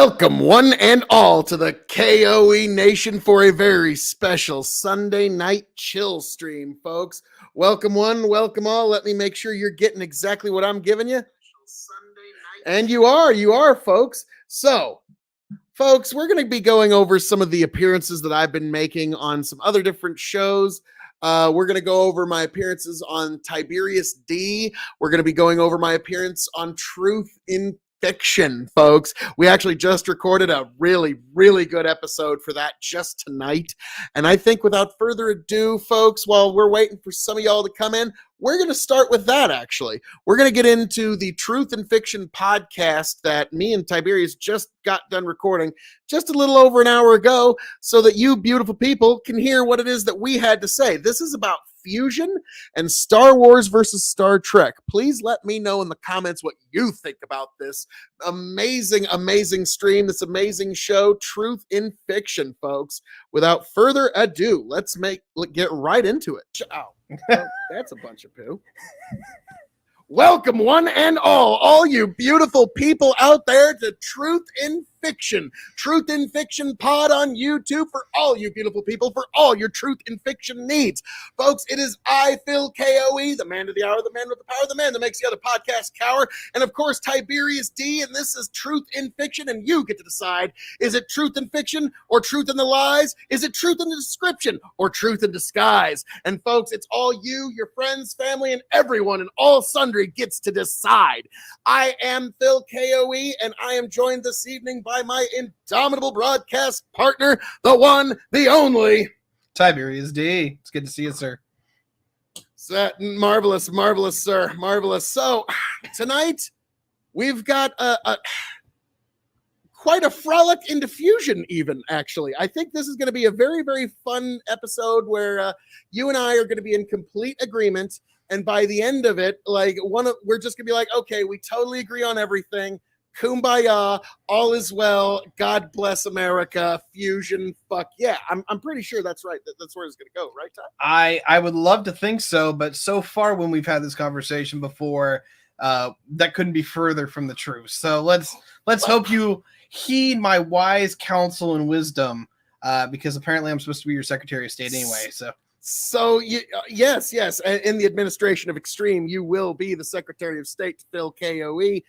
Welcome, one and all, to the K.O.E. Nation for a very special Sunday night chill stream, folks. Welcome, one, welcome all. Let me make sure you're getting exactly what I'm giving you. And you are, folks. So, folks, we're going to be going over some of the appearances that I've been making on some other different shows. We're going to go over my appearances on Tiberius D. We're going to be going over my appearance on Truth in Fiction, folks. We actually just recorded a really, really good episode for that just tonight. And I think without further ado, folks, while we're waiting for some of y'all to come in, we're going to start with that, actually. We're going to get into the Truth in Fiction podcast that me and Tiberius just got done recording just a little over an hour ago so that you beautiful people can hear what it is that we had to say. This is about fusion and Star Wars versus Star Trek. Please let me know in the comments what you think about this amazing, amazing stream, this amazing show, Truth in Fiction, folks. Without further ado, let's get right into it. Ciao. Oh, that's a bunch of poo. Welcome, one and all you beautiful people out there, to Truth in Fiction. Truth in Fiction pod on YouTube for all you beautiful people, for all your Truth in Fiction needs. Folks, it is I, Phil K.O.E., the man of the hour, the man with the power, the man that makes the other podcast cower, and of course, Tiberius D, and this is Truth in Fiction, and you get to decide, is it Truth in Fiction or Truth in the Lies? Is it Truth in the Description or Truth in Disguise? And folks, it's all you, your friends, family, and everyone, and all sundry gets to decide. I am Phil K.O.E., and I am joined this evening by my indomitable broadcast partner, the one, the only, Tiberius D. It's good to see you, sir. Marvelous, marvelous, sir. Marvelous. So, tonight, we've got quite a frolic into fusion, even, actually. I think this is going to be a very, very fun episode where you and I are going to be in complete agreement. And by the end of it, we're just going to be like, okay, we totally agree on everything. Kumbaya, all is well. God bless America. Fusion, fuck yeah. I'm pretty sure that's right. That's where it's going to go, right, Ty? I would love to think so, but so far when we've had this conversation before, that couldn't be further from the truth. So let's hope you heed my wise counsel and wisdom, because apparently I'm supposed to be your Secretary of State anyway. So yes. In the administration of Extreme, you will be the Secretary of State to Phil K.O.E.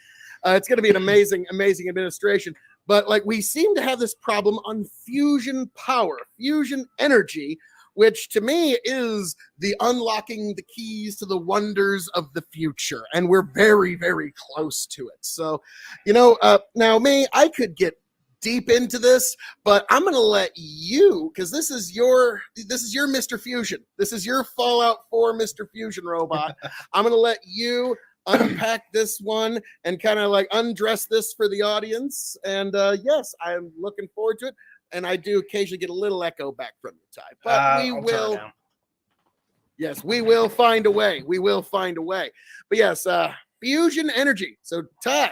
It's going to be an amazing, amazing administration. But we seem to have this problem on fusion power, fusion energy, which to me is the unlocking the keys to the wonders of the future. And we're very, very close to it. So, now I could get deep into this, but I'm going to let you, because this is your Mr. Fusion. This is your Fallout 4 Mr. Fusion robot. I'm going to let you unpack this one and kind of undress this for the audience. And yes, I'm looking forward to it. And I do occasionally get a little echo back from you, Ty. But we will. Yes, we will find a way. We will find a way. But yes, fusion energy. So Ty,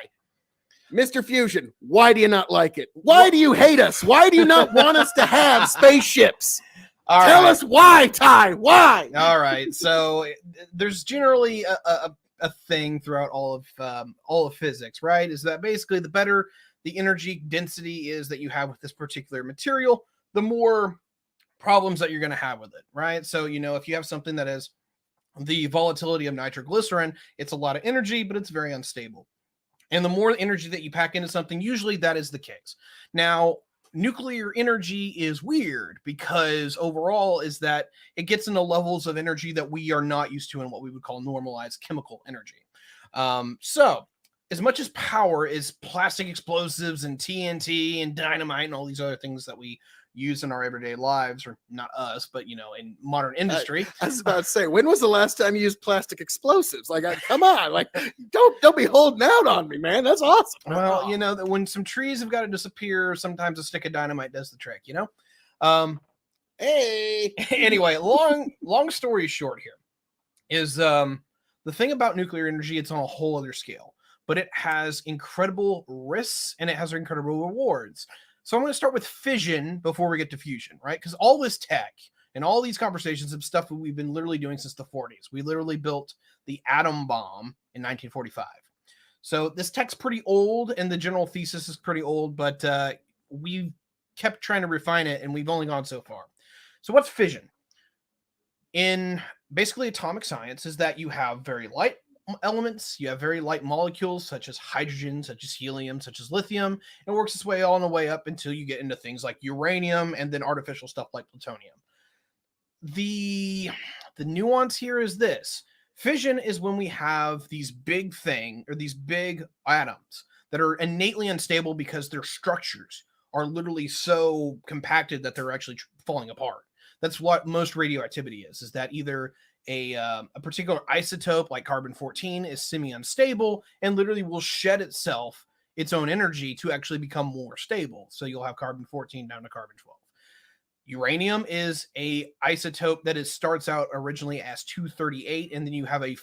Mr. Fusion, why do you not like it? Why do you hate us? Why do you not want us to have spaceships? Tell us why, Ty. Why? All right. So there's generally a thing throughout all of physics, right? Is that basically the better the energy density is that you have with this particular material, the more problems that you're going to have with it, right? So, if you have something that has the volatility of nitroglycerin, it's a lot of energy, but it's very unstable. And the more energy that you pack into something, usually that is the case. Now, nuclear energy is weird because overall is that it gets into levels of energy that we are not used to in what we would call normalized chemical energy. So as much as power is plastic explosives and TNT and dynamite and all these other things that we use in our everyday lives, or not us, but in modern industry. I was about to say, when was the last time you used plastic explosives? Come on, don't be holding out on me, man. That's awesome. Well, when some trees have got to disappear, sometimes a stick of dynamite does the trick. Hey. Anyway, long story short here is the thing about nuclear energy. It's on a whole other scale, but it has incredible risks and it has incredible rewards. So I'm going to start with fission before we get to fusion, right? Because all this tech and all these conversations of stuff that we've been literally doing since the 40s. We literally built the atom bomb in 1945. So this tech's pretty old, and the general thesis is pretty old, but we've kept trying to refine it, and we've only gone so far. So what's fission? In basically atomic science is that you have very light elements, you have very light molecules such as hydrogen, such as helium, such as lithium, and it works its way all the way up until you get into things like uranium and then artificial stuff like plutonium. The nuance here is this: fission is when we have these big atoms that are innately unstable because their structures are literally so compacted that they're actually falling apart. That's what most radioactivity is that either a particular isotope like carbon-14 is semi-unstable and literally will shed its own energy to actually become more stable. So you'll have carbon-14 down to carbon-12. Uranium is a isotope that starts out originally as 238, and then you have not an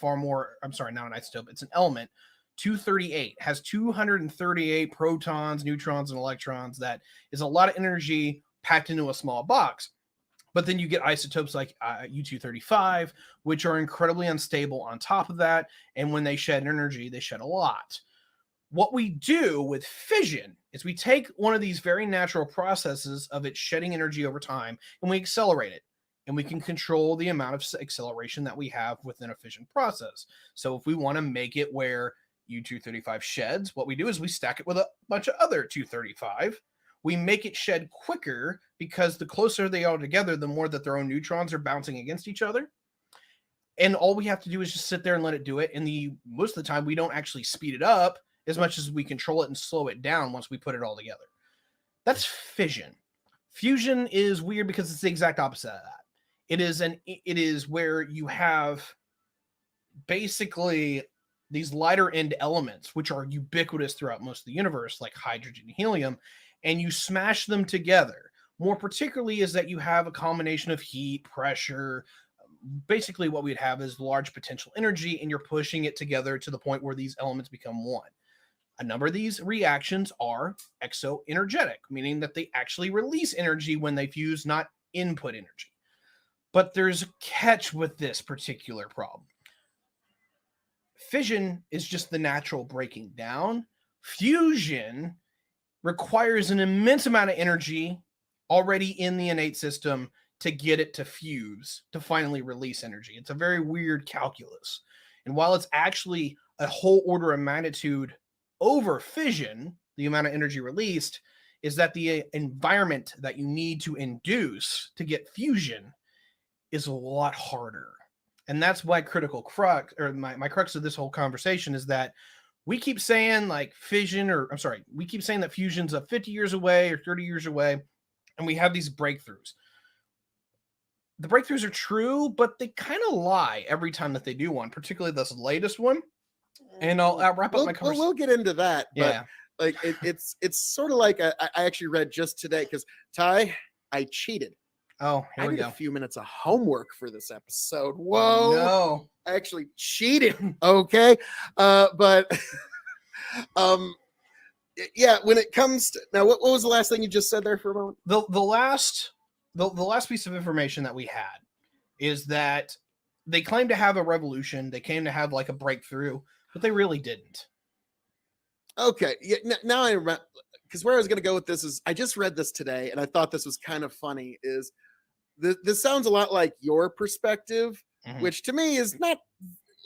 isotope, it's an element. 238 has 238 protons, neutrons, and electrons. That is a lot of energy packed into a small box. But then you get isotopes like U-235, which are incredibly unstable on top of that. And when they shed energy, they shed a lot. What we do with fission is we take one of these very natural processes of it shedding energy over time, and we accelerate it. And we can control the amount of acceleration that we have within a fission process. So if we want to make it where U-235 sheds, what we do is we stack it with a bunch of other 235. We make it shed quicker because the closer they are together, the more that their own neutrons are bouncing against each other. And all we have to do is just sit there and let it do it. And most of the time, we don't actually speed it up as much as we control it and slow it down once we put it all together. That's fission. Fusion is weird because it's the exact opposite of that. It is where you have basically these lighter end elements, which are ubiquitous throughout most of the universe, like hydrogen and helium, and you smash them together. More particularly is that you have a combination of heat, pressure. Basically what we'd have is large potential energy, and you're pushing it together to the point where these elements become one. A number of these reactions are exoenergetic, meaning that they actually release energy when they fuse, not input energy. But there's a catch with this particular problem. Fission is just the natural breaking down. Fusion requires an immense amount of energy already in the innate system to get it to fuse, to finally release energy. It's a very weird calculus. And while it's actually a whole order of magnitude over fission, the amount of energy released, is that the environment that you need to induce to get fusion is a lot harder. And that's why my crux of this whole conversation is that we keep saying we keep saying that fusion's 50 years away or 30 years away, and we have these breakthroughs. The breakthroughs are true, but they kind of lie every time that they do one, particularly this latest one. And I'll wrap up my conversation. We'll get into that, but yeah. Like it's sort of like I actually read just today because Ty, I cheated. Oh, here I we did go. a few minutes of homework for this episode. Whoa. No. I actually cheated. Okay. But yeah, when it comes to now, what was the last thing you just said there for a moment? The last piece of information that we had is that they claim to have a revolution. They claim to have like a breakthrough, but they really didn't. Okay. Yeah. Now I remember, because where I was going to go with this is I just read this today and I thought this was kind of funny. Is this sounds a lot like your perspective, which to me is not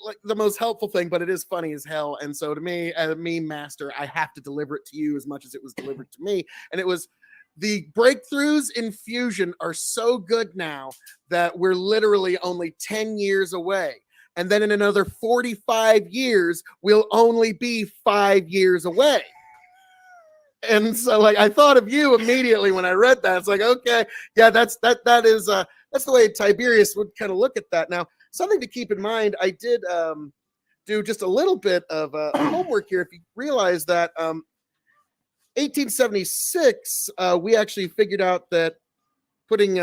like the most helpful thing, but it is funny as hell. And so to me, as a meme master, I have to deliver it to you as much as it was delivered to me. And it was the breakthroughs in fusion are so good now that we're literally only 10 years away. And then in another 45 years, we'll only be 5 years away. And so like I thought of you immediately when I read that. It's like, okay, yeah, that's the way Tiberius would kind of look at that. Now, something to keep in mind, I did do just a little bit of homework here. If you realize that 1876, we actually figured out that putting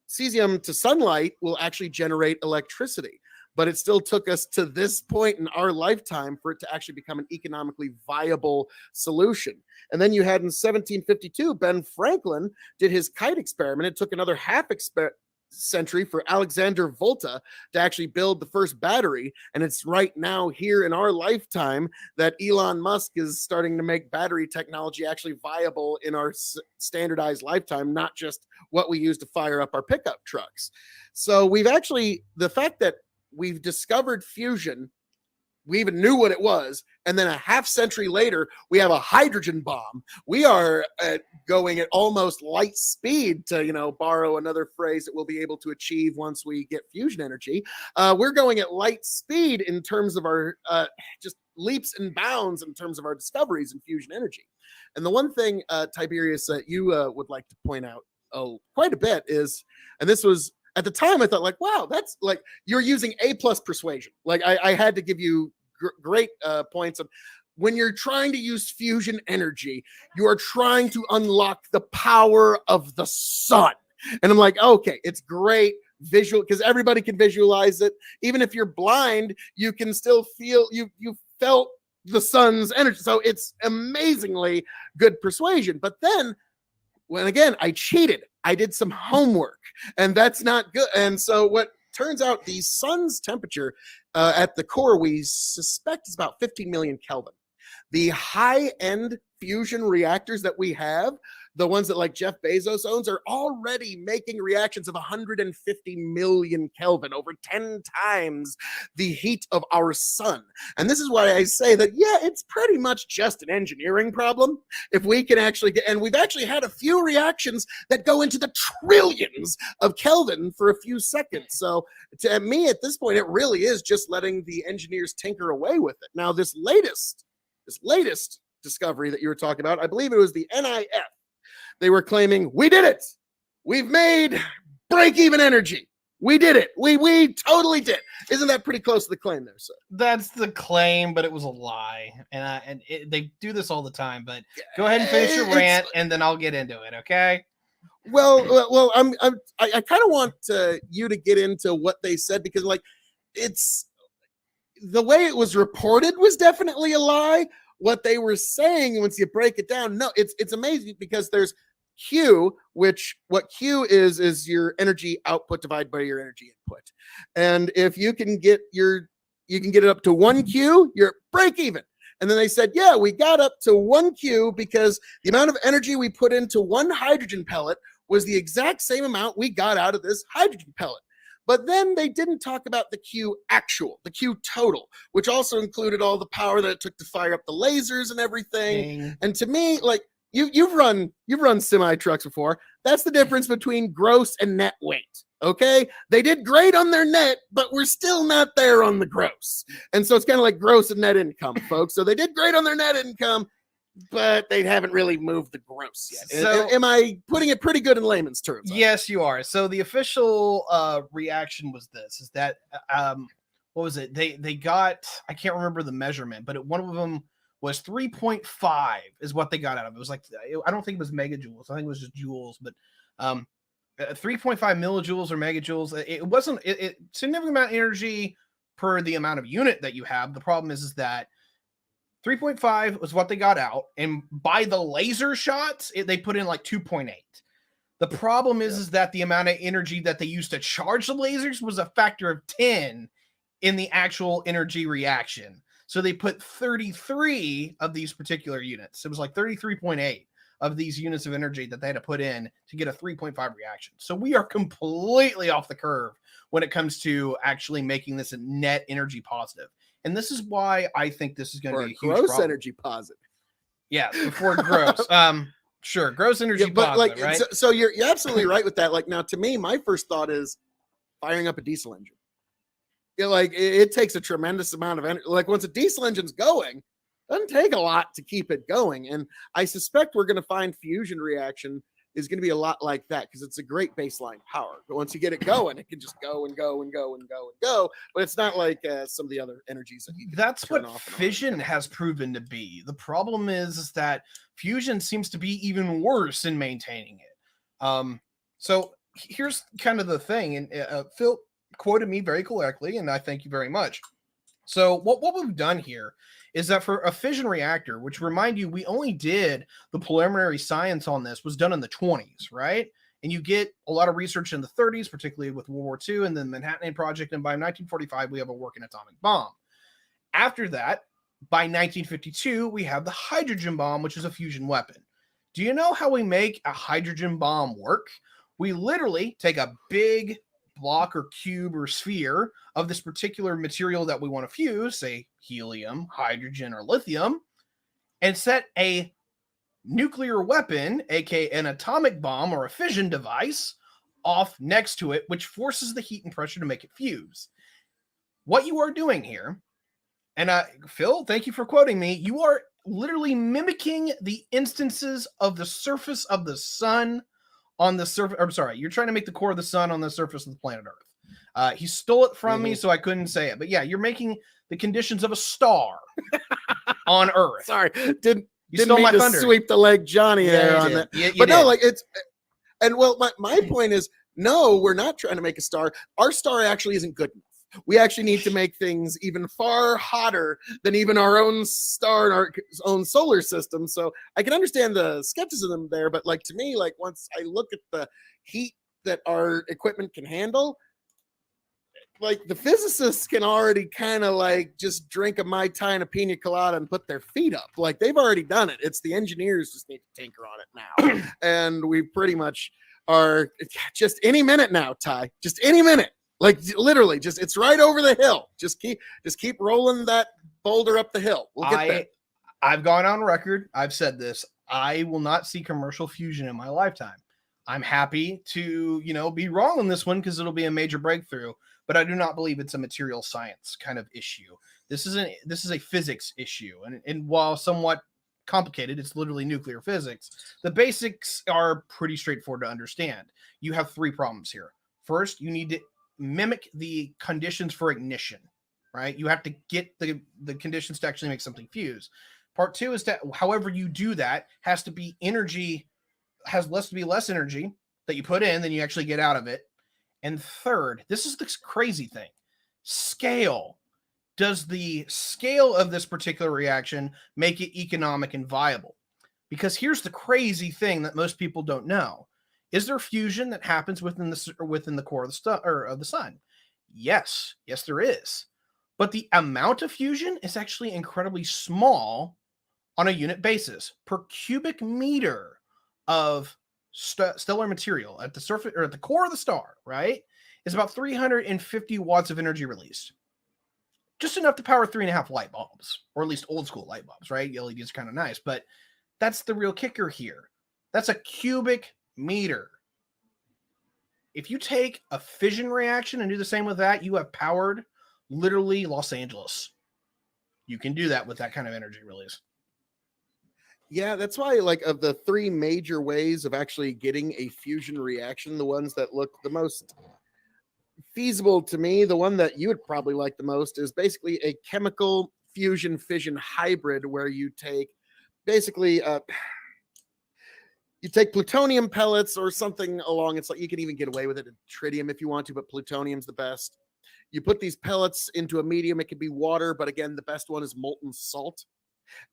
cesium to sunlight will actually generate electricity. But it still took us to this point in our lifetime for it to actually become an economically viable solution. And then you had in 1752, Ben Franklin did his kite experiment. It took another century for Alexander Volta to actually build the first battery. And it's right now here in our lifetime that Elon Musk is starting to make battery technology actually viable in our standardized lifetime, not just what we use to fire up our pickup trucks. So we've actually, the fact that we've discovered fusion, we even knew what it was, and then a half century later we have a hydrogen bomb. We are going at almost light speed, to borrow another phrase that we'll be able to achieve once we get fusion energy. We're going at light speed in terms of our just leaps and bounds in terms of our discoveries in fusion energy. And the one thing, Tiberius, that you would like to point out quite a bit is, and this was at the time I thought, like, wow, that's like you're using A+ persuasion. Like I had to give you great points of when you're trying to use fusion energy, you are trying to unlock the power of the sun. And I'm like, okay, it's great visual because everybody can visualize it. Even if you're blind, you can still feel you felt the sun's energy. So it's amazingly good persuasion. But then when again, I cheated. I did some homework, and that's not good. And so what turns out, the sun's temperature at the core, we suspect is about 15 million Kelvin. The high-end fusion reactors that we have, the ones that like Jeff Bezos owns, are already making reactions of 150 million Kelvin, over 10 times the heat of our sun. And this is why I say that, yeah, it's pretty much just an engineering problem. If we can actually get, and we've actually had a few reactions that go into the trillions of Kelvin for a few seconds. So to me, at this point, it really is just letting the engineers tinker away with it. Now, this latest discovery that you were talking about, I believe it was the NIF. They were claiming, we did it. We've made break-even energy. We did it. We totally did. Isn't that pretty close to the claim there, sir? That's the claim, but it was a lie. And they do this all the time. But go ahead and finish your rant, and then I'll get into it. Okay. Well, I kind of want you to get into what they said, because like it's the way it was reported was definitely a lie. What they were saying, once you break it down, no, it's amazing, because there's Q, which what Q is your energy output divided by your energy input. And if you can get it up to 1 Q, you're break even. And then they said, yeah, we got up to 1 Q because the amount of energy we put into one hydrogen pellet was the exact same amount we got out of this hydrogen pellet. But then they didn't talk about the Q actual, the Q total, which also included all the power that it took to fire up the lasers and everything. Dang. And to me, like, you've run semi trucks before. That's the difference between gross and net weight. Okay, they did great on their net, but we're still not there on the gross. And so it's kind of like gross and net income, folks. So they did great on their net income, but they haven't really moved the gross yet. So, am I putting it pretty good in layman's terms? Yes, you are. So the official reaction was this: is that what was it? They got, I can't remember the measurement, but one of them was 3.5 is what they got out of it. It was like, I don't think it was megajoules. I think it was just joules, but 3.5 millijoules or megajoules. It wasn't it significant amount of energy per the amount of unit that you have. The problem is that 3.5 was what they got out, and by the laser shots, they put in like 2.8. The problem is that the amount of energy that they used to charge the lasers was a factor of 10 in the actual energy reaction. So they put 33 of these particular units. It was like 33.8 of these units of energy that they had to put in to get a 3.5 reaction. So we are completely off the curve when it comes to actually making this a net energy positive. And this is why I think this is going to be a huge gross problem. Energy positive. Yeah, before gross. Sure, gross energy positive, like, right? So you're absolutely right with that. Like, now, to me, my first thought is firing up a diesel engine. It takes a tremendous amount of energy. Like, once a diesel engine's going, it doesn't take a lot to keep it going. And I suspect we're going to find fusion reaction is going to be a lot like that, because it's a great baseline power. But once you get it going, it can just go and go and go and go and go. But it's not like some of the other energies that you can That's turn what off and fission has proven to be. The problem is that fusion seems to be even worse in maintaining it. So here's kind of the thing, and Phil quoted me very correctly, and I thank you very much. So what we've done here is that for a fission reactor, which, remind you, we only did the preliminary science on this was done in the 20s, right? And you get a lot of research in the 30s, particularly with World War II and the Manhattan Project. And by 1945, we have a working atomic bomb. After that, by 1952, we have the hydrogen bomb, which is a fusion weapon. Do you know how we make a hydrogen bomb work? We literally take a big block or cube or sphere of this particular material that we want to fuse, say helium, hydrogen, or lithium, and set a nuclear weapon, aka an atomic bomb or a fission device, off next to it, which forces the heat and pressure to make it fuse. What you are doing here, and Phil, thank you for quoting me, you are literally mimicking the instances of the surface of the sun on the surface. I'm sorry, you're trying to make the core of the sun on the surface of the planet Earth. He stole it from me, so I couldn't say it. But yeah, you're making the conditions of a star on Earth. Sorry, didn't stole mean my to thunder. Sweep the leg Johnny there on that. But no, like it's, and well, my point is, no, we're not trying to make a star. Our star actually isn't good enough. We actually need to make things even far hotter than even our own star and our own solar system. So I can understand the skepticism there, but like to me, like once I look at the heat that our equipment can handle, like the physicists can already kind of like just drink a Mai Tai and a pina colada and put their feet up. Like they've already done it. It's the engineers just need to tinker on it now. And we pretty much are just any minute now, Ty, just any minute. Like literally, just it's right over the hill. Just keep rolling that boulder up the hill. We'll get there. I've gone on record. I've said this. I will not see commercial fusion in my lifetime. I'm happy to, be wrong on this one because it'll be a major breakthrough. But I do not believe it's a material science kind of issue. This is a physics issue, and while somewhat complicated, it's literally nuclear physics. The basics are pretty straightforward to understand. You have three problems here. First, you need to mimic the conditions for ignition, right? You have to get the conditions to actually make something fuse. Part two is that however you do that has to be less energy that you put in than you actually get out of it. And third, this is the crazy thing, scale. Does the scale of this particular reaction make it economic and viable? Because here's the crazy thing that most people don't know. Is there fusion that happens within the core of the sun? Yes, there is. But the amount of fusion is actually incredibly small on a unit basis. Per cubic meter of stellar material at the surface or at the core of the star, right, is about 350 watts of energy released. Just enough to power 3.5 light bulbs, or at least old school light bulbs, right? LEDs are kind of nice, but that's the real kicker here. That's a cubic meter. If you take a fission reaction and do the same with that, you have powered literally Los Angeles. You can do that with that kind of energy release. Yeah, that's why, like, of the three major ways of actually getting a fusion reaction, the ones that look the most feasible to me, the one that you would probably like the most is basically a chemical fusion fission hybrid, where you take basically you take plutonium pellets or something along. It's like you can even get away with it, tritium if you want to, but plutonium's the best. You put these pellets into a medium. It could be water, but again, the best one is molten salt.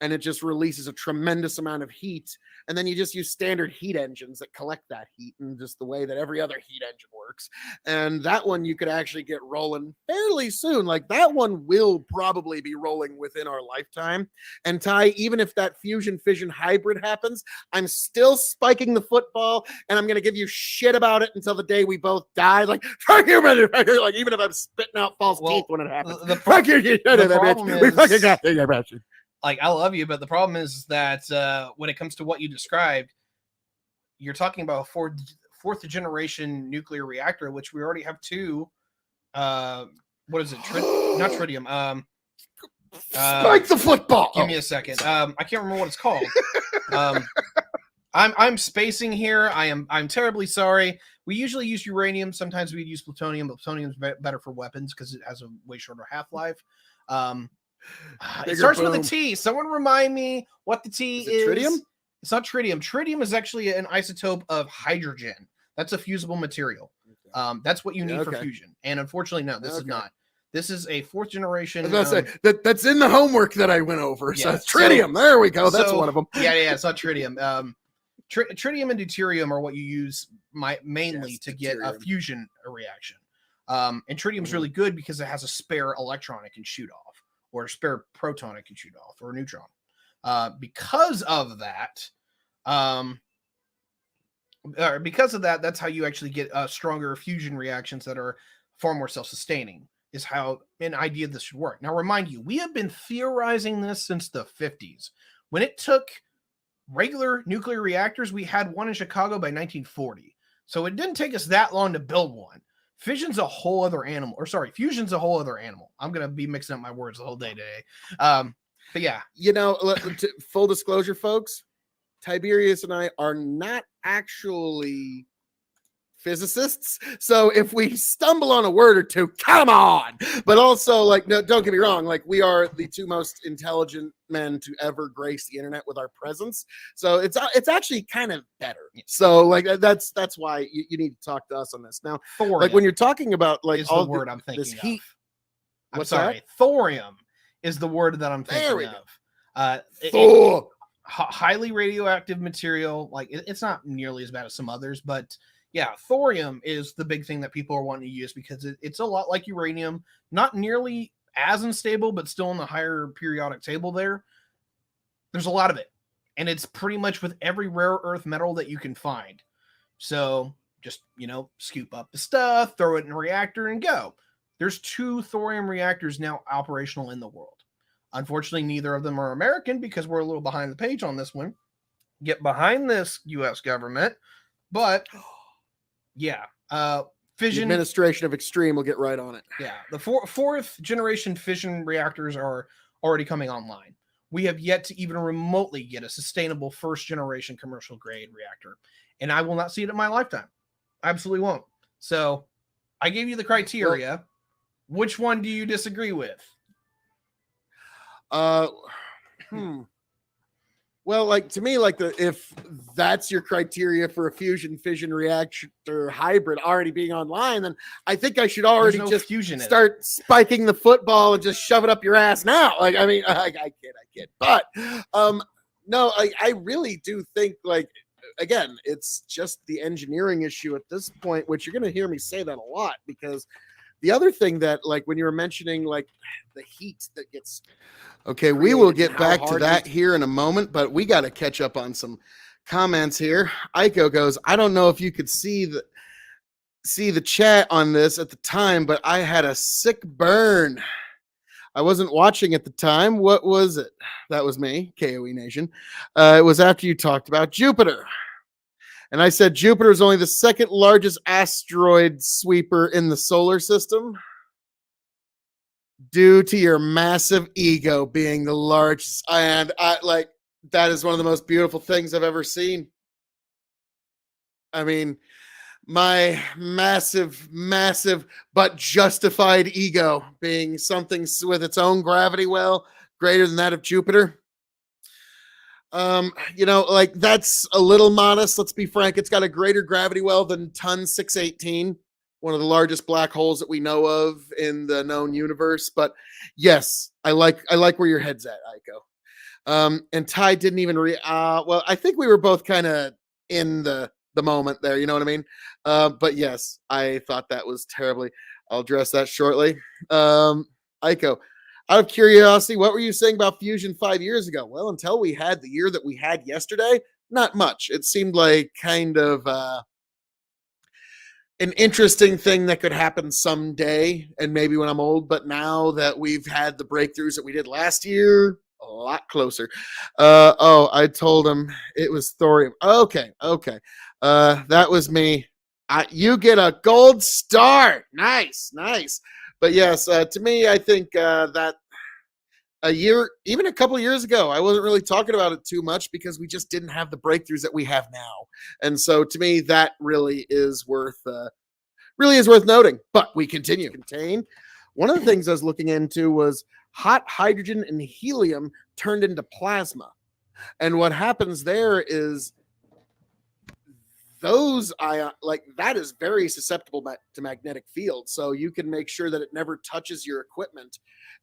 And it just releases a tremendous amount of heat. And then you just use standard heat engines that collect that heat, and just the way that every other heat engine works. And that one you could actually get rolling fairly soon. Like that one will probably be rolling within our lifetime. And Ty, even if that fusion fission hybrid happens, I'm still spiking the football, and I'm going to give you shit about it until the day we both die. Like, fuck you, motherfucker. Like, even if I'm spitting out false teeth when it happens. Fuck you, we fucking got it. Like, I love you, but the problem is that when it comes to what you described, you're talking about a fourth generation nuclear reactor, which we already have two. What is it? Not tritium. Spike the football. Give me a second. I can't remember what it's called. I'm spacing here. I'm terribly sorry. We usually use uranium. Sometimes we use plutonium, but plutonium is better for weapons because it has a way shorter half-life. It starts with a T. Someone remind me what the T is. Tritium? It's not tritium. Tritium is actually an isotope of hydrogen. That's a fusible material. That's what you need for fusion. And unfortunately, no, this is not. This is a fourth generation. That's in the homework that I went over. So it's tritium. There we go. That's one of them. Yeah, it's not tritium. tritium and deuterium are what you use mainly Yes, to get a deuterium. fusion reaction. And tritium is really good because it has a spare electron it can shoot off, or a spare proton it can shoot off, or a neutron. Because of that, that's how you actually get stronger fusion reactions that are far more self-sustaining. Is how an idea this should work. Now, remind you, we have been theorizing this since the 50s. When it took regular nuclear reactors, we had one in Chicago by 1940. So it didn't take us that long to build one. Fission's a whole other animal. Or sorry, fusion's a whole other animal. I'm going to be mixing up my words the whole day today. But yeah. You know, full disclosure, folks, Tiberius and I are not actually physicists, so if we stumble on a word or two, come on. But also, like, no, don't get me wrong, like, we are the two most intelligent men to ever grace the internet with our presence, so it's actually kind of better. So like that's why you need to talk to us on this now. Thorium, like when you're talking about like is all the word I'm thinking this heat of. I'm sorry, thorium is the word that I'm thinking of. Highly radioactive material. Like it's not nearly as bad as some others, but yeah, thorium is the big thing that people are wanting to use because it's a lot like uranium, not nearly as unstable, but still in the higher periodic table there. There's a lot of it, and it's pretty much with every rare earth metal that you can find. So just, scoop up the stuff, throw it in a reactor, and go. There's 2 thorium reactors now operational in the world. Unfortunately, neither of them are American because we're a little behind the page on this one. Get behind this, U.S. government. But yeah, fission. The administration of Extreme will get right on it. Yeah, the fourth generation fission reactors are already coming online. We have yet to even remotely get a sustainable first generation commercial grade reactor, and I will not see it in my lifetime. I absolutely won't. So I gave you the criteria. Well, which one do you disagree with? Well, like to me, like if that's your criteria for a fission reactor hybrid already being online, then I think I should already just start spiking the football and just shove it up your ass now. Like, I mean, I kid. But no, I really do think, like, again, it's just the engineering issue at this point, which you're going to hear me say that a lot, because the other thing that, like, when you were mentioning, like, the heat that gets okay, we will get back to that here in a moment, but we got to catch up on some comments here. Aiko goes, I don't know if you could see the chat on this at the time, but I had a sick burn. I wasn't watching at the time. What was it? That was me, K.O.E. Nation. It was after you talked about Jupiter. And I said Jupiter is only the second largest asteroid sweeper in the solar system, due to your massive ego being the largest. And that is one of the most beautiful things I've ever seen. I mean, my massive but justified ego being something with its own gravity well greater than that of Jupiter. Like, that's a little modest. Let's be frank. It's got a greater gravity well than Ton 618. One of the largest black holes that we know of in the known universe. But yes, I like where your head's at, Aiko. And Ty didn't even well, I think we were both kind of in the moment there, you know what I mean? But yes, I thought that was terribly. I'll address that shortly. Aiko, out of curiosity, what were you saying about fusion 5 years ago? Well, until we had the year that we had yesterday, not much. It seemed like kind of an interesting thing that could happen someday, and maybe when I'm old. But now that we've had the breakthroughs that we did last year, a lot closer. I told him it was thorium. Okay. That was me. You get a gold star. Nice. But yes, to me, I think that even a couple of years ago, I wasn't really talking about it too much because we just didn't have the breakthroughs that we have now. And so to me, that really is worth noting. But we continue. One of the things I was looking into was hot hydrogen and helium turned into plasma. And what happens there is those like that is very susceptible to magnetic fields, so you can make sure that it never touches your equipment,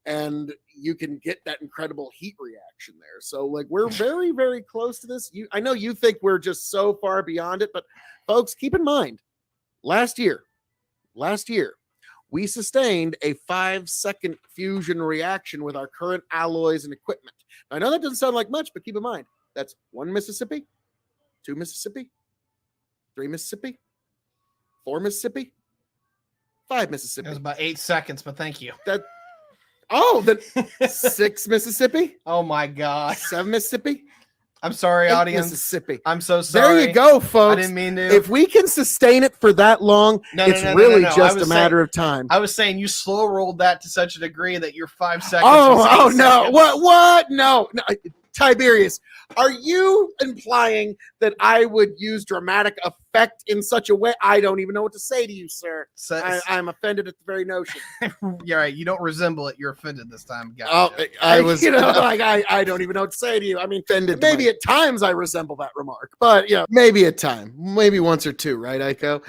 and you can get that incredible heat reaction there. So like we're very, very close to this. I know you think we're just so far beyond it, but folks, keep in mind, last year we sustained a 5-second fusion reaction with our current alloys and equipment. Now, I know that doesn't sound like much, but keep in mind that's 1 Mississippi, 2 Mississippi, 3 Mississippi, 4 Mississippi, 5 Mississippi. It was about 8 seconds, but thank you. Then 6 Mississippi. Oh my God. 7 Mississippi. I'm sorry, audience. Mississippi. I'm so sorry. There you go, folks. I didn't mean to. If we can sustain it for that long, it's really just a matter of time. I was saying you slow rolled that to such a degree that your 5 seconds. Oh no! What? No. Tiberius, are you implying that I would use dramatic effect in such a way? I don't even know what to say to you, sir. I'm offended at the very notion. You're right. You don't resemble it. You're offended this time. Gotcha. I was, I don't even know what to say to you. I mean, offended. Maybe at times I resemble that remark, but maybe at time, maybe once or two, right, Aiko?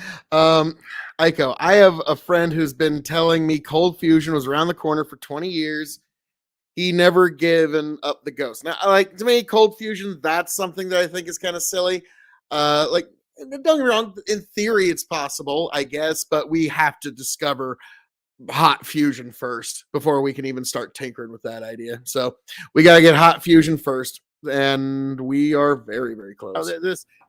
Aiko, I have a friend who's been telling me cold fusion was around the corner for 20 years. He never given up the ghost. Now, like, to me, cold fusion, that's something that I think is kind of silly. Like, don't get me wrong, in theory, it's possible, I guess, but we have to discover hot fusion first before we can even start tinkering with that idea. So we got to get hot fusion first, and we are very, very close.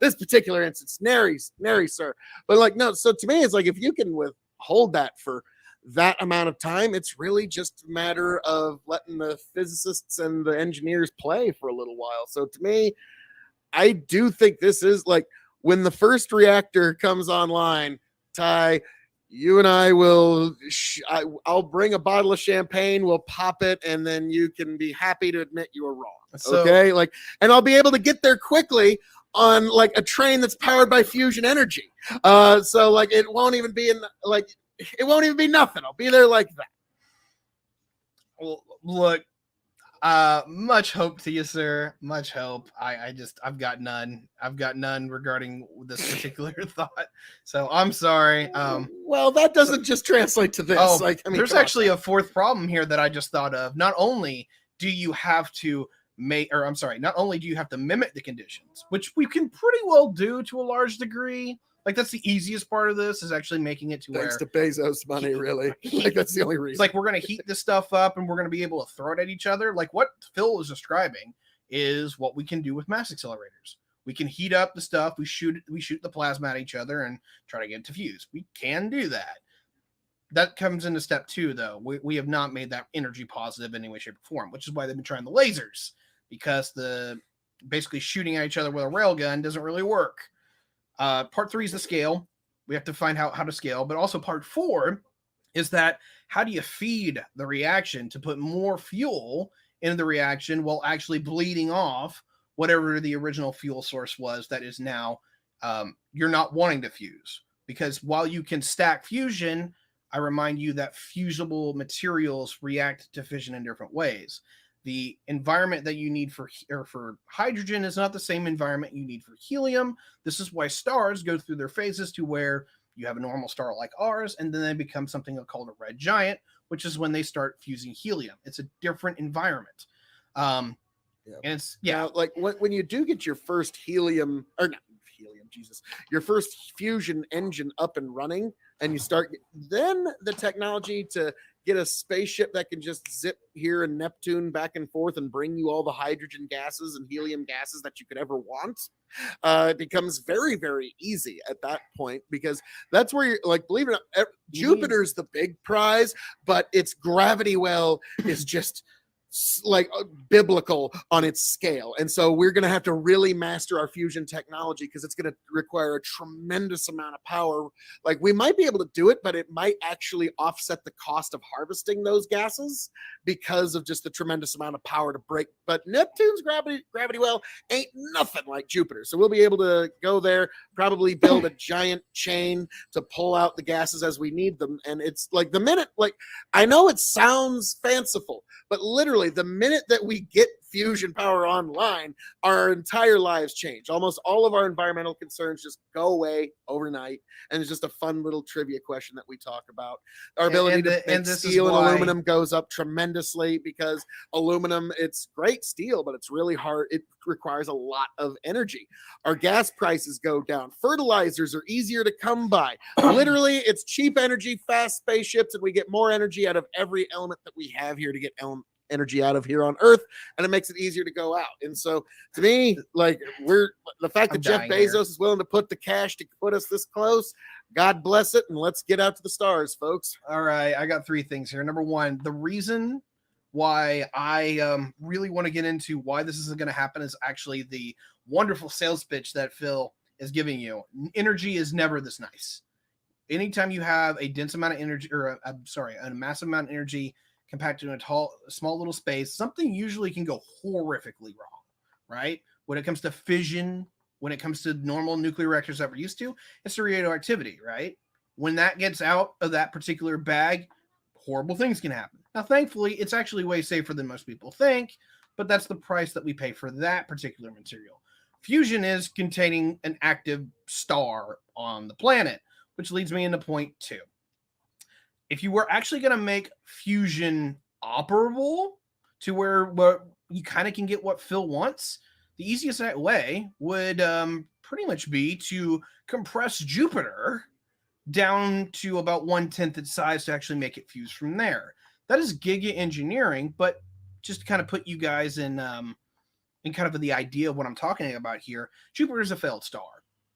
This particular instance, nary, sir. But like, no, so to me, it's like if you can withhold that for that amount of time, it's really just a matter of letting the physicists and the engineers play for a little while. So to me, I do think this is like when the first reactor comes online, Ty, you and I will, I'll bring a bottle of champagne, we'll pop it, and then you can be happy to admit you were wrong. Okay. Like, and I'll be able to get there quickly on like a train that's powered by fusion energy. So like, it won't even be it won't even be nothing. I'll be there like that. Well, look, much hope to you, sir. Much hope. I've got none. I've got none regarding this particular thought. So I'm sorry. Well, that doesn't just translate to this. Oh, there's actually a fourth problem here that I just thought of. Not only do you have to not only do you have to mimic the conditions, which we can pretty well do to a large degree. Like, that's the easiest part of this, is actually making it to Thanks to Bezos money, really. Like, that's the only reason. It's like we're going to heat this stuff up and we're going to be able to throw it at each other. Like what Phil was describing is what we can do with mass accelerators. We can heat up the stuff. We shoot the plasma at each other and try to get it to fuse. We can do that. That comes into step 2, though. We have not made that energy positive in any way, shape, or form, which is why they've been trying the lasers, because the basically shooting at each other with a railgun doesn't really work. Part 3 is the scale. We have to find out how to scale, but also part 4 is that how do you feed the reaction to put more fuel into the reaction while actually bleeding off whatever the original fuel source was that is now you're not wanting to fuse. Because while you can stack fusion, I remind you that fusible materials react to fission in different ways. The environment that you need for hydrogen is not the same environment you need for helium. This is why stars go through their phases to where you have a normal star like ours, and then they become something called a red giant, which is when they start fusing helium. It's a different environment. And it's, now, like when you do get your first your first fusion engine up and running, and you start, then the technology to get a spaceship that can just zip here in Neptune back and forth and bring you all the hydrogen gases and helium gases that you could ever want, it becomes very, very easy at that point, because that's where you're like, believe it or not, Jupiter's the big prize, but its gravity well is just like biblical on its scale. And so we're going to have to really master our fusion technology, because it's going to require a tremendous amount of power. Like, we might be able to do it, but it might actually offset the cost of harvesting those gases because of just the tremendous amount of power to break. But Neptune's gravity well ain't nothing like Jupiter. So we'll be able to go there, probably build a giant chain to pull out the gases as we need them. And it's like, the minute, like, I know it sounds fanciful, but literally literally the minute that we get fusion power online, our entire lives change. Almost all of our environmental concerns just go away overnight. And it's just a fun little trivia question that we talk about. Our ability to make steel and aluminum goes up tremendously because aluminum, it's great steel, but it's really hard. It requires a lot of energy. Our gas prices go down. Fertilizers are easier to come by. Literally, it's cheap energy, fast spaceships, and we get more energy out of every element that we have here to get energy out of here on Earth, and it makes it easier to go out. And so, to me, like the fact that Jeff Bezos is willing to put the cash to put us this close, God bless it, and let's get out to the stars, folks. All right, I got 3 things here. Number 1, the reason why I really want to get into why this isn't going to happen is actually the wonderful sales pitch that Phil is giving you. Energy is never this nice. Anytime you have a dense amount of energy, or a massive amount of energy compacted in a small little space, something usually can go horrifically wrong, right? When it comes to fission, when it comes to normal nuclear reactors that we're used to, it's the radioactivity, right? When that gets out of that particular bag, horrible things can happen. Now, thankfully, it's actually way safer than most people think, but that's the price that we pay for that particular material. Fusion is containing an active star on the planet, which leads me into point 2. If you were actually going to make fusion operable to where you kind of can get what Phil wants, the easiest way would pretty much be to compress Jupiter down to about 1/10 its size to actually make it fuse from there. That is giga engineering, but just to kind of put you guys in kind of the idea of what I'm talking about here, Jupiter is a failed star.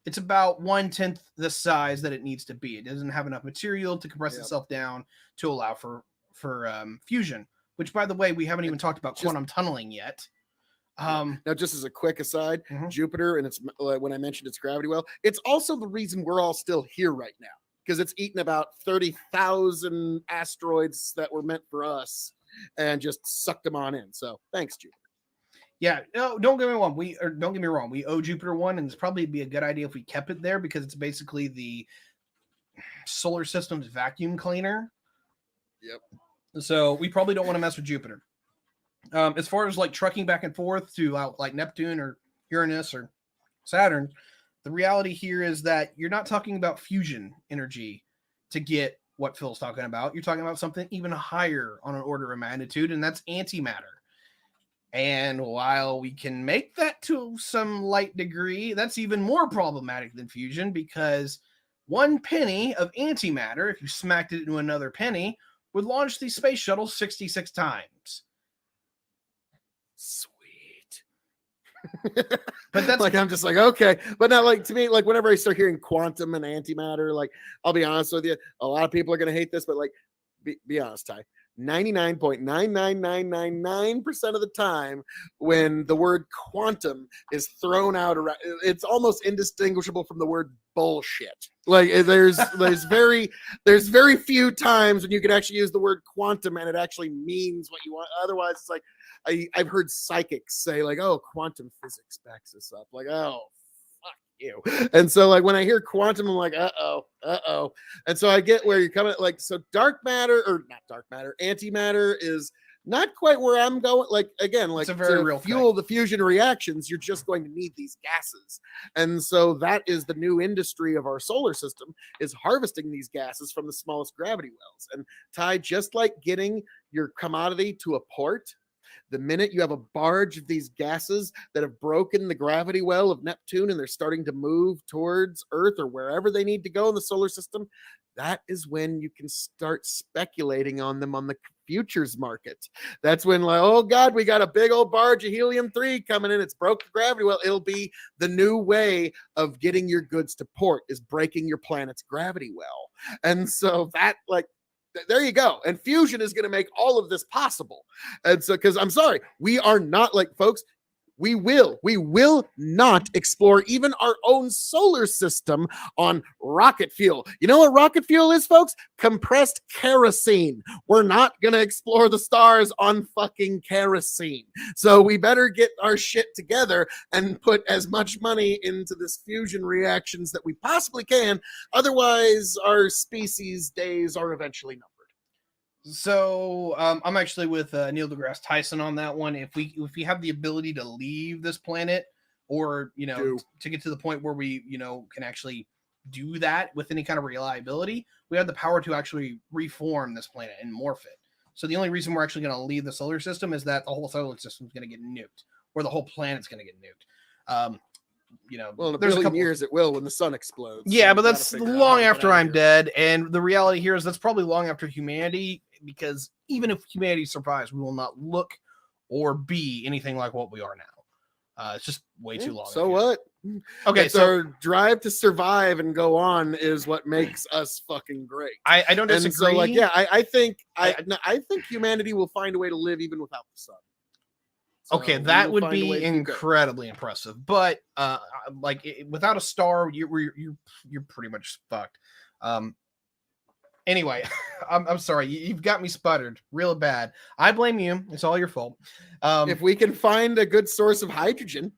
It's about 1/10 the size that it needs to be. It doesn't have enough material to compress itself down to allow for fusion, which, by the way, we haven't even talked about quantum tunneling yet. Now, just as a quick aside, Jupiter, and it's when I mentioned its gravity well, it's also the reason we're all still here right now, because it's eaten about 30,000 asteroids that were meant for us and just sucked them on in. So thanks, Jupiter. Yeah, no, don't get me wrong. We owe Jupiter one, and it's probably be a good idea if we kept it there because it's basically the solar system's vacuum cleaner. Yep. So we probably don't want to mess with Jupiter. As far as like trucking back and forth to like Neptune or Uranus or Saturn, the reality here is that you're not talking about fusion energy to get what Phil's talking about. You're talking about something even higher on an order of magnitude, and that's antimatter. And while we can make that to some light degree, that's even more problematic than fusion because 1 penny of antimatter, if you smacked it into another penny, would launch the space shuttle 66 times. Sweet. But that's like, I'm just like, okay. But now, like, to me, like, whenever I start hearing quantum and antimatter, like, I'll be honest with you, a lot of people are going to hate this, but like, be honest, Ty. 99.99999% of the time when the word quantum is thrown out around, it's almost indistinguishable from the word bullshit. Like there's very few times when you can actually use the word quantum and it actually means what you want. Otherwise, it's like I've heard psychics say like, oh, quantum physics backs this up. Like, oh, you. And so like when I hear quantum, I'm like, uh-oh. And so I get where you're coming, like, so antimatter is not quite where I'm going. Like, again, like, it's a very real fuel the fusion reactions, you're just going to need these gases. And so that is the new industry of our solar system, is harvesting these gases from the smallest gravity wells. And Ty, just like getting your commodity to a port, the minute you have a barge of these gases that have broken the gravity well of Neptune and they're starting to move towards Earth or wherever they need to go in the solar system, that is when you can start speculating on them on the futures market. That's when, like, oh God, we got a big old barge of helium-3 coming in. It's broke the gravity well. It'll be the new way of getting your goods to port, is breaking your planet's gravity well. And so that, like, there you go. And fusion is going to make all of this possible. And so, because I'm sorry, we are not, like, folks, we will not explore even our own solar system on rocket fuel. You know what rocket fuel is, folks? Compressed kerosene. We're not going to explore the stars on fucking kerosene. So we better get our shit together and put as much money into this fusion reactions that we possibly can. Otherwise, our species days are eventually numbered. So I'm actually with Neil deGrasse Tyson on that one. If we have the ability to leave this planet, or Do to get to the point where we can actually do that with any kind of reliability, we have the power to actually reform this planet and morph it. So the only reason we're actually going to leave the solar system is that the whole solar system is going to get nuked, or the whole planet's going to get nuked. well, in a There's a billion couple. years it will when the sun explodes. Yeah, So but we got to that's figure out how long to get after out of I'm here. dead. And the reality here is that's probably long after humanity, because even if humanity survives, we will not look or be anything like what we are now. It's just way too long. So what? Okay, It's so our drive to survive and go on is what makes us fucking great. I don't disagree. And so, like, yeah, I think I- I think humanity will find a way to live even without the sun. So okay, we that will would find a way be to do great. incredibly impressive. But without a star, you're pretty much fucked. Anyway, I'm sorry. You've got me sputtered real bad. I blame you. It's all your fault. If we can find a good source of hydrogen,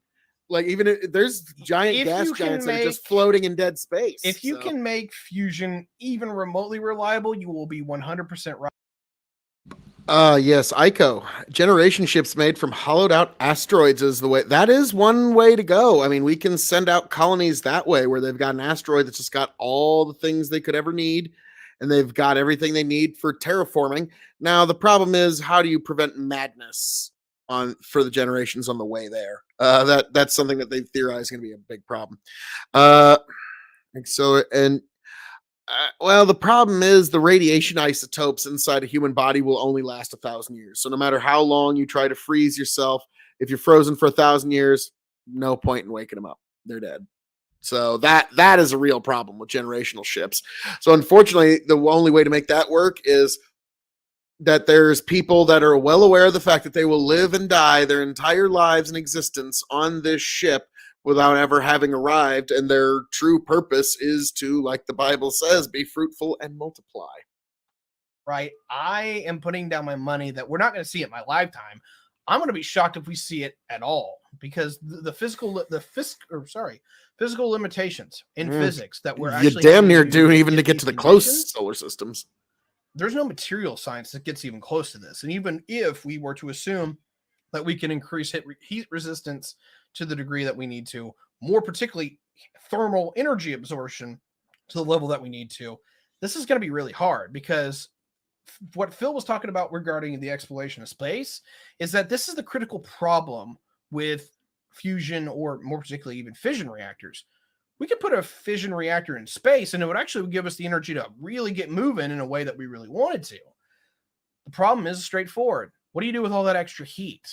like even there's giant If gas you can giants that are just make- floating in dead space. if you So, can make fusion even remotely reliable, you will be 100% right. yes, ICO generation ships made from hollowed out asteroids is the way. That is one way to go. I mean, we can send out colonies that way where they've got an asteroid that's just got all the things they could ever need, and they've got everything they need for terraforming. Now, the problem is, how do you prevent madness on for the generations on the way there? That's something that they theorize is going to be a big problem. Uh, well, the problem is the radiation isotopes inside a human body will only last 1,000 years. So no matter how long you try to freeze yourself, if you're frozen for 1,000 years, no point in waking them up. They're dead. So that is a real problem with generational ships. So unfortunately, the only way to make that work is that there's people that are well aware of the fact that they will live and die their entire lives and existence on this ship without ever having arrived, and their true purpose is to, like the Bible says, be fruitful and multiply. Right? I am putting down my money that we're not going to see it in my lifetime. I'm going to be shocked if we see it at all, because physical limitations in physics that we're You actually damn having near to do even to get get these to the close conditions. solar systems. There's no material science that gets even close to this. And even if we were to assume that we can increase heat resistance to the degree that we need to, more particularly thermal energy absorption to the level that we need to, this is going to be really hard, because what Phil was talking about regarding the exploration of space is that this is the critical problem with fusion, or more particularly even fission reactors. We could put a fission reactor in space and it would actually give us the energy to really get moving in a way that we really wanted to. The problem is straightforward. What do you do with all that extra heat?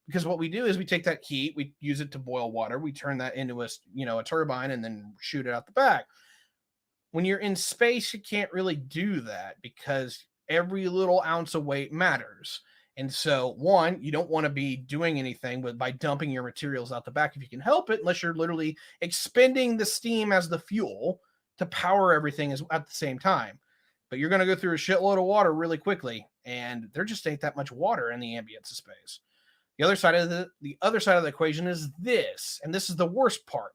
Because what we do is we take that heat, we use it to boil water, we turn that into a turbine and then shoot it out the back. When you're in space, you can't really do that, because every little ounce of weight matters. And so, one, you don't want to be doing anything by dumping your materials out the back if you can help it, unless you're literally expending the steam as the fuel to power everything at the same time. But you're going to go through a shitload of water really quickly, and there just ain't that much water in the ambience of space. The other side of the equation is this, and this is the worst part.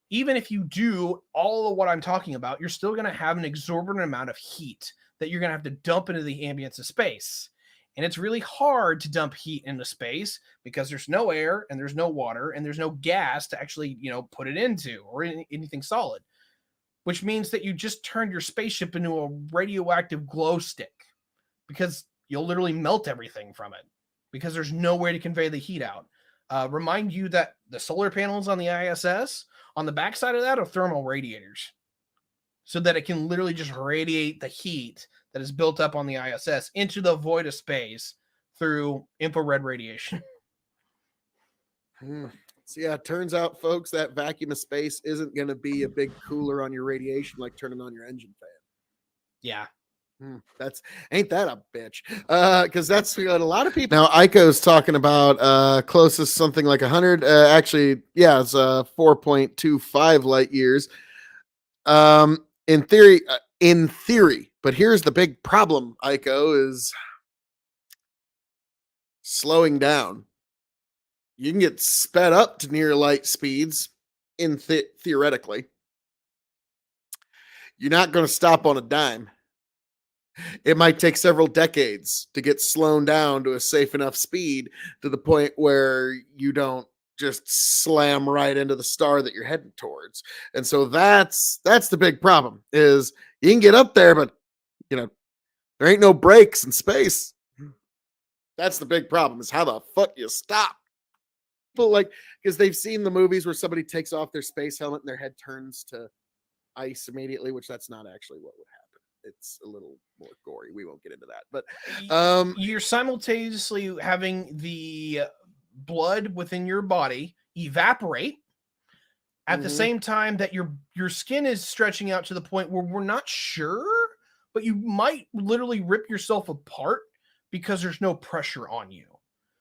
Even if you do all of what I'm talking about, you're still going to have an exorbitant amount of heat that you're going to have to dump into the ambience of space. And it's really hard to dump heat into space, because there's no air and there's no water and there's no gas to actually, put it into, or anything solid, which means that you just turned your spaceship into a radioactive glow stick, because you'll literally melt everything from it, because there's no way to convey the heat out. Remind you that the solar panels on the ISS, on the backside of that, are thermal radiators, so that it can literally just radiate the heat that is built up on the ISS into the void of space through infrared radiation. So yeah, it turns out, folks, that vacuum of space isn't going to be a big cooler on your radiation like turning on your engine fan. Yeah. That's ain't that a bitch? Because that's what a lot of people now. Ico's talking about closest something like 100. Actually, yeah, it's 4.25 light years. In theory, but here's the big problem. Ico is slowing down. You can get sped up to near light speeds theoretically. You're not going to stop on a dime. It might take several decades to get slowed down to a safe enough speed to the point where you don't just slam right into the star that you're heading towards. And so that's the big problem is you can get up there, but you know, there ain't no brakes in space. That's the big problem is how the fuck you stop. People like because they've seen the movies where somebody takes off their space helmet and their head turns to ice immediately, which that's not actually what would happen. It's a little more gory. We won't get into that. But You're simultaneously having the blood within your body evaporate at the mhm, same time that your skin is stretching out to the point where we're not sure, but you might literally rip yourself apart because there's no pressure on you.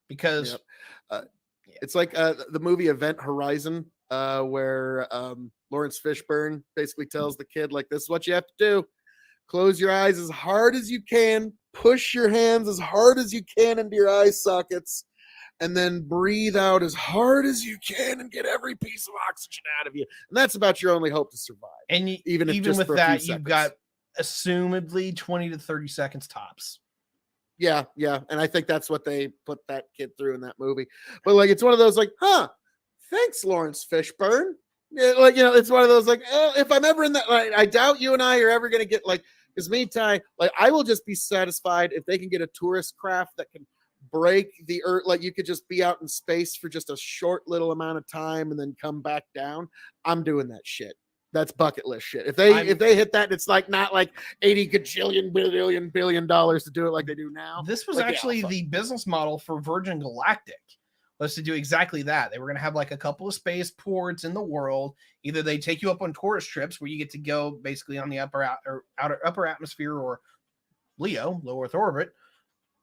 Because yep. Uh, yeah, it's like the movie Event Horizon, where Lawrence Fishburne basically tells the kid, like, this is what you have to do. Close your eyes as hard as you can, push your hands as hard as you can into your eye sockets, and then breathe out as hard as you can and get every piece of oxygen out of you. And that's about your only hope to survive, and even if even just with for a few that, you've seconds. got assumedly 20 to 30 seconds tops. Yeah, yeah. And I think that's what they put that kid through in that movie. But like, it's one of those like, huh, thanks, Lawrence Fishburne. Yeah, like, it's one of those like, if I'm ever in that, like, I doubt you and I are ever going to get like, because me, Ty, like, I will just be satisfied if they can get a tourist craft that can break the earth. Like, you could just be out in space for just a short little amount of time and then come back down. I'm doing that shit. That's bucket list shit. If they I'm hit that, it's like not like 80 gajillion billion dollars to do it like they do now. This was Like, yeah, actually fuck. the business model for Virgin Galactic. Was to do exactly that. They were going to have like a couple of spaceports in the world. Either they take you up on tourist trips where you get to go basically on the upper atmosphere or LEO, low Earth orbit,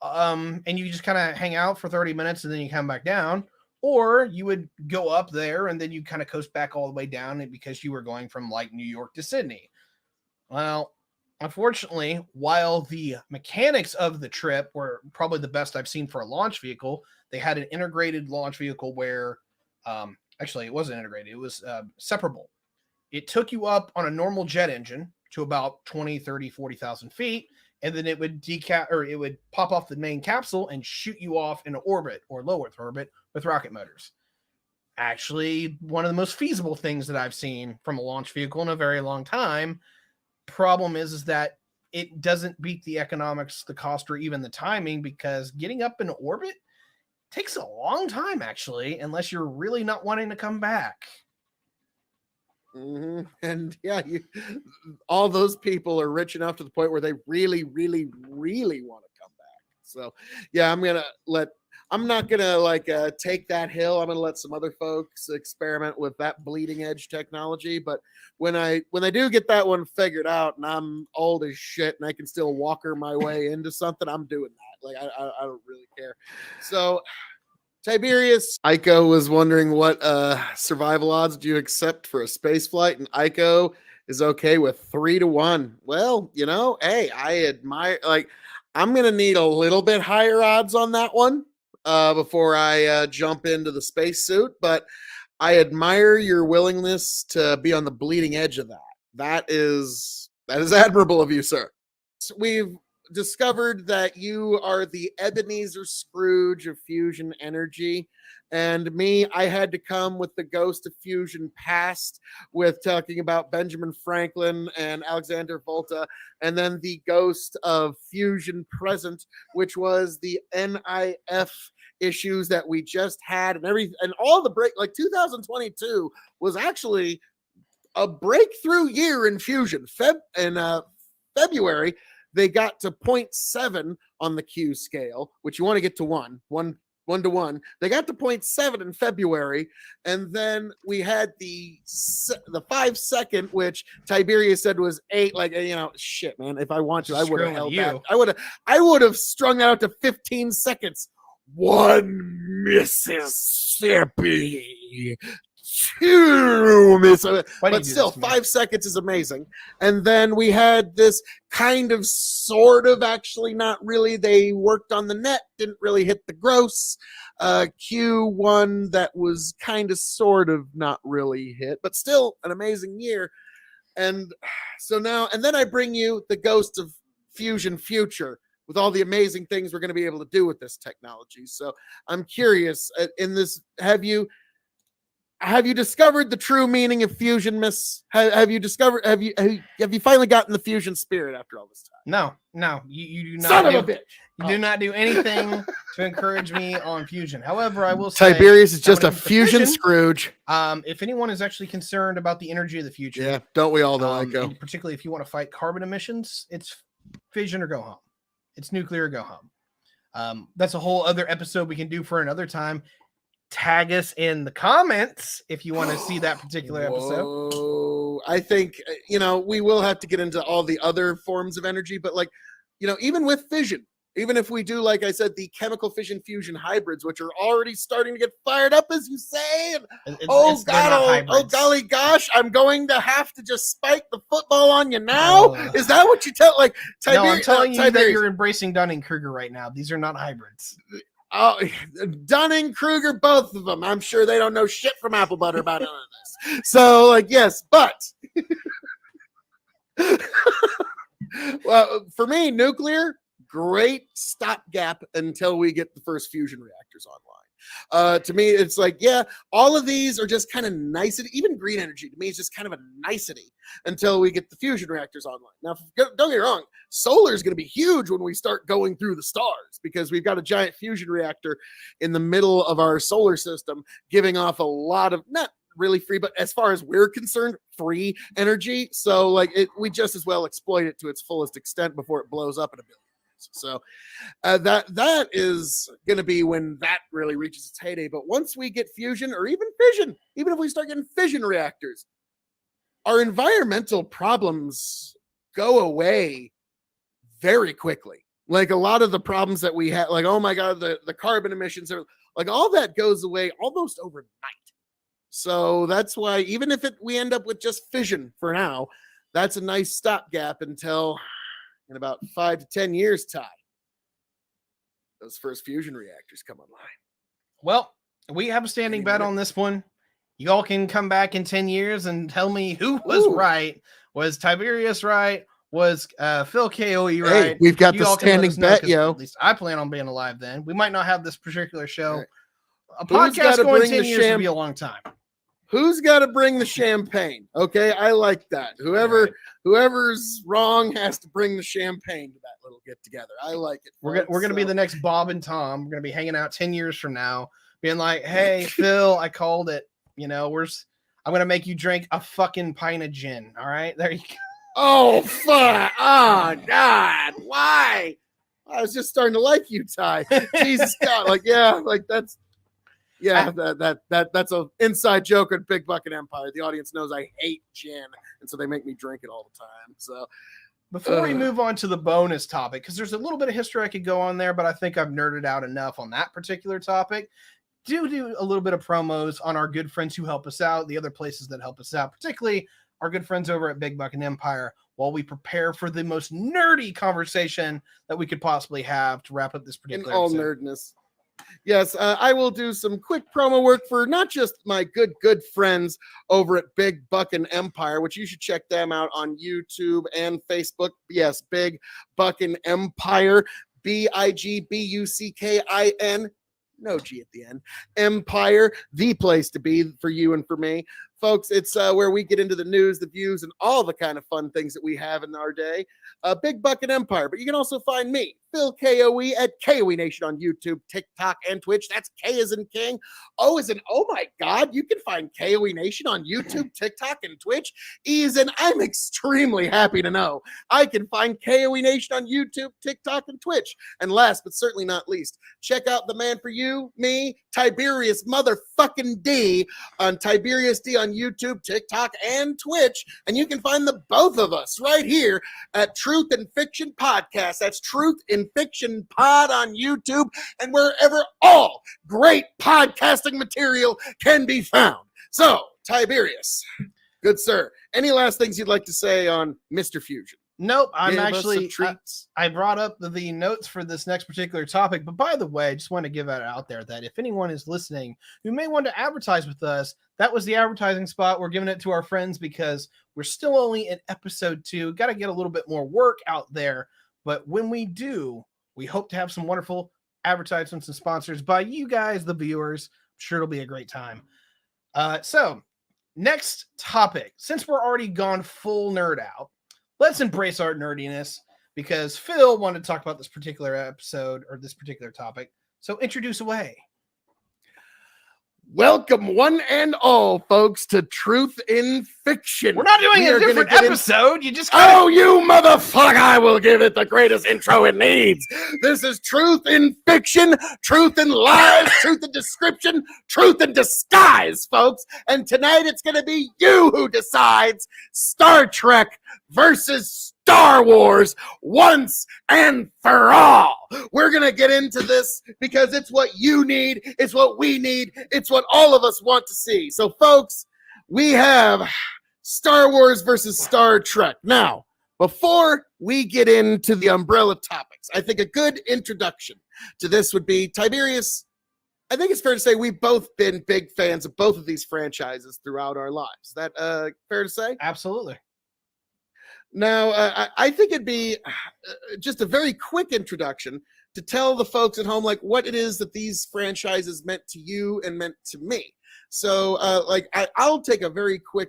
and you just kind of hang out for 30 minutes and then you come back down, or you would go up there and then you kind of coast back all the way down because you were going from like New York to Sydney. Well, unfortunately, while the mechanics of the trip were probably the best I've seen for a launch vehicle, they had an integrated launch vehicle where, actually, it wasn't integrated, it was separable. It took you up on a normal jet engine to about 20, 30, 40,000 feet, and then it would it would pop off the main capsule and shoot you off in orbit or low Earth orbit with rocket motors. Actually, one of the most feasible things that I've seen from a launch vehicle in a very long time. Problem is that it doesn't beat the economics, the cost, or even the timing because getting up in orbit takes a long time, actually, unless you're really not wanting to come back. And yeah, all those people are rich enough to the point where they really, really, really want to come back. So, yeah, I'm not gonna like take that hill. I'm gonna let some other folks experiment with that bleeding edge technology. But when I do get that one figured out, and I'm old as shit, and I can still walker my way into something, I'm doing that. Like I don't really care. So Tiberius Ico was wondering what survival odds do you accept for a space flight, and Ico is okay with 3-1. Well, hey, I admire. Like, I'm gonna need a little bit higher odds on that one before I jump into the spacesuit, but I admire your willingness to be on the bleeding edge of that. That is admirable of you, sir. We've discovered that you are the Ebenezer Scrooge of fusion energy. And me, I had to come with the ghost of fusion past with talking about Benjamin Franklin and Alexander Volta, and then the ghost of fusion present, which was the NIF issues that we just had and all the break. Like 2022 was actually a breakthrough year in fusion. February, they got to zero point 0.7 on the Q scale, which you want to get to one to one. They got to 0.7 in February, and then we had the 5 second, which Tiberius said was 8. Like, shit, man. If I want to, I would have held that. I would have strung that out to 15 seconds. One Mississippi, two Mississippi, but still, 5 seconds is amazing. And then we had this kind of, sort of, actually not really. They worked on the net, didn't really hit the gross. Q1 that was kind of, sort of, not really hit, but still an amazing year. And so now, and then I bring you the ghost of fusion future with all the amazing things we're going to be able to do with this technology. So I'm curious, in this, have you discovered the true meaning of fusion, Miss? Have you discovered? Have you finally gotten the fusion spirit after all this time? No, you do not. Son of a bitch! You do not do anything to encourage me on fusion. However, I will say Tiberius is just a fusion Scrooge. If anyone is actually concerned about the energy of the future, yeah, don't we all know? Ico? And particularly if you want to fight carbon emissions, it's fission or go home. It's nuclear or go home. That's a whole other episode we can do for another time. Tag us in the comments if you want to see that particular episode. I think, we will have to get into all the other forms of energy, but even with fission, even if we do, like I said, the chemical fission fusion hybrids, which are already starting to get fired up, as you say. And, golly gosh, I'm going to have to just spike the football on you now. Is that what you tell? Like, no, I'm telling you that you're embracing Dunning-Kruger right now. These are not hybrids. Oh, Dunning-Kruger, both of them. I'm sure they don't know shit from apple butter about none of this. So, yes, but well, for me, nuclear, great stopgap until we get the first fusion reactors online. To me, it's all of these are just kind of nicety. Even green energy, to me, is just kind of a nicety until we get the fusion reactors online. Now, don't get me wrong, solar is going to be huge when we start going through the stars, because we've got a giant fusion reactor in the middle of our solar system giving off a lot of, not really free, but as far as we're concerned, free energy. So we just as well exploit it to its fullest extent before it blows up in a billion. So that is going to be when that really reaches its heyday. But once we get fusion, or even fission, even if we start getting fission reactors, our environmental problems go away very quickly. Like a lot of the problems that we had, oh my God, the carbon emissions, are all that goes away almost overnight. So that's why, even if we end up with just fission for now, that's a nice stopgap until in about 5 to 10 years, Ty, those first fusion reactors come online. Well, we have a standing bet on this one. You all can come back in 10 years and tell me who was right. Was Tiberius right? Was Phil K.O.E. right? Hey, we've got the standing bet, yo. At least I plan on being alive then. We might not have this particular show. Right. A podcast going 10 years would be a long time. Who's got to bring the champagne? Okay, I like that. Whoever's wrong has to bring the champagne to that little get together. I like it. We're gonna be the next Bob and Tom. We're gonna be hanging out 10 years from now, being like, "Hey, Phil, I called it. I'm gonna make you drink a fucking pint of gin. All right, there you go." Oh fuck! Oh God! Why? I was just starting to like you, Ty. Jesus God! That's. Yeah, that's an inside joke at Big Bucket Empire. The audience knows I hate gin, and so they make me drink it all the time. So before we move on to the bonus topic, because there's a little bit of history I could go on there, but I think I've nerded out enough on that particular topic. Do a little bit of promos on our good friends who help us out, the other places that help us out, particularly our good friends over at Big Bucket Empire, while we prepare for the most nerdy conversation that we could possibly have to wrap up this particular episode. Nerdness. Yes, I will do some quick promo work for not just my good friends over at Big Buckin' Empire, which you should check them out on YouTube and Facebook. Yes, Big Buckin' Empire, BIGBUCKIN, no G at the end, Empire, the place to be for you and for me. Folks, it's where we get into the news, the views, and all the kind of fun things that we have in our day. Big Bucket Empire. But you can also find me, Phil K.O.E. at K.O.E. Nation on YouTube, TikTok, and Twitch. That's K as in King. O as in, oh my God, you can find K.O.E. Nation on YouTube, TikTok, and Twitch. E as in, I'm extremely happy to know I can find K.O.E. Nation on YouTube, TikTok, and Twitch. And last but certainly not least, check out the man for you, me, Tiberius motherfucking D on Tiberius D on YouTube, TikTok, and Twitch. And you can find the both of us right here at Truth and Fiction Podcast. That's Truth in Fiction Pod on YouTube and wherever all great podcasting material can be found. So, Tiberius, good sir, any last things you'd like to say on Mr. Fusion? Nope, I brought up the notes for this next particular topic, but by the way, I just want to give it out there that if anyone is listening who may want to advertise with us, that was the advertising spot. We're giving it to our friends because we're still only in episode 2. Got to get a little bit more work out there But when we do, we hope to have some wonderful advertisements and sponsors by you guys, the viewers. I'm sure it'll be a great time. So, next topic. Since we're already gone full nerd out, let's embrace our nerdiness because Phil wanted to talk about this particular episode or this particular topic. So, introduce away. Welcome, one and all, folks, to Truth in Fiction. We're not doing a different episode. You just Oh, you motherfucker! I will give it the greatest intro it needs. This is Truth in Fiction, Truth in Lies, Truth in Description, Truth in Disguise, folks. And tonight it's going to be you who decides Star Trek versus Star Wars once and for all. We're going to get into this because it's what you need. It's what we need. It's what all of us want to see. So, folks, we have Star Wars versus Star Trek. Now, before we get into the umbrella topics, I think a good introduction to this would be Tiberius. I think it's fair to say we've both been big fans of both of these franchises throughout our lives. Is that fair to say? Absolutely. Now, I think it'd be just a very quick introduction to tell the folks at home, like, what it is that these franchises meant to you and meant to me. So, I'll take a very quick,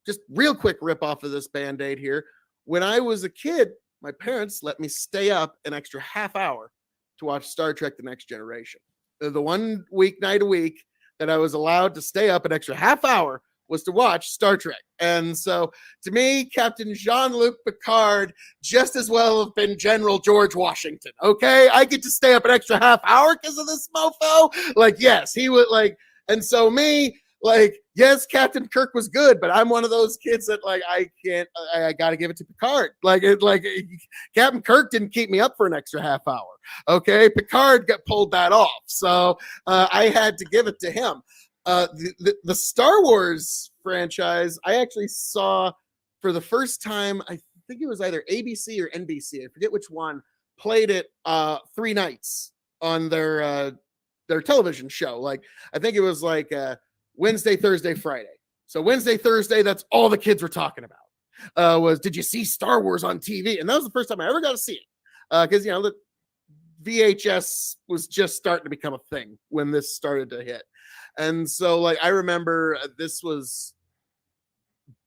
just real quick rip off of this Band-Aid here. When I was a kid, my parents let me stay up an extra half hour to watch Star Trek: The Next Generation. The one night a week that I was allowed to stay up an extra half hour was to watch Star Trek. And so, to me, Captain Jean-Luc Picard just as well have been General George Washington, okay? I get to stay up an extra half hour because of this mofo? Like, yes, he would, like, and so me, like, yes, Captain Kirk was good, but I'm one of those kids that, like, I got to give it to Picard. Captain Kirk didn't keep me up for an extra half hour, okay? Picard pulled that off, so I had to give it to him. The Star Wars franchise, I actually saw for the first time, I think it was either ABC or NBC, I forget which one, played it 3 nights on their television show. Like, I think it was like Wednesday, Thursday, Friday. So Wednesday, Thursday, that's all the kids were talking about. Was, did you see Star Wars on TV? And that was the first time I ever got to see it. Because, the VHS was just starting to become a thing when this started to hit. And so, like, I remember this was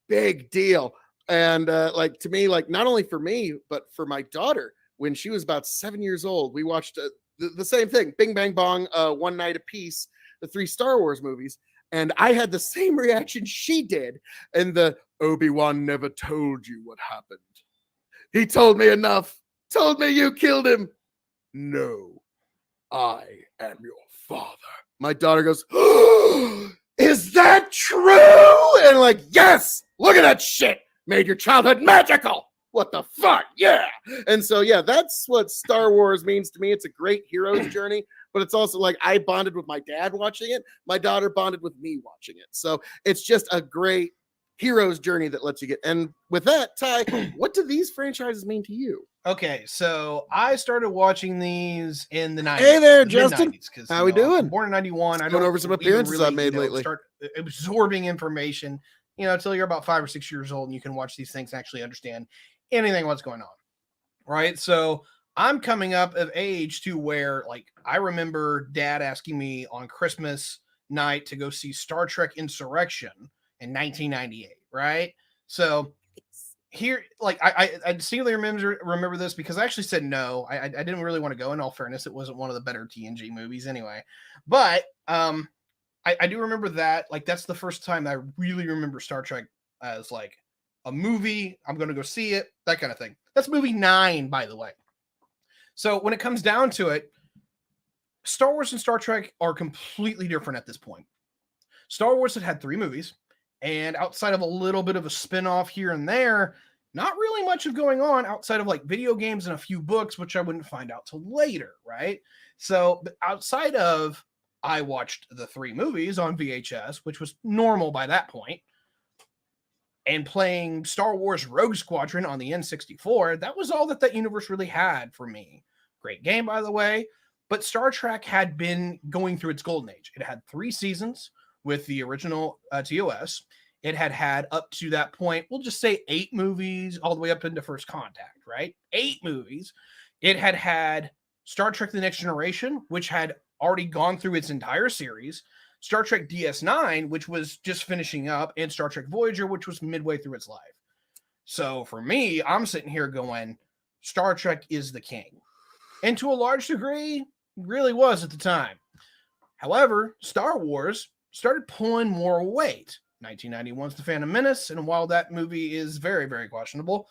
big deal. And to me, like, not only for me, but for my daughter, when she was about 7 years old, we watched the same thing, Bing Bang Bong, one night apiece, the 3 Star Wars movies. And I had the same reaction she did. And the Obi-Wan never told you what happened. He told me enough. Told me you killed him. No, I am your father. My daughter goes, oh, is that true? And like, yes, look at that shit. Made your childhood magical. What the fuck? Yeah. And so, yeah, that's what Star Wars means to me. It's a great hero's journey, but it's also like I bonded with my dad watching it. My daughter bonded with me watching it. So it's just a great hero's journey that lets you get. And with that, Ty, what do these franchises mean to you? Okay, so I started watching these in the 90s. Hey there, Justin. How we doing? I'm born in 91. I don't over some appearances I've made lately. Start absorbing information, until you're about 5 or 6 years old and you can watch these things and actually understand anything what's going on. Right? So I'm coming up of age to where, like, I remember Dad asking me on Christmas night to go see Star Trek Insurrection in 1998, right? So here, like, I distinctly remember this because I actually said no. I didn't really want to go. In all fairness, it wasn't one of the better TNG movies anyway. But I do remember that. Like, that's the first time I really remember Star Trek as, like, a movie. I'm going to go see it, that kind of thing. That's movie 9, by the way. So when it comes down to it, Star Wars and Star Trek are completely different at this point. Star Wars had 3 movies. And outside of a little bit of a spin-off here and there, not really much of going on outside of like video games and a few books, which I wouldn't find out till later, right? So outside of, I watched the 3 movies on VHS, which was normal by that point, and playing Star Wars Rogue Squadron on the N64, that was all that universe really had for me. Great game, by the way. But Star Trek had been going through its golden age. It had 3 seasons with the original TOS. It had up to that point, we'll just say 8 movies all the way up into First Contact, right? 8 movies. It had Star Trek The Next Generation, which had already gone through its entire series, Star Trek DS9, which was just finishing up, and Star Trek Voyager, which was midway through its life. So for me, I'm sitting here going, Star Trek is the king. And to a large degree, really was at the time. However, Star Wars started pulling more weight. 1991's The Phantom Menace, and while that movie is very, very questionable,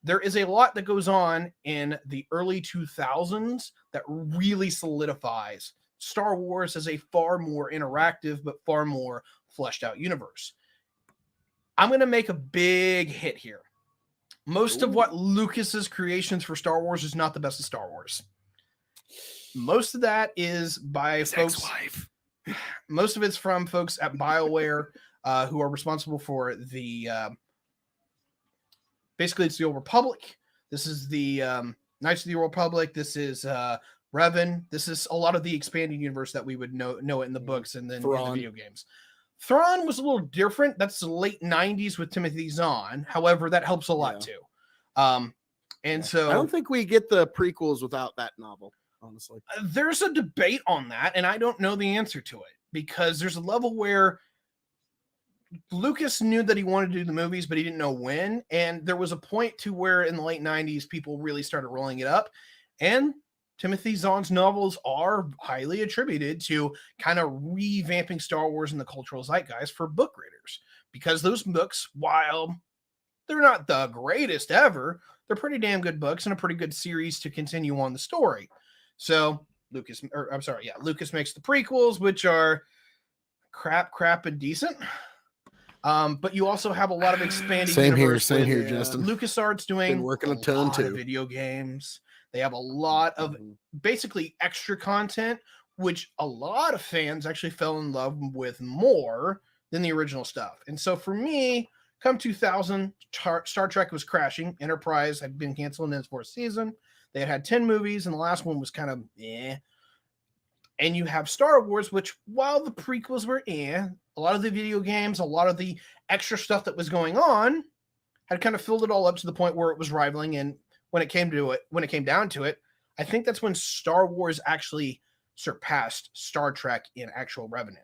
there is a lot that goes on in the early 2000s that really solidifies Star Wars as a far more interactive but far more fleshed out universe. I'm going to make a big hit here. Most of what Lucas's creations for Star Wars is not the best of Star Wars. Most of that is by His folks. ex-wife. Most of it's from folks at BioWare who are responsible for the. Basically, it's the Old Republic. This is the Knights of the Old Republic. This is Revan. This is a lot of the expanding universe that we would know it in the books and then in the video games. Thrawn was a little different. That's the late 90s with Timothy Zahn. However, that helps a lot too. And so I don't think we get the prequels without that novel, honestly. There's a debate on that, and I don't know the answer to it because there's a level where Lucas knew that he wanted to do the movies, but he didn't know when. And there was a point to where in the late 90s, people really started rolling it up. And Timothy Zahn's novels are highly attributed to kind of revamping Star Wars in the cultural zeitgeist for book readers. Because those books, while they're not the greatest ever, they're pretty damn good books and a pretty good series to continue on the story. So Lucas makes the prequels, which are crap, and decent. But you also have a lot of expanding universe. Same here, Justin. LucasArts doing Been working a ton too. Of video games. They have a lot of basically extra content, which a lot of fans actually fell in love with more than the original stuff. And so for me, come 2000, Star Trek was crashing. Enterprise had been canceled in its 4th season. They had 10 movies, and the last one was kind of eh. And you have Star Wars, which while the prequels were a lot of the video games, a lot of the extra stuff that was going on had kind of filled it all up to the point where it was rivaling. And when it came down to it, I think that's when Star Wars actually surpassed Star Trek in actual revenue.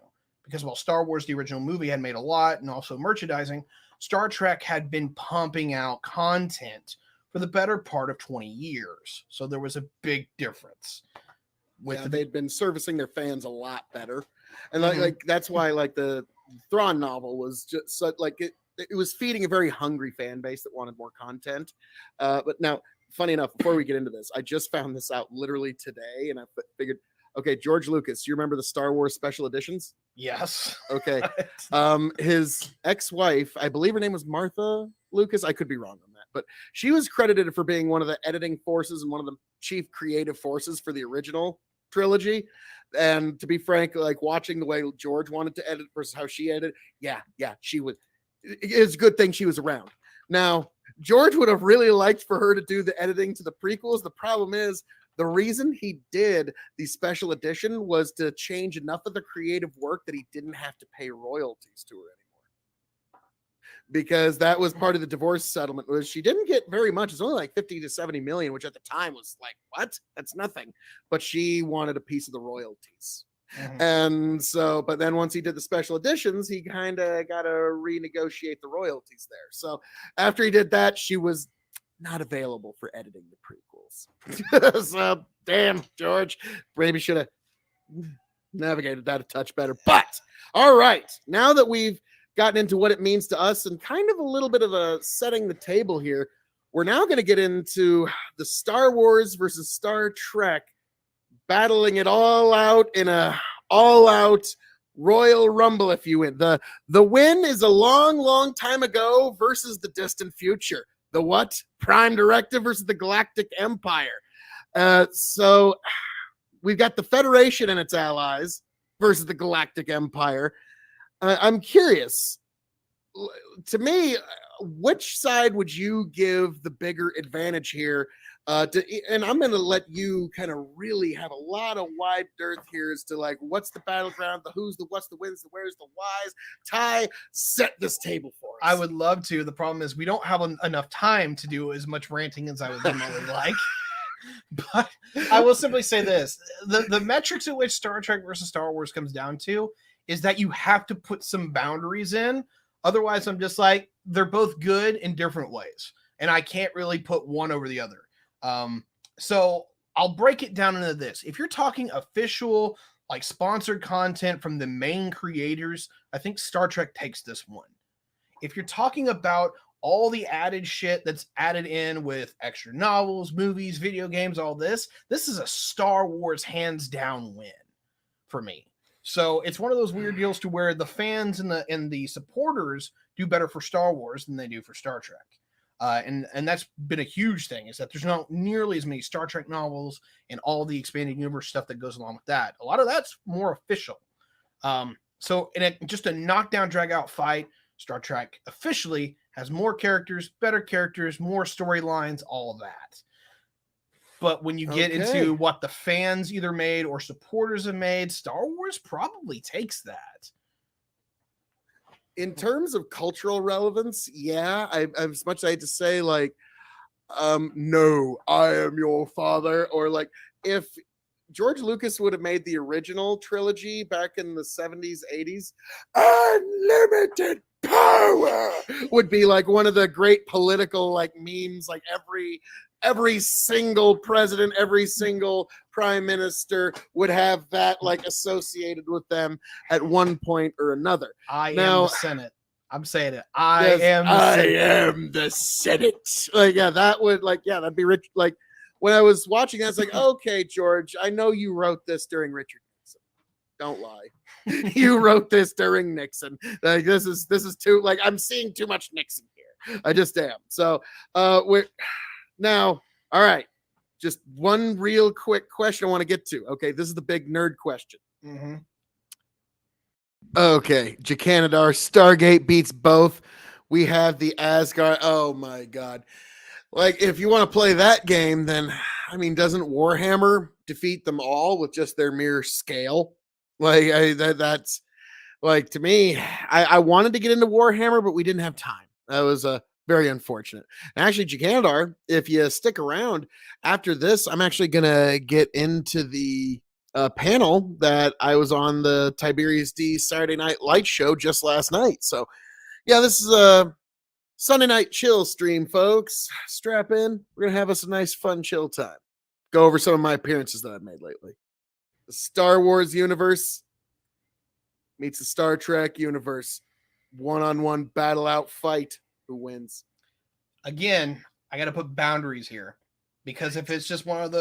Because while Star Wars, the original movie, had made a lot and also merchandising, Star Trek had been pumping out content for the better part of 20 years. So there was a big difference. They'd been servicing their fans a lot better. And like that's why like the Thrawn novel was just like it was feeding a very hungry fan base that wanted more content. But now, funny enough, before we get into this, I just found this out literally today, and I figured, okay, George Lucas, you remember the Star Wars special editions? Yes. Okay. His ex-wife, I believe her name was Martha Lucas. I could be wrong on that, but she was credited for being one of the editing forces and one of the chief creative forces for the original trilogy. And to be frank, like watching the way George wanted to edit versus how she edited, she was. It's a good thing she was around. Now, George would have really liked for her to do the editing to the prequels. The problem is, the reason he did the special edition was to change enough of the creative work that he didn't have to pay royalties to her anymore. Because that was part of the divorce settlement, was she didn't get very much. It's only like 50 to 70 million, which at the time was like, what? That's nothing. But she wanted a piece of the royalties. And so, but then once he did the special editions, he kind of got to renegotiate the royalties there. So after he did that, she was not available for editing the prequels. So damn, George, maybe should have navigated that a touch better. But all right, now that we've gotten into what it means to us and kind of a little bit of a setting the table here, we're now going to get into the Star Wars versus Star Trek, battling it all out in a all-out Royal Rumble, if you win. The win is a long, long time ago versus the distant future. The what? Prime Directive versus the Galactic Empire. So we've got the Federation and its allies versus the Galactic Empire. I'm curious. To me, which side would you give the bigger advantage here? And I'm going to let you kind of really have a lot of wide girth here as to like what's the battleground, the who's, the what's, the wins, the where's, the whys. Ty, set this table for us. I would love to. The problem is we don't have enough time to do as much ranting as I would normally like. But I will simply say this: the metrics at which Star Trek versus Star Wars comes down to is that you have to put some boundaries in. Otherwise, I'm just like, they're both good in different ways, and I can't really put one over the other. So I'll break it down into this. If you're talking official, like sponsored content from the main creators, I think Star Trek takes this one. If you're talking about all the added shit that's added in with extra novels, movies, video games, all this is a Star Wars hands down win for me. So it's one of those weird deals to where the fans and the supporters do better for Star Wars than they do for Star Trek. And that's been a huge thing, is that there's not nearly as many Star Trek novels and all the expanded universe stuff that goes along with that. A lot of that's more official. So in just a knockdown, drag out fight, Star Trek officially has more characters, better characters, more storylines, all of that. But when you get into what the fans either made or supporters have made, Star Wars probably takes that. In terms of cultural relevance, yeah, I as much as I hate to say, like, no, I am your father, or like if George Lucas would have made the original trilogy back in the 70s, 80s, unlimited power would be like one of the great political like memes, like every single president, every single prime minister would have that like associated with them at one point or another. I am the Senate. I'm saying it. I am the Senate. Like, yeah, that would like, yeah, that'd be rich. Like when I was watching that, it's like, okay, George, I know you wrote this during Richard Nixon. Don't lie. You wrote this during Nixon. Like this is too, like, I'm seeing too much Nixon here. I just am. So we're now, all right. Just one real quick question I want to get to. Okay, this is the big nerd question. Mm-hmm. Okay, Jacanadar, Stargate beats both. We have the Asgard. Oh my god. Like, if you want to play that game, then, I mean, doesn't Warhammer defeat them all with just their mere scale? Like, that's, like, to me, I wanted to get into Warhammer, but we didn't have time. That was very unfortunate. And actually, Jacandar, if you stick around after this, I'm actually going to get into the panel that I was on the Tiberius D Saturday Night Light show just last night. So, yeah, this is a Sunday night chill stream, folks. Strap in. We're going to have us a nice, fun, chill time. Go over some of my appearances that I've made lately. The Star Wars universe meets the Star Trek universe. One-on-one battle out fight. Who wins? Again, I got to put boundaries here, because if it's one of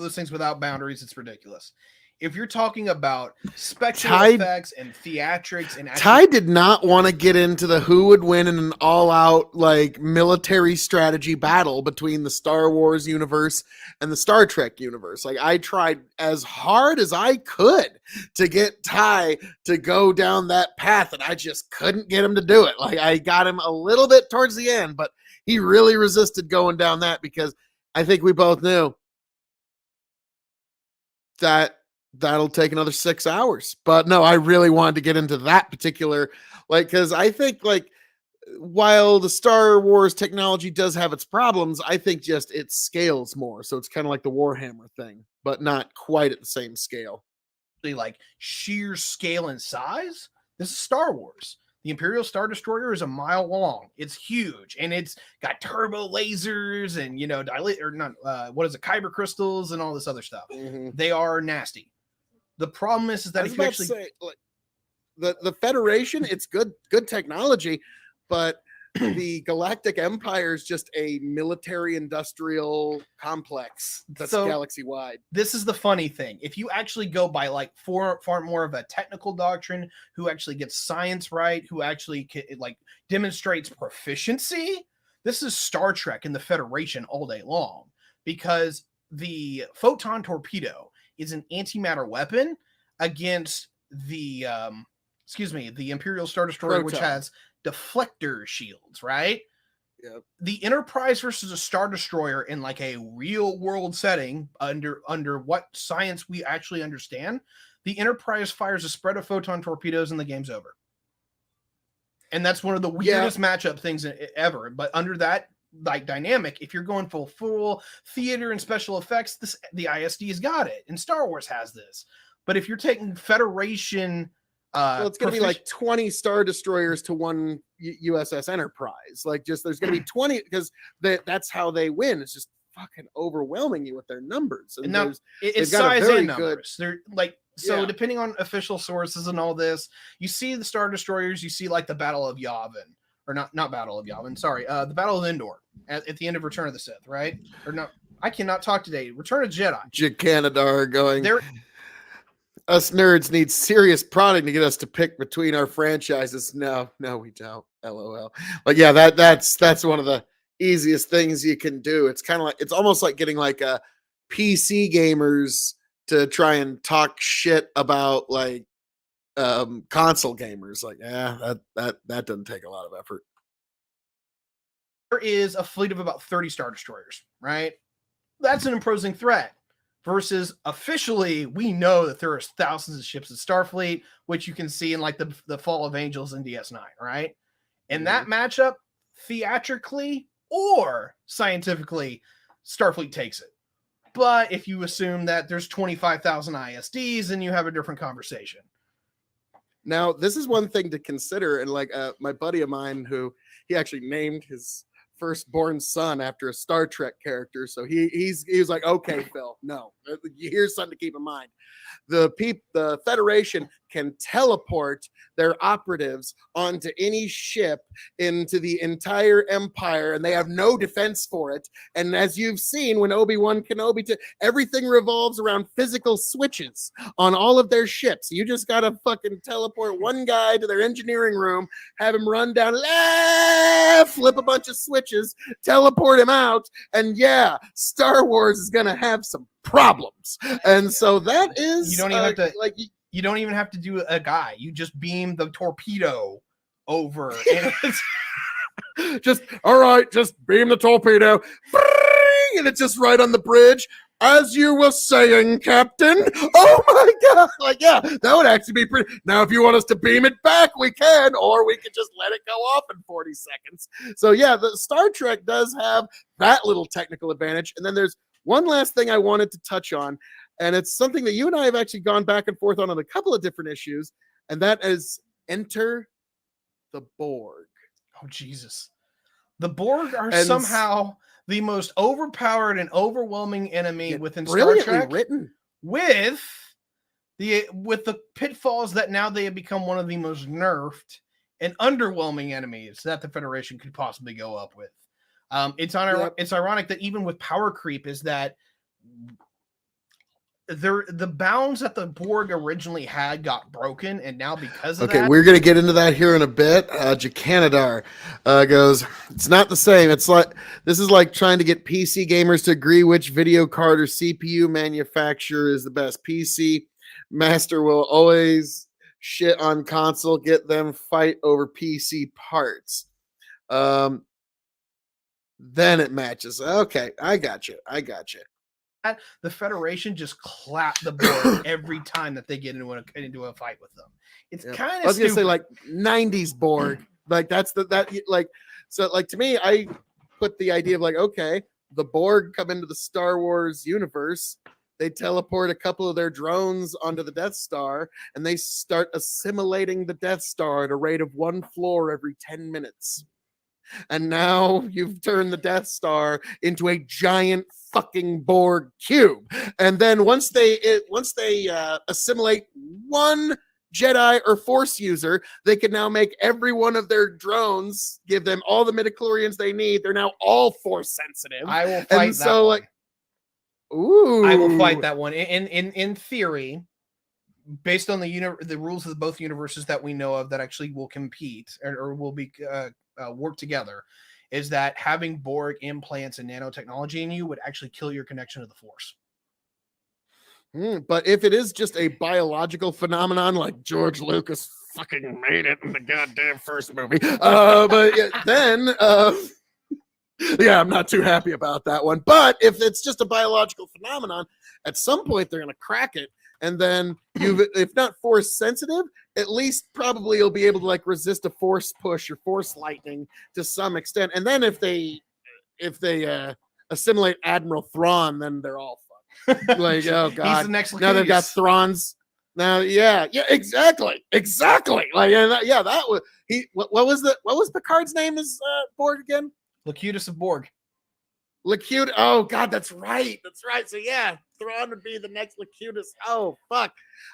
those things without boundaries, it's ridiculous. If you're talking about special effects and theatrics and Ty did not want to get into the who would win in an all-out like military strategy battle between the Star Wars universe and the Star Trek universe. Like, I tried as hard as I could to get Ty to go down that path, and I just couldn't get him to do it. Like, I got him a little bit towards the end, but he really resisted going down that, because I think we both knew that that'll take another 6 hours. But no, I really wanted to get into that particular, like, because I think, like, while the Star Wars technology does have its problems, I think just it scales more. So it's kind of like the Warhammer thing, but not quite at the same scale. Like sheer scale and size, this is Star Wars. The Imperial Star Destroyer is a mile long. It's huge, and it's got turbo lasers and, you know, kyber crystals and all this other stuff. Mm-hmm. They are nasty. The problem is that if you actually say, like, the Federation, it's good technology, but the Galactic Empire is just a military industrial complex that's galaxy wide. This is the funny thing. If you actually go by like far more of a technical doctrine, who actually gets science right, who actually like demonstrates proficiency, this is Star Trek and the Federation all day long, because the photon torpedo is an antimatter weapon against the Imperial Star Destroyer, which has deflector shields, right? Yep. The Enterprise versus a Star Destroyer in like a real world setting under what science we actually understand, the Enterprise fires a spread of photon torpedoes and the game's over. And that's one of the weirdest matchup things ever. But under that like dynamic, if you're going full theater and special effects, the ISD's got it, and Star Wars has this. But if you're taking Federation, well, it's going to be like 20 Star Destroyers to one USS Enterprise. Like, just there's going to be 20 because that's how they win. It's just fucking overwhelming you with their numbers. And now it's size and numbers. They're like, so depending on official sources and all this, you see the Star Destroyers, you see like the Battle of Yavin, or not Battle of Yavin, sorry, the Battle of Endor at the end of Return of the Sith, right? Or no, I cannot talk today. Return of Jedi. Jacanadar going. Us nerds need serious prodding to get us to pick between our franchises. No, we don't. LOL. But yeah, that's one of the easiest things you can do. It's kind of like, it's almost like getting like a PC gamers to try and talk shit about like console gamers. Like, that doesn't take a lot of effort. There is a fleet of about 30 Star Destroyers, right? That's an imposing threat. Versus officially, we know that there are thousands of ships in Starfleet, which you can see in like the Fall of Angels in DS9, right? And that matchup, theatrically or scientifically, Starfleet takes it. But if you assume that there's 25,000 ISDs, then you have a different conversation. Now, this is one thing to consider, and like my buddy of mine, who he actually named his firstborn son after a Star Trek character. So he was like, okay, Phil, no, here's something to keep in mind. The Federation can teleport their operatives onto any ship into the entire empire, and they have no defense for it. And as you've seen when Obi-Wan Kenobi, everything revolves around physical switches on all of their ships. You just gotta fucking teleport one guy to their engineering room, have him run down left, flip a bunch of switches, teleport him out, and yeah, Star Wars is gonna have some problems. And so that is, you don't even have to like you don't even have to do a guy. You just beam the torpedo over, and it's just all right. Just beam the torpedo, and it's just right on the bridge. As you were saying, Captain. Oh my God! Like, yeah, that would actually be pretty. Now, if you want us to beam it back, we can, or we could just let it go off in 40 seconds. So yeah, the Star Trek does have that little technical advantage. And then there's one last thing I wanted to touch on, and it's something that you and I have actually gone back and forth on a couple of different issues, and that is enter the Borg. Oh, Jesus. The Borg are somehow the most overpowered and overwhelming enemy within Star Trek. Written. With the pitfalls that now they have become one of the most nerfed and underwhelming enemies that the Federation could possibly go up with. It's ironic that even with power creep is that the bounds that the Borg originally had got broken, and now because of that, we're gonna get into that here in a bit. Jacanadar goes, it's not the same. It's like this is like trying to get PC gamers to agree which video card or CPU manufacturer is the best. PC master will always shit on console, get them fight over PC parts. Then it matches. Okay, I got you. The Federation just clap the Borg every time that they get into a fight with them. It's kind of. I was gonna say like 90s Borg. Like that's so to me, I put the idea of like, okay, the Borg come into the Star Wars universe. They teleport a couple of their drones onto the Death Star, and they start assimilating the Death Star at a rate of 1 floor every 10 minutes. And now you've turned the Death Star into a giant fucking Borg cube. And then once they assimilate one Jedi or Force user, they can now make every one of their drones, give them all the midichlorians they need. They're now all Force sensitive. I will fight that one. Ooh, I will fight that one. In theory, based on the rules of both universes that we know of that actually will compete or will be work together, is that having Borg implants and nanotechnology in you would actually kill your connection to the Force. But if it is just a biological phenomenon, like George Lucas fucking made it in the goddamn first movie, then Yeah, I'm not too happy about that one. But if it's just a biological phenomenon, at some point they're going to crack it. And then you've, if not force sensitive, at least probably you'll be able to like resist a force push or force lightning to some extent. And then if they assimilate Admiral Thrawn, then they're all fucked. Like, oh god, He's the next now they've got Lacudius. Thrawn's. Now, yeah, exactly. Like, yeah, that was he. What was Picard's name? Is Borg again? Lacudius of Borg. Lacute. Oh god, that's right. So yeah, Thrawn would be the next Lacutus. Oh fuck,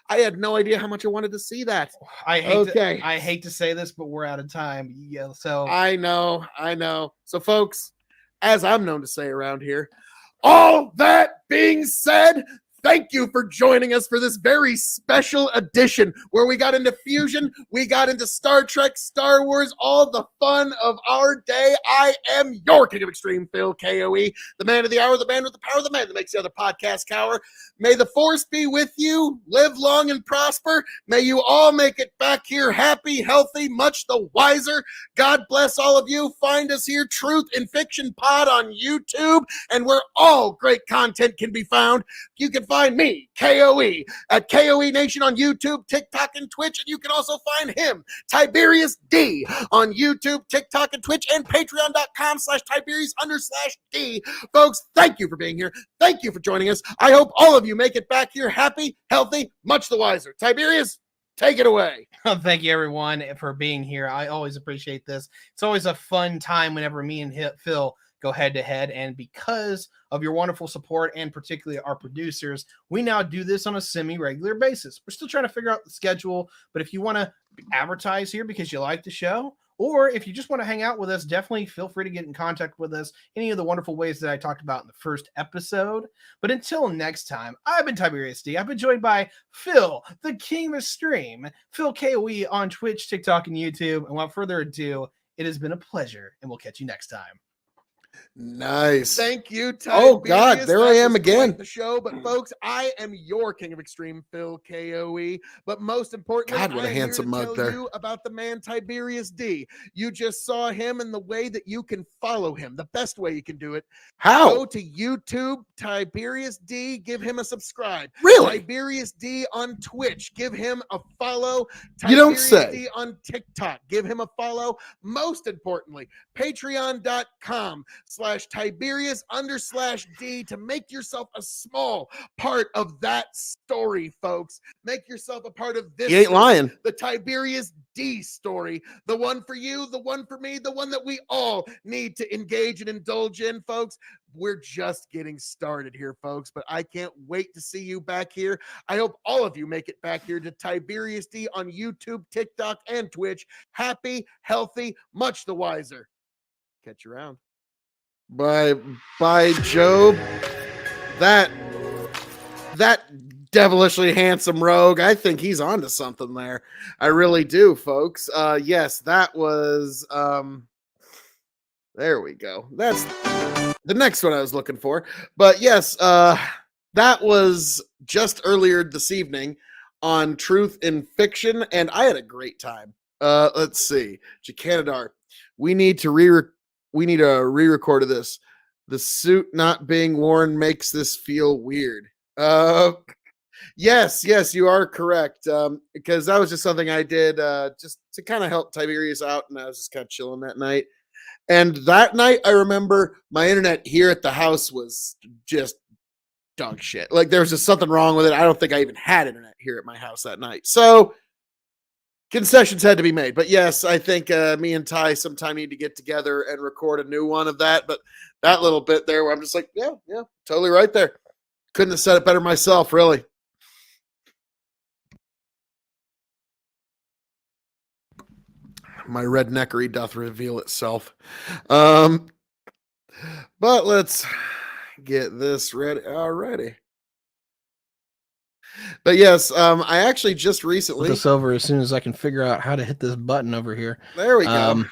I had no idea how much I wanted to see that. I hate to say this, but we're out of time. Yeah, so I know. So folks, as I'm known to say around here, all that being said, thank you for joining us for this very special edition where we got into fusion, we got into Star Trek, Star Wars, all the fun of our day. I am your King of Extreme, Phil K.O.E., the man of the hour, the man with the power, the man that makes the other podcast cower. May the force be with you. Live long and prosper. May you all make it back here happy, healthy, much the wiser. God bless all of you. Find us here, Truth in Fiction Pod on YouTube, and where all great content can be found. You can find me, K.O.E., at K.O.E Nation on YouTube, TikTok, and Twitch. And you can also find him, Tiberius D, on YouTube, TikTok, and Twitch, and patreon.com/Tiberius_D. Folks, thank you for being here. Thank you for joining us. I hope all of you make it back here happy, healthy, much the wiser. Tiberius, take it away. Thank you, everyone, for being here. I always appreciate this. It's always a fun time whenever me and Phil go head to head. And because of your wonderful support and particularly our producers, we now do this on a semi-regular basis. We're still trying to figure out the schedule, but if you want to advertise here because you like the show, or if you just want to hang out with us, definitely feel free to get in contact with us any of the wonderful ways that I talked about in the first episode. But until next time, I've been Tiberius D. I've been joined by Phil, the King of Stream, Phil K.O.E. on Twitch, TikTok, and YouTube. And without further ado, it has been a pleasure, and we'll catch you next time. Nice. Thank you, Tiberius. Oh God, there I am again. The show, but folks, I am your King of Extreme, Phil K.O.E. But most importantly, God, what a handsome mug there. You about the man Tiberius D. You just saw him and the way that you can follow him. The best way you can do it. How? Go to YouTube, Tiberius D. Give him a subscribe. Really? Tiberius D on Twitch. Give him a follow. Tiberius you don't say. D on TikTok. Give him a follow. Most importantly, patreon.com/Tiberius_D to make yourself a small part of that story, folks. Make yourself a part of this. He ain't lying. The Tiberius D story. The one for you, the one for me, the one that we all need to engage and indulge in, folks. We're just getting started here, folks, but I can't wait to see you back here. I hope all of you make it back here to Tiberius D on YouTube, TikTok, and Twitch. Happy, healthy, much the wiser. Catch you around. By Job, that devilishly handsome rogue, I think he's onto something there. I really do, folks. Yes, that was there we go. That's the next one I was looking for. But yes, that was just earlier this evening on Truth in Fiction, and I had a great time. Let's see. Jacanadar, we need to re-record of this. The suit not being worn makes this feel weird. Yes, you are correct. Because that was just something I did just to kind of help Tiberius out, and I was just kind of chilling that night. And that night, I remember my internet here at the house was just dog shit. Like there was just something wrong with it. I don't think I even had internet here at my house that night. So concessions had to be made. But yes, I think me and Ty sometime need to get together and record a new one of that. But that little bit there where I'm just like, yeah, totally right there. Couldn't have said it better myself, really. My redneckery doth reveal itself. But let's get this ready already. But yes, I actually just recently this over as soon as I can figure out how to hit this button over here. There we go.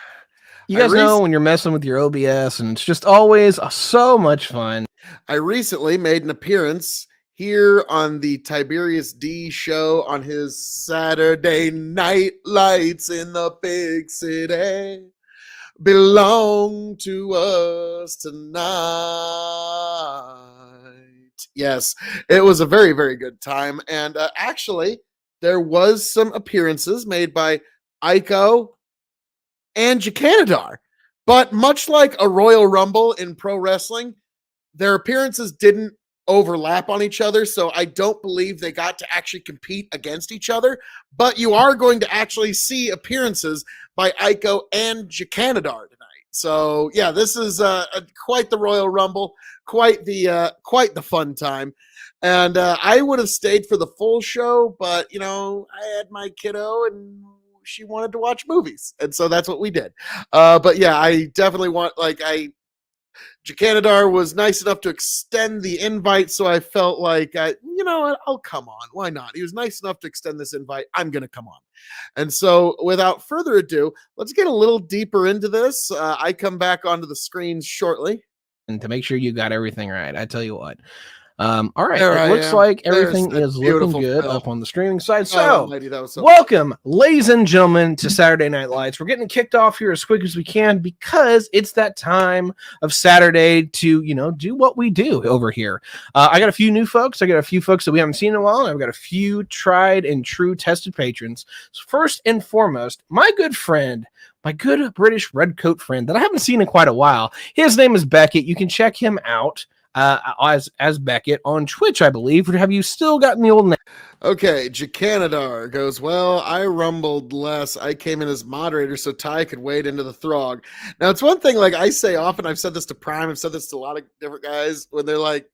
You guys know when you're messing with your OBS, and it's just always so much fun. I recently made an appearance here on the Tiberius D show on his Saturday Night Lights in the big city. belong to us tonight. Yes, it was a very, very good time. And actually, there was some appearances made by Aiko and Jacanadar. But much like a Royal Rumble in pro wrestling, their appearances didn't overlap on each other. So I don't believe they got to actually compete against each other. But you are going to actually see appearances by Aiko and Jacanadar tonight. So yeah, this is quite the Royal Rumble, quite the fun time. And I would have stayed for the full show, but I had my kiddo and she wanted to watch movies, and so that's what we did. But yeah, I definitely want Jacanadar was nice enough to extend the invite, so I felt like, I'll come on. Why not? He was nice enough to extend this invite. I'm going to come on. And so, without further ado, let's get a little deeper into this. I come back onto the screens shortly. And to make sure you got everything right, I tell you what. All right, There it looks like everything There's is that looking good film. up on the streaming side. So, Almighty, that was so welcome, ladies and gentlemen, to Saturday Night Lights. We're getting kicked off here as quick as we can because it's that time of Saturday to, do what we do over here. I got a few new folks. I got a few folks that we haven't seen in a while. And I've got a few tried and true tested patrons. So first and foremost, my good friend, my good British redcoat friend that I haven't seen in quite a while. His name is Beckett. You can check him out as Beckett on Twitch, I believe. Or have you still gotten the old name? Okay, Jacanadar goes, well, I rumbled less. I came in as moderator so Ty could wade into the throg. Now, it's one thing, like I say often, I've said this to Prime, I've said this to a lot of different guys, when they're like,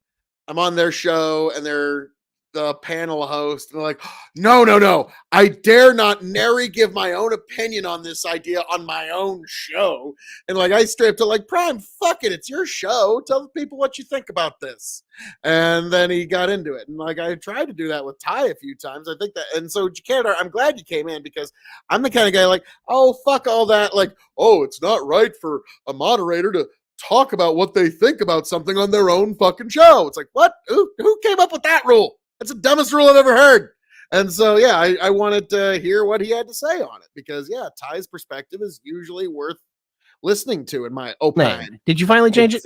I'm on their show and they're the panel host, and they're like, no, I dare not nary give my own opinion on this idea on my own show. And like, I straight up to like, Prime, fuck it, it's your show. Tell the people what you think about this. And then he got into it. And like, I tried to do that with Ty a few times. I think that, and so Jacanadar, I'm glad you came in because I'm the kind of guy like, oh, fuck all that. Like, oh, it's not right for a moderator to talk about what they think about something on their own fucking show. It's like, what? Who came up with that rule? That's the dumbest rule I've ever heard. And so, yeah, I wanted to hear what he had to say on it because, yeah, Ty's perspective is usually worth listening to, in my opinion. Did you finally change it?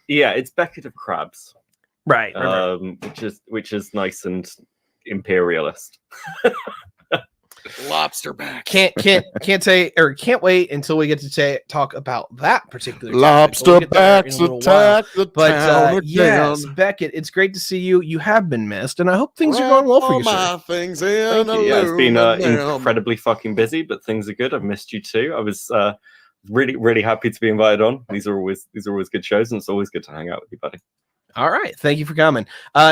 It's Beckett of Crabs, right. which is nice and imperialist. Lobster back. Can't wait until we get to talk about that particular lobster backs attack the town again. Yes, Beckett, it's great to see you. You have been missed, and I hope things are going well for you, sir. Things in it's been incredibly fucking busy, but things are good. I've missed you too. I was really, really happy to be invited on. These are always good shows, and it's always good to hang out with you, buddy. All right. Thank you for coming.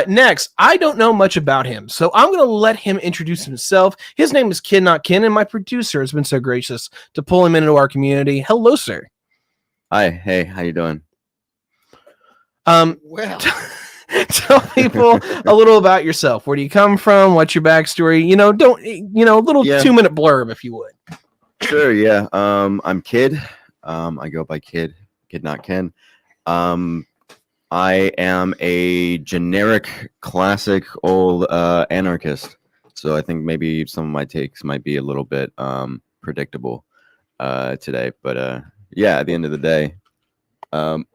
Next, I don't know much about him, so I'm going to let him introduce himself. His name is Kin Not Kin, and my producer has been so gracious to pull him into our community. Hello, sir. Hi. Hey, how you doing? Well, tell people a little about yourself. Where do you come from? What's your backstory? A little 2-minute blurb, if you would. Sure, yeah. I'm Kid. I go by Kid Not Kin. I am a generic, classic, old anarchist. So I think maybe some of my takes might be a little bit predictable today. But yeah, at the end of the day, I'm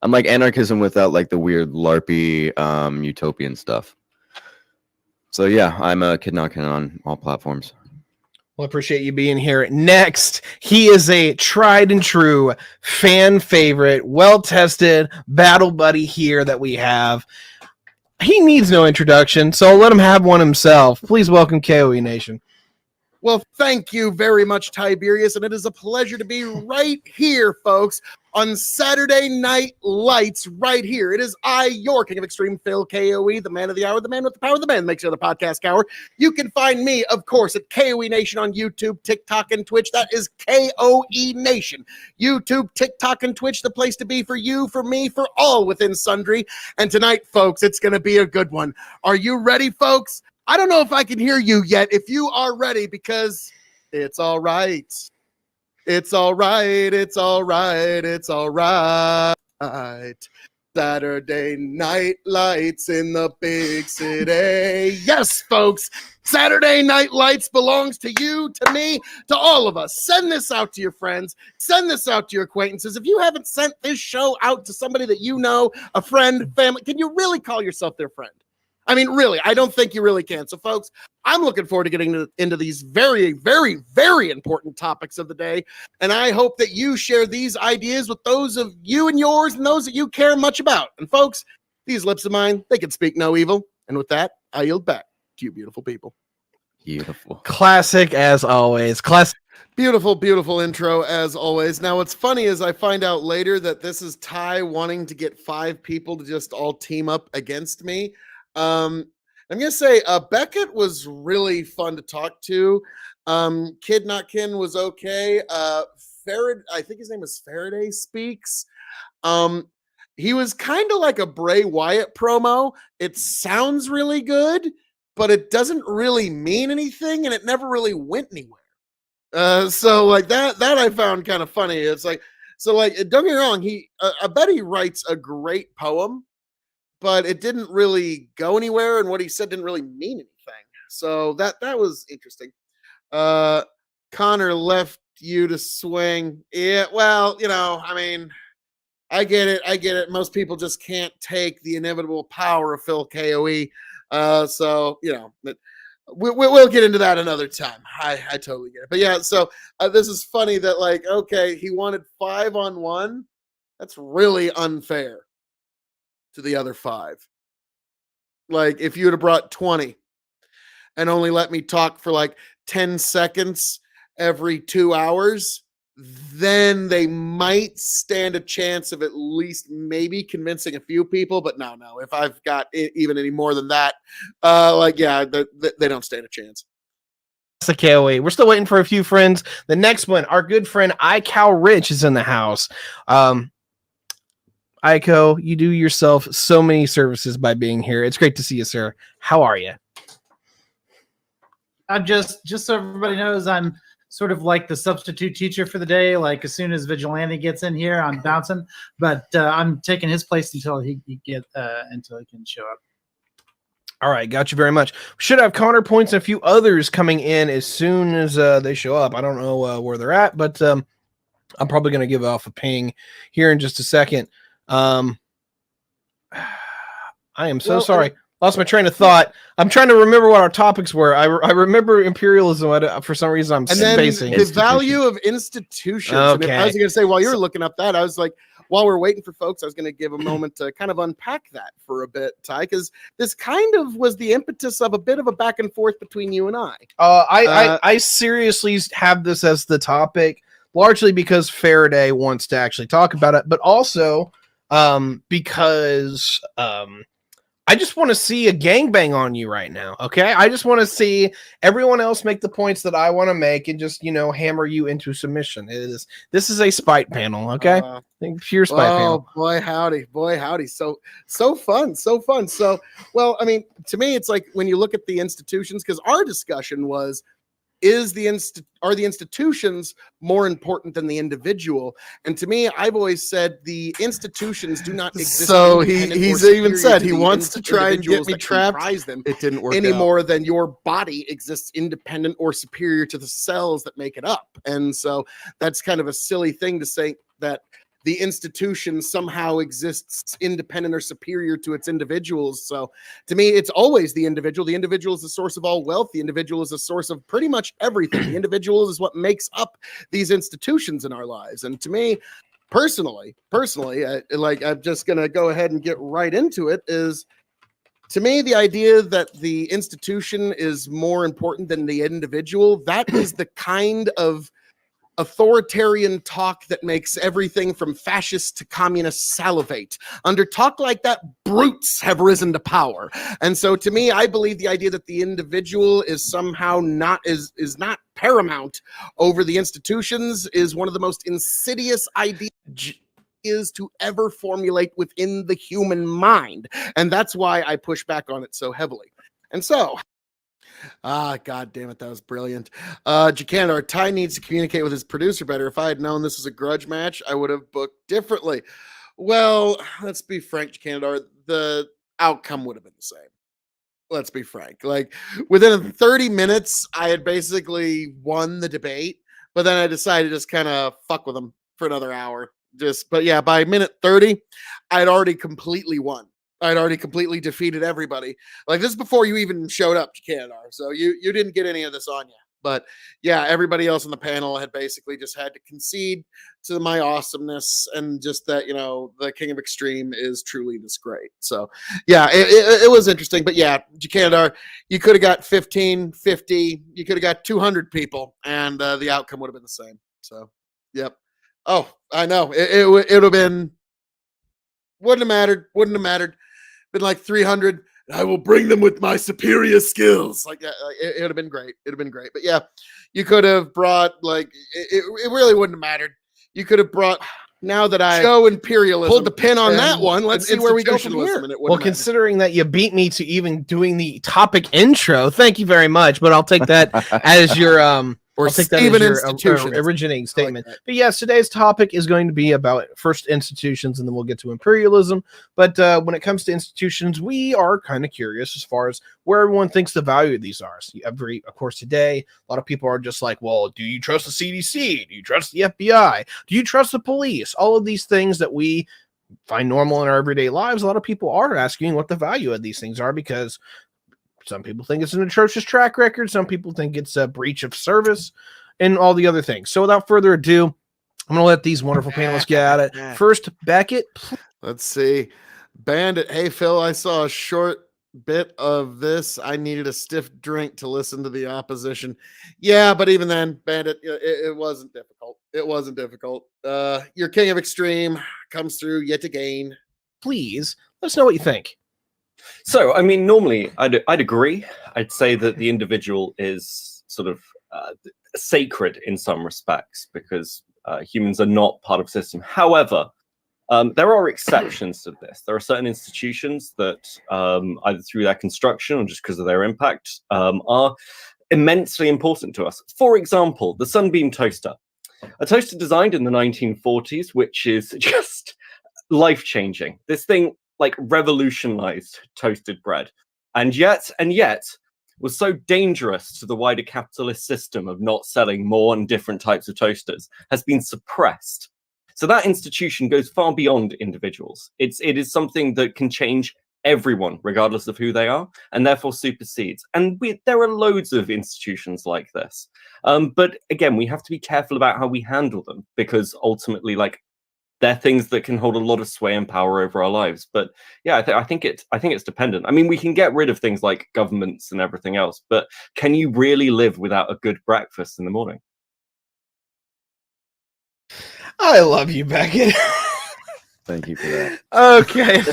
like anarchism without like the weird LARPy utopian stuff. So yeah, I'm a Kid Not Kin on all platforms. Well, I appreciate you being here. Next, he is a tried and true fan favorite, well-tested battle buddy here that we have. He needs no introduction, so I'll let him have one himself. Please welcome K.O.E. Nation. Well, thank you very much, Tiberius, and it is a pleasure to be right here, folks, on Saturday Night Lights, right here. It is I, your King of Extreme, Phil, K.O.E., the man of the hour, the man with the power, the man that makes you the podcast cower. You can find me, of course, at K.O.E. Nation on YouTube, TikTok, and Twitch. That is K.O.E. Nation. YouTube, TikTok, and Twitch, the place to be for you, for me, for all within sundry. And tonight, folks, it's going to be a good one. Are you ready, folks? I don't know if I can hear you yet. If you are ready, because it's all right. It's all right. It's all right. It's all right. Saturday Night Lights in the big city. Yes, folks. Saturday Night Lights belongs to you, to me, to all of us. Send this out to your friends. Send this out to your acquaintances. If you haven't sent this show out to somebody that you know, a friend, family, can you really call yourself their friend? I mean, really, I don't think you really can. So, folks, I'm looking forward to getting into these very, very, very important topics of the day. And I hope that you share these ideas with those of you and yours and those that you care much about. And, folks, these lips of mine, they can speak no evil. And with that, I yield back to you beautiful people. Beautiful. Classic as always. Classic. Beautiful, beautiful intro as always. Now, what's funny is I find out later that this is Ty wanting to get 5 people to just all team up against me. I'm gonna say Beckett was really fun to talk to. Kid Not Kin was okay. Faraday, I think his name was Faraday Speaks. He was kind of like a Bray Wyatt promo. It sounds really good, but it doesn't really mean anything, and it never really went anywhere. So like that I found kind of funny. It's like, so like, don't get me wrong, I bet he writes a great poem, but it didn't really go anywhere, and what he said didn't really mean anything. So that was interesting. Connor left you to swing. Yeah, well, you know, I mean, I get it. Most people just can't take the inevitable power of Phil K.O.E. So, you know, we'll get into that another time. I totally get it. But yeah, so this is funny that, like, okay, he wanted 5-on-1. That's really unfair to the other 5. Like, if you would have brought 20 and only let me talk for like 10 seconds every 2 hours, then they might stand a chance of at least maybe convincing a few people. But no, if I've got even any more than that, like, yeah, they don't stand a chance. The K.O.E. We're still waiting for a few friends. The next one, our good friend iCal Rich is in the house. Iko, you do yourself so many services by being here. It's great to see you, sir. How are you? I'm just so everybody knows, I'm sort of like the substitute teacher for the day. Like, as soon as Vigilante gets in here, I'm bouncing, but I'm taking his place until he can show up. All right, got you very much. We should have counterpoints and a few others coming in as soon as they show up. I don't know where they're at, but I'm probably going to give off a ping here in just a second. I am so sorry. Lost my train of thought. I'm trying to remember what our topics were. I remember imperialism. For some reason, I'm spacing. The value of institutions. Okay. And I was going to say, while you were looking up that, I was like, while we're waiting for folks, I was going to give a moment to kind of unpack that for a bit, Ty, because this kind of was the impetus of a bit of a back and forth between you and I. I seriously have this as the topic, largely because Faraday wants to actually talk about it, but also because I just want to see a gangbang on you right now, okay? I just want to see everyone else make the points that I want to make and just, hammer you into submission. This is a spite panel, okay? Pure spite panel. Boy, howdy. So fun. So, well, I mean, to me, it's like when you look at the institutions, because our discussion was, are the institutions more important than the individual? And to me, I've always said the institutions do not exist. So he's even said he wants to try and get me trapped. Them it didn't work any out. more than your body exists independent or superior to the cells that make it up. And so that's kind of a silly thing to say, that the institution somehow exists independent or superior to its individuals. So to me, it's always the individual. The individual is the source of all wealth. The individual is the source of pretty much everything. The individual is what makes up these institutions in our lives. And to me, personally, I'm just going to go ahead and get right into it, is, to me, the idea that the institution is more important than the individual, that is the kind of authoritarian talk that makes everything from fascists to communists salivate. Under talk like that, brutes have risen to power. And so to me, I believe the idea that the individual is somehow not paramount over the institutions is one of the most insidious ideas is to ever formulate within the human mind. And that's why I push back on it so heavily. And so, God damn it, that was brilliant. Jacander, Ty needs to communicate with his producer better. If I had known this was a grudge match, I would have booked differently. Well, let's be frank, Canada. The outcome would have been the same. Let's be frank. Like within 30 minutes, I had basically won the debate, but then I decided to just kind of fuck with them for another hour. But yeah, by minute 30, I'd already completely won. I'd already completely defeated everybody. Like this is before you even showed up to Canada. So you didn't get any of this on you. But yeah, everybody else on the panel had basically just had to concede to my awesomeness and just that, the King of Extreme is truly this great. So yeah, it was interesting. But yeah, Canada, you could have got 15, 50, you could have got 200 people, and the outcome would have been the same. So, yep. Oh, I know. It would have been, wouldn't have mattered. Wouldn't have mattered. Been like 300. I will bring them with my superior skills. Like it would have been great. It'd have been great. But yeah, you could have brought it really wouldn't have mattered. You could have brought. Now that I show imperialism, pulled the pin on that one. Let's see where we go from here. Well, considering that you beat me to even doing the topic intro, thank you very much. But I'll take that as your I'll take that as your originating statement. But yes, today's topic is going to be about first institutions, and then we'll get to imperialism. But when it comes to institutions, we are kind of curious as far as where everyone thinks the value of these are. So of course, today, a lot of people are just like, well, do you trust the CDC? Do you trust the FBI? Do you trust the police? All of these things that we find normal in our everyday lives, a lot of people are asking what the value of these things are, because some people think it's an atrocious track record. Some people think it's a breach of service and all the other things. So without further ado, I'm going to let these wonderful panelists get at it. First, Beckett. Let's see. Bandit. Hey, Phil, I saw a short bit of this. I needed a stiff drink to listen to the opposition. Yeah, but even then, Bandit, it wasn't difficult. It wasn't difficult. Your King of Extreme comes through yet again. Please, let us know what you think. So, I mean, normally I'd agree. I'd say that the individual is sort of sacred in some respects, because humans are not part of the system. However, there are exceptions to this. There are certain institutions that, either through their construction or just because of their impact, are immensely important to us. For example, the Sunbeam toaster. A toaster designed in the 1940s, which is just life-changing. This thing revolutionized toasted bread, and yet was so dangerous to the wider capitalist system of not selling more and different types of toasters, has been suppressed. So that institution goes far beyond individuals. It is something that can change everyone, regardless of who they are, and therefore supersedes. And there are loads of institutions like this. But again, we have to be careful about how we handle them, because ultimately, they're things that can hold a lot of sway and power over our lives. But yeah, I think it's dependent. I mean, we can get rid of things like governments and everything else, but can you really live without a good breakfast in the morning? I love you, Beckett. Thank you for that. Okay.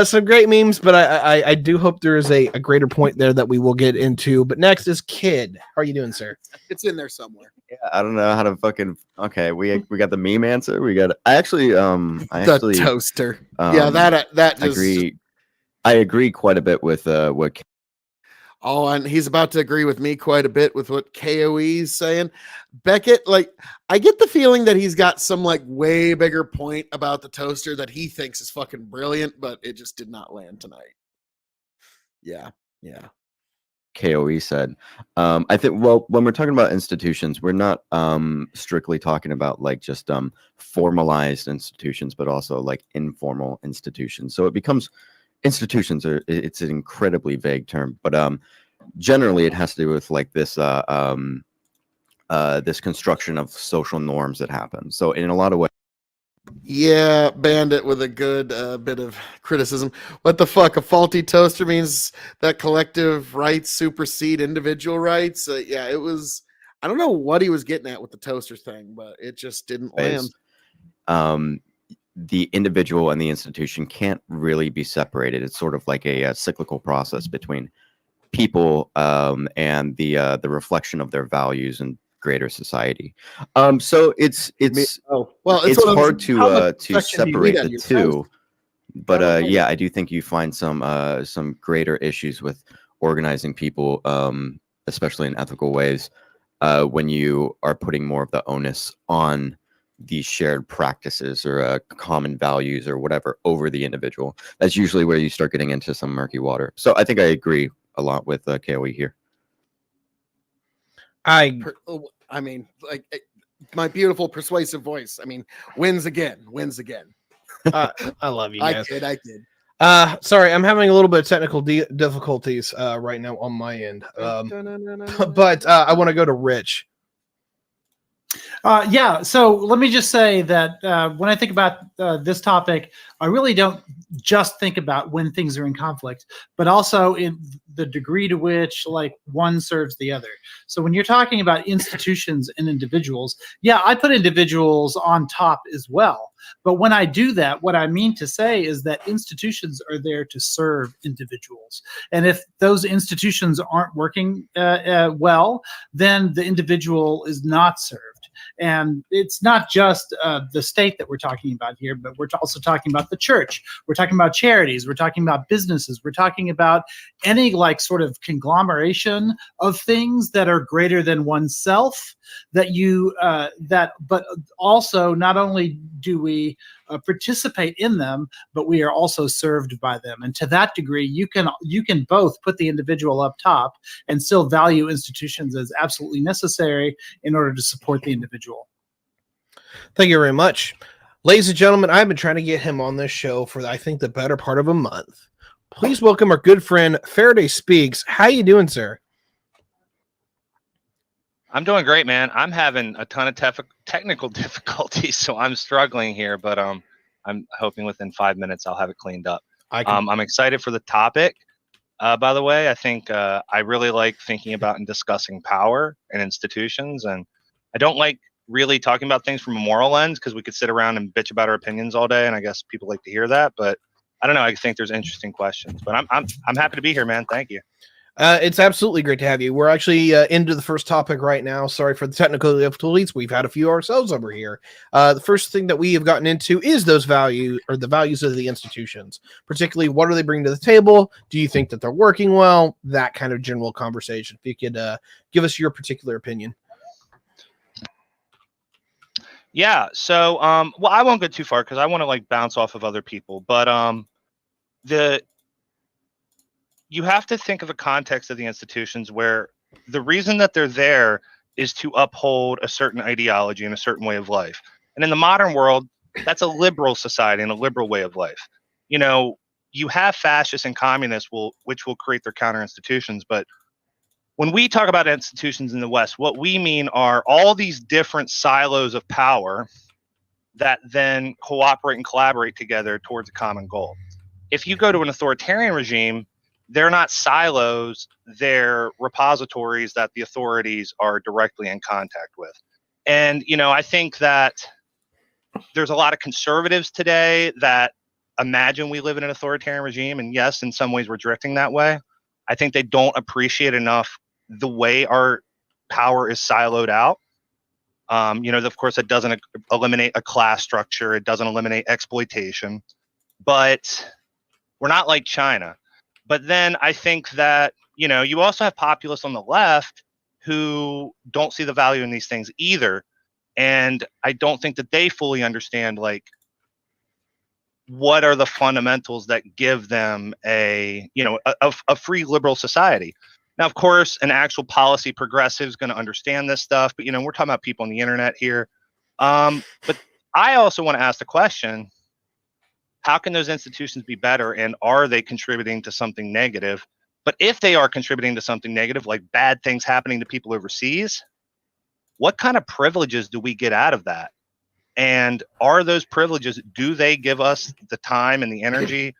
Some great memes, but I do hope there is a greater point there that we will get into. But next is Kid. How are you doing, sir? It's in there somewhere. Yeah, I don't know how to fucking. Okay, we got the meme answer. We got. I actually the toaster. Yeah, that just agree. I agree quite a bit with what. Oh, and he's about to agree with me quite a bit with what K.O.E is saying. Beckett, I get the feeling that he's got some way bigger point about the toaster that he thinks is fucking brilliant, but it just did not land tonight. Yeah. K.O.E said. I think, well, when we're talking about institutions, we're not strictly talking about just formalized institutions, but also informal institutions. So it becomes institutions it's an incredibly vague term, but generally it has to do with this construction of social norms that happen. So in a lot of ways. Yeah, Bandit with a good bit of criticism. What the fuck? A faulty toaster means that collective rights supersede individual rights? Yeah, it was. I don't know what he was getting at with the toaster thing, but it just didn't land. The individual and the institution can't really be separated. It's sort of like a cyclical process between people and the reflection of their values and greater society. So it's hard to separate the two. But yeah, I do think you find some greater issues with organizing people, especially in ethical ways, when you are putting more of the onus on these shared practices or common values or whatever over the individual. That's usually where you start getting into some murky water. So I think I agree a lot with K.O.E here. I mean, like my beautiful persuasive voice. I mean, wins again. I love you I guys. kid. Sorry, I'm having a little bit of technical difficulties right now on my end. But I want to go to Rich. Yeah, so let me just say that when I think about this topic, I really don't just think about when things are in conflict, but also in the degree to which like one serves the other. So when you're talking about institutions and individuals, yeah, I put individuals on top as well. But when I do that, what I mean to say is that institutions are there to serve individuals. And if those institutions aren't working well, then the individual is not served. And it's not just the state that we're talking about here, but we're also talking about the church. We're talking about charities. We're talking about businesses. We're talking about any like sort of conglomeration of things that are greater than oneself. But also not only do we participate in them, but we are also served by them. And to that degree, you can both put the individual up top and still value institutions as absolutely necessary in order to support the individual. Thank you very much. Ladies and gentlemen, I've been trying to get him on this show for, I think, the better part of a month. Please welcome our good friend, Faraday Speaks. How you doing, sir? I'm doing great, man. I'm having a ton of technical difficulties, so I'm struggling here, but I'm hoping within 5 minutes I'll have it cleaned up. I'm excited for the topic. By the way, I think I really like thinking about and discussing power and institutions, and I don't like really talking about things from a moral lens because we could sit around and bitch about our opinions all day, and I guess people like to hear that. But I don't know. I think there's interesting questions, but I'm happy to be here, man. Thank you. It's absolutely great to have you. We're actually into the first topic right now. Sorry for the technical difficulties. We've had a few ourselves over here. The first thing that we have gotten into is those values, or the values of the institutions. Particularly, what do they bring to the table? Do you think that they're working well? That kind of general conversation. If you could give us your particular opinion. Yeah. So, well, I won't go too far because I want to like bounce off of other people, but you have to think of a context of the institutions where the reason that they're there is to uphold a certain ideology and a certain way of life. And in the modern world, that's a liberal society and a liberal way of life. You know, you have fascists and communists which will create their counter institutions. But when we talk about institutions in the West, what we mean are all these different silos of power that then cooperate and collaborate together towards a common goal. If you go to an authoritarian regime, they're not silos, they're repositories that the authorities are directly in contact with. And, you know, I think that there's a lot of conservatives today that imagine we live in an authoritarian regime. And yes, in some ways we're drifting that way. I think they don't appreciate enough the way our power is siloed out. You know, of course, it doesn't eliminate a class structure. It doesn't eliminate exploitation. But we're not like China. But then I think that, you know, you also have populists on the left who don't see the value in these things either. And I don't think that they fully understand, like, what are the fundamentals that give them a free liberal society. Now, of course, an actual policy progressive is going to understand this stuff. But, you know, we're talking about people on the internet here. But I also want to ask the question, how can those institutions be better, and are they contributing to something negative? But if they are contributing to something negative, like bad things happening to people overseas, what kind of privileges do we get out of that? And are those privileges, do they give us the time and the energy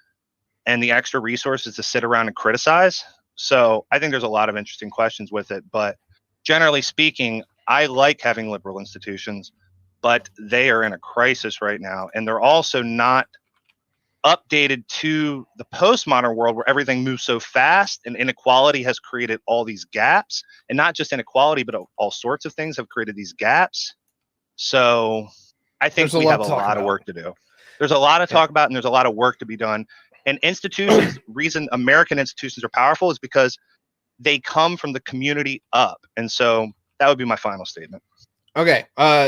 and the extra resources to sit around and criticize? So I think there's a lot of interesting questions with it. But generally speaking, I like having liberal institutions, but they are in a crisis right now. And they're also not updated to the postmodern world where everything moves so fast and inequality has created all these gaps. And not just inequality, but all sorts of things have created these gaps. So I think we have a lot of work to do. There's a lot to talk about, and there's a lot of work to be done. And institutions, reason American institutions are powerful is because they come from the community up. And so that would be my final statement. Okay.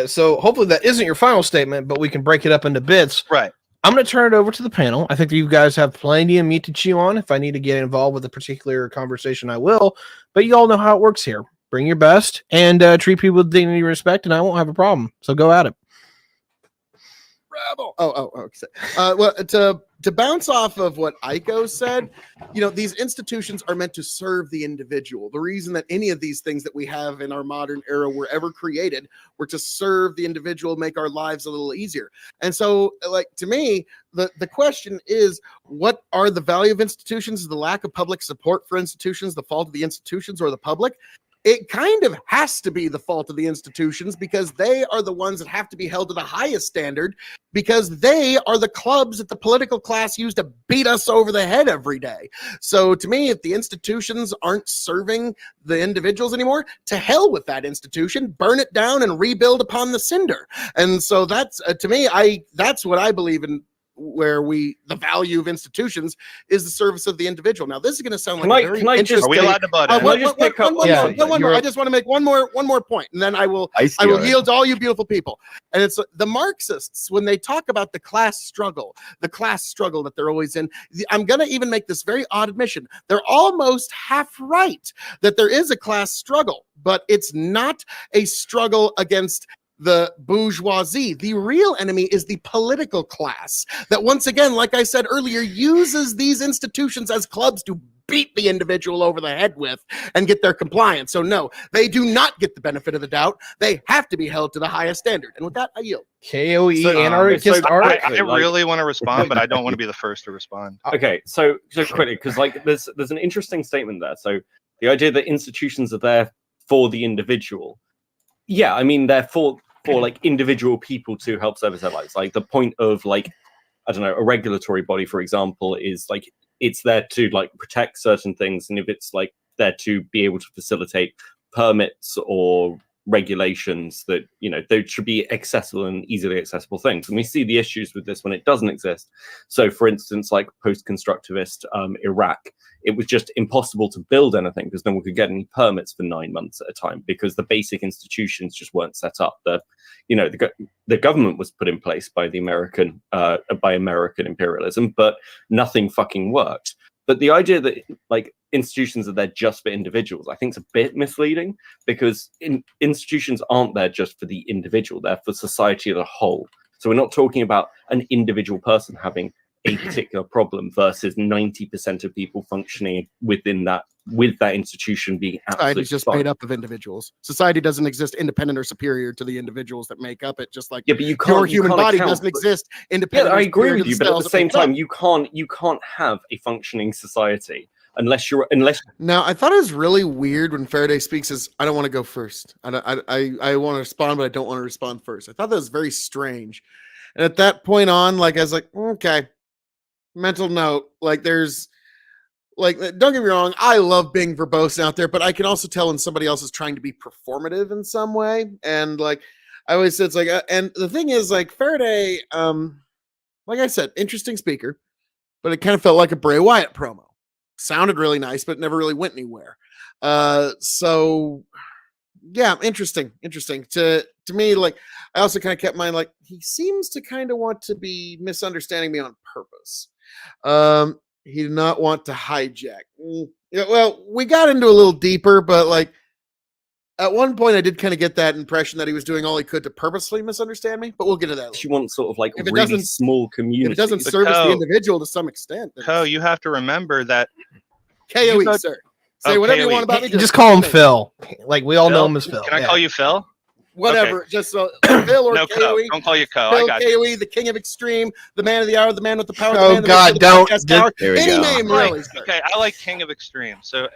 So hopefully that isn't your final statement, but we can break it up into bits. Right. I'm going to turn it over to the panel. I think that you guys have plenty of meat to chew on. If I need to get involved with a particular conversation, I will. But you all know how it works here. Bring your best and treat people with dignity and respect, and I won't have a problem. So go at it. Rebel. Okay. Well, to bounce off of what Aiko said, these institutions are meant to serve the individual. The reason that any of these things that we have in our modern era were ever created were to serve the individual, make our lives a little easier. And so, like, to me, the question is, what are the value of institutions? Is the lack of public support for institutions the fault of the institutions or the public? It kind of has to be the fault of the institutions because they are the ones that have to be held to the highest standard because they are the clubs that the political class use to beat us over the head every day. So to me, if the institutions aren't serving the individuals anymore, to hell with that institution, burn it down and rebuild upon the cinder. And so that's to me, that's what I believe in, where the value of institutions is the service of the individual. Now, this is going to sound like a very interesting. Are we allowed to butt in? One more. I just want to make one more point, and then I will yield to all you beautiful people. And it's the Marxists, when they talk about the class struggle that they're always in. I'm going to even make this very odd admission. They're almost half right that there is a class struggle, but it's not a struggle against the bourgeoisie. The real enemy is the political class that, once again, like I said earlier, uses these institutions as clubs to beat the individual over the head with and get their compliance. So no, they do not get the benefit of the doubt. They have to be held to the highest standard. And with that, I yield. K.O.E. So, anarchist art. I really want to respond, but I don't want to be the first to respond. Okay, so quickly, because there's an interesting statement there. So the idea that institutions are there for the individual. Yeah, I mean they're for like individual people to help service their lives. Like the point of, like, I don't know, a regulatory body, for example, is like it's there to like protect certain things, and if it's like there to be able to facilitate permits or regulations that, they should be accessible and easily accessible things. And we see the issues with this when it doesn't exist. So for instance, like post-constructivist Iraq, it was just impossible to build anything because no one could get any permits for 9 months at a time because the basic institutions just weren't set up. The government was put in place by the American imperialism, but nothing fucking worked. But the idea that like institutions are there just for individuals, I think is a bit misleading because institutions aren't there just for the individual, they're for society as a whole. So we're not talking about an individual person having a particular problem versus 90% of people functioning within that, with that institution being absolutely Society's just fine. made up of individuals. Society doesn't exist independent or superior to the individuals that make up it. Just like Yeah, but you can't, your human body account, doesn't exist independent. Yeah, I or agree superior with to you, but at the cells same that make it time, up. you can't have a functioning society unless Now, I thought it was really weird when Faraday speaks as, I don't want to go first. I want to respond, but I don't want to respond first. I thought that was very strange. And at that point on, like, I was like, okay, mental note. Like, don't get me wrong, I love being verbose out there, but I can also tell when somebody else is trying to be performative in some way. And like, I always said, it's like, and the thing is, like, Faraday, like I said, interesting speaker, but it kind of felt like a Bray Wyatt promo. Sounded really nice, but never really went anywhere. So yeah, interesting. To me, like, I also kind of kept in mind, like, he seems to kind of want to be misunderstanding me on purpose. He did not want to hijack. Yeah, well, we got into a little deeper, but like at one point I did kind of get that impression that he was doing all he could to purposely misunderstand me, but we'll get to that. you want sort of like If it really doesn't- small community. If it doesn't But service the Ko- individual to some extent, then Ko, you have to remember that KOE, you go- sir. Say whatever you KOE. want about me. Just call him Phil. Like we all know Phil? him as Phil. Can I call you Phil? Whatever. Just Phil or No, KOE. Ko. Don't call you Ko. I Phil, got you. KOE, the king of extreme, the man of the hour, the man with the power. Oh, the man that God, makes the don't. podcast power. There we Any go. name, Like, really. Sir. okay, I like King of Extreme. So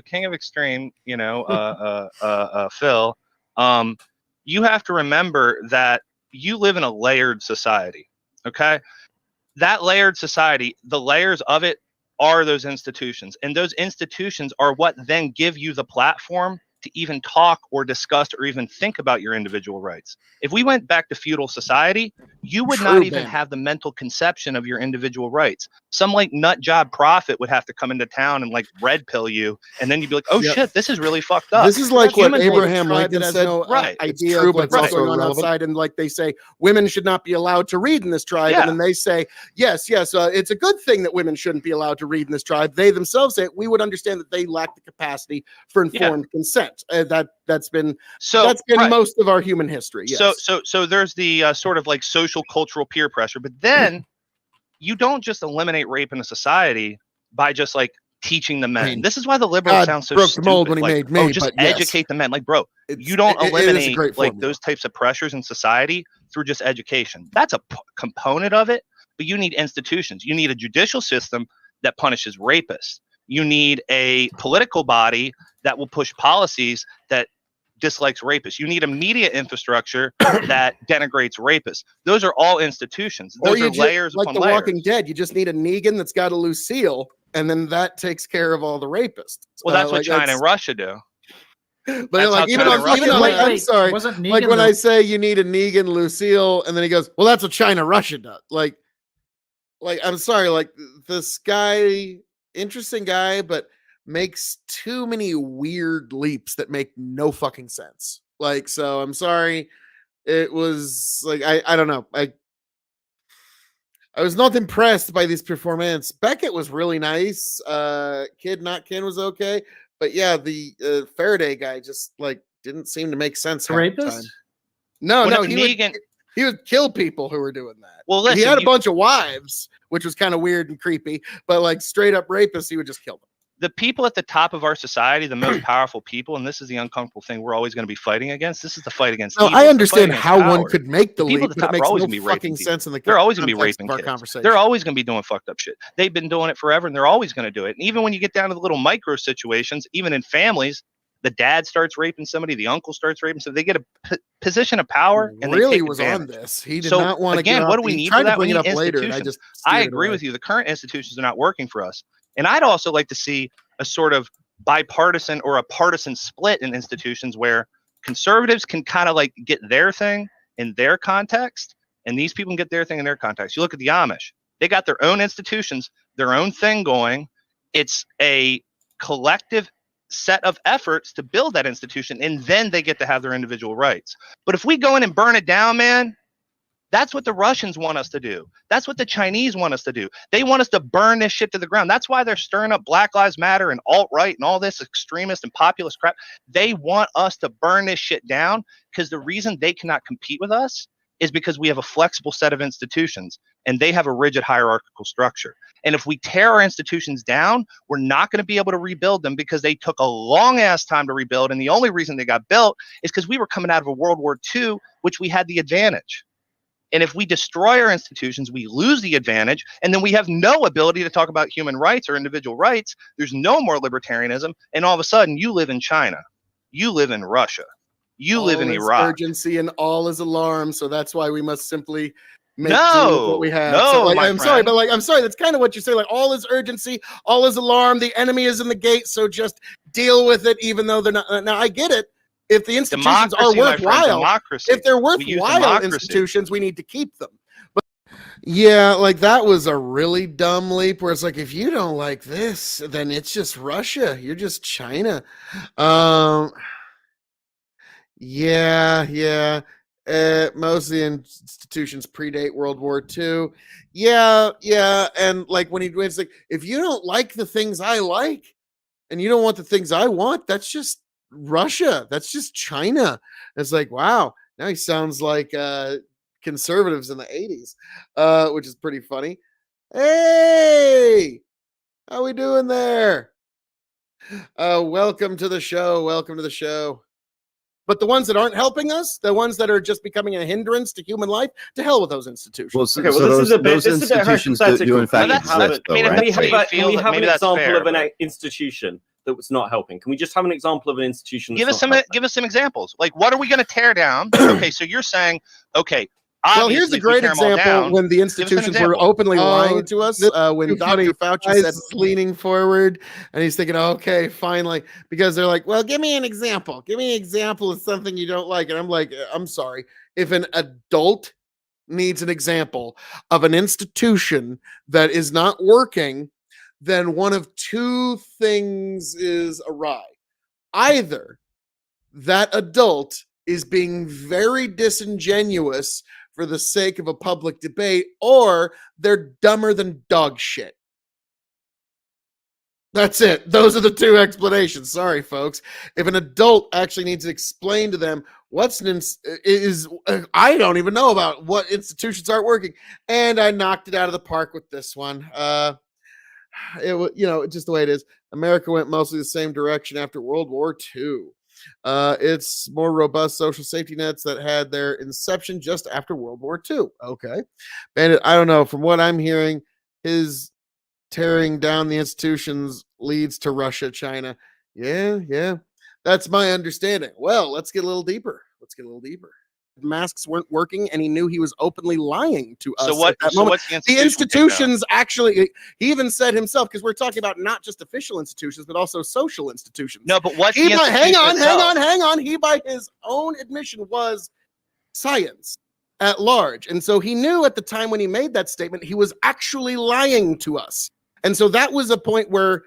King of Extreme, Phil. You have to remember that you live in a layered society. Okay, that layered society, the layers of it are those institutions, and those institutions are what then give you the platform to even talk or discuss or even think about your individual rights. If we went back to feudal society, you would not even have the mental conception of your individual rights. Some like nut job prophet would have to come into town and like red pill you, and then you'd be like, oh shit, this is really fucked up. This is like what Abraham Lincoln Lincoln said. no, right. Idea true, of like what's going on outside, and like they say, women should not be allowed to read in this tribe, and then they say, yes, it's a good thing that women shouldn't be allowed to read in this tribe. They themselves say we would understand that they lack the capacity for informed consent. That's been most of our human history. Yes. So there's the sort of like social cultural peer pressure, but then you don't just eliminate rape in a society by just like teaching the men. This is why the liberals sound so stupid. The mold when he made just educate the men. Like, bro, you don't eliminate like those types of pressures in society through just education. That's a component of it, but you need institutions. You need a judicial system that punishes rapists. You need a political body that will push policies that dislikes rapists. You need a media infrastructure that denigrates rapists. Those are all institutions. Those are layers like upon The layers. Walking Dead. You just need a Negan that's got a Lucille, and then that takes care of all the rapists. Well, that's what China and Russia do. But like even like I'm sorry, like when I say you need a Negan, Lucille, and then he goes, well, that's what China, Russia does. Like I'm sorry, like this guy, interesting guy, but makes too many weird leaps that make no fucking sense. Like, so I'm sorry. It was like I don't know. I was not impressed by this performance. Beckett was really nice. Kid Not Kin was okay. But yeah, the Faraday guy just like didn't seem to make sense. Rapist? No, he would kill people who were doing that. Well, listen, he had a bunch of wives, which was kind of weird and creepy. But like straight up rapists, he would just kill them. The people at the top of our society, the most powerful people, and this is the uncomfortable thing we're always going to be fighting against. This is the fight against evil. I understand how one could make the leap, people at the top but it makes are always no going to be fucking raping sense in the they're always going to be context raping of our kids. conversation. They're always going to be doing fucked up shit. They've been doing it forever, and they're always going to do it. And even when you get down to the little micro situations, even in families, the dad starts raping somebody, the uncle starts raping somebody. They get a position of power, and really they take was advantage. on this. He did not want to. Again, what do we need for that? We need institutions. I agree with you. The current institutions are not working for us, and I'd also like to see a sort of bipartisan or a partisan split in institutions where conservatives can kind of like get their thing in their context, and these people can get their thing in their context. You look at the Amish; they got their own institutions, their own thing going. It's a collective set of efforts to build that institution, and then they get to have their individual rights. But if we go in and burn it down, man, that's what the Russians want us to do. That's what the Chinese want us to do. They want us to burn this shit to the ground. That's why they're stirring up Black Lives Matter and alt-right and all this extremist and populist crap. They want us to burn this shit down because the reason they cannot compete with us is because we have a flexible set of institutions and they have a rigid hierarchical structure. And if we tear our institutions down, we're not going to be able to rebuild them because they took a long ass time to rebuild. And the only reason they got built is because we were coming out of a World War II, which we had the advantage. And if we destroy our institutions, we lose the advantage. And then we have no ability to talk about human rights or individual rights. There's no more libertarianism. And all of a sudden you live in China. You live in Russia. You live in Iraq. Urgency and all is alarm. So that's why we must simply make do with what we have. No, so, like, my I'm friend. sorry, but like I'm sorry. That's kind of what you say. Like all is urgency, all is alarm. The enemy is in the gate. So just deal with it, even though they're not. Now I get it. If the institutions are worthwhile, if they're worthwhile institutions, we need to keep them. But yeah, like that was a really dumb leap where it's like, if you don't like this, then it's just Russia. You're just China. Yeah. Most of the institutions predate World War II. Yeah. And like when it's like, if you don't like the things I like and you don't want the things I want, that's just Russia. That's just China. It's like, wow. Now he sounds like conservatives in the 80s, which is pretty funny. Hey, how we doing there? Welcome to the show. But the ones that aren't helping us, the ones that are just becoming a hindrance to human life, to hell with those institutions. Well, so those institutions do in fact exist, though, right? Can we have an example of an institution that was not helping? Can we just have an example of an institution? Give us some examples. Like, what are we going to tear down? Okay, so you're saying, okay, Well, Obviously, here's a if we great tear 'em all example down, when the us an institutions were example. openly Oh, lying to us. this When too funny. Dr. Fauci Guys- said, leaning forward, and he's thinking, okay, finally, because they're like, well, give me an example. Give me an example of something you don't like. And I'm like, I'm sorry. If an adult needs an example of an institution that is not working, then one of two things is awry. Either that adult is being very disingenuous for the sake of a public debate, or they're dumber than dog shit. That's it. Those are the two explanations. Sorry, folks. If an adult actually needs to explain to them what's I don't even know about what institutions aren't working, and I knocked it out of the park with this one. It was, just the way it is. America went mostly the same direction after World War II. It's more robust social safety nets that had their inception just after World War II. Okay. And I don't know. From what I'm hearing, his tearing down the institutions leads to Russia, China. Yeah. That's my understanding. Well, let's get a little deeper. Masks weren't working, and he knew he was openly lying to us So at that so moment. what's the The institution? institutions actually, he even said himself, because we're talking about not just official institutions, but also social institutions. No, but what's He the hang institution itself? on. He, by his own admission, was science at large. And so he knew at the time when he made that statement, he was actually lying to us. And so that was a point where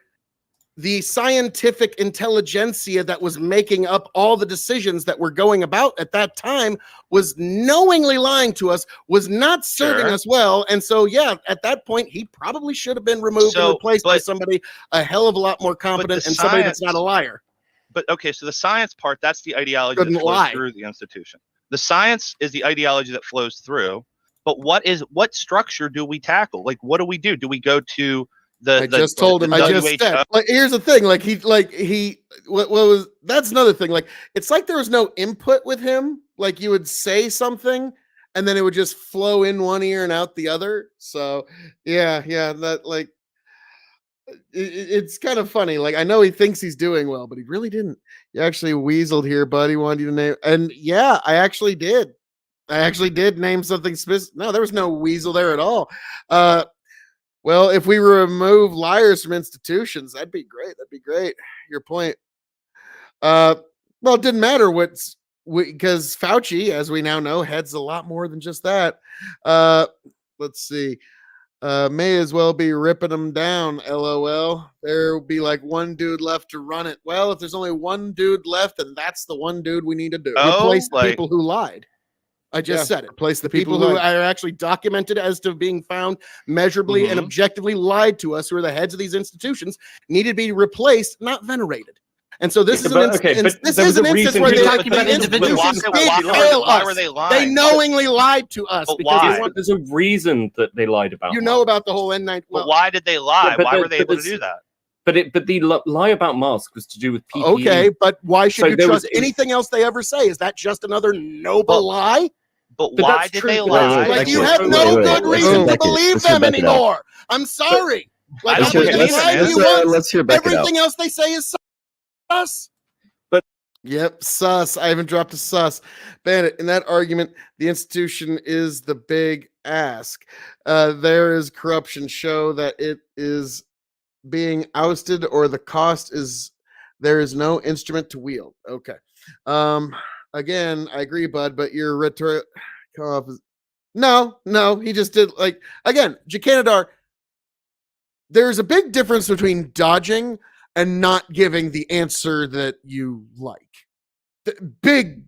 the scientific intelligentsia that was making up all the decisions that were going about at that time was knowingly lying to us, was not serving Sure. us well. And so, yeah, at that point, he probably should have been removed and replaced by somebody a hell of a lot more competent and somebody that's not a liar. But okay, so the science part, that's the ideology Couldn't that flows lie. through the institution. The science is the ideology that flows through. But what structure do we tackle? Like, what do we do? Do we go to I just told him. I just said. Like, here's the thing. What was? That's another thing. Like, it's like there was no input with him. Like, you would say something, and then it would just flow in one ear and out the other. So, yeah. That it's kind of funny. Like, I know he thinks he's doing well, but he really didn't. You actually weaseled here, buddy. Wanted you to name, and yeah, I actually did. Name something specific. No, there was no weasel there at all. Well, if we remove liars from institutions, that'd be great. Your point. Well, it didn't matter because Fauci, as we now know, heads a lot more than just that. Let's see. May as well be ripping them down. LOL. There will be like one dude left to run it. Well, if there's only one dude left, then that's the one dude we need to do. Replace the people who lied. I just said it. Place the people who are actually documented as to being found measurably and objectively lied to us, who are the heads of these institutions, needed to be replaced, not venerated. And so this is an instance where the institutions did fail us. Why were they lying? They knowingly lied to us. But because why? There's a reason that they lied about. You know about the whole N9. But why did they lie? Why were they able to do that? But the lie about masks was to do with PPE. Okay, but why should you trust anything else they ever say? Is that just another noble lie? But why did they lie? Like, you have no good reason to believe them anymore. I'm sorry. Like, let's hear Beckett everything else they say is sus. Yep, sus. I haven't dropped a sus. Bandit, in that argument, the institution is the big ask. There is corruption. Show that it is being ousted, or the cost is there is no instrument to wield. Okay. Again, I agree, bud, but your rhetoric no, he just did, like, again, Jacanadar, there's a big difference between dodging and not giving the answer that you like. Big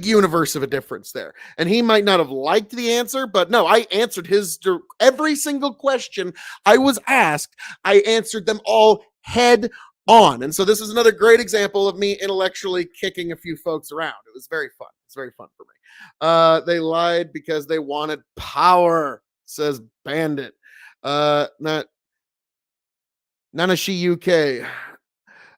universe of a difference there. And he might not have liked the answer, but no, I answered every single question I was asked. I answered them all head on. And so this is another great example of me intellectually kicking a few folks around. It was very fun. It's very fun for me. They lied because they wanted power, says Bandit. Nanashi UK.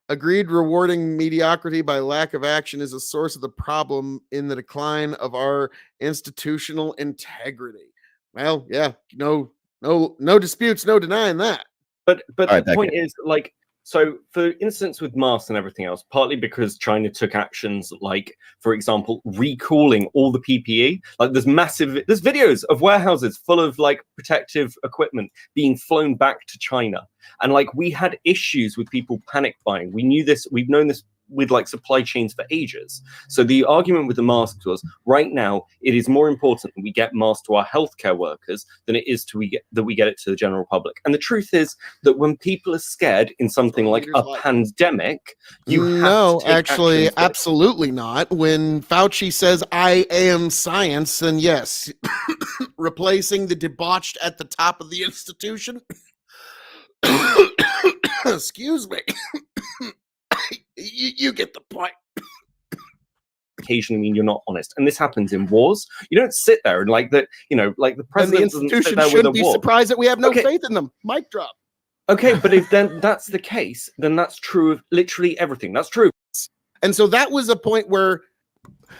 Agreed, rewarding mediocrity by lack of action is a source of the problem in the decline of our institutional integrity. Well, yeah, no disputes, no denying that. But the point is, like, So, for instance, with masks and everything else, partly because China took actions like, for example, recalling all the PPE. Like, there's videos of warehouses full of like protective equipment being flown back to China, and like we had issues with people panic buying. We knew this. We've known this with like supply chains for ages. So the argument with the masks was, right now it is more important that we get masks to our healthcare workers than it is we get it to the general public. And the truth is that when people are scared in something like a pandemic, you have to take actually, actions that- absolutely not. When Fauci says I am science, then yes, replacing the debauched at the top of the institution. Excuse me. You get the point. occasionally mean you're not honest, and this happens in wars. You don't sit there and like that, like the And the president doesn't sit institution there with shouldn't a be war. surprised that we have no Okay. faith in them. Mic drop. Okay, but if then that's the case, then that's true of literally everything. That's true. And so that was a point where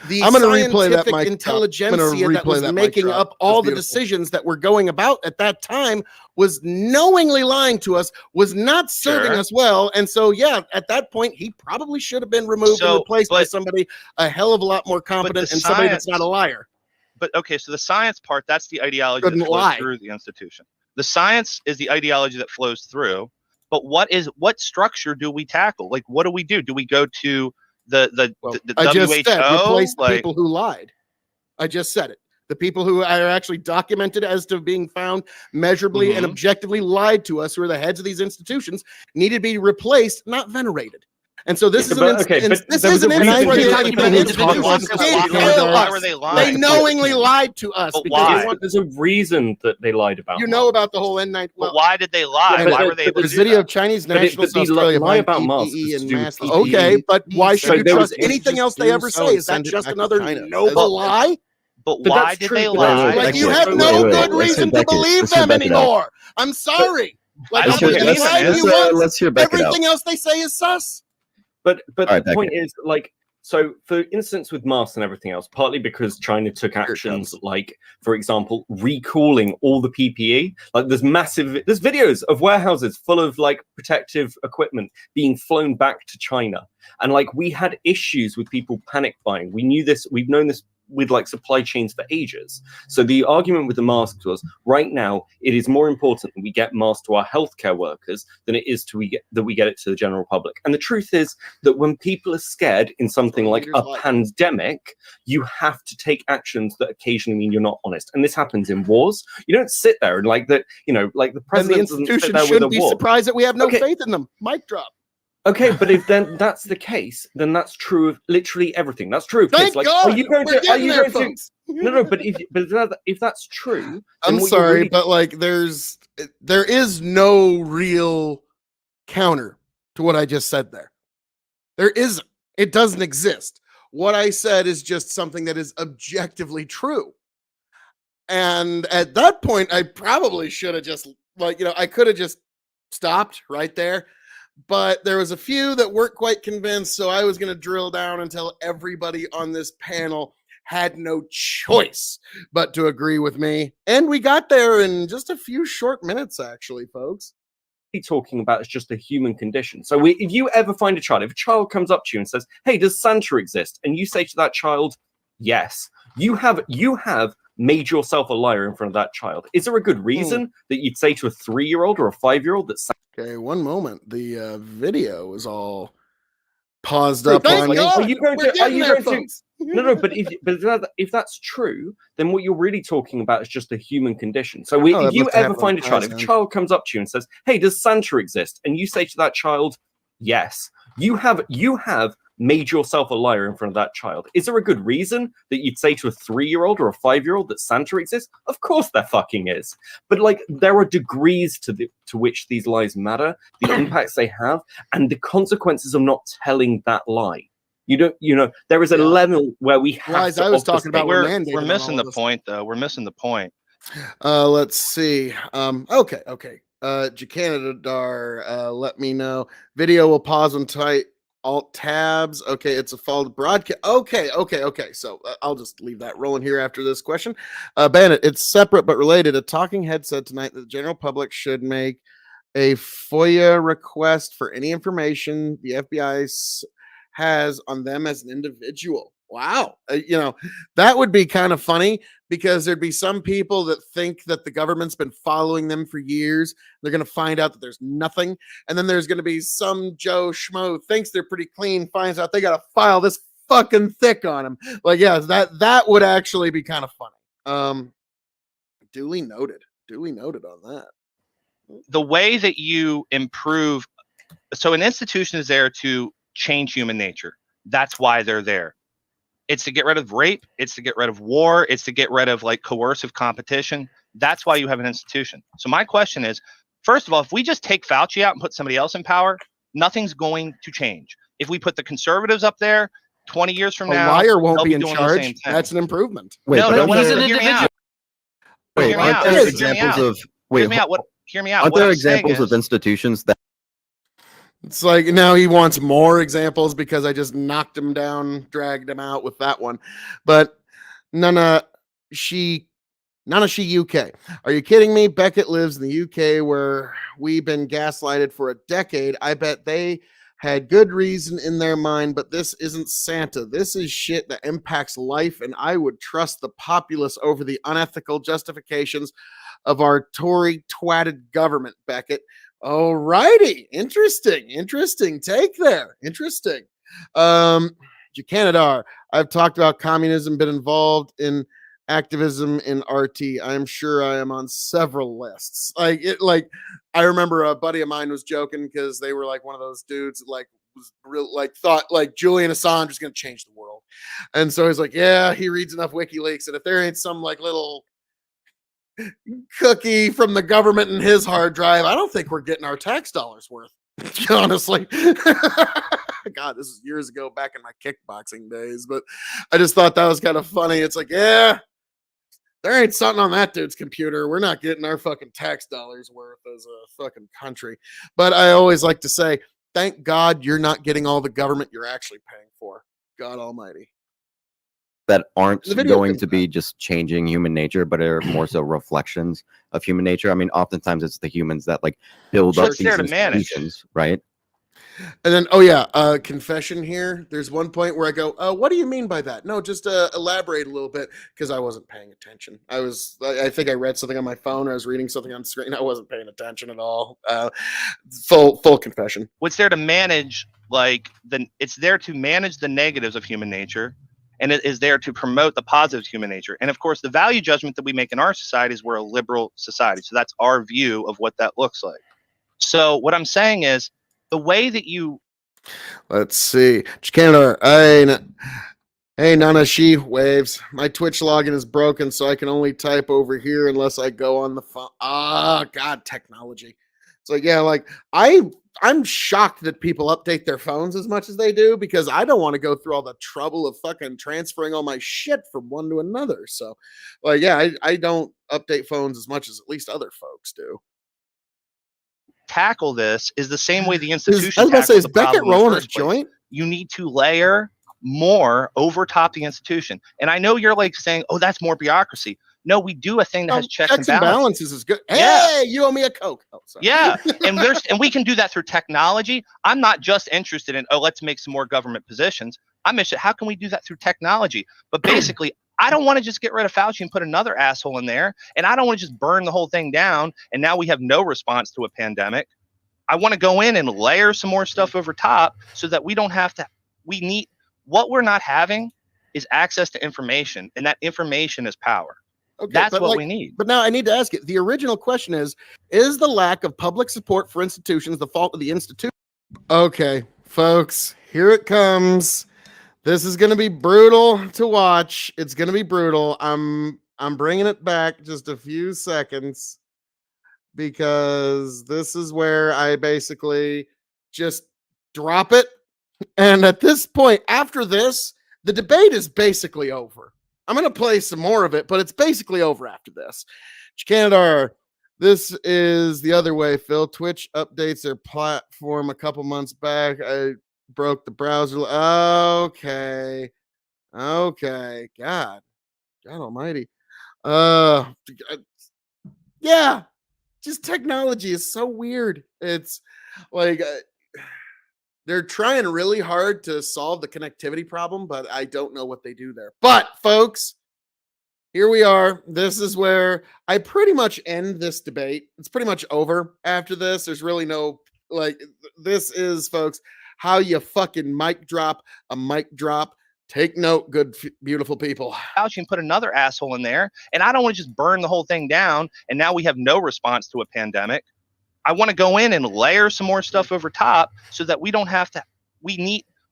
the I'm gonna replay that scientific mic drop. intelligentsia I'm gonna that was replay that mic making drop. up all That's the beautiful. decisions that were going about at that time was knowingly lying to us, was not serving Sure. us well. And so, yeah, at that point, he probably should have been removed and So, replaced by but- somebody a hell of a lot more competent the and somebody that's science- not a liar. But okay, so the science part, that's the ideology Couldn't that flows lie. through the institution. The science is the ideology that flows through. But what structure do we tackle? Like, what do we do? Do we go to the I just WHO? said replace the Like, people who lied. I just said it. The people who are actually documented as to being found measurably and Mhm. objectively lied to us, who are the heads of these institutions, need to be replaced, not venerated. And so this Yeah, is but- an okay, instance. but This there is was an a instance reason where for the the documented individuals individuals talk did about tell it. Why us. were they They lying? knowingly lied to us But because why? they want, There's a reason that they lied about. you know about the whole N9. But why did they lie? but- Why but were they able to There's do video that? of Chinese But nationals the in Australia lie buying about masks PPE was to and do with masks. PPE. Okay, but why So should you there was- trust anything just else they do ever so say? and Is that send it just back to another China. noble lie? But But why that's did true, they but lie? that's- Like you Wait, have wait, no wait, good let's reason hear to Beckett. believe Let's hear them Beckett out. anymore. I'm sorry. Like I I'm don't gonna think lie it to is. you once. Let's hear Beckett out. Everything else they say is sus. But All right, the point Beckett. is, like, so for instance, with masks and everything else, partly because China took actions like, for example, recalling all the PPE. Like, there's videos of warehouses full of like protective equipment being flown back to China, and like we had issues with people panic buying. We knew this. We've known this with like supply chains for ages. So the argument with the masks was, right now it is more important that we get masks to our healthcare workers than it is we get it to the general public. And the truth is that when people are scared in something like a pandemic, you have to take actions that occasionally mean you're not honest. And this happens in wars. You don't sit there and like that, like the And the president doesn't sit institution there with a shouldn't be war. surprised that we have no Okay. faith in them. Mic drop. Okay, but if then that's the case, then that's true of literally everything. That's true of Thank kids. Like, God. are you going We're to? Are getting you there, going to? folks. No, but if that's true, then I'm what you're sorry, really- but like there is no real counter to what I just said there. There isn't. It doesn't exist. What I said is just something that is objectively true. And at that point, I probably should have just I could have just stopped right there. But there was a few that weren't quite convinced, so I was going to drill down until everybody on this panel had no choice but to agree with me. And we got there in just a few short minutes, actually, folks. talking about is just a human condition. So if you ever find if a child comes up to you and says, "Hey, does Santa exist?" and you say to that child, "Yes," you have made yourself a liar in front of that child. Is there a good reason that you'd say to a 3-year-old or a 5-year-old that Santa? Okay, one moment. The video is all paused Thank up on God. me. Are you going We're to? Are getting you there, going to? folks. No, but if that's true, then what you're really talking about is just a human condition. So Oh, that if you must ever happen find a on child, if a Amazon. child comes up to you and says, "Hey, does Santa exist?" and you say to that child, "Yes," you have made yourself a liar in front of that child. Is there a good reason that you'd say to a 3-year-old or a 5-year-old that Santa exists? Of course there fucking is. But like there are degrees to which these lies matter, the impacts they have, and the consequences of not telling that lie. There is a level where we have Lies to I was talking about obfuscate. were mandated We're on missing all the of us. point, though. We're missing the point. Let's see. Okay. Jacanadar, let me know. Video will pause and type alt tabs. Okay, it's a followed broadcast. Okay. So I'll just leave that rolling here after this question. Bandit, it's separate but related. A talking head said tonight that the general public should make a FOIA request for any information the FBI has on them as an individual. Wow. That would be kind of funny because there'd be some people that think that the government's been following them for years. They're going to find out that there's nothing. And then there's going to be some Joe Schmo who thinks they're pretty clean, finds out they got to file this fucking thick on them. Like, yeah, that would actually be kind of funny. Duly noted. Duly noted on that. The way that you improve, so an institution is there to change human nature. That's why they're there. It's to get rid of rape. It's to get rid of war. It's to get rid of like coercive competition. That's why you have an institution. So my question is, first of all, if we just take Fauci out and put somebody else in power, nothing's going to change. If we put the conservatives up there 20 years from now, a liar won't they'll be in doing the same charge. thing. That's an improvement. Wait, no, but no, aren't he's there- an hear me out. wait, Hear me aren't out. there Hear me examples out. of Hear me out. Hear me out. aren't What there I'm saying examples of is- institutions that It's like now he wants more examples because I just knocked him down, dragged him out with that one. But Nana she UK. Are you kidding me? Beckett lives in the UK where we've been gaslighted for a decade. I bet they had good reason in their mind, but this isn't Santa. This is shit that impacts life, and I would trust the populace over the unethical justifications of our Tory twatted government, Beckett. All righty. Interesting take there. Interesting. Jacanadar, I've talked about communism, been involved in activism in RT. I'm sure I am on several lists. I remember a buddy of mine was joking because they were like one of those dudes that like was real like thought like Julian Assange is gonna change the world. And so he's like, yeah, he reads enough WikiLeaks, and if there ain't some like little cookie from the government in his hard drive, I don't think we're getting our tax dollars worth. Honestly. God, this is years ago back in my kickboxing days, but I just thought that was kind of funny. It's like, yeah, there ain't something on that dude's computer. We're not getting our fucking tax dollars worth as a fucking country. But I always like to say, thank God you're not getting all the government you're actually paying for. God almighty. that aren't The video going game to be just changing human nature, but are more so reflections of human nature. I mean, oftentimes it's the humans that like build Sure, up it's these there to manage. institutions, right? And then, oh yeah, confession here. There's one point where I go, what do you mean by that? No, just elaborate a little bit because I wasn't paying attention. I think I read something on my phone or I was reading something on the screen. I wasn't paying attention at all. Full confession. What's there to manage it's there to manage the negatives of human nature, and it is there to promote the positives of human nature. And of course, the value judgment that we make in our society is we're a liberal society. So that's our view of what that looks like. So what I'm saying is the way that you Let's see. Canada. Hey, Nana, she waves. My Twitch login is broken, so I can only type over here unless I go on the phone. God, technology. So yeah, like I'm shocked that people update their phones as much as they do because I don't want to go through all the trouble of fucking transferring all my shit from one to another. So, like, yeah, I don't update phones as much as at least other folks do. tackle this is the same way the I was institution about to say, tackles is the Beckett problem in the rolling a first place. joint? You need to layer more over top the institution. And I know you're like saying, oh, that's more bureaucracy. No, we do a thing that has checks and balances. is good. Yeah. Hey, you owe me a Coke. Oh, sorry. Yeah, and we can do that through technology. I'm not just interested in let's make some more government positions. I'm interested, how can we do that through technology? But basically, I don't want to just get rid of Fauci and put another asshole in there, and I don't want to just burn the whole thing down. And now we have no response to a pandemic. I want to go in and layer some more stuff over top so that we don't have to. We need what we're not having is access to information, and that information is power. Okay, That's but what we need. But now I need to ask you. The original question is the lack of public support for institutions the fault of the institution? Okay, folks, here it comes. This is going to be brutal to watch. It's going to be brutal. I'm bringing it back just a few seconds because this is where I basically just drop it. And at this point, after this, the debate is basically over. I'm going to play some more of it, but it's basically over after this. Canada, this is the other way, Phil. Twitch updates their platform a couple months back. I broke the browser. Okay. God almighty. Yeah. just technology is so weird. It's like they're trying really hard to solve the connectivity problem, but I don't know what they do there. But folks, here we are. This is where I pretty much end this debate. It's pretty much over after this. There's really no, like, this is, folks, how you fucking mic drop a mic drop. Take note, good, beautiful people. couch and put another asshole in there. And I don't want to just burn the whole thing down. And now we have no response to a pandemic. I want to go in and layer some more stuff over top so that we don't have to.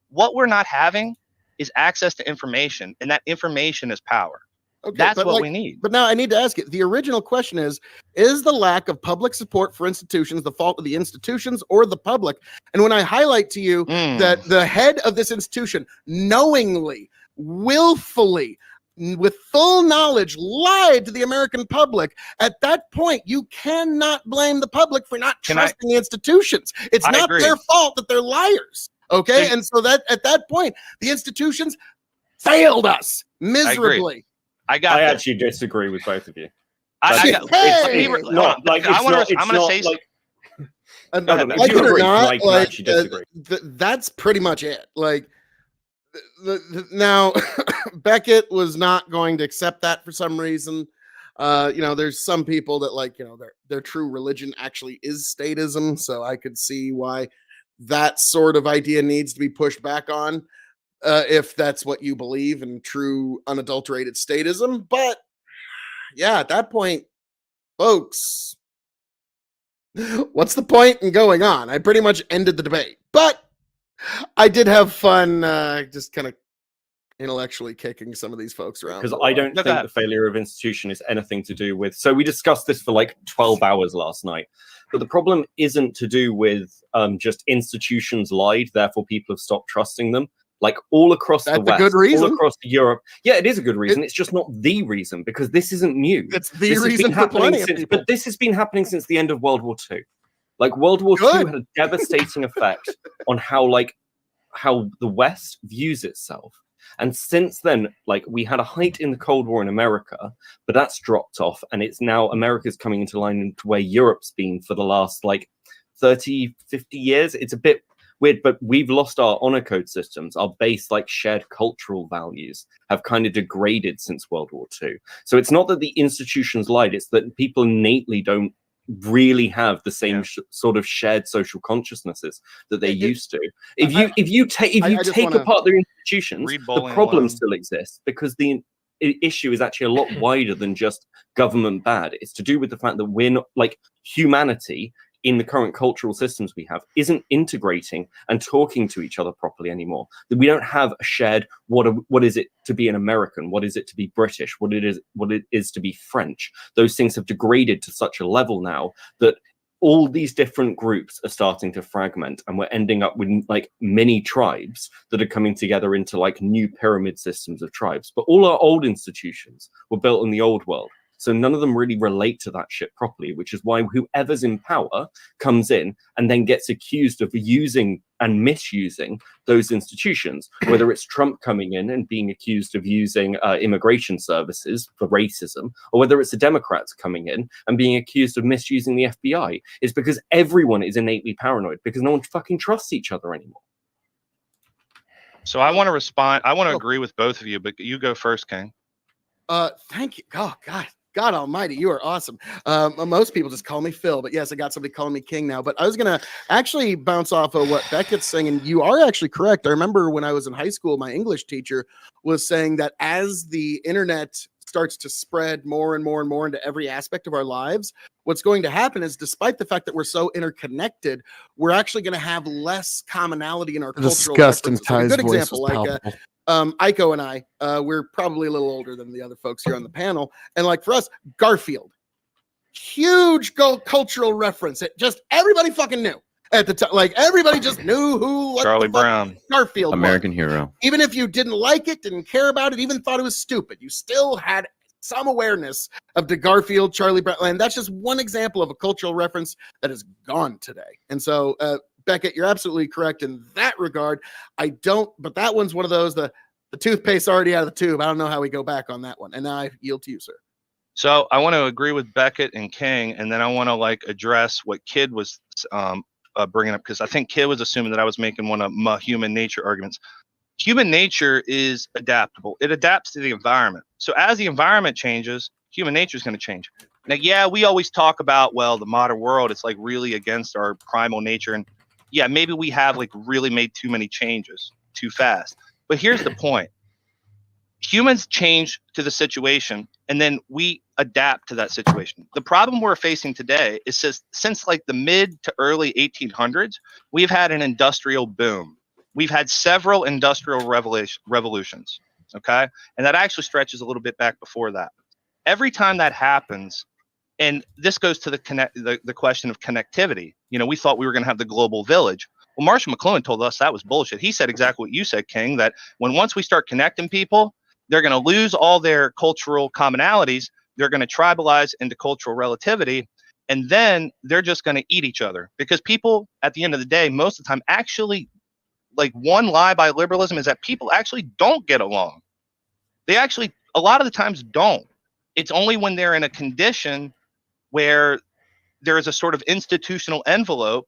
What we're not having is access to information, and that information is power. Okay, That's but what we need. But now I need to ask you, the original question is the lack of public support for institutions the fault of the institutions or the public? And when I highlight to you that the head of this institution knowingly, willfully, with full knowledge, lied to the American public, at that point, you cannot blame the public for not trusting the institutions. It's not their fault that they're liars. Okay. And so that at that point, the institutions failed us miserably. I actually disagree with both of you. I'm going to say that's pretty much it. Like, now Beckett was not going to accept that for some reason. There's some people that, like, their true religion actually is statism, so I could see why that sort of idea needs to be pushed back on, if that's what you believe in, true unadulterated statism. But yeah, at that point, folks, what's the point in going on? I pretty much ended the debate, but I did have fun just kind of intellectually kicking some of these folks around. Because I don't think the failure of institution is anything to do with... So we discussed this for like 12 hours last night. But the problem isn't to do with just institutions lied, therefore people have stopped trusting them. Like all across the West, good reason. All across Europe. Yeah, it is a good reason. It's just not the reason, because this isn't new. It's the reason for plenty of people. But this has been happening since the end of World War II. Like World War II had a devastating effect on how the West views itself. And since then, like, we had a height in the Cold War in America, but that's dropped off, and it's now America's coming into line into where Europe's been for the last like 30, 50 years. It's a bit weird, but we've lost our honor code systems. Our base, like, shared cultural values have kind of degraded since World War II. So it's not that the institutions lied, it's that people innately don't really have the same sort of shared social consciousnesses that they used to. If you take apart their institutions, the problem still exists, because the issue is actually a lot wider than just government bad. It's to do with the fact that we're not, like, humanity in the current cultural systems we have isn't integrating and talking to each other properly anymore. That we don't have a shared what is it to be an American, what is it to be British, what it is to be French. Those things have degraded to such a level now that all these different groups are starting to fragment, and we're ending up with like mini tribes that are coming together into like new pyramid systems of tribes. But all our old institutions were built in the old world. So none of them really relate to that shit properly, which is why whoever's in power comes in and then gets accused of using and misusing those institutions, whether it's Trump coming in and being accused of using immigration services for racism, or whether it's the Democrats coming in and being accused of misusing the FBI. It's because everyone is innately paranoid, because no one fucking trusts each other anymore. So I want to respond. I want to agree with both of you, but you go first, King. Thank you. Oh, God almighty, you are awesome. Most people just call me Phil, but yes, I got somebody calling me King now. But I was going to actually bounce off of what Beckett's saying, and you are actually correct. I remember when I was in high school, my English teacher was saying that as the internet starts to spread more and more and more into every aspect of our lives, what's going to happen is, despite the fact that we're so interconnected, we're actually going to have less commonality in our cultural differences. A good example, like Iko and I, we're probably a little older than the other folks here on the panel. And like for us, Garfield, huge cultural reference. It just, everybody fucking knew at the time. Like everybody just knew who Charlie Brown, Garfield, American hero. Even if you didn't like it, didn't care about it, even thought it was stupid, you still had some awareness of the Garfield, Charlie Brown. And that's just one example of a cultural reference that is gone today. And so, Beckett, you're absolutely correct in that regard. But that one's one of those, the toothpaste already out of the tube. I don't know how we go back on that one. And now I yield to you, sir. So I want to agree with Beckett and King, and then I want to like address what Kid was bringing up, because I think Kid was assuming that I was making one of my human nature arguments. Human nature is adaptable. It adapts to the environment. So as the environment changes, human nature is going to change. Now, yeah, we always talk about, well, the modern world, it's like really against our primal nature. And yeah, maybe we have like really made too many changes too fast. But here's the point. Humans change to the situation, and then we adapt to that situation. The problem we're facing today is since like the mid to early 1800s, we've had an industrial boom. We've had several industrial revolutions, okay? And that actually stretches a little bit back before that. Every time that happens, and this goes to the question of connectivity. You know, we thought we were going to have the global village. Well, Marshall McLuhan told us that was bullshit. He said exactly what you said, King, that once we start connecting people, they're going to lose all their cultural commonalities. They're going to tribalize into cultural relativity. And then they're just going to eat each other, because people at the end of the day, most of the time, actually, like, one lie by liberalism is that people actually don't get along. They actually, a lot of the times, don't. It's only when they're in a condition where there is a sort of institutional envelope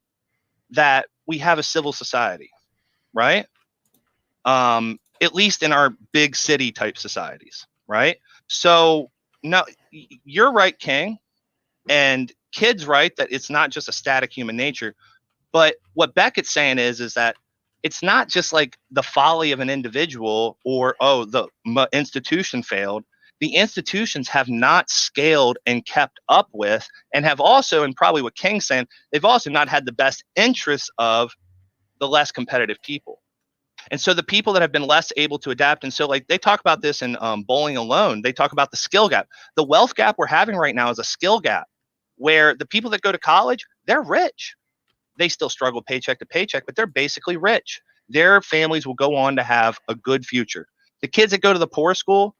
that we have a civil society, right? At least in our big city type societies, right? So no, you're right, King, and Kid's right that it's not just a static human nature. But what Beckett's saying is that it's not just like the folly of an individual or, oh, the institution failed. The institutions have not scaled and kept up with, and have also, and probably what King's saying, they've also not had the best interests of the less competitive people. And so the people that have been less able to adapt, and so like they talk about this in Bowling Alone, they talk about the skill gap. The wealth gap we're having right now is a skill gap, where the people that go to college, they're rich. They still struggle paycheck to paycheck, but they're basically rich. Their families will go on to have a good future. The kids that go to the poor school,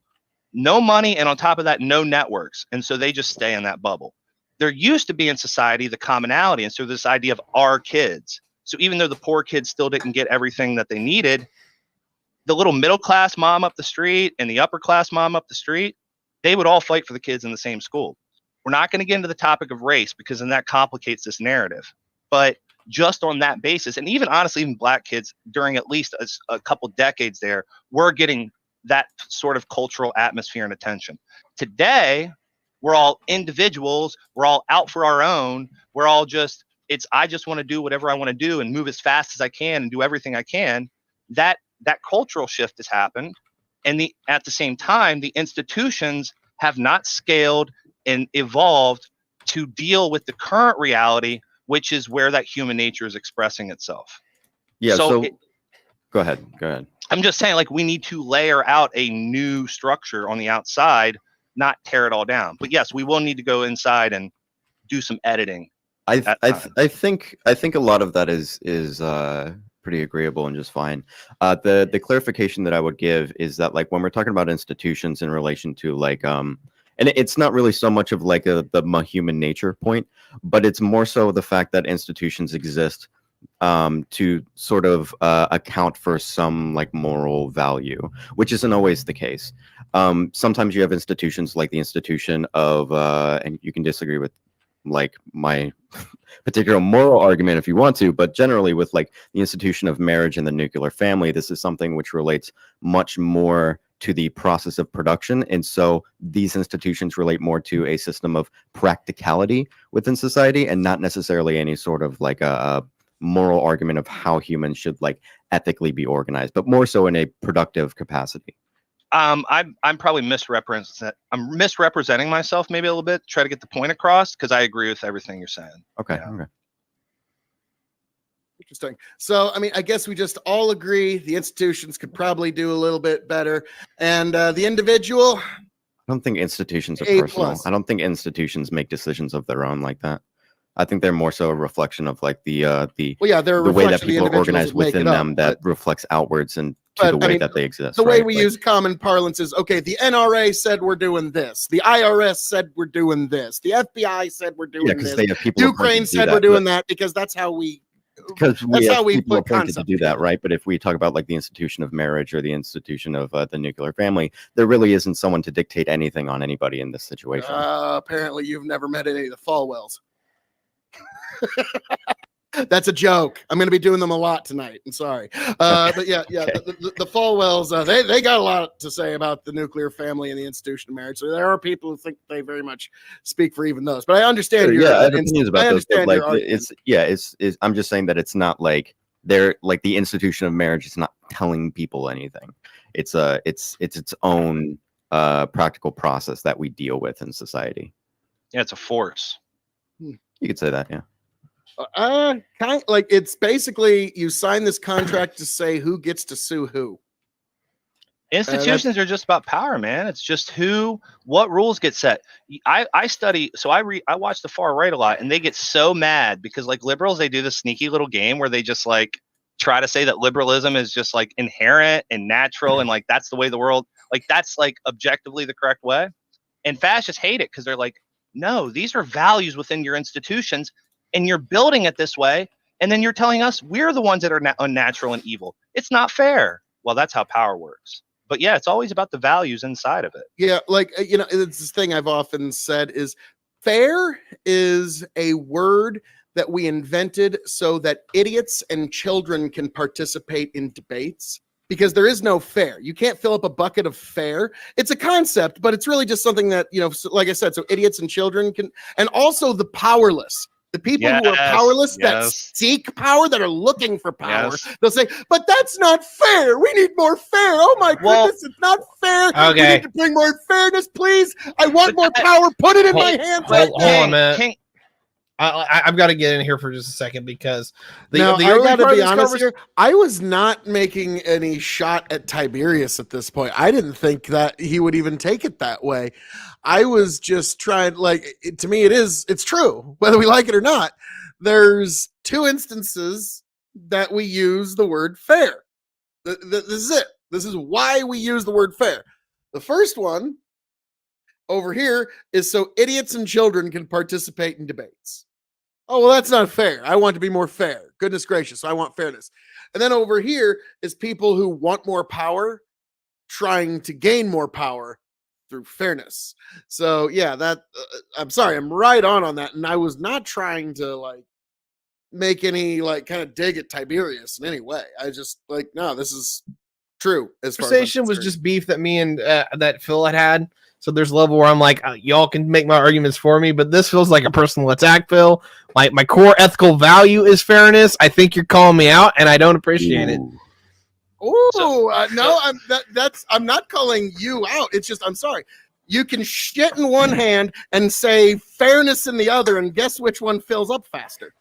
no money, and on top of that, no networks. And so they just stay in that bubble. There used to be in society the commonality, and so this idea of our kids. So even though the poor kids still didn't get everything that they needed, the little middle class mom up the street and the upper class mom up the street, they would all fight for the kids in the same school. We're not going to get into the topic of race, because then that complicates this narrative. But just on that basis, and even honestly, even black kids during at least a couple decades there, were getting that sort of cultural atmosphere and attention. Today, we're all individuals. We're all out for our own. We're all just, I just want to do whatever I want to do and move as fast as I can and do everything I can. That cultural shift has happened. And at the same time, the institutions have not scaled and evolved to deal with the current reality, which is where that human nature is expressing itself. Yeah. So go ahead. I'm just saying, like, we need to layer out a new structure on the outside, not tear it all down. But yes, we will need to go inside and do some editing. I think a lot of that is pretty agreeable and just fine. The clarification that I would give is that, like, when we're talking about institutions in relation to, like, and it's not really so much of like the human nature point, but it's more so the fact that institutions exist to sort of account for some like moral value, which isn't always the case. Sometimes you have institutions like the institution of, and you can disagree with like my particular moral argument if you want to, but generally with like the institution of marriage and the nuclear family, this is something which relates much more to the process of production. And so these institutions relate more to a system of practicality within society, and not necessarily any sort of like a moral argument of how humans should like ethically be organized, but more so in a productive capacity. I'm probably misrepresenting myself maybe a little bit, try to get the point across, because I agree with everything you're saying. Okay. Yeah. Okay. Interesting. So, I mean, I guess we just all agree the institutions could probably do a little bit better, and the individual. I don't think institutions are A+. personal. I don't think institutions make decisions of their own like that. I think they're more so a reflection of like the way that people are organized within them that reflects outwards and to the way that they exist. The way we use common parlance is, okay, the NRA said we're doing this. The IRS said we're doing this. The FBI said we're doing this. They have people Ukraine said we're doing that, because that's how we because we That's have how we people put appointed to concept do that, together. right? But if we talk about like the institution of marriage or the institution of the nuclear family, there really isn't someone to dictate anything on anybody in this situation. Apparently, you've never met any of the Falwells. That's a joke. I'm going to be doing them a lot tonight. I'm sorry. But yeah, Okay. the Falwells, they got a lot to say about the nuclear family and the institution of marriage. So there are people who think they very much speak for even those. But I understand Sure, your yeah, I have opinions about those, but understand like your argument. it's I'm just saying that it's not like they're like the institution of marriage is not telling people anything. It's its own practical process that we deal with in society. Yeah, it's a force. You could say that, yeah. Kind like it's basically you sign this contract to say who gets to sue who. Institutions are just about power, man. It's just what rules get set. I study, so I watch the far right a lot, and they get so mad because like liberals, they do this sneaky little game where they just like try to say that liberalism is just like inherent and natural and like that's the way the world, like that's like objectively the correct way. And fascists hate it because they're like, no, these are values within your institutions, and you're building it this way, and then you're telling us we're the ones that are unnatural and evil. It's not fair. Well, that's how power works. But yeah, it's always about the values inside of it. Yeah, like it's this thing I've often said is fair is a word that we invented so that idiots and children can participate in debates because there is no fair. You can't fill up a bucket of fair. It's a concept, but it's really just something that, like I said, so idiots and children can, and also the powerless. The people who are powerless that seek power, that are looking for power, they'll say, but that's not fair. We need more fair. Oh my goodness, it's not fair. Okay. We need to bring more fairness, please. I want more power. Put it in my hands. Hold on a minute. I've got to get in here for just a second because I gotta be honest here. I was not making any shot at Tiberius at this point. I didn't think that he would even take it that way. I was just trying, to me, it's true, whether we like it or not. There's two instances that we use the word fair. This is it. This is why we use the word fair. The first one over here is so idiots and children can participate in debates. Oh, well, that's not fair. I want to be more fair. Goodness gracious, I want fairness. And then over here is people who want more power trying to gain more power through fairness. So yeah, I'm sorry, I'm right on that. And I was not trying to make any kind of dig at Tiberius in any way. I just no, this is true. As far conversation was just beef that me and that Phil had. So there's a level where I'm like, y'all can make my arguments for me, but this feels like a personal attack, Phil. My core ethical value is fairness. I think you're calling me out, and I don't appreciate it. No, I'm not calling you out. It's just, I'm sorry. You can shit in one hand and say fairness in the other, and guess which one fills up faster.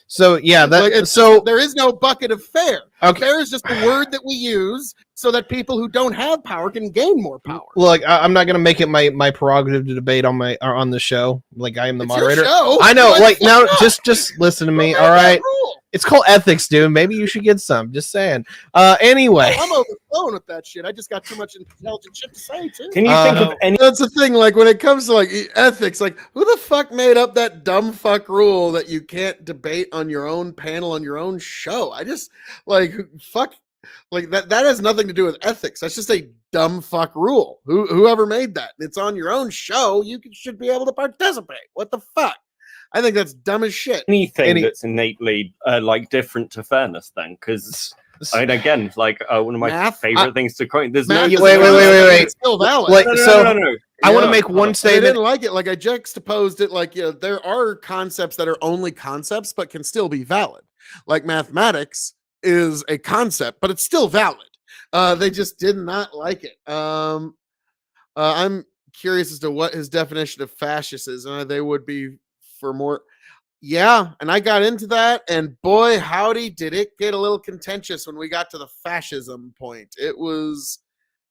So yeah, there is no bucket of fair. Okay. Fair is just a word that we use so that people who don't have power can gain more power. Look, I'm not gonna make it my prerogative to debate on the show. Like I am the moderator. Your show. I know. Now, just listen to me. All right. It's called ethics, dude. Maybe you should get some. Just saying. Anyway. I'm overflowing with that shit. I just got too much intelligent shit to say, too. Can you think of any? That's the thing. When it comes to ethics, who the fuck made up that dumb fuck rule that you can't debate on your own panel on your own show? I just fuck. That has nothing to do with ethics. That's just a dumb fuck rule. Whoever made that? It's on your own show. You should be able to participate. What the fuck? I think that's dumb as shit. Anything that's innately different to fairness, then, because again, one of my favorite things to coin. There's no. Wait. It's still valid. No. I want to make one statement. I didn't like it. I juxtaposed it. There are concepts that are only concepts, but can still be valid. Mathematics is a concept, but it's still valid. They just did not like it. I'm curious as to what his definition of fascist is. They would be for more. Yeah, and I got into that, and boy, howdy, did it get a little contentious when we got to the fascism point. It was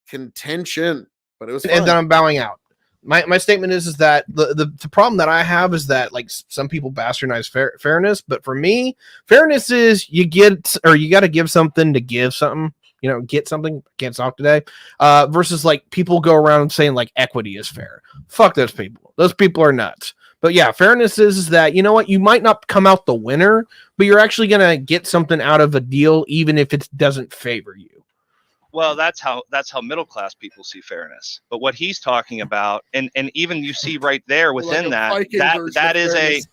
contention, but it was fun. And then I'm bowing out. My statement is that the problem that I have is that some people bastardize fairness, but for me, fairness is you got to give something to give something. Get something. Can't talk today. Versus people go around saying equity is fair. Fuck those people. Those people are nuts. But yeah, fairness is that, you know what, you might not come out the winner, but you're actually going to get something out of a deal, even if it doesn't favor you. Well, that's how middle class people see fairness. But what he's talking about, and even you see right there within Like a Viking version that of is fairness.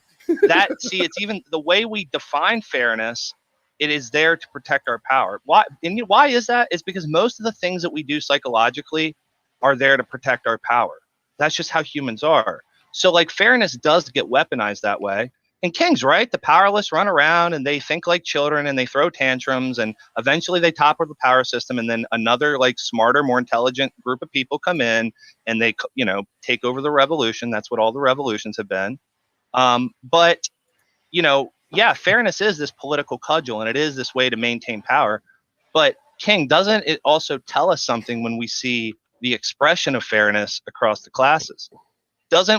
it's even the way we define fairness. It is there to protect our power. Why is that? It's because most of the things that we do psychologically are there to protect our power. That's just how humans are. So like fairness does get weaponized that way. And King's right. The powerless run around and they think like children and they throw tantrums and eventually they topple the power system. And then another like smarter, more intelligent group of people come in and they, take over the revolution. That's what all the revolutions have been. But, yeah, fairness is this political cudgel and it is this way to maintain power. But King, doesn't it also tell us something when we see the expression of fairness across the classes?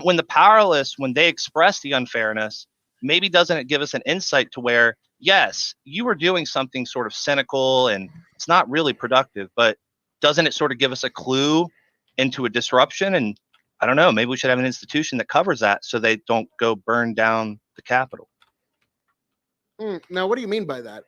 When the powerless, when they express the unfairness, maybe doesn't it give us an insight to where, yes, you were doing something sort of cynical and it's not really productive, but doesn't it sort of give us a clue into a disruption? And I don't know, maybe we should have an institution that covers that so they don't go burn down the Capitol. Now, what do you mean by that?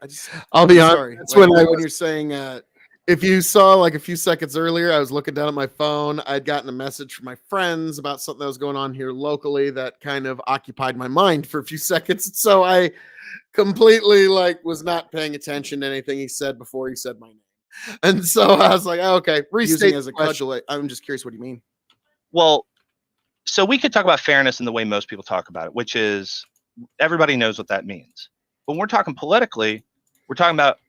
I'll be honest. Sorry. That's when you're saying, if you saw like a few seconds earlier, I was looking down at my phone. I'd gotten a message from my friends about something that was going on here locally that kind of occupied my mind for a few seconds. So I completely was not paying attention to anything he said before he said my name. And so I was like, oh, okay, using as a cudgel. I'm just curious what do you mean? Well, so we could talk about fairness in the way most people talk about it, which is everybody knows what that means. But when we're talking politically, we're talking about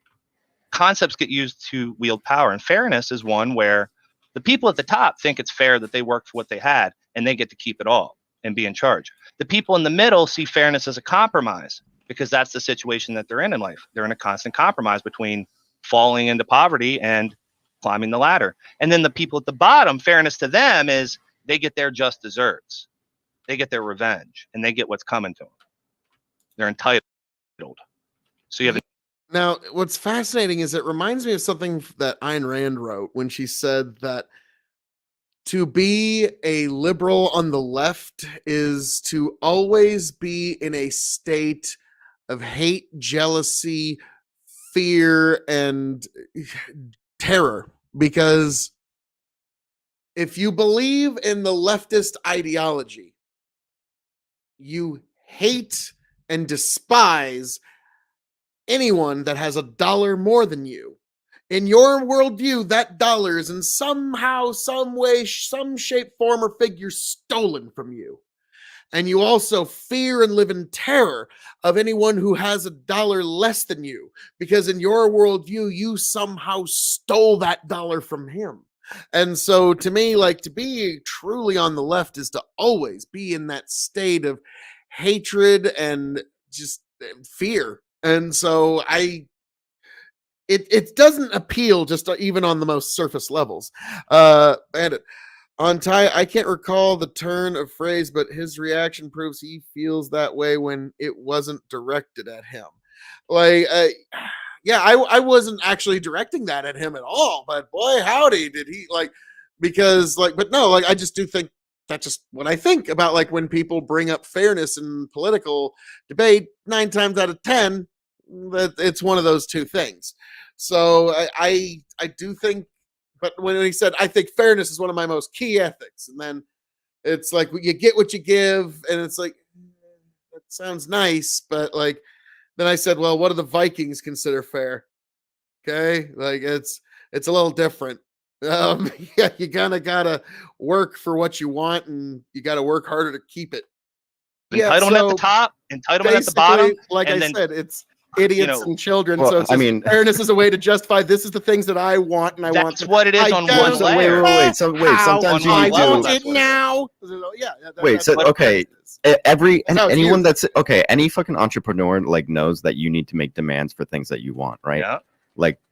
concepts get used to wield power. And fairness is one where the people at the top think it's fair that they worked for what they had and they get to keep it all and be in charge. The people in the middle see fairness as a compromise because that's the situation that they're in life. They're in a constant compromise between falling into poverty and climbing the ladder. And then the people at the bottom, fairness to them is they get their just desserts. They get their revenge and they get what's coming to them. They're entitled. So you have Now, what's fascinating is it reminds me of something that Ayn Rand wrote when she said that to be a liberal on the left is to always be in a state of hate, jealousy, fear, and terror. Because if you believe in the leftist ideology, you hate and despise anyone that has $1 more than you. In your worldview, that dollar is in somehow, some way, some shape, form, or figure stolen from you. And you also fear and live in terror of anyone who has $1 less than you, because in your worldview, you somehow stole that dollar from him. And so to me, to be truly on the left is to always be in that state of hatred and just fear. And so it doesn't appeal just even on the most surface levels. And on Ty, I can't recall the turn of phrase, but his reaction proves he feels that way when it wasn't directed at him. Yeah, I wasn't actually directing that at him at all, but boy, howdy, did he because but no, I just do think that's just what I think about when people bring up fairness in political debate. 9 times out of 10, that it's one of those two things. So I do think, but when he said, I think fairness is one of my most key ethics, and then it's you get what you give, and it's that sounds nice, but then I said, well, what do the Vikings consider fair? Okay, it's a little different. Yeah, you gotta work for what you want, and you gotta work harder to keep it. Entitlement at the top, entitlement at the bottom. I said, it's idiots and children. Well, so it's fairness is a way to justify this is the things that I want, and I want. That's what it is on one layer. Wait. Sometimes you need to. Want it now. Yeah. Wait. So okay. Anyone that's okay. Any fucking entrepreneur knows that you need to make demands for things that you want, right? Yeah.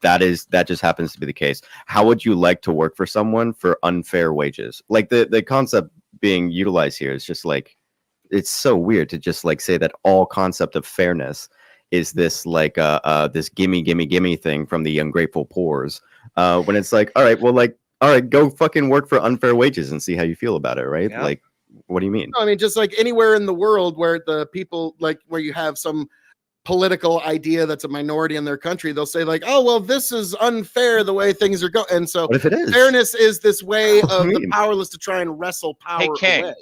That just happens to be the case. How would you like to work for someone for unfair wages? The concept being utilized here is just it's so weird to just say that all concept of fairness is this this gimme thing from the ungrateful poors, when it's all right, go fucking work for unfair wages and see how you feel about it, right? Yeah. What do you mean? No, I mean, just like anywhere in the world where the people, like where you have some political idea that's a minority in their country, they'll say like, oh, well, this is unfair the way things are going. And so What if it is? fairness is this way What do of you the mean? powerless to try and wrestle Hey, power King. away.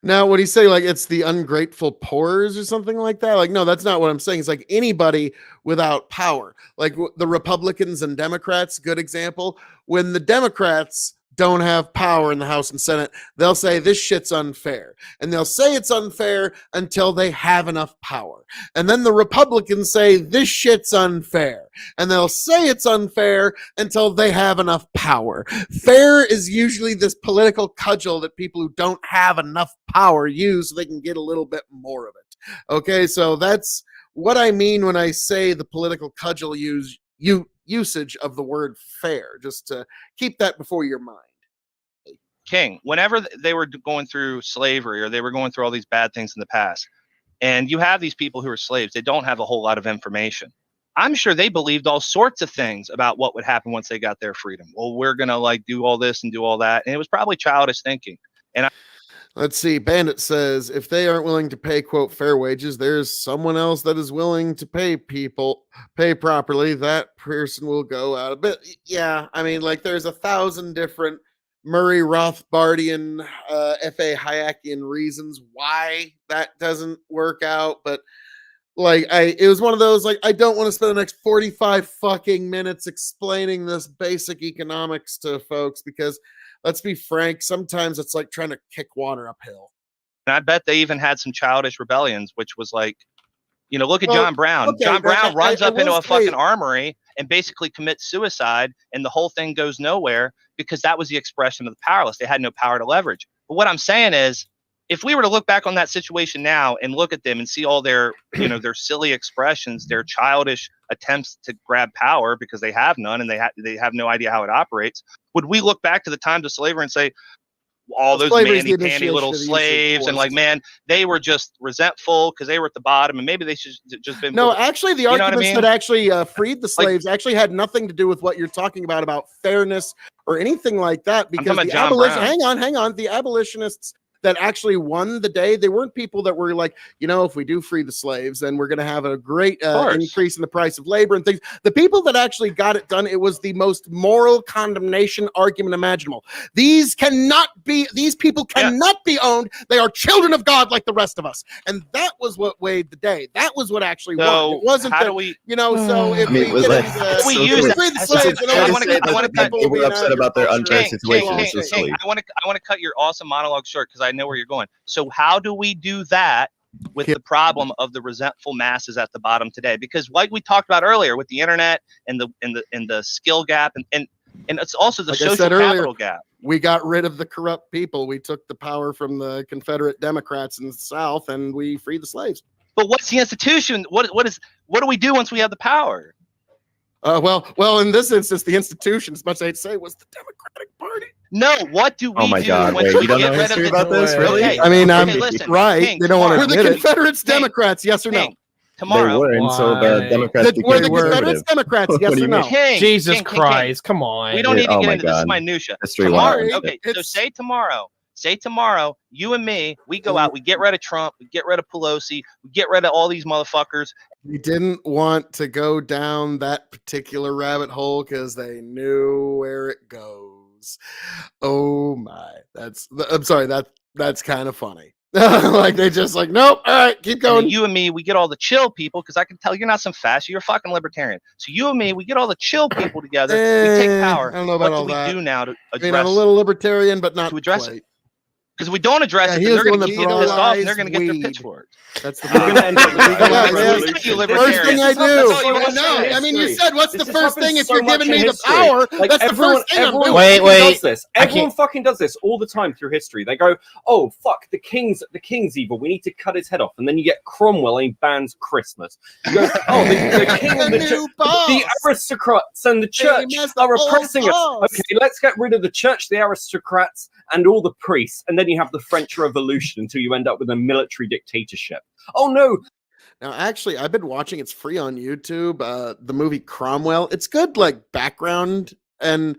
Now, what do you say? Like it's the ungrateful poorers or something like that? Like, no, that's not what I'm saying. It's like anybody without power, like the Republicans and Democrats, good example. When the Democrats don't have power in the House and Senate, they'll say this shit's unfair. And they'll say it's unfair until they have enough power. And then the Republicans say this shit's unfair. And they'll say it's unfair until they have enough power. Fair is usually this political cudgel that people who don't have enough power use so they can get a little bit more of it. Okay, so that's what I mean when I say the political cudgel usage of the word fair, just to keep that before your mind. King, whenever they were going through slavery or they were going through all these bad things in the past, and you have these people who are slaves, they don't have a whole lot of information. I'm sure they believed all sorts of things about what would happen once they got their freedom. Well, we're going to like do all this and do all that. And it was probably childish thinking. And Let's see. Bandit says if they aren't willing to pay, quote, fair wages, there's someone else that is willing to pay properly. That person will go out. But yeah, I mean, like there's 1,000 different Murray Rothbardian, F.A. Hayekian reasons why that doesn't work out. But like, it was one of those, like, I don't want to spend the next 45 fucking minutes explaining this basic economics to folks because let's be frank, sometimes it's like trying to kick water uphill. I bet they even had some childish rebellions, which was like, you know, look at John Brown. Okay, John Brown runs up into will a say- fucking armory and basically commits suicide, and the whole thing goes nowhere because that was the expression of the powerless. They had no power to leverage. But what I'm saying is, if we were to look back on that situation now and look at them and see all their, you know, their silly expressions, their childish attempts to grab power because they have none and they have no idea how it operates, would we look back to the times of slavery and say, all those slavery is the manny-pandy initiation little of the use of slaves and force. like, man, they were just resentful because they were at the bottom and maybe they should just been. No, actually, the You know what I arguments mean? that actually freed the slaves actually had nothing to do with what you're talking about fairness or anything like that. Because talking about the John abolition, Brown. hang on, the abolitionists that actually won the day, they weren't people that were like, you know, if we do free the slaves, then we're going to have a great increase in the price of labor and things. The people that actually got it done, it was the most moral condemnation argument imaginable. These people cannot be owned. They are children of God like the rest of us. And that was what weighed the day. That was what actually won. So It wasn't how that, do we? you know, so if I mean, we it was get like- into, we so use cool. that- free the so slaves, and I all wanna these cut- I wanna people cut- will they were be upset mad. about their unfair King, situation. King, It's so King, silly. I want to cut your awesome monologue short because I know where you're going. So how do we do that with the problem of the resentful masses at the bottom today? Because like we talked about earlier with the internet and the skill gap and it's also the Like I social said earlier, capital gap. We got rid of the corrupt people. We took the power from the Confederate Democrats in the South, and we freed the slaves. But what's the institution? What do we do once we have the power? Well, in this instance, the institution, as much as I'd say, was the Democratic Party. No, what do we Oh my do God! once Wait, we you don't get know rid of history the about this, really? Okay. I mean, I'm listen, right. King, They don't want to tomorrow- admit King, it. Confederates, King, Democrats, yes or no? King, tomorrow. They were, and so the Why? Democrats became Were the conservative. Confederates, Democrats, What yes do or you no? mean? King, Jesus King, Christ, come on. We don't need to Oh get my into this. This is God. my minutia. History Tomorrow, 101. okay. So It's- say tomorrow, you and me, we go out, we get rid of Trump, we get rid of Pelosi, we get rid of all these motherfuckers. We didn't want to go down that particular rabbit hole because they knew where it goes. Oh my, I'm sorry, that's kind of funny. Like they just like, nope, all right, keep And going. then you and me, we get all the chill people because I can tell you're not some fascist, you're a fucking libertarian. So you and me, we get all the chill people together, we take power. I don't know about What all do we that. do now to I mean, address? I'm a little libertarian, but not to address quite. Because if we don't address Yeah, it, he then is they're the going one to that get pissed off and they're legalized going to get their weed. pitchforks. That's the We're going to end up with a Yeah, revolution. yes. You First thing I libertarians. do. That's all you I want to know. say. I mean, you said, what's This the has first happened thing if so you're much giving in me the history. power? Like That's the everyone, first thing I'm everyone doing. Wait, fucking wait. does this. I Everyone fucking does this all the time through history. They go, "Oh fuck, the king's evil. We need to cut his head off." And then you get Cromwell and he bans Christmas. You go, "Oh, the king and The the new boss. the aristocrats and the church Same as the are old oppressing us." boss. Okay, let's get rid of the church, the aristocrats, and all the priests, and then you have the French Revolution until you end up with a military dictatorship. Oh no, Now, actually, I've been watching. It's free on YouTube. The movie Cromwell. It's good, like background, and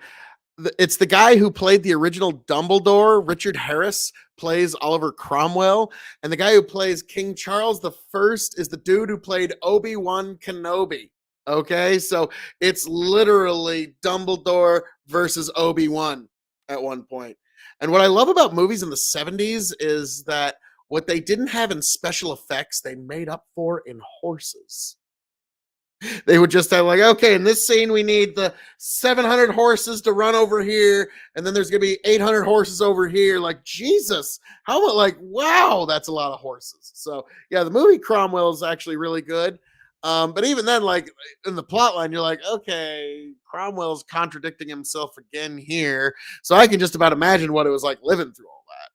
it's the guy who played the original Dumbledore, Richard Harris, plays Oliver Cromwell, and the guy who plays King Charles the First is the dude who played Obi-Wan Kenobi. Okay, so it's literally Dumbledore versus Obi-Wan at one point. And what I love about movies in the 70s is that what they didn't have in special effects, they made up for in horses. They would just have like, okay, in this scene, we need the 700 horses to run over here, and then there's going to be 800 horses over here. Like, Jesus, how about, like, wow, that's a lot of horses. So, yeah, the movie Cromwell is actually really good. But even then, like, in the plot line, you're like, okay, Cromwell's contradicting himself again here. So I can just about imagine what it was like living through all that.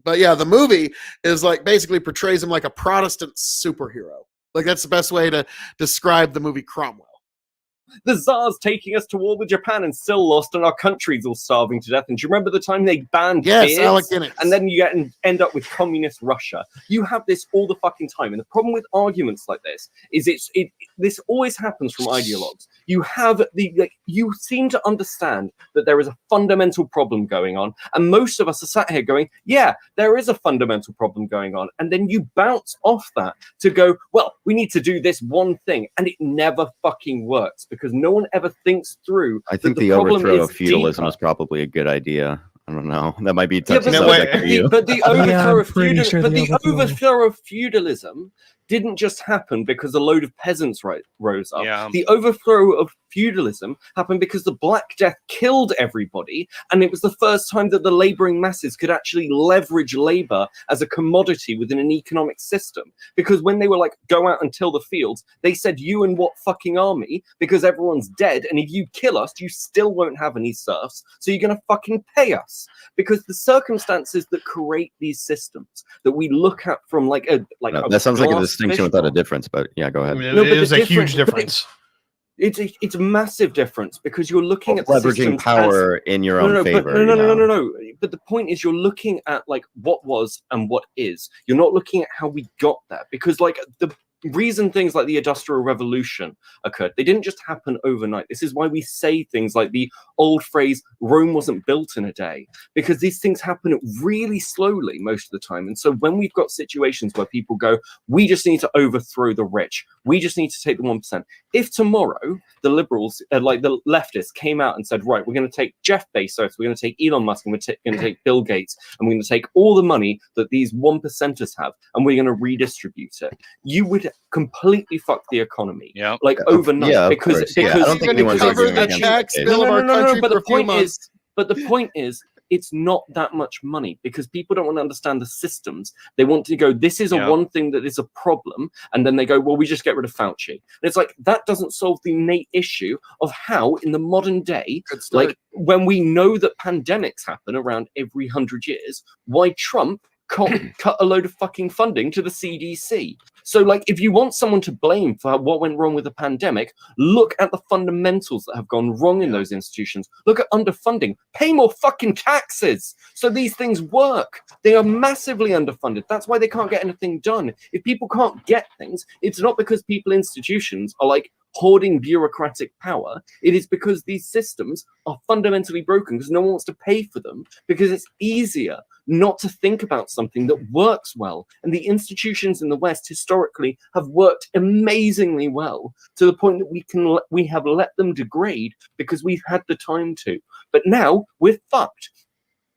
But yeah, the movie is like basically portrays him like a Protestant superhero. Like that's the best way to describe the movie Cromwell. The Tsar's taking us to war with Japan and still lost, and our country's all starving to death. And do you remember the time they banned beards? Alec Guinness. And then you end up with communist Russia. You have this all the fucking time. And the problem with arguments like this is this always happens from ideologues. You have you seem to understand that there is a fundamental problem going on, and most of us are sat here going, yeah, there is a fundamental problem going on. And then you bounce off that to go, well, we need to do this one thing, and it never fucking works. Because no one ever thinks through. I think the overthrow of feudalism is probably a good idea. I don't know. That might be touching subject for you. But the overthrow of feudalism didn't just happen because a load of peasants rose up. Yeah. The overthrow of feudalism happened because the Black Death killed everybody, and it was the first time that the laboring masses could actually leverage labor as a commodity within an economic system. Because when they were like, go out and till the fields, they said, you and what fucking army? Because everyone's dead, and if you kill us, you still won't have any serfs, so you're gonna fucking pay us. Because the circumstances that create these systems that we look at from that sounds like a distinction without a difference, but yeah, go ahead. No, it is a huge difference. It's a massive difference because you're looking at leveraging power in your own favor. No. But the point is, you're looking at like what was and what is. You're not looking at how we got there, because like the reason things like the Industrial Revolution occurred, they didn't just happen overnight. This is why we say things like the old phrase, Rome wasn't built in a day, because these things happen really slowly most of the time. And so when we've got situations where people go, we just need to overthrow the rich, we just need to take the 1%. If tomorrow the liberals, like the leftists, came out and said, right, we're going to take Jeff Bezos, we're going to take Elon Musk, and we're going to take Bill Gates, and we're going to take all the money that these 1%ers have, and we're going to redistribute it, you would completely fuck the economy, like overnight. Yeah, because I don't think anyone's arguing against tax that. bill of our country but for the a few point months. is, it's not that much money, because people don't want to understand the systems. They want to go, this is one thing that is a problem, and then they go, well, we just get rid of Fauci. And it's like, that doesn't solve the innate issue of how in the modern day, like when we know that pandemics happen around every 100 years, why Trump can't cut a load of fucking funding to the CDC. So, like, if you want someone to blame for what went wrong with the pandemic, look at the fundamentals that have gone wrong in those institutions. Look at underfunding. Pay more fucking taxes so these things work. They are massively underfunded. That's why they can't get anything done. If people can't get things, it's not because institutions are like hoarding bureaucratic power. It is because these systems are fundamentally broken because no one wants to pay for them, because it's easier not to think about something that works well. And the institutions in the West historically have worked amazingly well, to the point that we have let them degrade because we've had the time to. But now we're fucked.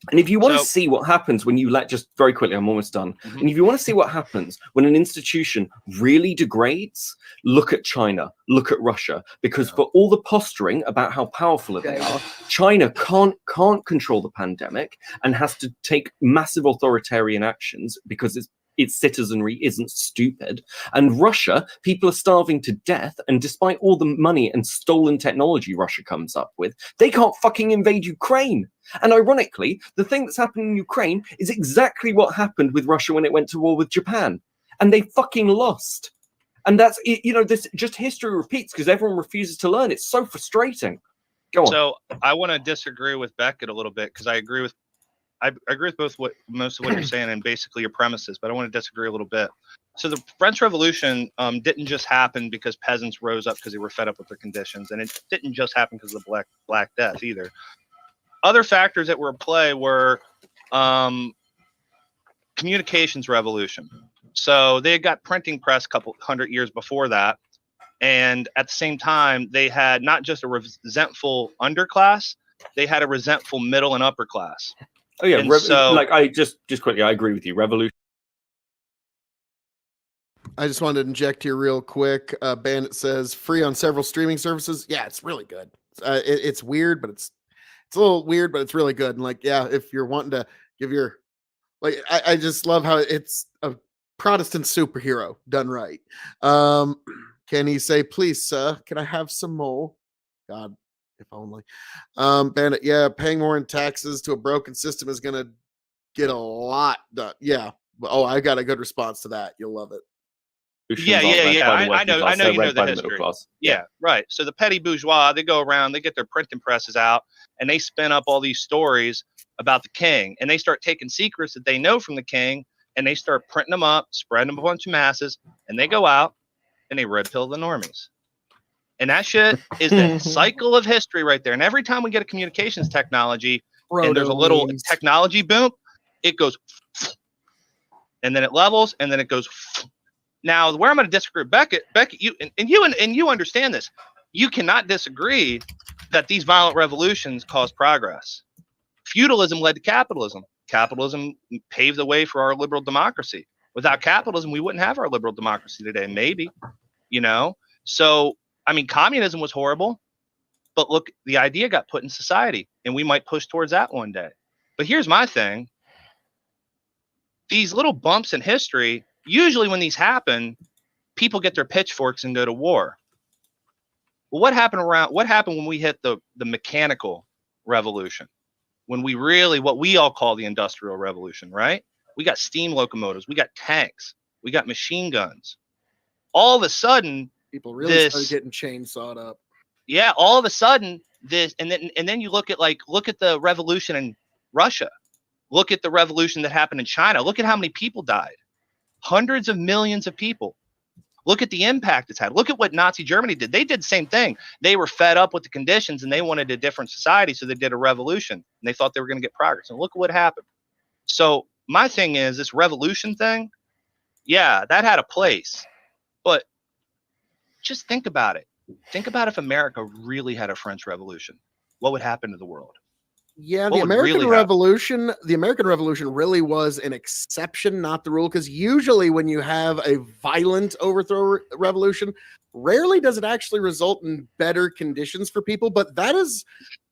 And if you want to see what happens when you just very quickly, I'm almost done. And if you want to see what happens when an institution really degrades, look at China, look at Russia, because for all the posturing about how powerful they are, China can't control the pandemic and has to take massive authoritarian actions because its citizenry isn't stupid. And Russia, people are starving to death, and despite all the money and stolen technology Russia comes up with, they can't fucking invade Ukraine. And ironically, the thing that's happening in Ukraine is exactly what happened with Russia when it went to war with Japan. And they fucking lost. And that's, this just history repeats because everyone refuses to learn. It's so frustrating. Go on. So I want to disagree with Beckett a little bit, because I agree with most of what you're saying and basically your premises, but I want to disagree a little bit. So the French Revolution didn't just happen because peasants rose up because they were fed up with their conditions, and it didn't just happen because of the Black Death either. Other factors that were at play were communications revolution. So they had got printing press a couple hundred years before that. And at the same time, they had not just a resentful underclass, they had a resentful middle and upper class. Oh yeah, And so, like I just quickly, I agree with you. Revolution. I just wanted to inject here real quick. Bandit says free on several streaming services. Yeah, it's really good. It's weird, but it's a little weird, but it's really good. And like, yeah, if you're wanting to give your I just love how it's a Protestant superhero done right. Can he say, please, sir, can I have some more? God, if only. Bandit, yeah, paying more in taxes to a broken system is gonna get a lot done. Yeah. Oh, I got a good response to that. You'll love it. Yeah. I know you know the history. Yeah, right. So the petty bourgeois, they go around, they get their printing presses out, and they spin up all these stories about the king, and they start taking secrets that they know from the king, and they start printing them up, spreading them a bunch of masses, and they go out and they red pill the normies. And that shit is the cycle of history right there. And every time we get a communications technology and there's a little technology boom, it goes and then it levels and then it goes. Now, where I'm going to disagree with Beckett, you understand this. You cannot disagree that these violent revolutions cause progress. Feudalism led to capitalism. Capitalism paved the way for our liberal democracy. Without capitalism, we wouldn't have our liberal democracy today, maybe, you know? So, I mean, communism was horrible, but look, the idea got put in society, and we might push towards that one day. But here's my thing. These little bumps in history, usually when these happen, people get their pitchforks and go to war. Well, what happened when we hit the mechanical revolution? When we really, what we all call the industrial revolution, right? We got steam locomotives, we got tanks, we got machine guns. All of a sudden, people really started getting chainsawed up. Yeah, all of a sudden, this, and then you look at the revolution in Russia. Look at the revolution that happened in China. Look at how many people died. Hundreds of millions of people. Look at the impact it's had. Look at what Nazi Germany did. They did the same thing. They were fed up with the conditions and they wanted a different society, so they did a revolution. And they thought they were going to get progress. And look at what happened. So my thing is, this revolution thing, yeah, that had a place. But just think about it. Think about if America really had a French Revolution. What would happen to the world? Yeah, the American Revolution really was an exception, not the rule, because usually when you have a violent overthrow revolution, rarely does it actually result in better conditions for people. But that is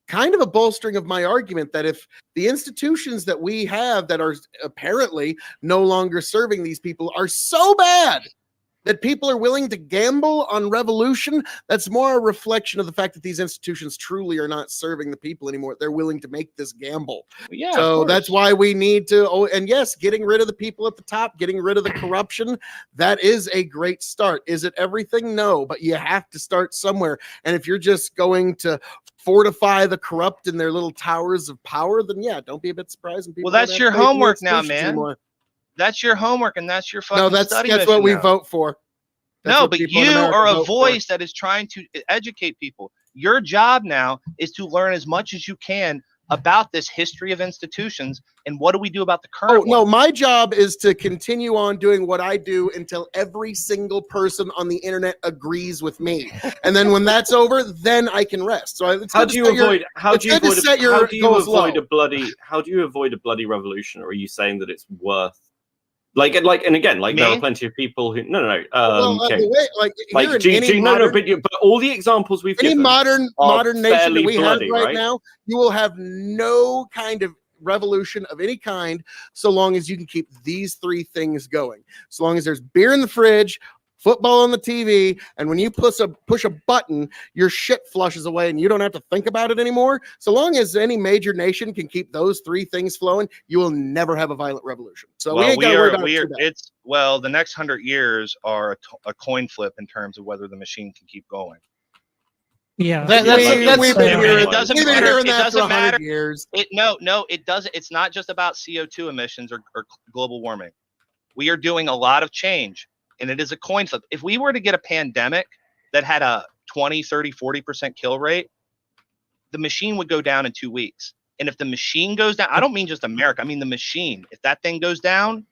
kind of a bolstering of my argument that if the institutions that we have that are apparently no longer serving these people are so bad that people are willing to gamble on revolution, that's more a reflection of the fact that these institutions truly are not serving the people anymore. They're willing to make this gamble. Yeah, so that's why we need to, and yes, getting rid of the people at the top, getting rid of the corruption, that is a great start. Is it everything? No, but you have to start somewhere. And if you're just going to fortify the corrupt in their little towers of power, then yeah, don't be a bit surprised. When people that's your homework now, man. Anymore. That's your homework, and that's your fucking study mission. That's what we vote for. No, but you are a voice that is trying to educate people. Your job now is to learn as much as you can about this history of institutions and what do we do about the current one. No, my job is to continue on doing what I do until every single person on the internet agrees with me. And then when that's over, then I can rest. So how do you avoid a bloody revolution? Or are you saying that it's worth and again, there are plenty of people who but all the examples we've given, modern nation that we have right now, you will have no kind of revolution of any kind so long as you can keep these three things going. So long as there's beer in the fridge, football on the TV, and when you push a button, your shit flushes away and you don't have to think about it anymore. So long as any major nation can keep those three things flowing, you will never have a violent revolution. So we ain't got to worry about it. The next 100 years are a coin flip in terms of whether the machine can keep going. Yeah, it doesn't matter. It doesn't. It's not just about CO2 emissions or global warming. We are doing a lot of change. And it is a coin flip. If we were to get a pandemic that had a 20, 30, 40% kill rate, the machine would go down in 2 weeks. And if the machine goes down, I don't mean just America, I mean the machine. If that thing goes down,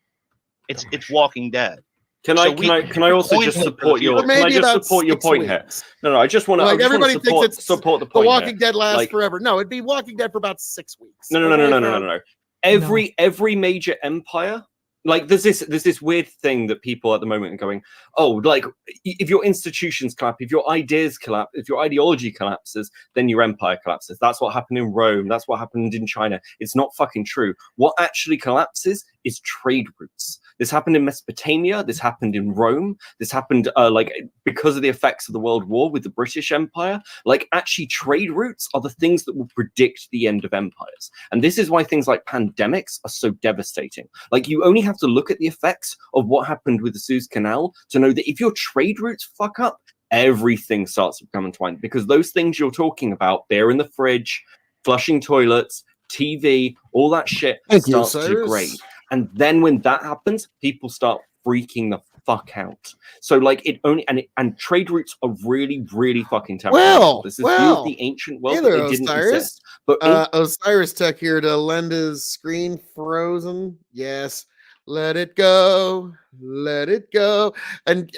It's Walking Dead. Can So I also just support your Maybe can I just about support your 6 point here? weeks. No, I just want to Like everybody thinks support, it's support the The point Walking here. Dead lasts Like- forever. No, it'd be Walking Dead for about 6 weeks. No. Every major empire, like there's this weird thing that people at the moment are going, oh, like if your institutions collapse, if your ideas collapse, if your ideology collapses, then your empire collapses. That's what happened in Rome. That's what happened in China. It's not fucking true. What actually collapses is trade routes. This happened in Mesopotamia. This happened in Rome. This happened like because of the effects of the World War with the British Empire. Like actually trade routes are the things that will predict the end of empires. And this is why things like pandemics are so devastating. Like you only have to look at the effects of what happened with the Suez Canal to know that if your trade routes fuck up, everything starts to become entwined, because those things you're talking about, beer in the fridge, flushing toilets, TV, all that shit starts to degrade. And then when that happens, people start freaking the fuck out. So like it only and trade routes are really, really fucking temperamental. This is view of the ancient world that they didn't exist. But Osiris Tech here to lend his screen frozen. Yes, let it go, let it go. And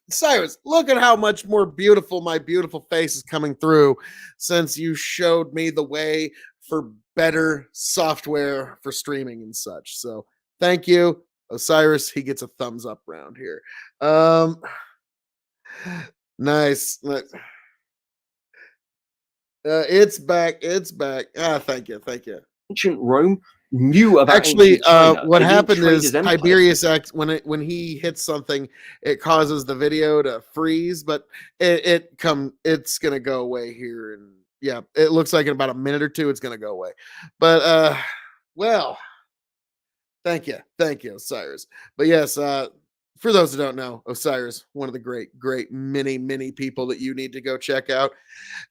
Cyrus, look at how much more beautiful my beautiful face is coming through since you showed me the way for better software for streaming and such. So thank you, Osiris. He gets a thumbs up round here. Nice. It's back. It's back. Thank you. ancient Rome knew about Actually, ancient China. what They didn't happened trade is as empires. Tiberius X, when he hits something, it causes the video to freeze, but it's gonna go away here, and yeah, it looks like in about a minute or two it's gonna go away. But well, thank you, Osiris. But yes, for those who don't know, Osiris, one of the great many people that you need to go check out,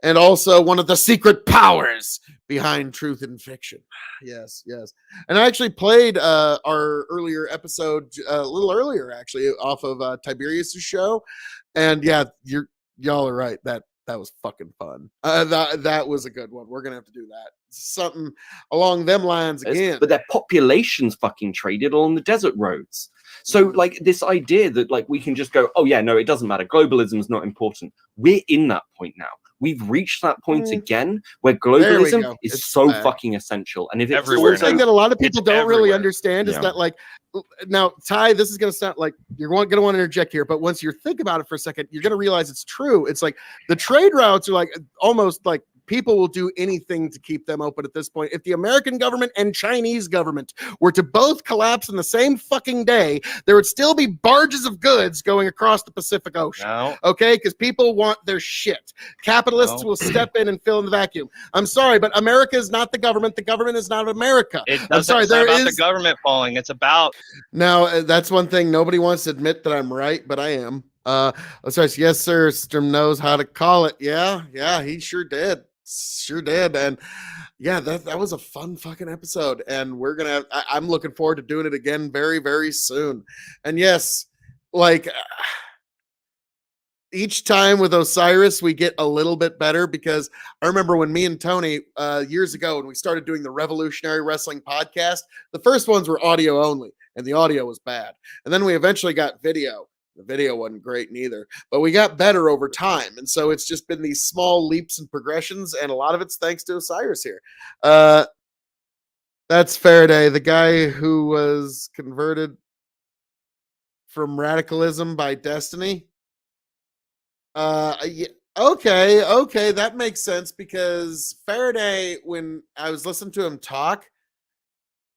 and also one of the secret powers behind truth and fiction. Yes. And I actually played our earlier episode a little earlier, actually, off of Tiberius's show, and yeah, y'all are right. That was fucking fun. That was a good one. We're gonna have to do that. Something along them lines again. But their populations fucking traded on the desert roads. So like this idea that like we can just go, oh yeah, no, it doesn't matter. Globalism is not important. We're in that point now. We've reached that point again where globalism is so fucking essential. And if it's everywhere, the thing that a lot of people don't really everywhere. understand is that, like, now, Ty, this is going to sound like you're going to want to interject here, but once you think about it for a second, you're going to realize it's true. It's like the trade routes are like almost like people will do anything to keep them open at this point. If the American government and Chinese government were to both collapse in the same fucking day, there would still be barges of goods going across the Pacific Ocean. No. Okay? Because people want their shit. Capitalists will step in and fill in the vacuum. I'm sorry, but America is not the government. The government is not America. It I'm sorry, it's not about the government falling. It's about now that's one thing nobody wants to admit that I'm right, but I am. Sorry, yes, sir. Sturm knows how to call it. Yeah, he sure did. And yeah, that was a fun fucking episode, and we're gonna I'm looking forward to doing it again very, very soon. And yes, like each time with Osiris we get a little bit better, because I remember when me and Tony years ago when we started doing the Revolutionary Wrestling podcast, the first ones were audio only and the audio was bad, and then we eventually got video. The video wasn't great neither, but we got better over time. And so it's just been these small leaps and progressions, and a lot of it's thanks to Osiris here. That's Faraday, the guy who was converted from radicalism by destiny. Yeah, okay, that makes sense, because Faraday, when I was listening to him talk,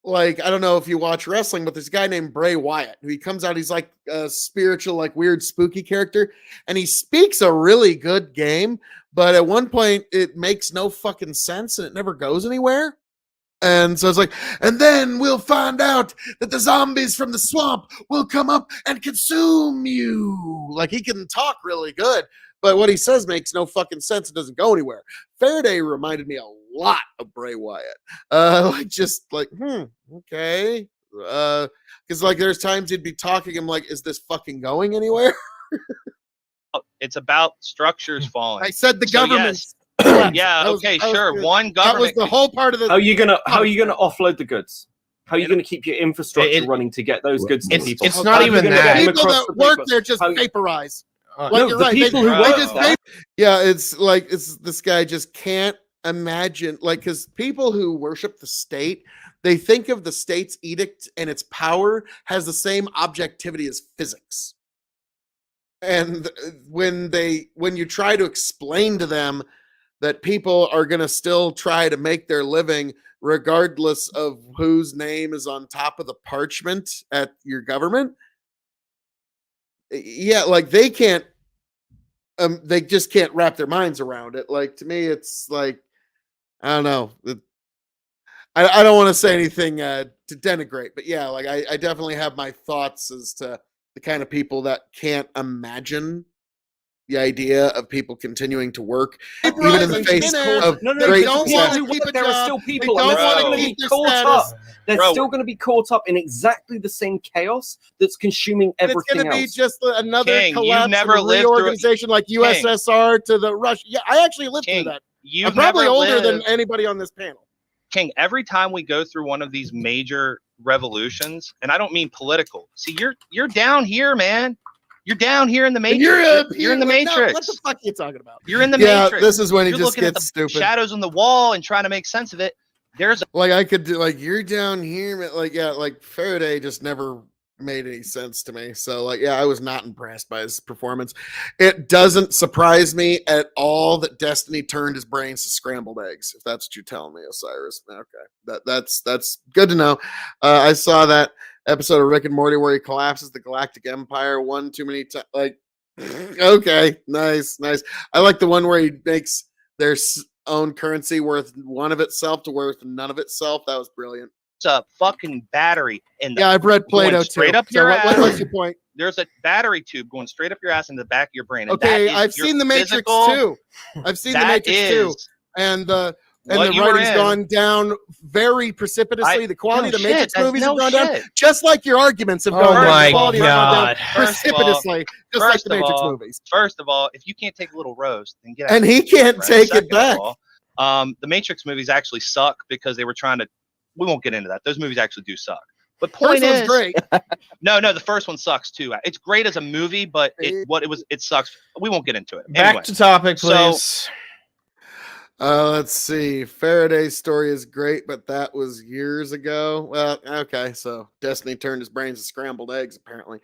like, I don't know if you watch wrestling, but there's a guy named Bray Wyatt who he comes out. He's like a spiritual, like weird, spooky character, and he speaks a really good game. But at one point, it makes no fucking sense, and it never goes anywhere. And so it's like, and then we'll find out that the zombies from the swamp will come up and consume you. Like, he can talk really good, but what he says makes no fucking sense. It doesn't go anywhere. Faraday reminded me a lot of Bray Wyatt. Okay. Because like there's times he'd be talking, I'm like, is this fucking going anywhere? it's about structures falling. I said the So, government. yes. Yes, Yeah, that was- okay, that was sure. good. One That was government the whole part of the. How are you gonna offload the goods? How are you going to keep your infrastructure running to get those goods to people? It's not How are you even gonna get that. them People across that the work paper? there just How- vaporize. Uh, Like no, you're the right. people they, who they work just there. yeah, it's like this guy just can't imagine, like, because people who worship the state, they think of the state's edict and its power has the same objectivity as physics. And when you try to explain to them that people are going to still try to make their living regardless of whose name is on top of the parchment at your government, yeah, like they just can't wrap their minds around it. Like, to me, it's like, I don't know. I don't want to say anything to denigrate, but yeah, like I definitely have my thoughts as to the kind of people that can't imagine the idea of people continuing to work, even in the face of No, great the people success. who work there are still people, don't and they're wanna still going to keep be their caught status. up. They're Bro. still going to be caught up in exactly the same chaos that's consuming And it's going everything to be else. just another King, you've collapse never and lived through it. reorganization like USSR to the Russia. Yeah, I actually lived King, through that. you've I'm probably never older than lived- anybody on this panel. King, every time we go through one of these major revolutions, and I don't mean political. See, you're down here, man. You're down here in the And matrix. you're up You're in the here, like, no, matrix. what the fuck are you talking about? You're in the Yeah, matrix. this is when he You're just looking at gets the stupid. shadows on the wall and trying to make sense of it. There's Like, I could do, like, you're down here, but like, yeah, like Faraday just never made any sense to me. So, like, yeah, I was not impressed by his performance. It doesn't surprise me at all that Destiny turned his brains to scrambled eggs, if that's what you're telling me, Osiris. Okay, that's good to know. I saw that episode of Rick and Morty where he collapses the Galactic Empire one too many times. Like, okay, nice. I like the one where he makes their own currency worth one of itself to worth none of itself. That was brilliant. a fucking battery in the Yeah, I've read going Plato straight too. up So your what's ass. your point? There's a battery tube going straight up your ass in the back of your brain. And Okay, that is I've your seen the Matrix physical- too. I've seen the that Matrix too, is and the what you were writing's in. gone down very precipitously. The quality No of the Matrix shit, that's movies no have gone shit. down, just like your arguments have Oh gone down. my The quality has gone down God. First of all- precipitously, just like first the of Matrix all- movies. First of all, if you can't take a little roast, then get out. And he can't Right. take Second it back. of all, the Matrix movies actually suck because they were trying to. We won't get into that. Those movies actually do suck. But point First one's is, great. no, the first one sucks too. It's great as a movie, but it sucks. We won't get into it. Back Anyway, to topic, so- please. Let's see. Faraday's story is great, but that was years ago. Well, okay, so Destiny turned his brains to scrambled eggs, apparently.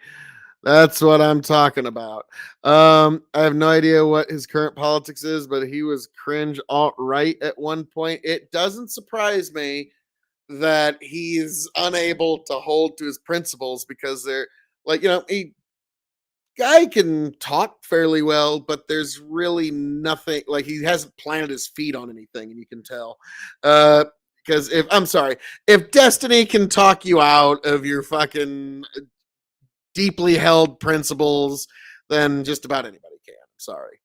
That's what I'm talking about. I have no idea what his current politics is, but he was cringe alt-right at one point. It doesn't surprise me that he's unable to hold to his principles because they're like, guy can talk fairly well, but there's really nothing, like, he hasn't planted his feet on anything, and you can tell. Because if Destiny can talk you out of your fucking deeply held principles, then just about anybody can. I'm sorry.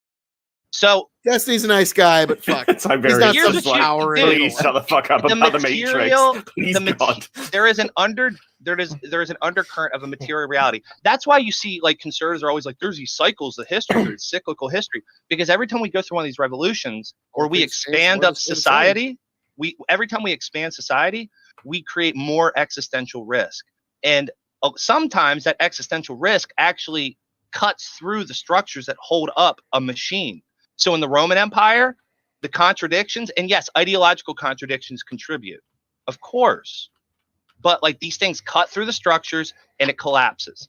so Destiny's a nice guy, but fuck. It's like He's very not Here's some what you power. do. Please shut the fuck up the about the material, Matrix. Please, the mate- God. there is an undercurrent of a material reality. That's why you see, like, conservatives are always like, there's these cycles of history, there's cyclical history, because every time we go through one of these revolutions or we Things change, expand more up to stay the same. society, every time we expand society, we create more existential risk, and sometimes that existential risk actually cuts through the structures that hold up a machine. So in the Roman Empire, the contradictions, and yes, ideological contradictions contribute, of course, but like these things cut through the structures and it collapses,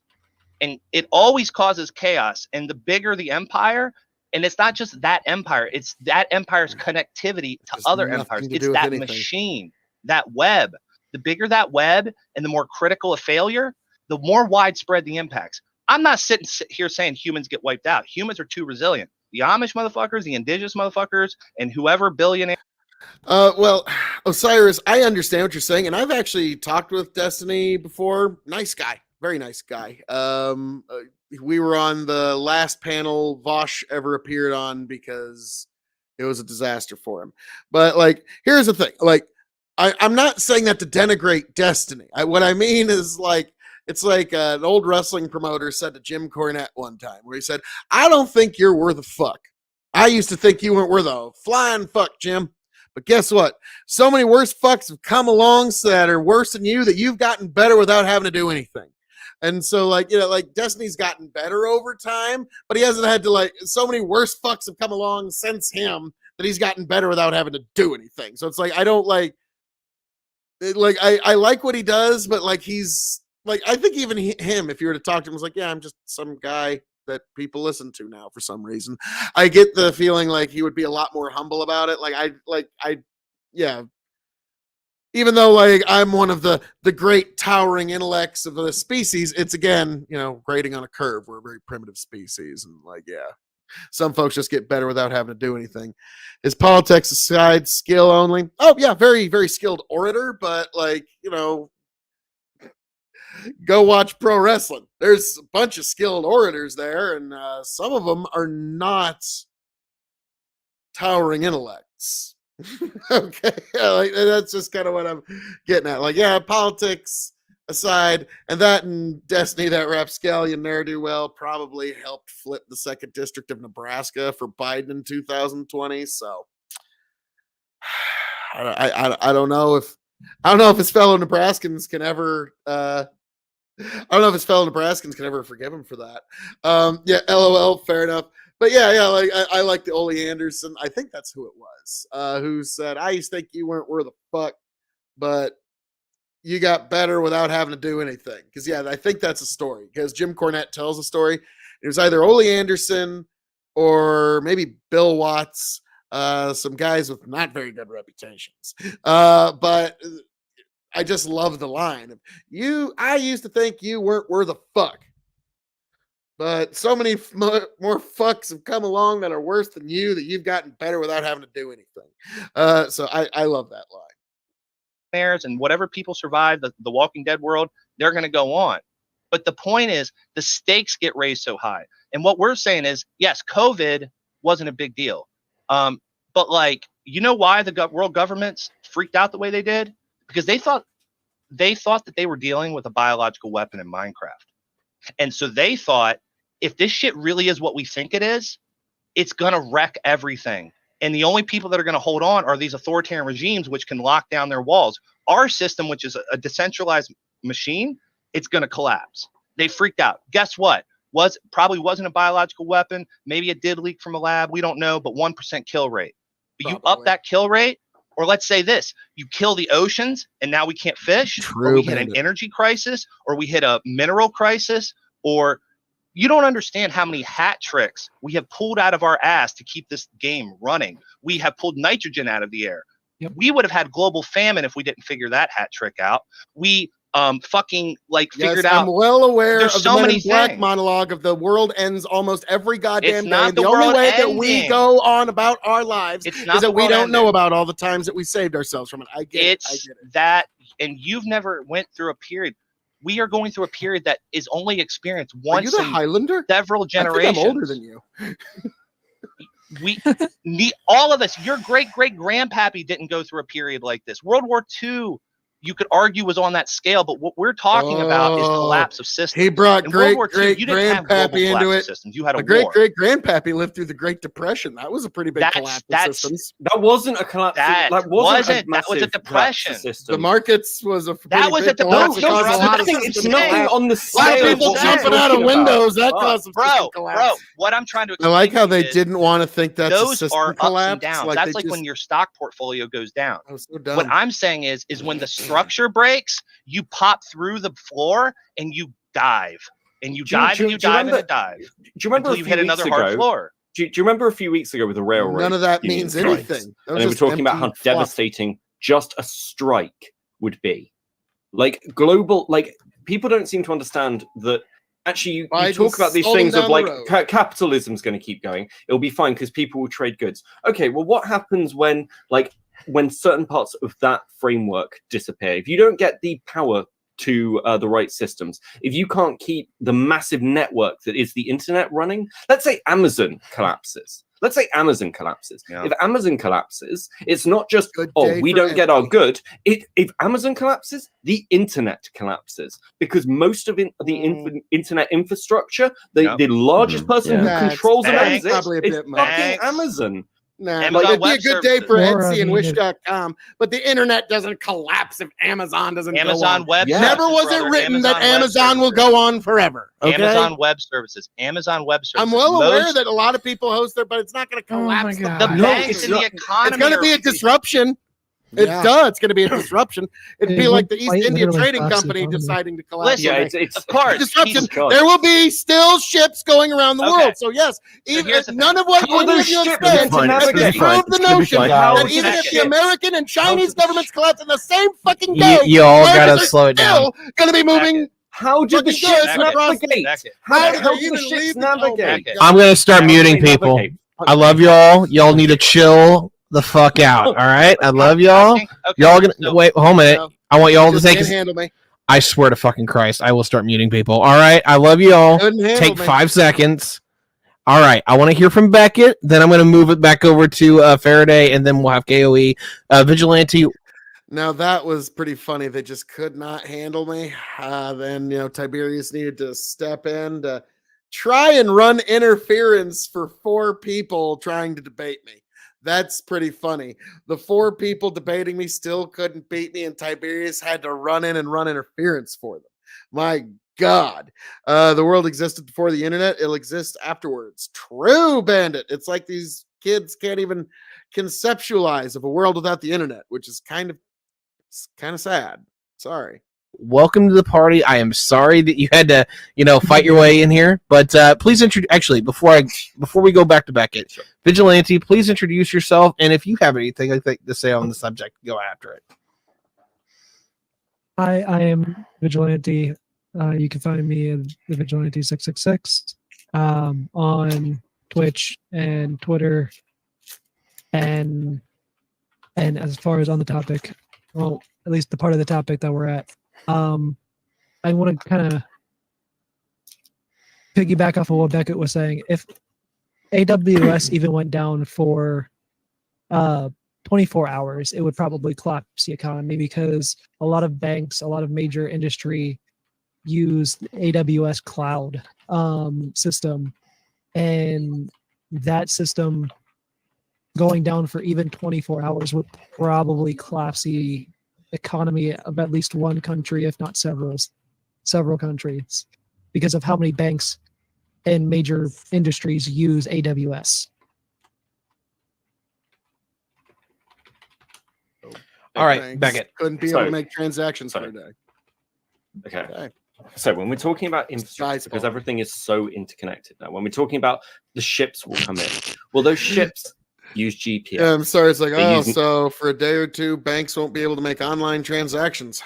and it always causes chaos. And the bigger the empire, and it's not just that empire, it's that empire's connectivity to Just other nothing empires. to It's do with that anything. machine, that web. The bigger that web and the more critical a failure, the more widespread the impacts. I'm not sitting here saying humans get wiped out. Humans are too resilient. The Amish motherfuckers, the indigenous motherfuckers, and whoever billionaire. Well, Osiris, I understand what you're saying, and I've actually talked with Destiny before. Nice guy, very nice guy. We were on the last panel Vosh ever appeared on because it was a disaster for him. But like, here's the thing: like, I'm not saying that to denigrate Destiny. What I mean is, like, it's like an old wrestling promoter said to Jim Cornette one time, where he said, "I don't think you're worth a fuck. I used to think you weren't worth a flying fuck, Jim. But guess what? So many worse fucks have come along that are worse than you that you've gotten better without having to do anything. And so, like, you know, like Destiny's gotten better over time, but he hasn't had to, like, so many worse fucks have come along since him that he's gotten better without having to do anything. So it's like, I don't like I like what he does, but like, he's like, I think even him, if you were to talk to him, was like, yeah, I'm just some guy that people listen to now for some reason. I get the feeling like he would be a lot more humble about it. Yeah. Even though, like, I'm one of the great towering intellects of the species, it's, again, you know, grading on a curve. We're a very primitive species, and, like, yeah, some folks just get better without having to do anything. His politics aside, skill only. Oh yeah, very, very skilled orator, but, like, you know, go watch pro wrestling. There's a bunch of skilled orators there, and some of them are not towering intellects. Okay, yeah, like, that's just kind of what I'm getting at. Like, yeah, politics aside, and that and Destiny, that rapscallion ne'er-do-well, probably helped flip the 2nd District of Nebraska for Biden in 2020. So I don't know if his fellow Nebraskans can ever forgive him for that. Yeah, LOL, fair enough. But yeah, like, I like the Ole Anderson. I think that's who it was, who said, I used to think you weren't worth a fuck, but you got better without having to do anything. Because, yeah, I think that's a story. Because Jim Cornette tells a story. It was either Ole Anderson or maybe Bill Watts, some guys with not very good reputations. But I just love the line of, I used to think you weren't worth a fuck, but so many more fucks have come along that are worse than you that you've gotten better without having to do anything. So I love that line. And whatever people survive the Walking Dead world, they're going to go on. But the point is, the stakes get raised so high. And what we're saying is, yes, COVID wasn't a big deal. But, like, you know why the world governments freaked out the way they did? Because they thought that they were dealing with a biological weapon in Minecraft. And so they thought, if this shit really is what we think it is, it's going to wreck everything. And the only people that are going to hold on are these authoritarian regimes, which can lock down their walls. Our system, which is a decentralized machine, it's going to collapse. They freaked out. Guess what? Probably wasn't a biological weapon. Maybe it did leak from a lab. We don't know, but 1% kill rate. But you up that kill rate, or let's say this, you kill the oceans and now we can't fish, or we hit an energy crisis, or we hit a mineral crisis, or you don't understand how many hat tricks we have pulled out of our ass to keep this game running. We have pulled nitrogen out of the air. Yep. We would have had global famine if we didn't figure that hat trick out. We figured out. I'm well aware of so the Men many in Black things. monologue of the world ends almost every goddamn It's not day. The only way that we go on about our lives is that we don't know about all the times that we saved ourselves from it. I get it. That, and you've never went through a period. We are going through a period that is only experienced once in Highlander? Several generations. I think I'm older than you. We need all of us. Your great grandpappy didn't go through a period like this. World War II, you could argue, was on that scale, but what we're talking about is collapse of systems. He brought great grandpappy into it. Systems. You had a great grandpappy lived through the Great Depression. That was a pretty big collapse of systems. That wasn't a collapse. That was a depression. The markets was a that was at the it's nothing on the scale. A lot of people jumping out of windows. That caused some collapse. Bro, what I'm trying to explain, I like how they didn't want to think that's a system collapse. Ups and downs. That's like when your stock portfolio goes down. So dumb. What I'm saying is when the structure breaks, you pop through the floor and you dive. And you dive and you dive and you dive. Do you remember you hit another hard floor? Do you remember a few weeks ago with the railroad? None of that means anything. And they were talking about how devastating just a strike would be. Like global, like people don't seem to understand that. Actually, you talk about these things of like capitalism's going to keep going. It'll be fine because people will trade goods. Okay, well, what happens when certain parts of that framework disappear? If you don't get the power to the right systems, if you can't keep the massive network that is the internet running, let's say Amazon collapses. Yeah. If Amazon collapses, it's not just, we don't get our good. If Amazon collapses, the internet collapses because most of the internet infrastructure, the largest person who controls it is fucking Amazon. Nah, Amazon it'd be a Web good day for Or, I Etsy and mean, if- Wish.com, but the internet doesn't collapse if Amazon doesn't Amazon go on. Web Never Services, was brother. it written that Web Amazon will Services. go on forever. Okay? Amazon Web Services. Amazon Web Services. I'm well aware Most- that a lot of people host there, but it's not going to Oh my collapse. God. the No, banks it's and the not. economy. It's going to be a disruption. It's going to be a disruption. It'd It be like would the East quite India literally Trading collapse the Company economy. deciding to collapse. Listen, Yeah, it's of course. disruption. he's- God. There will be still ships going around the Okay. world. So yes, So even here's the none thing. of what How are any those of you have ships said meant to fine. It's gonna be navigate? fine. disprove the It's gonna be notion fine. Guys. that even if the Ships. American and Chinese the governments collapse in the same fucking You- day, you all Americans gotta are slow it down. still going to be moving. How did the Fucking ships good. navigate? Back it. How How the do hell they did the even ships leave? navigate? Okay. I'm gonna start How do muting they people. navigate? I love y'all. Y'all need to chill the fuck out. All right. I love y'all. Okay, Y'all gonna so- wait. Hold a minute. No, I want y'all to just take. can't handle me. I swear to fucking Christ, I will start muting people. All right. I love y'all. Couldn't handle Take me. 5 seconds. All right. I want to hear from Beckett. Then I'm going to move it back over to Faraday, and then we'll have KOE. Vigilante. Now that was pretty funny. They just could not handle me. Then Tiberius needed to step in to try and run interference for 4 people trying to debate me. That's pretty funny. The 4 people debating me still couldn't beat me, and Tiberius had to run in and run interference for them. My God. The world existed before the internet. It'll exist afterwards. True, Bandit. It's like these kids can't even conceptualize of a world without the internet, which is kind of sad. Sorry. Welcome to the party. I am sorry that you had to, fight your way in here. But please introduce. Actually, before we go back to Beckett, Vigilante, please introduce yourself. And if you have anything to say on the subject, go after it. Hi, I am Vigilante. You can find me at the Vigilante 666 on Twitch and Twitter, and as far as on the topic, well, at least the part of the topic that we're at, I want to kind of piggyback off of what Beckett was saying. If AWS even went down for 24 hours, it would probably collapse the economy, because a lot of banks, a lot of major industry use the AWS cloud system, and that system going down for even 24 hours would probably collapse the economy of at least one country, if not several countries, because of how many banks and major industries use AWS. All right, Thanks. Beckett. Couldn't be So- able to make transactions for so- a day. Okay. Okay. So when we're talking about infrastructure, because fault. everything is so interconnected now, when we're talking about the ships will come in, well, those ships use GPS. Yeah, I'm sorry. It's like, They use- so for a day or two, banks won't be able to make online transactions.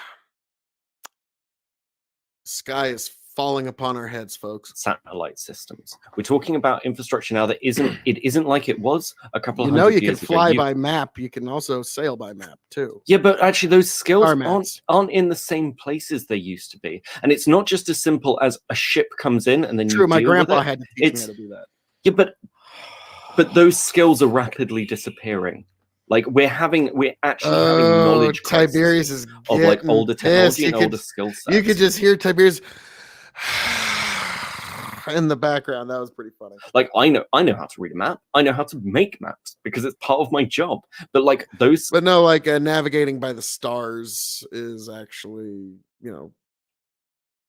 Sky is falling upon our heads, folks. Satellite systems. We're talking about infrastructure now that isn't like it was a couple of You know, hundred you can years ago. fly by map. You can also sail by map too. Yeah, but actually those skills Star maps. aren't in the same places they used to be. And it's not just as simple as a ship comes in and then True, you my deal with grandpa it. had to teach me It's- how to do that. Yeah, but those skills are rapidly disappearing. Like we're actually having knowledge crises Tiberius is of like getting older pissed. technology You and could- older skill sets. You could just hear Tiberius in the background. That was pretty funny. like I know how to read a map. I know how to make maps because it's part of my job. But like those But no, like navigating by the stars is actually,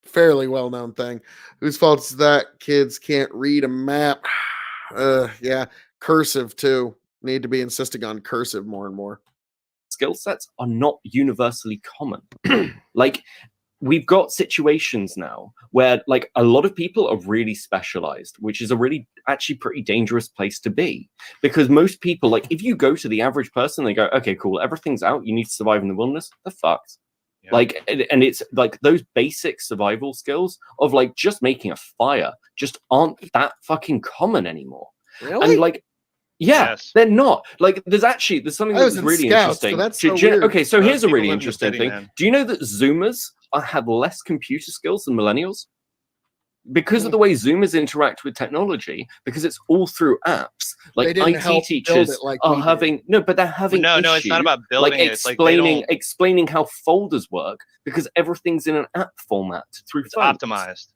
fairly well-known thing. Whose fault is that? Kids can't read a map. Yeah, cursive too. Need to be insisting on cursive more and more. skill sets are not universally common. Like we've got situations now where like a lot of people are really specialized, which is a really actually pretty dangerous place to be, because most people, like if you go to the average person, they go, okay, cool, everything's out, you need to survive in the wilderness, they're fucked. Yeah. Like and it's like those basic survival skills of like just making a fire just aren't that fucking common anymore. Really? And like yeah, Yes. they're not. Like there's something I was that's in really Scouts, so interesting. that's so weird. Okay, so Those here's a people really live in the interesting city, thing. man. Do you know that Zoomers have less computer skills than millennials? Because of the way Zoomers interact with technology, because it's all through apps. They Like didn't help IT build teachers it like are we did. having but they're having No, it's not issue, about building like it. It's like they don't. explaining how folders work because everything's in an app format through It's phones. optimized.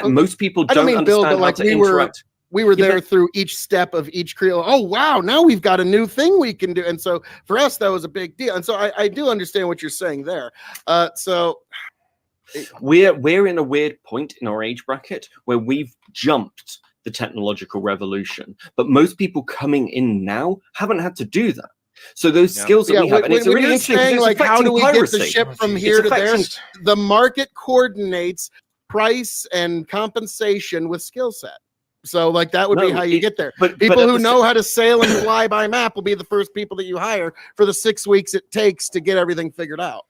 Most people I don't don't mean understand build, but how like to we were interact. we were Yeah, there but- through each step of each creole. Oh wow, now we've got a new thing we can do. And so for us, that was a big deal. And so I do understand what you're saying there. So we're in a weird point in our age bracket where we've jumped the technological revolution, but most people coming in now haven't had to do that. So those skills that we have, and it's when really you're interesting 'cause saying it's like, how do affecting we get the piracy. ship from It's here to there? affecting- The market coordinates price and compensation with skill set. So like that would be No, how you it- get there. But People at who the know how to sail and fly by map will be the first people that you hire for the 6 weeks it takes to get everything figured out.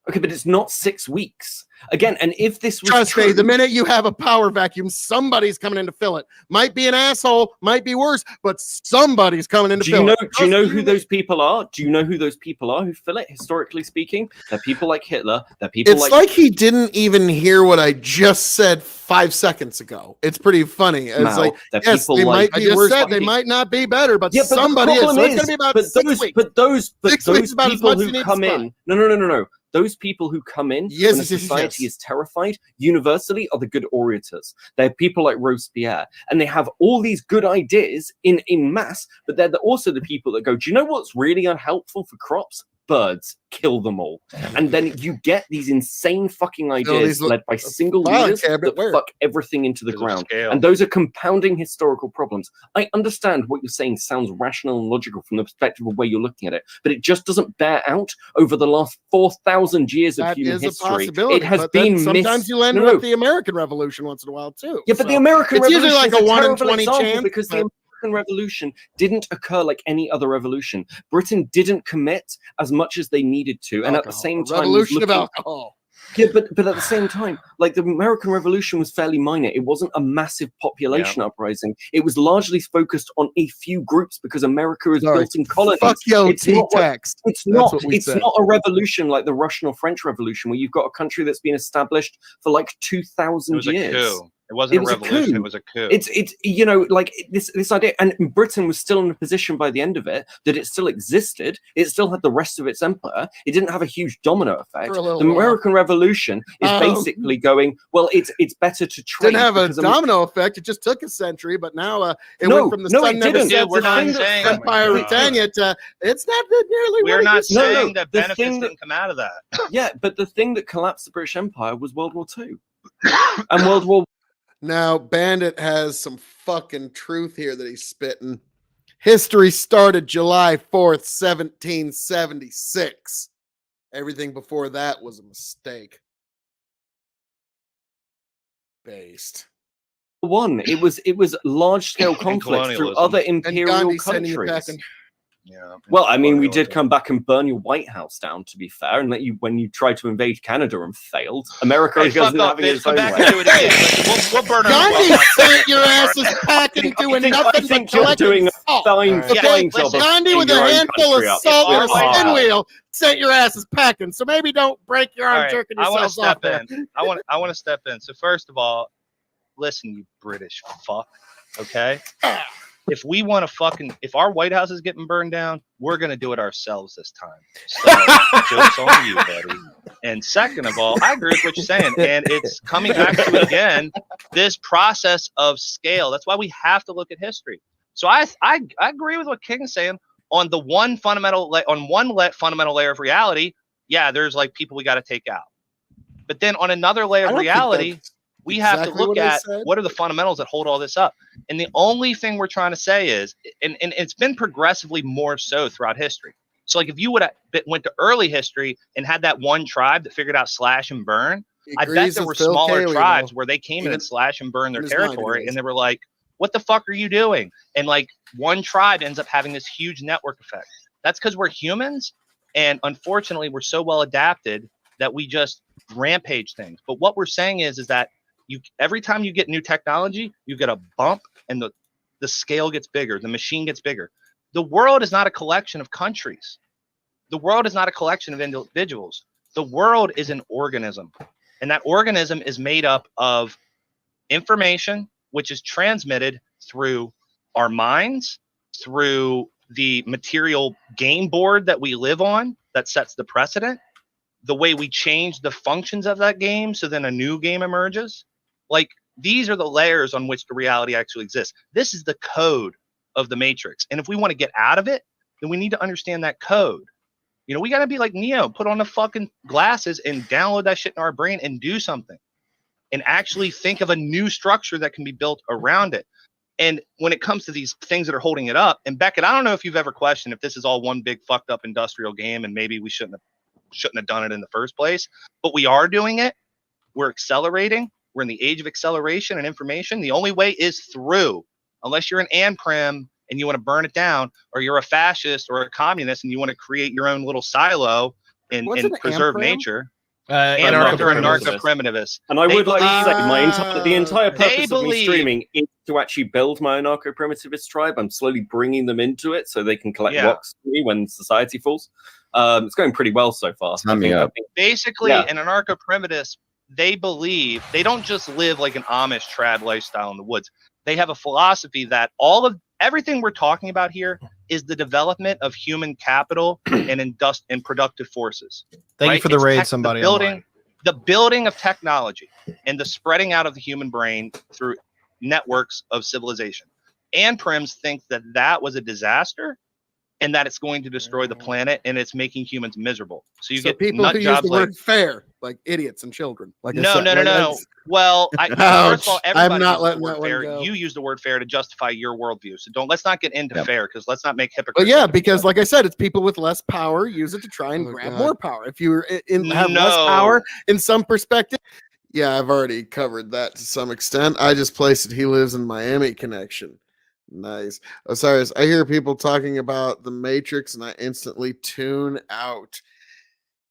Okay, but it's not 6 weeks again. And if this was Trust true, me, the minute you have a power vacuum, somebody's coming in to fill it. Might be an asshole, might be worse, but somebody's coming in to do fill you know? it. Do you know Trust who me. those people are? Do you know who those people are who fill it? Historically speaking, they're people like Hitler. They're people It's like he didn't even hear what I just said 5 seconds ago. It's pretty funny. It's Mao. like, They're yes, people they like might be I just worse. said They might not be better, but Yeah, but somebody the is. problem So it's going to be about but 6 those, weeks. but those, but 6 weeks those is about as people much as who you need to come spy. in, no. Those people who come in Yes, when a yes, yes, society yes. is terrified, universally, are the good orators. They're people like Robespierre, and they have all these good ideas in mass. But they're also the people that go, "Do you know what's really unhelpful for crops? Birds. Kill them all." And then you get these insane fucking ideas these led by single file leaders cabinet that where? fuck everything into the Because of ground. scale. And those are compounding historical problems. I understand what you're saying sounds rational and logical from the perspective of where you're looking at it, but it just doesn't bear out over the last 4,000 years of That human is a history. possibility. It has but then been sometimes you land no, with no. the American Revolution once in a while too. Yeah, but the So American it's usually Revolution like is a 1 in terrible 20 example chance. because the but- American Revolution didn't occur like any other revolution. Britain didn't commit as much as they needed to, and at the alcohol. same A time, was revolution of looking- alcohol. Yeah, but at the same time, like the American Revolution was fairly minor. It wasn't a massive population uprising. It was largely focused on a few groups because America is Sorry. built in colonies. Fuck yo It's T not what- text. It's That's not. what we It's said. not a revolution like the Russian or French Revolution, where you've got a country that's been established for like It 2,000 was a years. coup. It wasn't It was a a revolution. coup. It was a coup. It's you know, like this idea, and Britain was still in a position by the end of it that it still existed. It still had the rest of its empire. It didn't have a huge domino effect. For a little The while. American Revolution is Um, basically going, well, it's better to trade. Didn't have a because domino effect. It just took a century, but now it No, went from the no, sun it never didn't. sets Dude, we're in not on saying- Empire Oh my God. Britannia to it's not nearly We're what it not used to be. No, no, saying that the benefits thing that- didn't come out of that. Yeah, but the thing that collapsed the British Empire was World War II, and World War. Now, Bandit has some fucking truth here that he's spitting. History started July 4th, 1776. Everything before that was a mistake. Based. One, it was large scale conflicts through colonialism. other And imperial Gandhi sending you countries. packing. Yeah. Well, I mean, we did Colonialism. come back and burn your White House down, to be fair, and let you when you tried to invade Canada and failed. America Hey, fuck isn't off, having bitch. its Come own back way. and do it again. We'll burn our Gandhi sent your asses packing, I doing think nothing but you're collecting doing a salt. fine, Alright. fine Yeah, job of listen, Gandhi with a your own handful of country up. salt and a If our spin White wheel sent your asses packing. So maybe don't break your arm All right, jerking I want to yourselves off step there. in. I want to step in. So first of all, listen, you British fuck. Okay. If we want to if our White House is getting burned down, we're gonna do it ourselves this time. So jokes on you, buddy. And second of all, I agree with what you're saying, and it's coming back to it again. This process of scale. That's why we have to look at history. So I agree with what King's saying on the one fundamental fundamental layer of reality. Yeah, there's like people we got to take out, but then on another layer I of don't think reality, that's we have to exactly look what I at said. what are the fundamentals that hold all this up. And the only thing we're trying to say is, and it's been progressively more so throughout history. So like if you would have went to early history and had that one tribe that figured out slash and burn, He I bet agrees there with were Phil smaller Cayley, tribes though. where they came in Even and slash and burn their in his mind, territory, anyways. and they were like, what the fuck are you doing? And like one tribe ends up having this huge network effect. That's because we're humans, and unfortunately we're so well adapted that we just rampage things. But what we're saying is that every time you get new technology, you get a bump, and the scale gets bigger, the machine gets bigger. The world is not a collection of countries. The world is not a collection of individuals. The world is an organism, and that organism is made up of information, which is transmitted through our minds, through the material game board that we live on that sets the precedent, the way we change the functions of that game so then a new game emerges. Like These are the layers on which the reality actually exists. This is the code of the Matrix. And if we want to get out of it, then we need to understand that code. You know, we got to be like Neo, put on the fucking glasses and download that shit in our brain and do something and actually think of a new structure that can be built around it. And when it comes to these things that are holding it up, and Beckett, I don't know if you've ever questioned if this is all one big fucked up industrial game and maybe we shouldn't have done it in the first place, but we are doing it. We're accelerating. We're in the age of acceleration and information. The only way is through, unless you're an Anprim and you want to burn it down, or you're a fascist or a communist and you want to create your own little silo and preserve nature. Anarcho-primitivists. And I would like to say the entire They purpose of me streaming is to actually build my anarcho-primitivist tribe. I'm slowly bringing them into it so they can collect rocks for me when society falls. It's going pretty well so far. Basically, an anarcho-primitivist, they believe they don't just live like an Amish trad lifestyle in the woods. They have a philosophy that everything we're talking about here is the development of human capital and productive forces. Thank you for the raid, somebody. The building of technology and the spreading out of the human brain through networks of civilization. Anprims think that was a disaster and that it's going to destroy the planet and it's making humans miserable. So you get people who use the word fair, like idiots and children. Like no. Well, first of all, everybody not uses the letting word that one fair. go. You use the word fair to justify your worldview. So let's not get into fair, because let's not make hypocrites. But yeah, because like I said, it's people with less power use it to try and grab more power. If you have less power in some perspective, yeah, I've already covered that to some extent. I just placed it. He lives in Miami connection. Nice. Osiris, I hear people talking about the Matrix and I instantly tune out.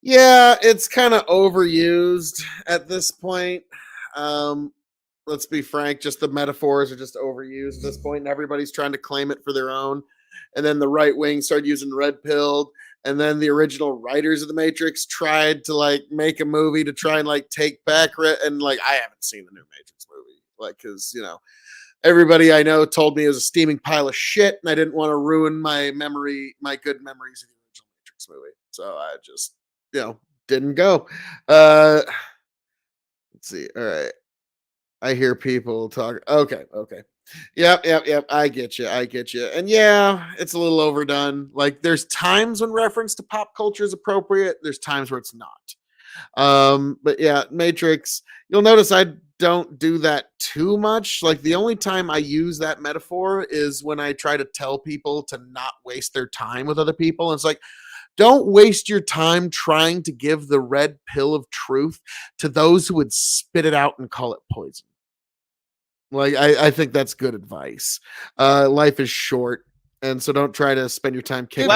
Yeah, it's kind of overused at this point. Let's be frank, just the metaphors are just overused at this point, and everybody's trying to claim it for their own. And then the right wing started using red pilled, and then the original writers of the Matrix tried to like make a movie to try and like take back and like I haven't seen the new Matrix movie, like because everybody I know told me it was a steaming pile of shit, and I didn't want to ruin my good memories of the original Matrix movie, so I just didn't go. Let's see. All right. I hear people talk. Okay. Yep. I get you. And yeah, it's a little overdone. Like there's times when reference to pop culture is appropriate. There's times where it's not. But yeah, Matrix, you'll notice I don't do that too much. Like the only time I use that metaphor is when I try to tell people to not waste their time with other people. And it's like, don't waste your time trying to give the red pill of truth to those who would spit it out and call it poison. Like, I think that's good advice. Life is short, and so don't try to spend your time kicking.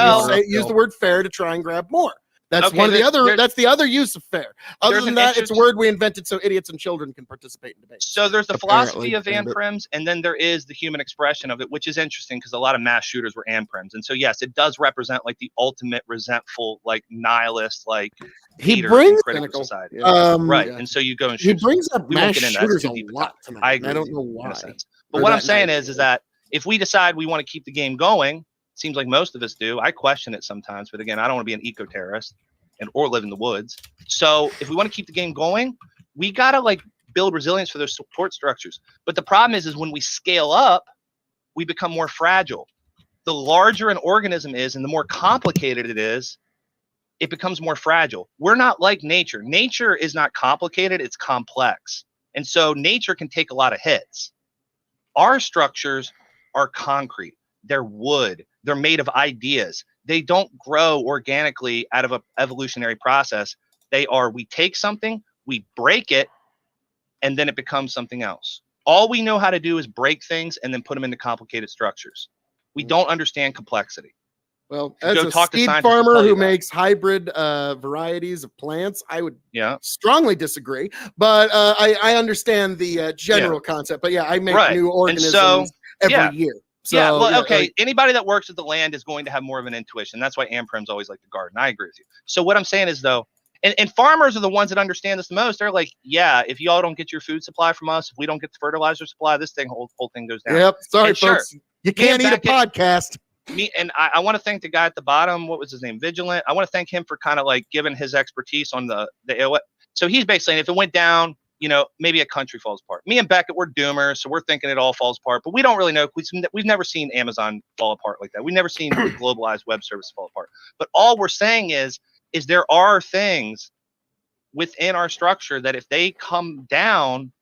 Use the word fair to try and grab more. That's one of the other. That's the other use of fair. Other than that, it's a word we invented so idiots and children can participate in debate. So there's the philosophy of Anprims, and then there is the human expression of it, which is interesting because a lot of mass shooters were Anprims, and so yes, it does represent like the ultimate resentful, like nihilist, like he brings critical society, right? And so you go and shoot. He brings up mass shooters a lot tonight. I don't know why. But what I'm saying is that if we decide we want to keep the game going, seems like most of us do. I question it sometimes, but again, I don't want to be an eco-terrorist or live in the woods. So if we want to keep the game going, we got to like build resilience for those support structures. But the problem is when we scale up, we become more fragile. The larger an organism is and the more complicated it is, it becomes more fragile. We're not like nature. Nature is not complicated, it's complex. And so nature can take a lot of hits. Our structures are concrete. They're wood. They're made of ideas. They don't grow organically out of an evolutionary process. We take something, we break it, and then it becomes something else. All we know how to do is break things and then put them into complicated structures. We don't understand complexity. Well, as a seed farmer who makes hybrid varieties of plants, I would strongly disagree. But I understand the general concept. But yeah, I make new organisms every year. So, okay. Anybody that works with the land is going to have more of an intuition. That's why Anprims always like to garden. I agree with you. So what I'm saying is, though, and farmers are the ones that understand this the most. They're like, yeah, if y'all don't get your food supply from us, if we don't get the fertilizer supply, this whole thing goes down. Yep. Sorry, folks. You can't eat a podcast. I want to thank the guy at the bottom. What was his name? Vigilant. I want to thank him for kind of like giving his expertise on the AOE. So he's basically saying if it went down, maybe a country falls apart. Me and Beckett, we're doomers, so we're thinking it all falls apart, but we don't really know. We've never seen Amazon fall apart like that. We've never seen globalized web service fall apart. But all we're saying is there are things within our structure that if they come down,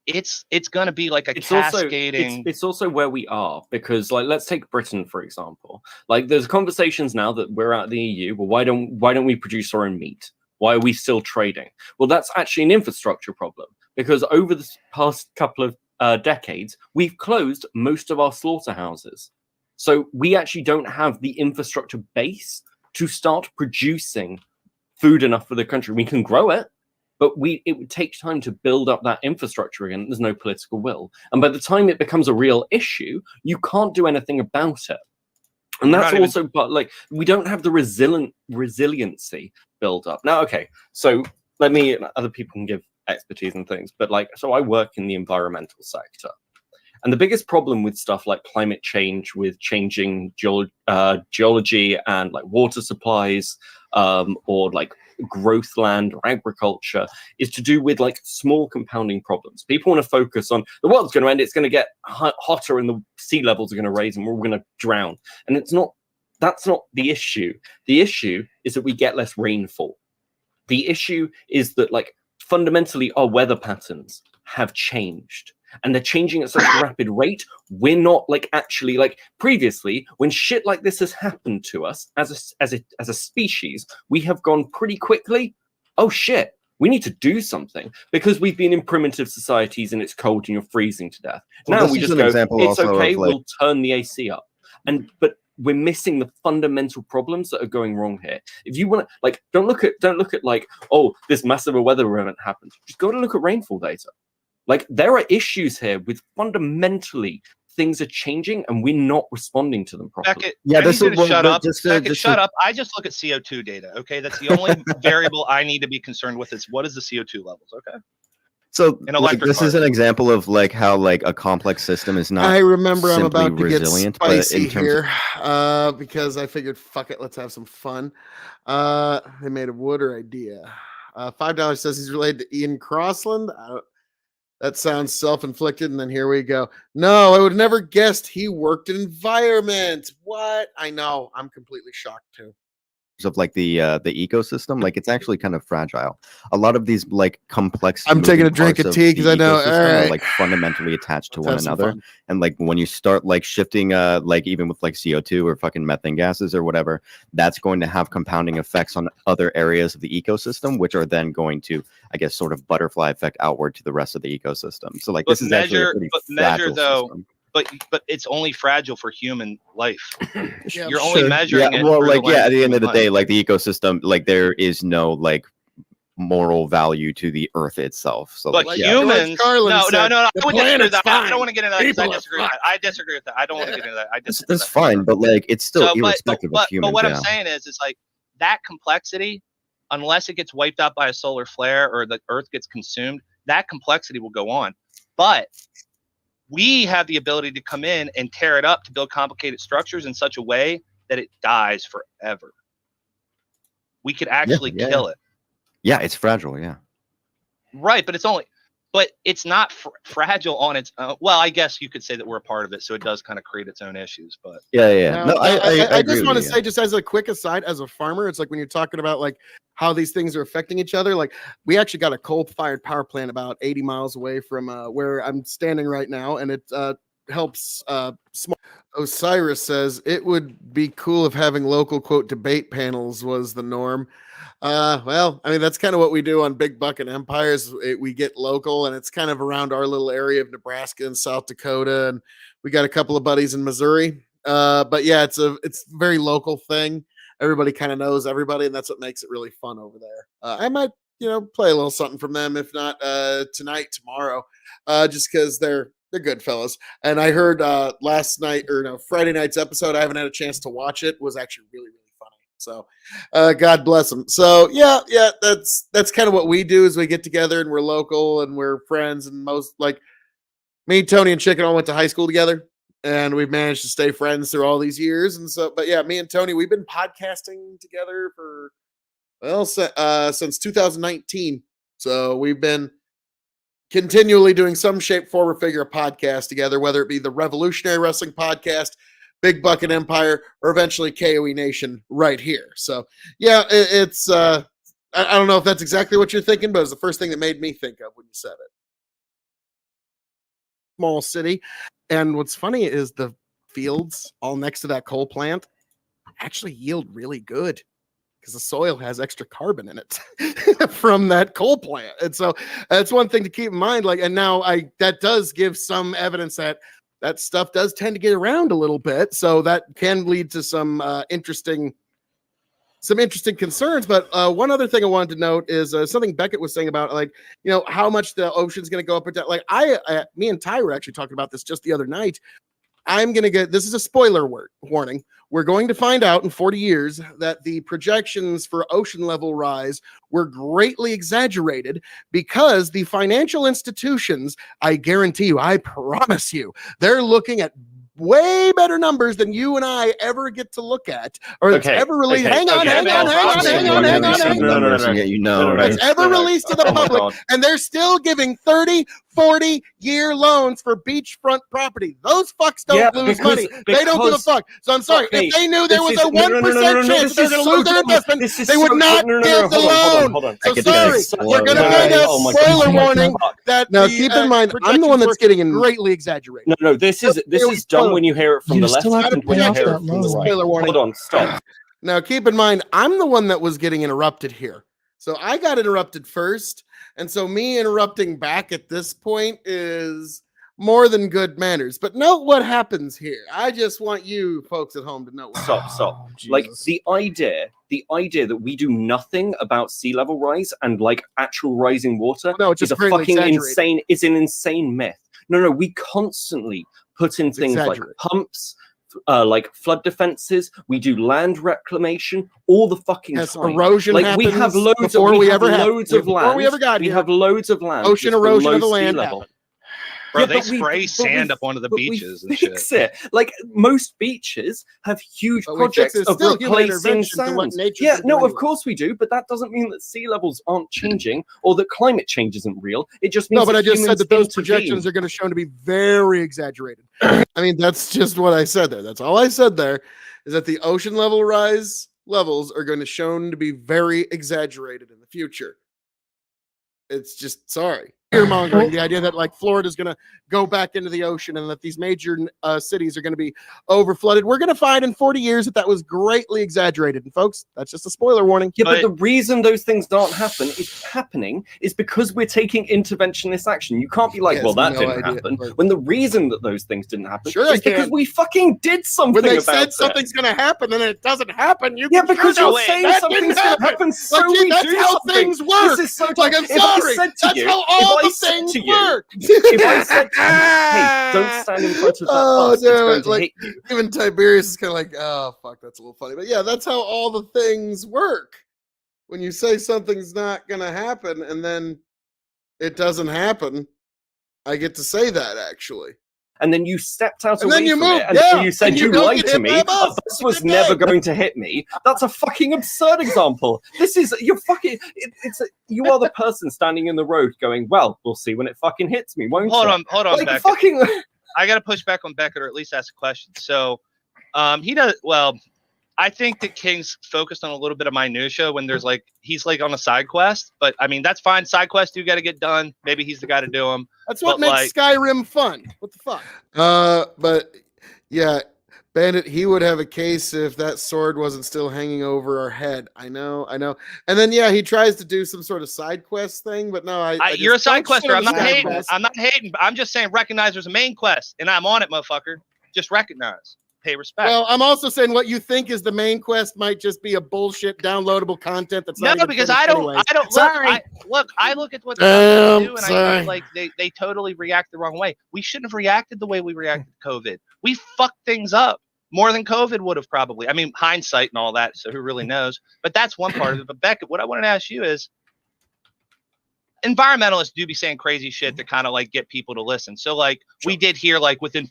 it's going to be like a cascading. It's also where we are, because like, let's take Britain for example. Like, there's conversations now that we're out of the EU. Well, why don't we produce our own meat? Why are we still trading? Well, that's actually an infrastructure problem, because over the past couple of decades, we've closed most of our slaughterhouses. So we actually don't have the infrastructure base to start producing food enough for the country. We can grow it, but it would take time to build up that infrastructure again. There's no political will. And by the time it becomes a real issue, you can't do anything about it. And that's also, but like, we don't have the resiliency build up. Now, okay, so other people can give expertise and things, but like, so I work in the environmental sector. And the biggest problem with stuff like climate change, with changing geology and like water supplies, or like growth land or agriculture, is to do with like small compounding problems. People want to focus on the world's going to end, it's going to get hotter and the sea levels are going to raise and we're all going to drown. And that's not the issue. The issue is that we get less rainfall. The issue is that like fundamentally our weather patterns have changed. And they're changing at such a rapid rate. We're not like actually like previously, when shit like this has happened to us as a species, we have gone pretty quickly. Oh shit, we need to do something, because we've been in primitive societies and it's cold and you're freezing to death. Well, now we just go, it's okay, we'll turn the AC up. But we're missing the fundamental problems that are going wrong here. If you want to, like, don't look at like, oh, this massive weather event happened. Just go and look at rainfall data. Like, there are issues here with fundamentally things are changing and we're not responding to them properly. Beckett, yeah, this is shut up. Beckett, shut up. I just look at CO2 data. Okay, that's the only variable I need to be concerned with is what is the CO2 levels. Okay. So like, this is an example of like how like a complex system is not. I remember I'm about to resilient, get spicy here, because I figured, fuck it, let's have some fun. They made a Wooder idea. $5 says he's related to Ian Crossland. That sounds self-inflicted, and then here we go. No, I would have never guessed he worked in environment. What? I know. I'm completely shocked too. Of like the ecosystem, like it's actually kind of fragile. A lot of these like complex. I'm taking a drink of tea because I know. All right. Are, like fundamentally attached to one another, and like when you start like shifting, like even with like CO2 or fucking methane gases or whatever, that's going to have compounding effects on other areas of the ecosystem, which are then going to, I guess, sort of butterfly effect outward to the rest of the ecosystem. So like, this is actually a pretty fragile system. But it's only fragile for human life. Yeah, you're only measuring it. Well, like, at the end of the day, like the ecosystem, like there is no like moral value to the earth itself. So, but like, humans, no. I would disagree with that. I don't want to get into that because I disagree with that. I don't want to get into that. That's fine, but like it's still irrespective of humans. But what I'm saying is, it's like that complexity, unless it gets wiped out by a solar flare or the earth gets consumed, that complexity will go on. But we have the ability to come in and tear it up to build complicated structures in such a way that it dies forever. We could actually kill it. Yeah, it's fragile. Yeah. Right, but it's not fragile on its own. Well, I guess you could say that we're a part of it, so it does kind of create its own issues. But yeah. No, I just want to say, just as a quick aside, as a farmer, it's like when you're talking about like how these things are affecting each other. Like, we actually got a coal-fired power plant about 80 miles away from where I'm standing right now, and it helps. Osiris says it would be cool if having local quote debate panels was the norm. Well, I mean, that's kind of what we do on Big Bucket Empires. We get local, and it's kind of around our little area of Nebraska and South Dakota, and we got a couple of buddies in Missouri. But yeah, it's a very local thing. Everybody kind of knows everybody, and that's what makes it really fun over there. I might, play a little something from them, if not tonight, tomorrow, just because they're good fellas. And I heard Friday night's episode. I haven't had a chance to watch it. Was actually really, really funny. So God bless them. So yeah, that's kind of what we do is we get together and we're local and we're friends, and most like me, Tony, and Chicken all went to high school together, and we've managed to stay friends through all these years. And so, but yeah, me and Tony, we've been podcasting together for since 2019. So we've been continually doing some shape, form, or figure of podcast together, whether it be the Revolutionary Wrestling Podcast, Big Bucket Empire, or eventually KOE Nation right here. So, yeah, it's I don't know if that's exactly what you're thinking, but it's the first thing that made me think of when you said it. Small city. And what's funny is the fields all next to that coal plant actually yield really good because the soil has extra carbon in it from that coal plant. And so that's one thing to keep in mind. Like, and now that does give some evidence that that stuff does tend to get around a little bit. So that can lead to some interesting concerns. But one other thing I wanted to note is something Beckett was saying about, like, you know, how much the ocean's going to go up and down. Like me and Ty were actually talking about this just the other night. This is a spoiler warning. We're going to find out in 40 years that the projections for ocean level rise were greatly exaggerated because the financial institutions, I guarantee you, I promise you, they're looking at way better numbers than you and I ever get to look at, or it's ever released. Hang on. It's ever released to the public, and they're still giving 30, 40-year loans for beachfront property. Those fucks don't lose money. They don't give a fuck. So I'm sorry. If they knew there was a 1% chance that they're going to lose their investment, they would not give the loan. So sorry, we're going to make a spoiler warning that now keep in mind, I'm the one that's getting greatly exaggerated. No, this is done when you hear it from the left and when you hear it from the right. Hold on, stop. Now keep in mind, I'm the one that was getting interrupted here. So I got interrupted first. And so me interrupting back at this point is more than good manners. But note what happens here. I just want you folks at home to know. Stop. Like the idea that we do nothing about sea level rise and like actual rising water is a fucking insane. It's an insane myth. No, we constantly put in things like pumps, like flood defenses. We do land reclamation all the fucking time. Erosion like happens we have loads before of we have loads of land. Before we ever got we here, have loads of land. Ocean erosion of the land level. Bro, they spray sand up onto the beaches and shit. It. Like most beaches have huge projects of replacing sand. Yeah, no, of course we do, but that doesn't mean that sea levels aren't changing or that climate change isn't real. It just means but I just said that those projections are going to show to be very exaggerated. I mean, that's just what I said there. That's all I said there, is that the ocean level rise levels are going to shown to be very exaggerated in the future. It's just fear-mongering, the idea that like Florida's going to go back into the ocean and that these major cities are going to be over-flooded. We're going to find in 40 years that was greatly exaggerated. And folks, that's just a spoiler warning. Yeah, but the reason those things aren't happening is because we're taking interventionist action. You can't be like, that didn't happen. When the reason that those things didn't happen is because we fucking did something about it. When they said something's going to happen and it doesn't happen, because you're saying something's going to happen, so we do that's how things work. This is so like, I'm sorry. That's how all the things work. If I said to you, hey, don't stand in front of that bus, it's going to hit you. Even Tiberius is kind of like, oh, fuck, that's a little funny. But yeah, that's how all the things work. When you say something's not going to happen and then it doesn't happen, I get to say that, actually. And then you stepped out and away then from it, and then you said you lied to me. A bus was never going to hit me. That's a fucking absurd example. You are the person standing in the road going, well, we'll see when it fucking hits me, won't Hold it? on, like, Beckett. I got to push back on Beckett, or at least ask a question. So he does, well, I think that King's focused on a little bit of minutia when there's like, he's like on a side quest, but I mean, that's fine. Side quests do got to get done. Maybe he's the guy to do them. That's what makes Skyrim fun. What the fuck? But yeah, Bandit, he would have a case if that sword wasn't still hanging over our head. I know. And then, yeah, he tries to do some sort of side quest thing, but no, you're a side quester. I'm not hating. I'm not hating, but I'm just saying recognize there's a main quest, and I'm on it, motherfucker. Just recognize. Pay respect. Well, I'm also saying what you think is the main quest might just be a bullshit downloadable content that's not because I don't look. I look at what they do, and I feel like they totally react the wrong way. We shouldn't have reacted the way we reacted to COVID. We fucked things up more than COVID would have probably. I mean, hindsight and all that, so who really knows? But that's one part of it. But Becca, what I wanted to ask you is, environmentalists do be saying crazy shit to kind of like get people to listen. So like we did here, like within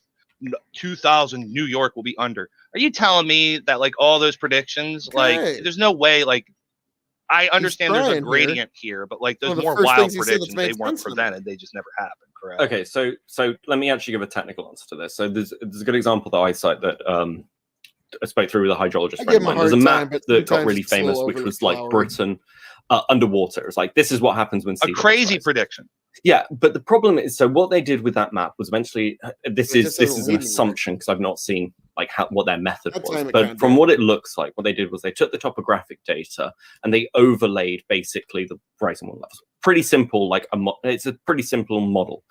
2000 New York will be under. Are you telling me that like all those predictions, like there's no way, like I understand there's a trying here. gradient here, but like those One of the more first wild things he said that's predictions, they made weren't sense to me. prevented. They just never happened, correct? Okay, so let me actually give a technical answer to this. So there's a good example that I cite that I spoke through with a hydrologist I friend give of him a mine. There's a hard map time, but that got sometimes really it's a little famous, which overly was like flowery. Britain underwater. It's like, this is what happens when sea A level crazy rise. prediction. Yeah, but the problem is, so what they did with that map was eventually, this It is just doesn't an lead anywhere. assumption because I've not seen like what their method That was, time it but kinda from did. what it looks like, what they did was they took the topographic data and they overlaid basically the rising water levels. Pretty simple, like it's a pretty simple model.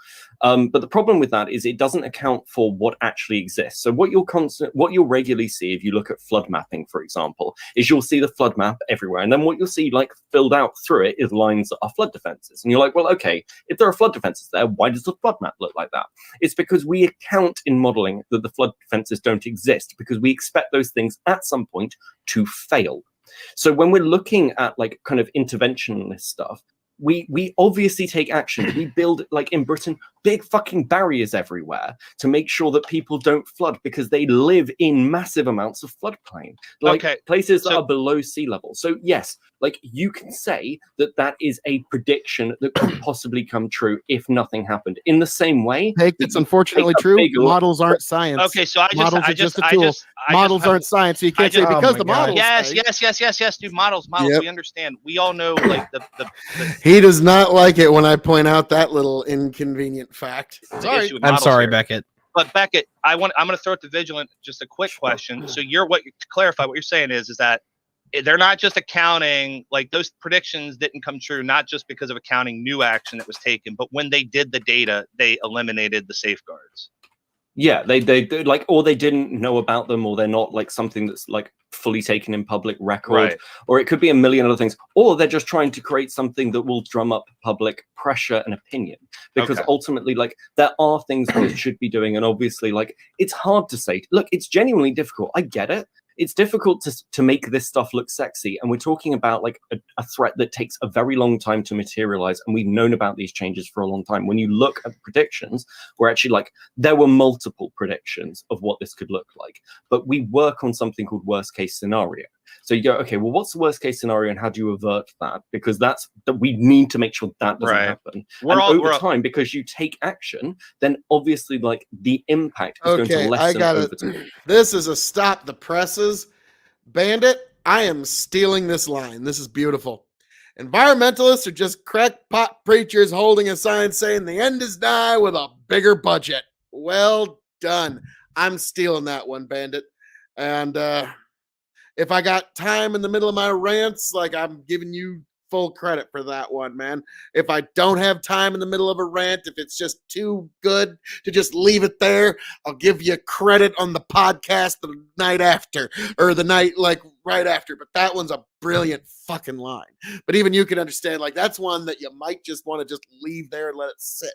But the problem with that is it doesn't account for what actually exists. So what you'll regularly see if you look at flood mapping, for example, is you'll see the flood map everywhere, and then what you'll see like filled out through it is lines that are flood defenses. And you're like, well, okay, if there are flood defenses there, why does the flood map look like that? It's because we account in modeling that the flood defenses don't exist because we expect those things at some point to fail. So when we're looking at like kind of interventionist stuff, we obviously take action. We build, like in Britain, big fucking barriers everywhere to make sure that people don't flood because they live in massive amounts of floodplain, like places that are below sea level. So yes, like you can say that that is a prediction that could possibly come true if nothing happened. In the same way, It's unfortunately true. Models aren't science. Okay, so models are just a tool. Models aren't science, so you can't say because the models. Yes, dude. Models. Yep. We understand. We all know, like the He does not like it when I point out that little inconvenient fact. Sorry. issue with I'm models sorry, here. Beckett. But Beckett, I'm going to throw it to Vigilant. Just a quick question. So to clarify, what you're saying is that they're not just accounting, like those predictions didn't come true, not just because of accounting new action that was taken, but when they did the data, they eliminated the safeguards. Yeah, they like, or they didn't know about them, or they're not like something that's like fully taken in public record, Right. or it could be a million other things, or they're just trying to create something that will drum up public pressure and opinion. Because ultimately, like, there are things we should be doing, and obviously, like, it's hard to say. Look, it's genuinely difficult. I get it. It's difficult to make this stuff look sexy, and we're talking about like a threat that takes a very long time to materialize, and we've known about these changes for a long time. When you look at the predictions, we're actually like, there were multiple predictions of what this could look like, but we work on something called worst case scenario. So you go, okay, well, what's the worst case scenario, and how do you avert that? Because that we need to make sure that doesn't happen. Over time, because you take action, then obviously, like, the impact is going to lessen over time. This is a stop the presses. Bandit, I am stealing this line. This is beautiful. Environmentalists are just crackpot preachers holding a sign saying the end is nigh with a bigger budget. Well done. I'm stealing that one, Bandit. And if I got time in the middle of my rants, like, I'm giving you full credit for that one, man. If I don't have time in the middle of a rant, if it's just too good to just leave it there, I'll give you credit on the podcast the night after, or the night like right after. But that one's a brilliant fucking line. But even you can understand, like, that's one that you might just want to just leave there and let it sit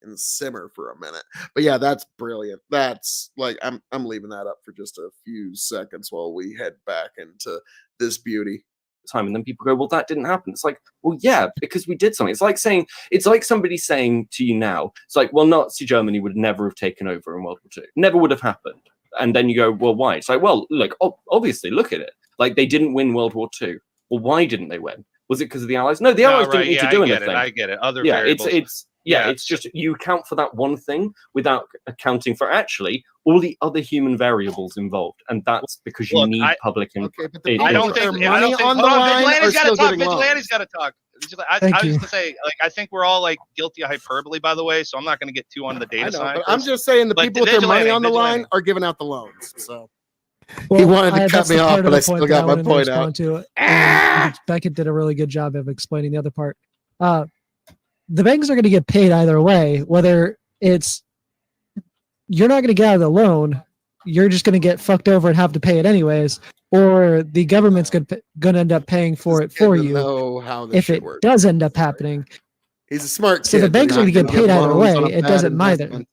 and simmer for a minute. But yeah, that's brilliant. That's like, I'm leaving that up for just a few seconds while we head back into this beauty. Time, and then people go, well, that didn't happen. It's like, well, yeah, because we did something. It's like somebody saying to you now, it's like, well, Nazi Germany would never have taken over in World War II. Never would have happened. And then you go, well, why? It's like, well, like, obviously, look at it. Like, they didn't win World War II. Well, why didn't they win? Was it because of the Allies? No, the Allies didn't need to do anything. I get it. Other variables. It's just you account for that one thing without accounting for actually all the other human variables involved, and that's because you need public input. Okay, but I don't think money on the line. Vigilante's got to talk. I was Thank you. just gonna say, like, I think we're all like guilty of hyperbole, by the way. So I'm not gonna get too on the data side. But I'm just saying the people with their money on the line are giving out the loans. So Well, he wanted to cut that's me the off, part of but the I still point got that my wanted to point respond out. to. And Beckett did a really good job of explaining the other part. The banks are going to get paid either way, whether it's you're not going to get out of the loan, you're just going to get fucked over and have to pay it anyways, or the government's going to end up paying for it for you if it does end up happening. He's a smart kid. So the banks are going to get paid either way. It doesn't matter.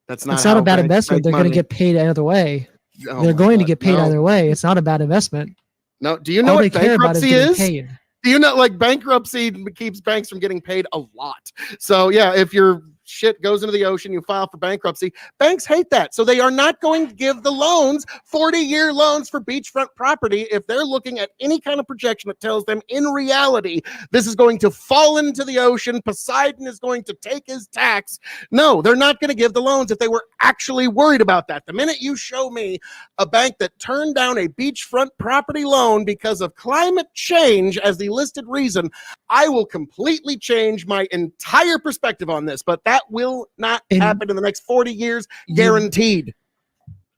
That's not. It's not a bad investment. They're going to get paid either way. They're going to get paid either way. It's not a bad investment. No. Do you know what bankruptcy is? Paid. Do you know, like, bankruptcy keeps banks from getting paid a lot? So yeah, if you're shit goes into the ocean, you file for bankruptcy. Banks hate that. So they are not going to give the loans, 40-year loans for beachfront property, if they're looking at any kind of projection that tells them in reality this is going to fall into the ocean, Poseidon is going to take his tax. No, they're not going to give the loans if they were actually worried about that. The minute you show me a bank that turned down a beachfront property loan because of climate change as the listed reason, I will completely change my entire perspective on this. But that will not happen in the next 40 years, guaranteed.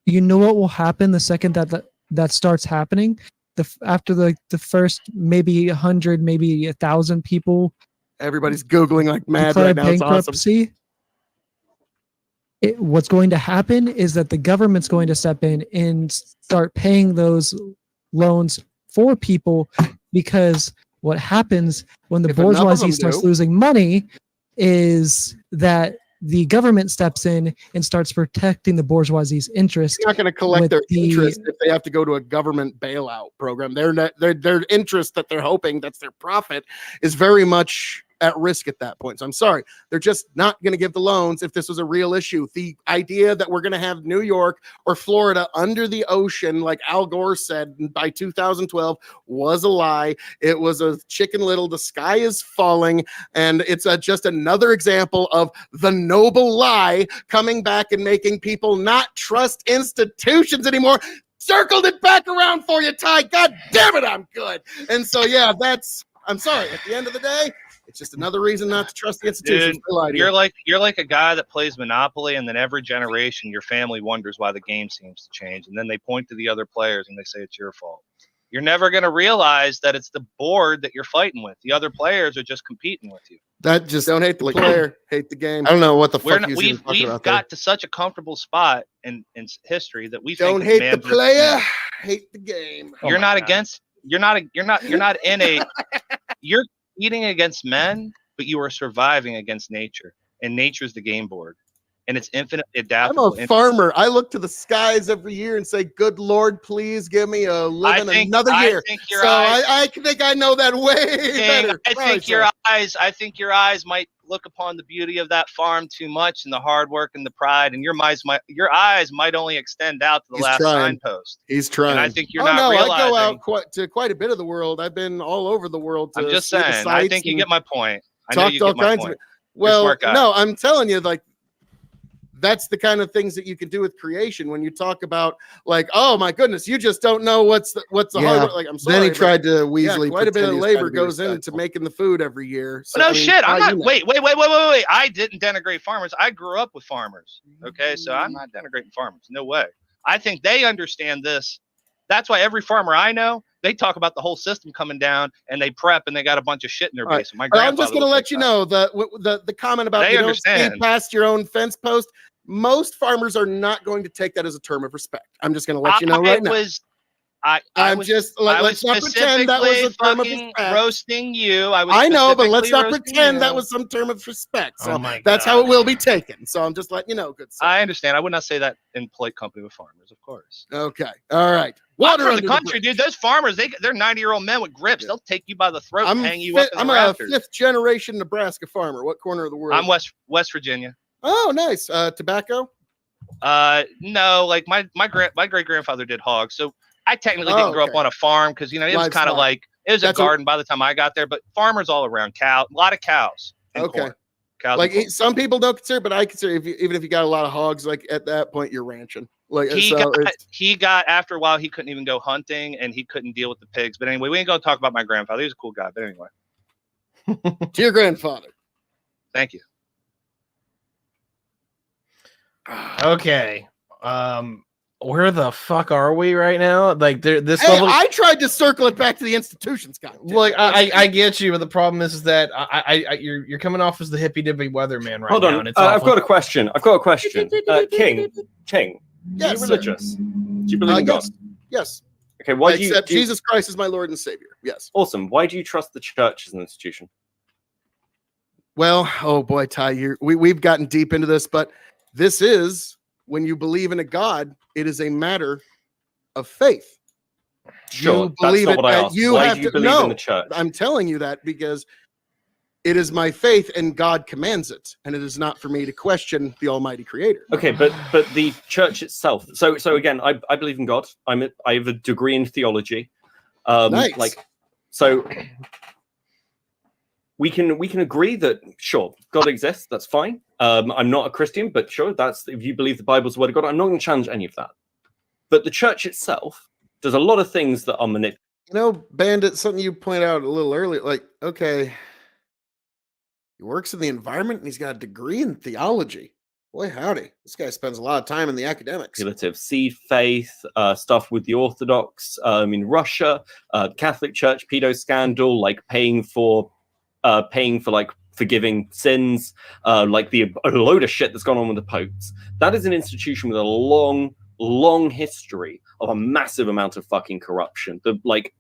You know what will happen the second that starts happening? After the first maybe 100, maybe 1,000 people. Everybody's Googling like mad declare right now. It's awesome. bankruptcy. What's going to happen is that the government's going to step in and start paying those loans for people, because what happens when the bourgeoisie starts losing money is that the government steps in and starts protecting the bourgeoisie's interest. You're not going to collect their interest if they have to go to a government bailout program. Their interest that they're hoping, that's their profit, is very much at risk at that point. So I'm sorry, they're just not going to give the loans if this was a real issue. The idea that we're going to have New York or Florida under the ocean, like Al Gore said by 2012, was a lie. It was a Chicken Little, the sky is falling, and it's just another example of the noble lie coming back and making people not trust institutions anymore. Circled it back around for you, Ty. God damn it, I'm good. And so, yeah, I'm sorry. At the end of the day, it's just another reason not to trust the institutions. Dude, you're like a guy that plays Monopoly, and then every generation your family wonders why the game seems to change, and then they point to the other players and they say it's your fault. You're never going to realize that it's the board that you're fighting with. The other players are just competing with you. That just don't hate the player, hate the game. I don't know what the fuck we've got to such a comfortable spot in his that we don't hate the player, hate the game. You're not against. You're not in a. You're eating against men, but you are surviving against nature, and nature's the game board, and it's infinitely adaptable. I'm a farmer. I look to the skies every year and say, "Good Lord, please give me a living another year." I think I know that way better. I think your eyes might look upon the beauty of that farm too much, and the hard work and the pride, and your eyes might only extend out to the last signpost. He's trying. And I think you're not realizing. I go out to quite a bit of the world. I've been all over the world. I'm just saying. I think you get my point. I know you all get my kinds point. of. Well, no, I'm telling you, like, that's the kind of things that you can do with creation. When you talk about, like, oh my goodness, you just don't know what's the hard work. Like, I'm sorry. Then he tried to Weasley. Quite a bit of labor goes into making the food every year. So, no shit. I'm not. Wait. I didn't denigrate farmers. I grew up with farmers. Okay, so I'm not denigrating farmers. No way. I think they understand this. That's why every farmer I know, they talk about the whole system coming down, and they prep, and they got a bunch of shit in their basement. I'm just going to let you know the comment about you don't speed past your own fence post. Most farmers are not going to take that as a term of respect. I'm just going to let you know right now. Let's not pretend that was a term of respect. Roasting you. I know, but let's not pretend that was some term of respect. So that's how it will be taken. So I'm just letting you know, good sir. I understand. I would not say that in polite company with farmers, of course. Okay. All right. Water in the country, dude. Those farmers, they're 90-year-old men with grips. Yeah. They'll take you by the throat and hang you up in the rafters. I'm a 5th generation Nebraska farmer. What corner of the world? I'm West Virginia. Oh, nice. Tobacco? No, like my great grandfather did hogs. So I technically didn't grow up on a farm because it was kind of like it was a garden by the time I got there. But farmers all around, a lot of cows. Okay. Cows like some people don't consider, but I consider even if you got a lot of hogs, like at that point you're ranching. Like he got after a while he couldn't even go hunting and he couldn't deal with the pigs. But anyway, we ain't gonna talk about my grandfather. He was a cool guy. But anyway, to your grandfather. Thank you. Okay. Where the fuck are we right now? Like I tried to circle it back to the institutions, guy. Like I get you, but the problem is that you're coming off as the hippy dippy weatherman right now. Hold on, I've got a question. King, yes, are you religious? Do you believe in God? Yes. Okay. Why I accept Jesus Christ as my Lord and Savior? Yes. Awesome. Why do you trust the church as an institution? Well, oh boy, Ty, we've gotten deep into this, but this is when you believe in a God, it is a matter of faith. Sure, that's not what I asked. Why do you believe in the church? I'm telling you that because It is my faith, and God commands it, and it is not for me to question the Almighty Creator. Okay, but the church itself. So again, I believe in God. I have a degree in theology. Nice. Like, so we can agree that sure, God exists. That's fine. I'm not a Christian, but sure, that's if you believe the Bible's the word of God. I'm not going to challenge any of that. But the church itself does a lot of things that are manipulative. You know, Bandit, something you pointed out a little earlier, like, okay, he works in the environment and he's got a degree in theology. Boy, howdy. This guy spends a lot of time in the academics. Seed faith, stuff with the Orthodox in Russia, Catholic Church, pedo scandal, like paying for like forgiving sins, like a load of shit that's gone on with the popes. That is an institution with a long history of a massive amount of fucking corruption. Like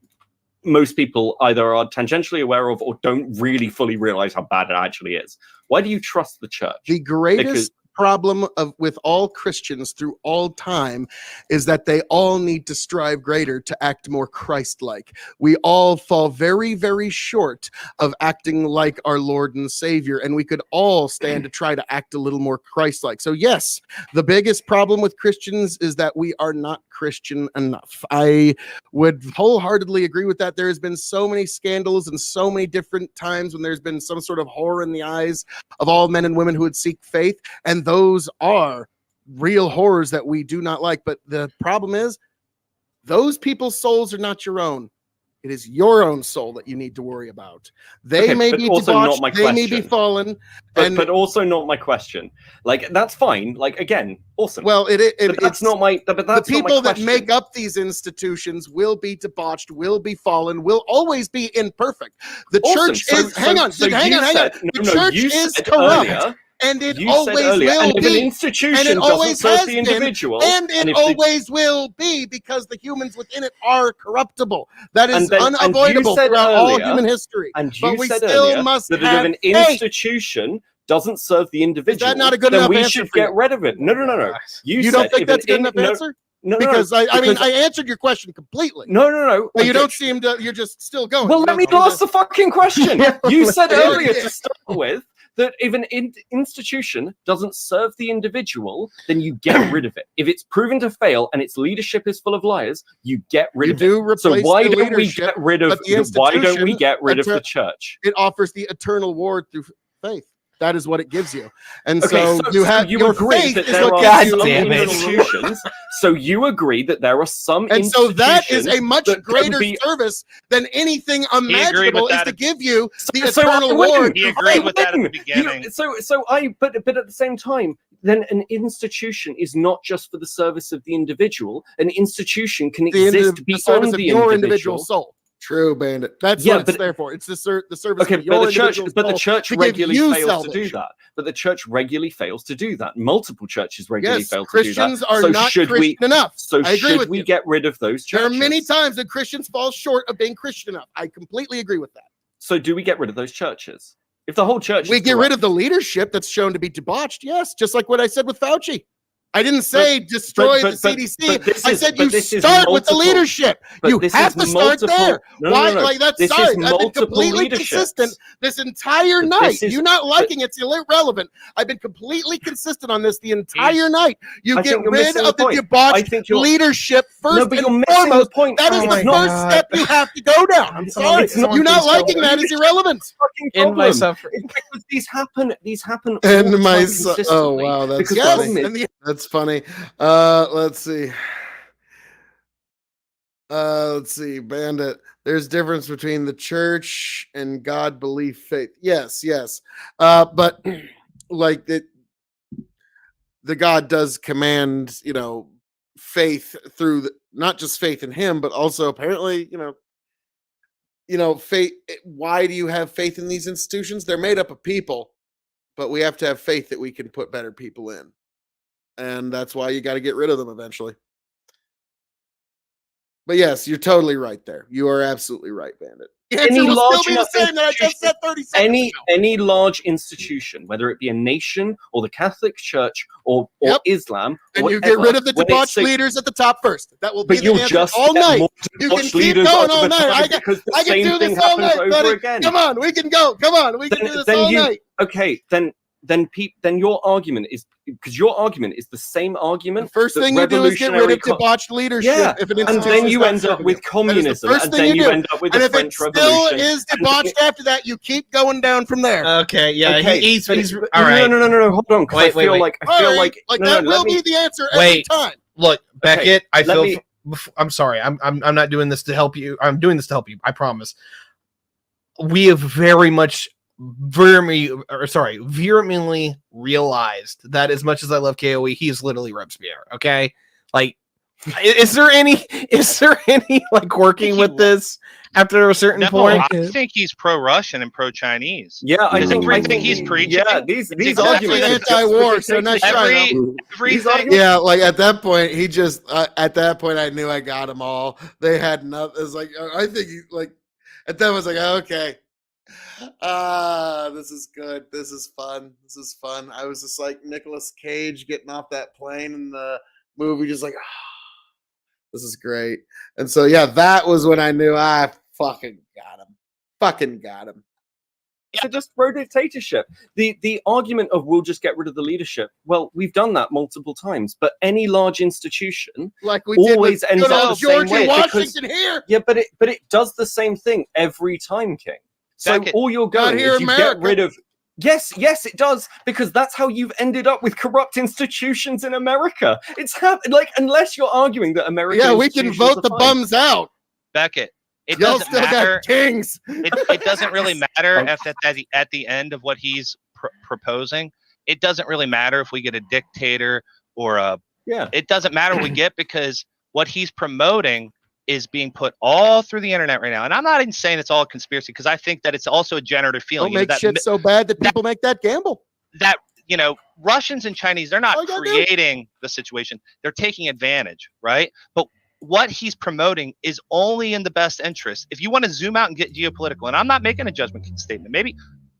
most people either are tangentially aware of or don't really fully realize how bad it actually is. Why do you trust the church? The greatest problem with all Christians through all time is that they all need to strive greater to act more Christ-like. We all fall very, very short of acting like our Lord and Savior, and we could all stand to try to act a little more Christ-like. So yes, the biggest problem with Christians is that we are not Christian enough. I would wholeheartedly agree with that. There has been so many scandals and so many different times when there's been some sort of horror in the eyes of all men and women who would seek faith, and those are real horrors that we do not like. But the problem is, those people's souls are not your own. It is your own soul that you need to worry about. They may be debauched, they may be fallen, but also not my question. Like, that's fine. Like, again, awesome. Well, that's not my. But that's the people not my that make up these institutions will be debauched, will be fallen, will always be imperfect. The church is. Hang on. The church is corrupt. Earlier, and it always will be. An institution doesn't serve the individual, and it always will be, because the humans within it are corruptible. That is unavoidable throughout all human history. And you said earlier that if an institution doesn't serve the individual, is that not a good enough we answer should get rid of it. No. You don't think that's a good enough answer? No, because I mean, I answered your question completely. No. But you don't seem to. You're just still going. Well, let me ask the fucking question. You said earlier to start with that if an institution doesn't serve the individual, then you get rid of it. If it's proven to fail and its leadership is full of liars, you get rid of it. So why don't we get rid of the church? It offers the eternal reward through faith. That is what it gives you. And so you have your faith is what gives you institutions. So you agree that there are some and so that is a much greater service than anything imaginable is to give you the eternal reward. He agreed with that at the beginning. But at the same time, then an institution is not just for the service of the individual. An institution can exist beyond the individual soul. True, Bandit. That's what it's there for. It's the service. Okay, but the church regularly fails to do that. But the church regularly fails to do that. Multiple churches regularly fail to do that. Christians are not Christian enough. So should we get rid of those churches? There are many times that Christians fall short of being Christian enough. I completely agree with that. So do we get rid of those churches? If the whole church, we get rid of the leadership that's shown to be debauched. Yes, just like what I said with Fauci. I didn't say destroy the CDC. I said you start with the leadership. You have to start there. Why? Like that's sorry. I've been completely consistent this entire night. You not liking it's irrelevant. I've been completely consistent on this the entire night. You get rid of the debauched leadership first and foremost. That is the first step you have to go down. I'm sorry. You not liking that is irrelevant. In my suffering, because these happen. In my oh wow, that's funny. That's funny. Let's see. Bandit. There's difference between the church and God belief faith. Yes. But like the God does command, faith through not just faith in him, but also apparently, faith. Why do you have faith in these institutions? They're made up of people, but we have to have faith that we can put better people in. And that's why you got to get rid of them eventually. But yes, you're totally right there. You are absolutely right, Bandit. The Any answer will large still be the enough same that I just said 30 seconds ago. Any large institution, whether it be a nation or the Catholic Church or Yep. Islam, And you whatever, get rid of the when it's debauched so- leaders at the top first. That will be But the you'll answer just all get night. more You can debauched keep leaders going over all night. time I can because the do same this thing all happens night, over buddy. again. Come on, we can go. Come on, we can do this all night. Okay, then your argument is because your argument is the same argument. The first that thing you do is get rid of revolutionary debauched leadership. Yeah, If an and institution then is you not end up serving with you. That is the communism, first and thing then you you do. end up with And the if it French still Revolution. is debauched after that, you keep going down from there. Okay, yeah, Okay, he's but- all no, right. No, hold on. 'Cause Wait, I feel wait. like Sorry, no, that no, will let me- be the answer every Wait. time. Look, Beckett, I let feel. me- I'm sorry. I'm not doing this to help you. I'm doing this to help you. I promise. We have very much vehemently realized that as much as I love KOE, he is literally Robespierre. Okay, like, is there any like working with this after a certain No, point? I think he's pro-Russian and pro-Chinese. Yeah, I Because think everything he's preaching. Yeah, these exactly arguments are anti-war, just so nice try, justification. Everything. Yeah, like at that point, he just at that point, I knew I got them all. They had nothing. It's like I think he like at that was like okay, this is good. This is fun. This is fun. I was just like Nicolas Cage getting off that plane in the movie, just like this is great. And so yeah, that was when I knew I fucking got him. Fucking got him. So just pro dictatorship. The argument of we'll just get rid of the leadership. Well, we've done that multiple times, but any large institution Like we always did ends with good up old the same George way. Washington here. Yeah, but it does the same thing every time, King. So Beckett, all you're not going here is in you America. get rid of. Yes, it does, because that's how you've ended up with corrupt institutions in America. It's like unless you're arguing that America. Yeah, we can vote the bums out. Beckett, it Y'all doesn't still matter. got kings. It doesn't really matter Okay. if at the end of what he's proposing, it doesn't really matter if we get a dictator or a. Yeah. It doesn't matter what we get, because what he's promoting is being put all through the internet right now. And I'm not even saying it's all a conspiracy, because I think that it's also a generative feeling. Don't make that, shit so bad that people make that gamble. that Russians and Chinese, they're not All you gotta do. creating the situation. They're taking advantage, right? But what he's promoting is only in the best interest. If you want to zoom out and get geopolitical, and I'm not making a judgment statement. Maybe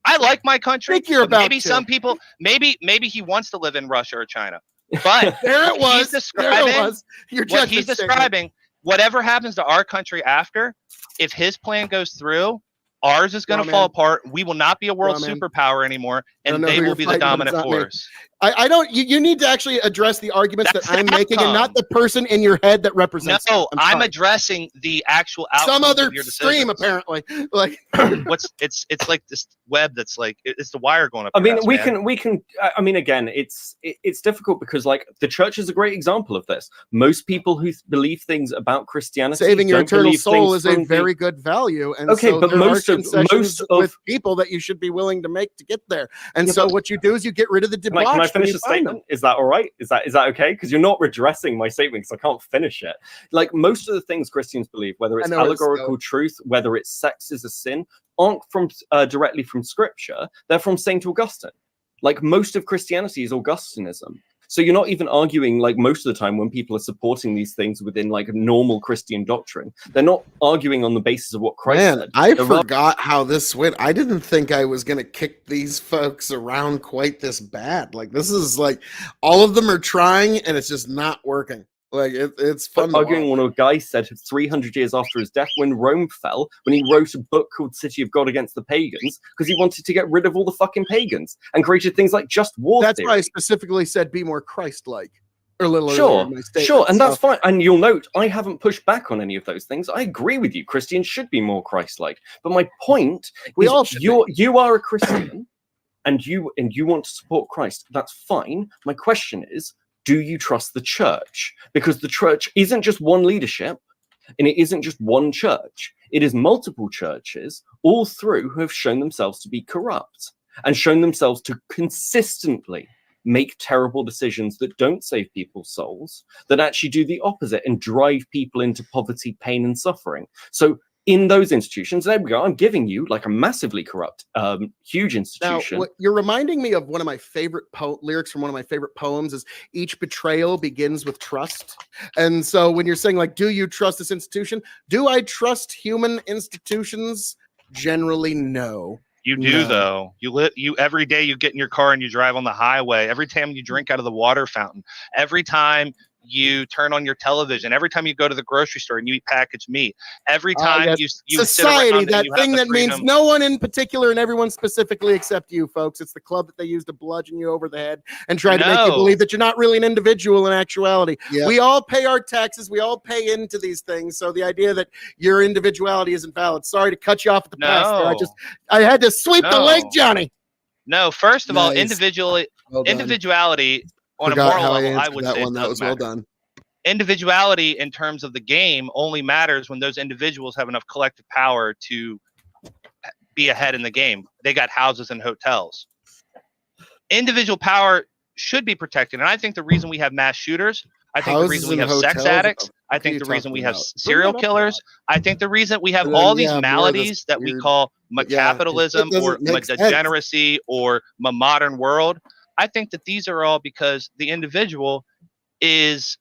I like my country. Think you're but about maybe to. some people, maybe he wants to live in Russia or China. But There it what was. he's There describing, it was. Your what he's judgment statement. describing, whatever happens to our country after, if his plan goes through, ours is going to fall apart. We will not be a world Raw, man. superpower anymore, I don't and know they who will you're be the fighting, but it's dominant not me. force. I don't. You need to actually address the arguments That's that the I'm making, and not outcome. the person in your head that represents. No, you. I'm sorry. addressing the actual outcome Some other of your stream decisions. apparently. Like It's like this web that's like it's the wire going up. I your mean, ass, we man. can. I mean, again, it's difficult because, like, the church is a great example of this. Most people who believe things about Christianity, saving your don't eternal believe soul things is a from very good value. And Okay, so but there most are of- concessions most of- with people that you should be willing to make to get there. And Yeah, so but- what you do is you get rid of the Can I debauch. finish the statement? Is that all right? Is that okay? Because you're not redressing my statement, because I can't finish it. Like, most of the things Christians believe, whether it's know where this is allegorical going. truth, whether it's sex is a sin, aren't from directly from Scripture. They're from Saint Augustine. Like, most of Christianity is Augustinism. So you're not even arguing, like, most of the time when people are supporting these things within, like, normal Christian doctrine, they're not arguing on the basis of what Christ Man, said. I They're forgot how this went. I didn't think I was going to kick these folks around quite this bad. Like, this is like all of them are trying and it's just not working. Like, it's fun to arguing watch. what a guy said 300 years after his death, when Rome fell, when he wrote a book called City of God Against the Pagans, because he wanted to get rid of all the fucking pagans and created things like just war That's theory. why I specifically said be more Christ-like. Or a little earlier Sure, in my statement. sure, and that's So- fine. And you'll note, I haven't pushed back on any of those things. I agree with you. Christians should be more Christ-like. But my point We is, all should you are a Christian, and you want to support Christ. That's fine. My question is, do you trust the church? Because the church isn't just one leadership, and it isn't just one church. It is multiple churches, all through, who have shown themselves to be corrupt and shown themselves to consistently make terrible decisions that don't save people's souls, that actually do the opposite and drive people into poverty, pain, and suffering. So in those institutions, there we go. I'm giving you like a massively corrupt, huge Now, institution. what you're reminding me of one of my favorite lyrics from one of my favorite poems is each betrayal begins with trust. And so when you're saying like, do you trust this institution? Do I trust human institutions? Generally, no. You do No. though. You every day you get in your car and you drive on the highway. Every time you drink out of the water fountain. Every time you turn on your television. Every time you go to the grocery store and you eat packaged meat. Every time Yes. you Society, sit around that and you have thing the that means freedom. no one in particular and everyone specifically except you, folks. It's the club that they use to bludgeon you over the head and try to make you No. believe that you're not really an individual in actuality. Yeah. We all pay our taxes. We all pay into these things. So the idea that your individuality isn't valid. Sorry to cut you off at the pass there. No. I had to sweep the No. leg, Johnny. No, first of all, Nice. individually Well done. individuality on Forgot a moral how I level, I answered would that say one. it That does was well matter. done. Individuality in terms of the game only matters when those individuals have enough collective power to be ahead in the game. They got houses and hotels. Individual power should be protected. And I think the reason we have mass shooters, I think the Houses reason we and have sex hotels? addicts, I What are think you the reason we talking have about? Bring serial that up a killers, lot. I think the reason we have And then, all these yeah, more of this maladies that we weird- call but yeah, it capitalism or doesn't make sense. degeneracy or the modern world, I think that these are all because the individual is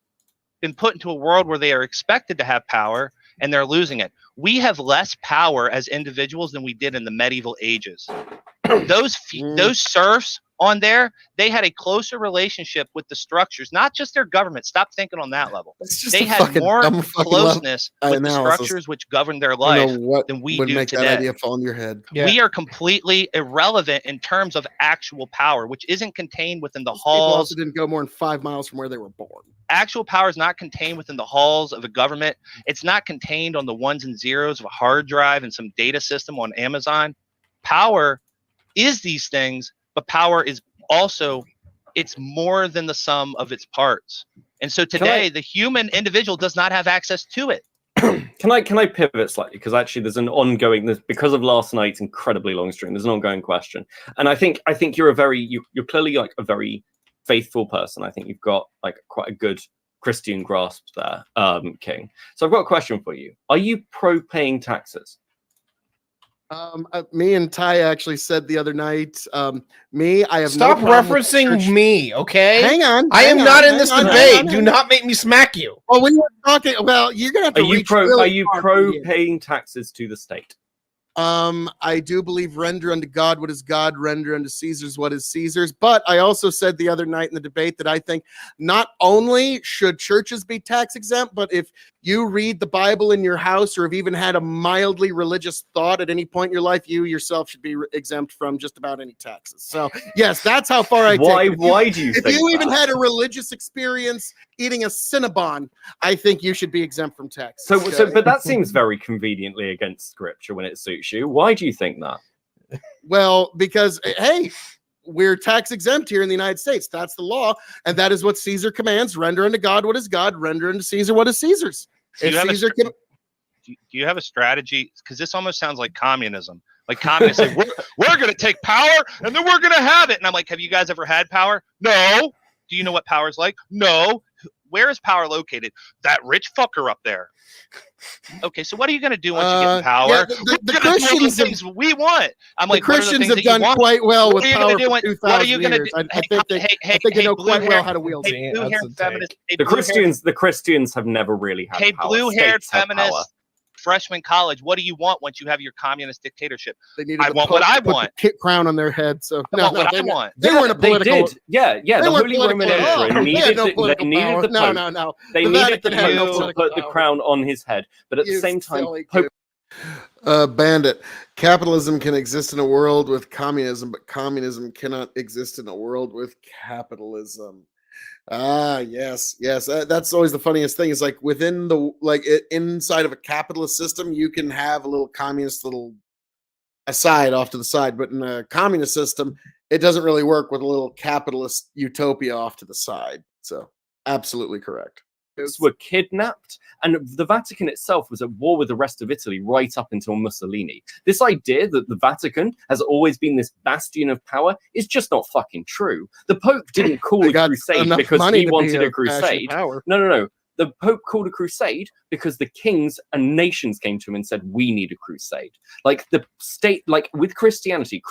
been put into a world where they are expected to have power and they're losing it. We have less power as individuals than we did in the medieval ages. Those serfs on there, they had a closer relationship with the structures, not just their government. Stop thinking on that level. It's just They a had fucking more dumb fucking closeness with the analysis. structures which govern their I life don't know what than we would do make today. that idea fall in your head. Yeah. We are completely irrelevant in terms of actual power, which isn't contained within the Those people halls. also didn't go more than 5 miles from where they were born. Actual power is not contained within the halls of a government. It's not contained on the ones and zeros of a hard drive and some data system on Amazon. Power is these things, but power is also, it's more than the sum of its parts. And so today, the human individual does not have access to it. Can I pivot slightly? Because actually there's an ongoing, because of last night's incredibly long stream, there's an ongoing question. And I think you're you're clearly like a very faithful person. I think you've got like quite a good Christian grasp there, King. So I've got a question for you. Are you pro paying taxes? Me and Ty actually said the other night, I have Stop no problem with referencing church- me, okay? Hang on. I am hang not on, in this hang on, debate. hang on, Do hang on. not make me smack you. Well, we were talking. Well, you're gonna have to reach really Are you far pro to get. paying taxes to the state? I do believe render unto God what is God, render unto Caesar's what is Caesar's. But I also said the other night in the debate that I think not only should churches be tax exempt, but if you read the Bible in your house or have even had a mildly religious thought at any point in your life, you yourself should be exempt from just about any taxes. So yes, that's how far I take it. Why do you If think you even that? had a religious experience eating a Cinnabon, I think you should be exempt from tax. But that seems very conveniently against scripture when it suits you. Why do you think that? Well, because hey, we're tax exempt here in the United States. That's the law, and that is what Caesar commands: render unto God what is God, render unto Caesar what is Caesar's. Do you If have a Caesar str- can, Do you have a strategy? Because this almost sounds like communism. Like communists say, we're going to take power and then we're going to have it. And I'm like, have you guys ever had power? No. Do you know what power is like? No. Where is power located? That rich fucker up there. Okay, so what are you going to do once you get in power? yeah, the We're gonna do all the Christians have- things we want. I'm the like, what are the Christians things have that you done want? quite well What with are you power gonna do for when- 2,000 what are you gonna years. do? I think they know quite well how to wield it. Hey, blue-haired That's a take. feminist. Hey, The blue-haired- Christians have never really had Hey, power. blue-haired States have feminist, power. freshman college. What do you want once you have your communist dictatorship? They needed I the want what Pope I to put want. the crown on their head. So I want what I they, want. they weren't a political. They did. Yeah. They The weren't Holy Roman political at all. Emperor They had needed no the political power. Pope. No. They The needed the Vatican had no Pope to political put the power. crown on his head. But at the You same time, silly Pope Bandit. Capitalism can exist in a world with communism, but communism cannot exist in a world with capitalism. Yes. That's always the funniest thing. Is like within the inside of a capitalist system, you can have a little communist little aside off to the side, but in a communist system, it doesn't really work with a little capitalist utopia off to the side. So, absolutely correct. were kidnapped, and the Vatican itself was at war with the rest of Italy right up until Mussolini. This idea that the Vatican has always been this bastion of power is just not fucking true. The Pope didn't call They a got crusade enough because money he to be wanted a bastion crusade. power. No. The Pope called a crusade because the kings and nations came to him and said, we need a crusade. Like the state, like with Christianity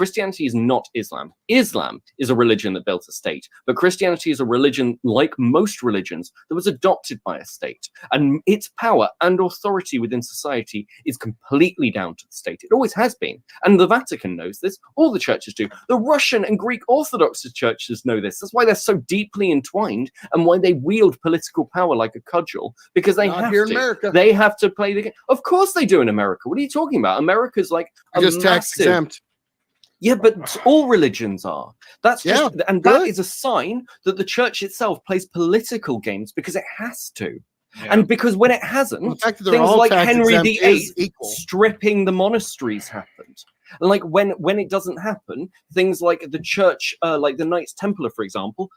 is not Islam. Islam is a religion that built a state, but Christianity is a religion, like most religions, that was adopted by a state. And its power and authority within society is completely down to the state. It always has been. And the Vatican knows this. All the churches do. The Russian and Greek Orthodox churches know this. That's why they're so deeply entwined and why they wield political power like a cudgel, because they Not have here to. in America. They have to play the game. Of course they do in America. What are you talking about? America's like a Just tax massive- exempt. Yeah, but all religions are. That's just, and good. that is a sign that the church itself plays political games because it has to. Yeah. And because when it hasn't, Well, the fact that they're things all like tax Henry exempt VIII is equal. stripping the monasteries happened. And like when it doesn't happen, things like the church, like the Knights Templar, for example,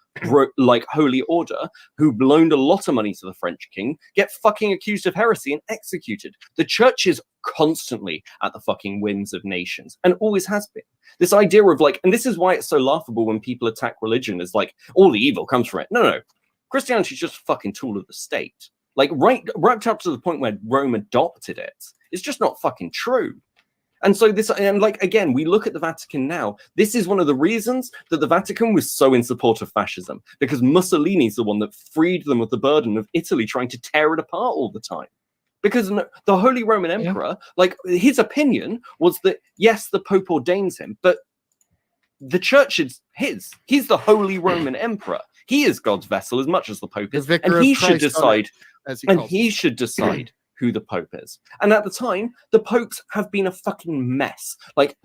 like Holy Order, who loaned a lot of money to the French king, get fucking accused of heresy and executed. The church is constantly at the fucking whims of nations and always has been. This idea of like, and this is why it's so laughable when people attack religion as like all the evil comes from it. No. Christianity is just a fucking tool of the state. Like right up to the point where Rome adopted it. It's just not fucking true. And so this, and like, again, we look at the Vatican now. This is one of the reasons that the Vatican was so in support of fascism, because Mussolini's the one that freed them of the burden of Italy trying to tear it apart all the time. Because the Holy Roman Emperor, like his opinion was that, yes, the Pope ordains him, but the church is his. He's the Holy Roman Emperor. He is God's vessel as much as the Pope is. vicar And of he should Christ on it, decide, as he and calls he it. should decide who the Pope is. And at the time, the popes have been a fucking mess. Like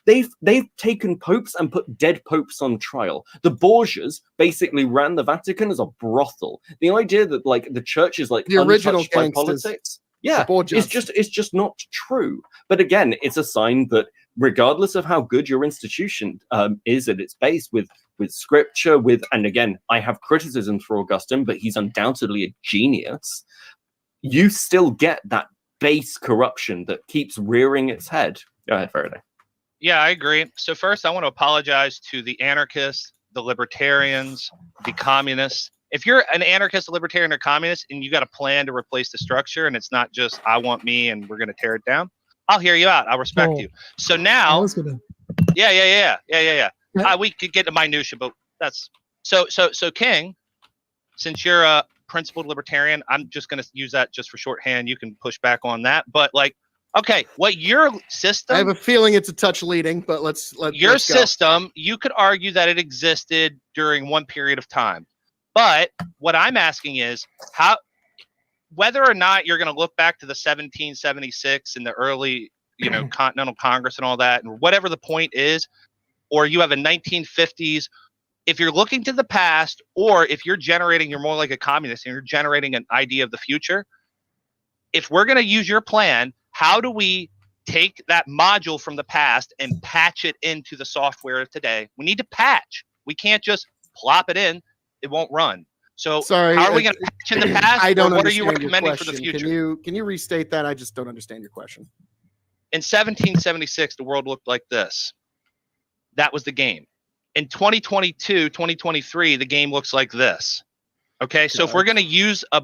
they've taken popes and put dead popes on trial. The Borgias basically ran the Vatican as a brothel. The idea that like the church is like The original untouched by gangsters. politics, yeah, The Borgias. it's just not true. But again, it's a sign that regardless of how good your institution is at its base, with scripture, and again, I have criticisms for Augustine, but he's undoubtedly a genius. You still get that base corruption that keeps rearing its head. Go ahead, Faraday. Yeah, I agree. So first, I want to apologize to the anarchists, the libertarians, the communists. If you're an anarchist, a libertarian, or communist, and you got a plan to replace the structure, and it's not just I want me and we're going to tear it down, I'll hear you out. I'll respect Oh. you. So I now, was gonna. yeah. Yeah. We could get to minutia, but that's so King. Since you're a principled libertarian, I'm just going to use that just for shorthand. You can push back on that, but like, okay, what your system? I have a feeling it's a touch leading, but let's your let's go. system, you could argue that it existed during one period of time. But what I'm asking is how, whether or not you're going to look back to the 1776 and the early, Continental Congress and all that, and whatever the point is, or you have a 1950s, if you're looking to the past, or if you're more like a communist and you're generating an idea of the future, if we're going to use your plan, how do we take that module from the past and patch it into the software of today? We need to patch. We can't just plop it in. It won't run. So Sorry, how are we going to patch in the past? I don't or what are you understand your recommending for the question. future? Can you restate that? I just don't understand your question. In 1776, the world looked like this. That was the game. In 2022, 2023, the game looks like this. Okay, so if we're going to use a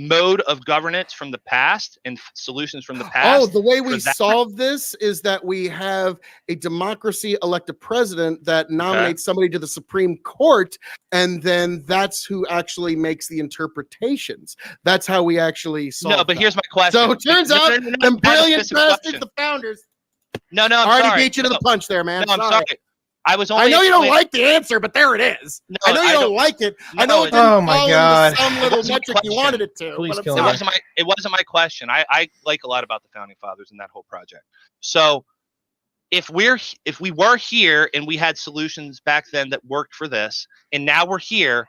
mode of governance from the past and solutions from the past. Oh, the way we for that- solve this is that we have a democracy elect a president that nominates somebody to the Supreme Court, and then that's who actually makes the interpretations. That's how we actually solve. No, but that. here's my question. So it turns out them That's a brilliant specific bastards, question. the founders, No, I'm already sorry. beat you to the punch there, man. No, I'm sorry. I was only. I know you don't explaining- like the answer, but there it is. No, I know you I don't don't- like it. I No, know it it- didn't Oh my fall God. into some little What's the metric you question? wanted it to. Please but I'm kill It me. sorry. wasn't my question. I like a lot about the founding fathers and that whole project. So if we were here and we had solutions back then that worked for this, and now we're here,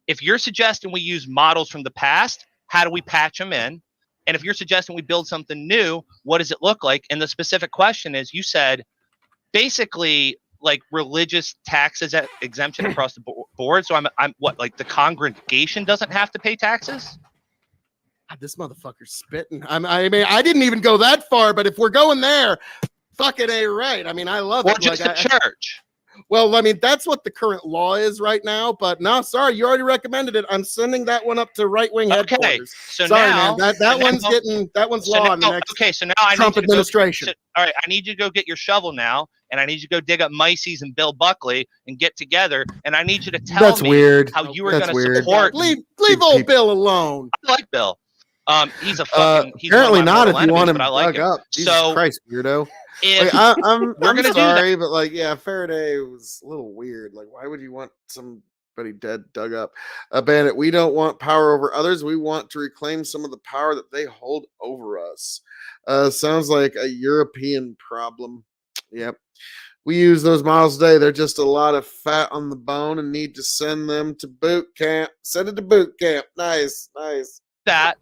if you're suggesting we use models from the past, how do we patch them in? And if you're suggesting we build something new, what does it look like? And the specific question is, you said basically like religious taxes exemption across the board. So I'm what, like the congregation doesn't have to pay taxes? God, this motherfucker's spitting. I mean, I didn't even go that far, but if we're going there, fucking A right. I mean, I love Or it. just Like, the church? Well, I mean, that's what the current law is right now. But no, sorry, you already recommended it. I'm sending that one up to right wing Okay, headquarters. so Sorry, now man. That one's now- getting so law in the now, next okay, so now I Trump need you to administration. all right, I need you to go get your shovel now, and I need you to go dig up Micey's and Bill Buckley and get together, and I need you to tell That's me weird. how you were That's going to weird. support. Leave People- old Bill alone. I like Bill. He's a fucking. He's Apparently one of my not. mortal If you want enemies, him but I like dug him. up, Jesus So Christ, weirdo. if Like, I'm we're gonna do that- sorry, but like, yeah, Faraday was a little weird. Like, why would you want somebody dead dug up? Bandit, we don't want power over others. We want to reclaim some of the power that they hold over us. Sounds like a European problem. Yep. We use those models today. They're just a lot of fat on the bone and need to send them to boot camp. Send it to boot camp. Nice. that,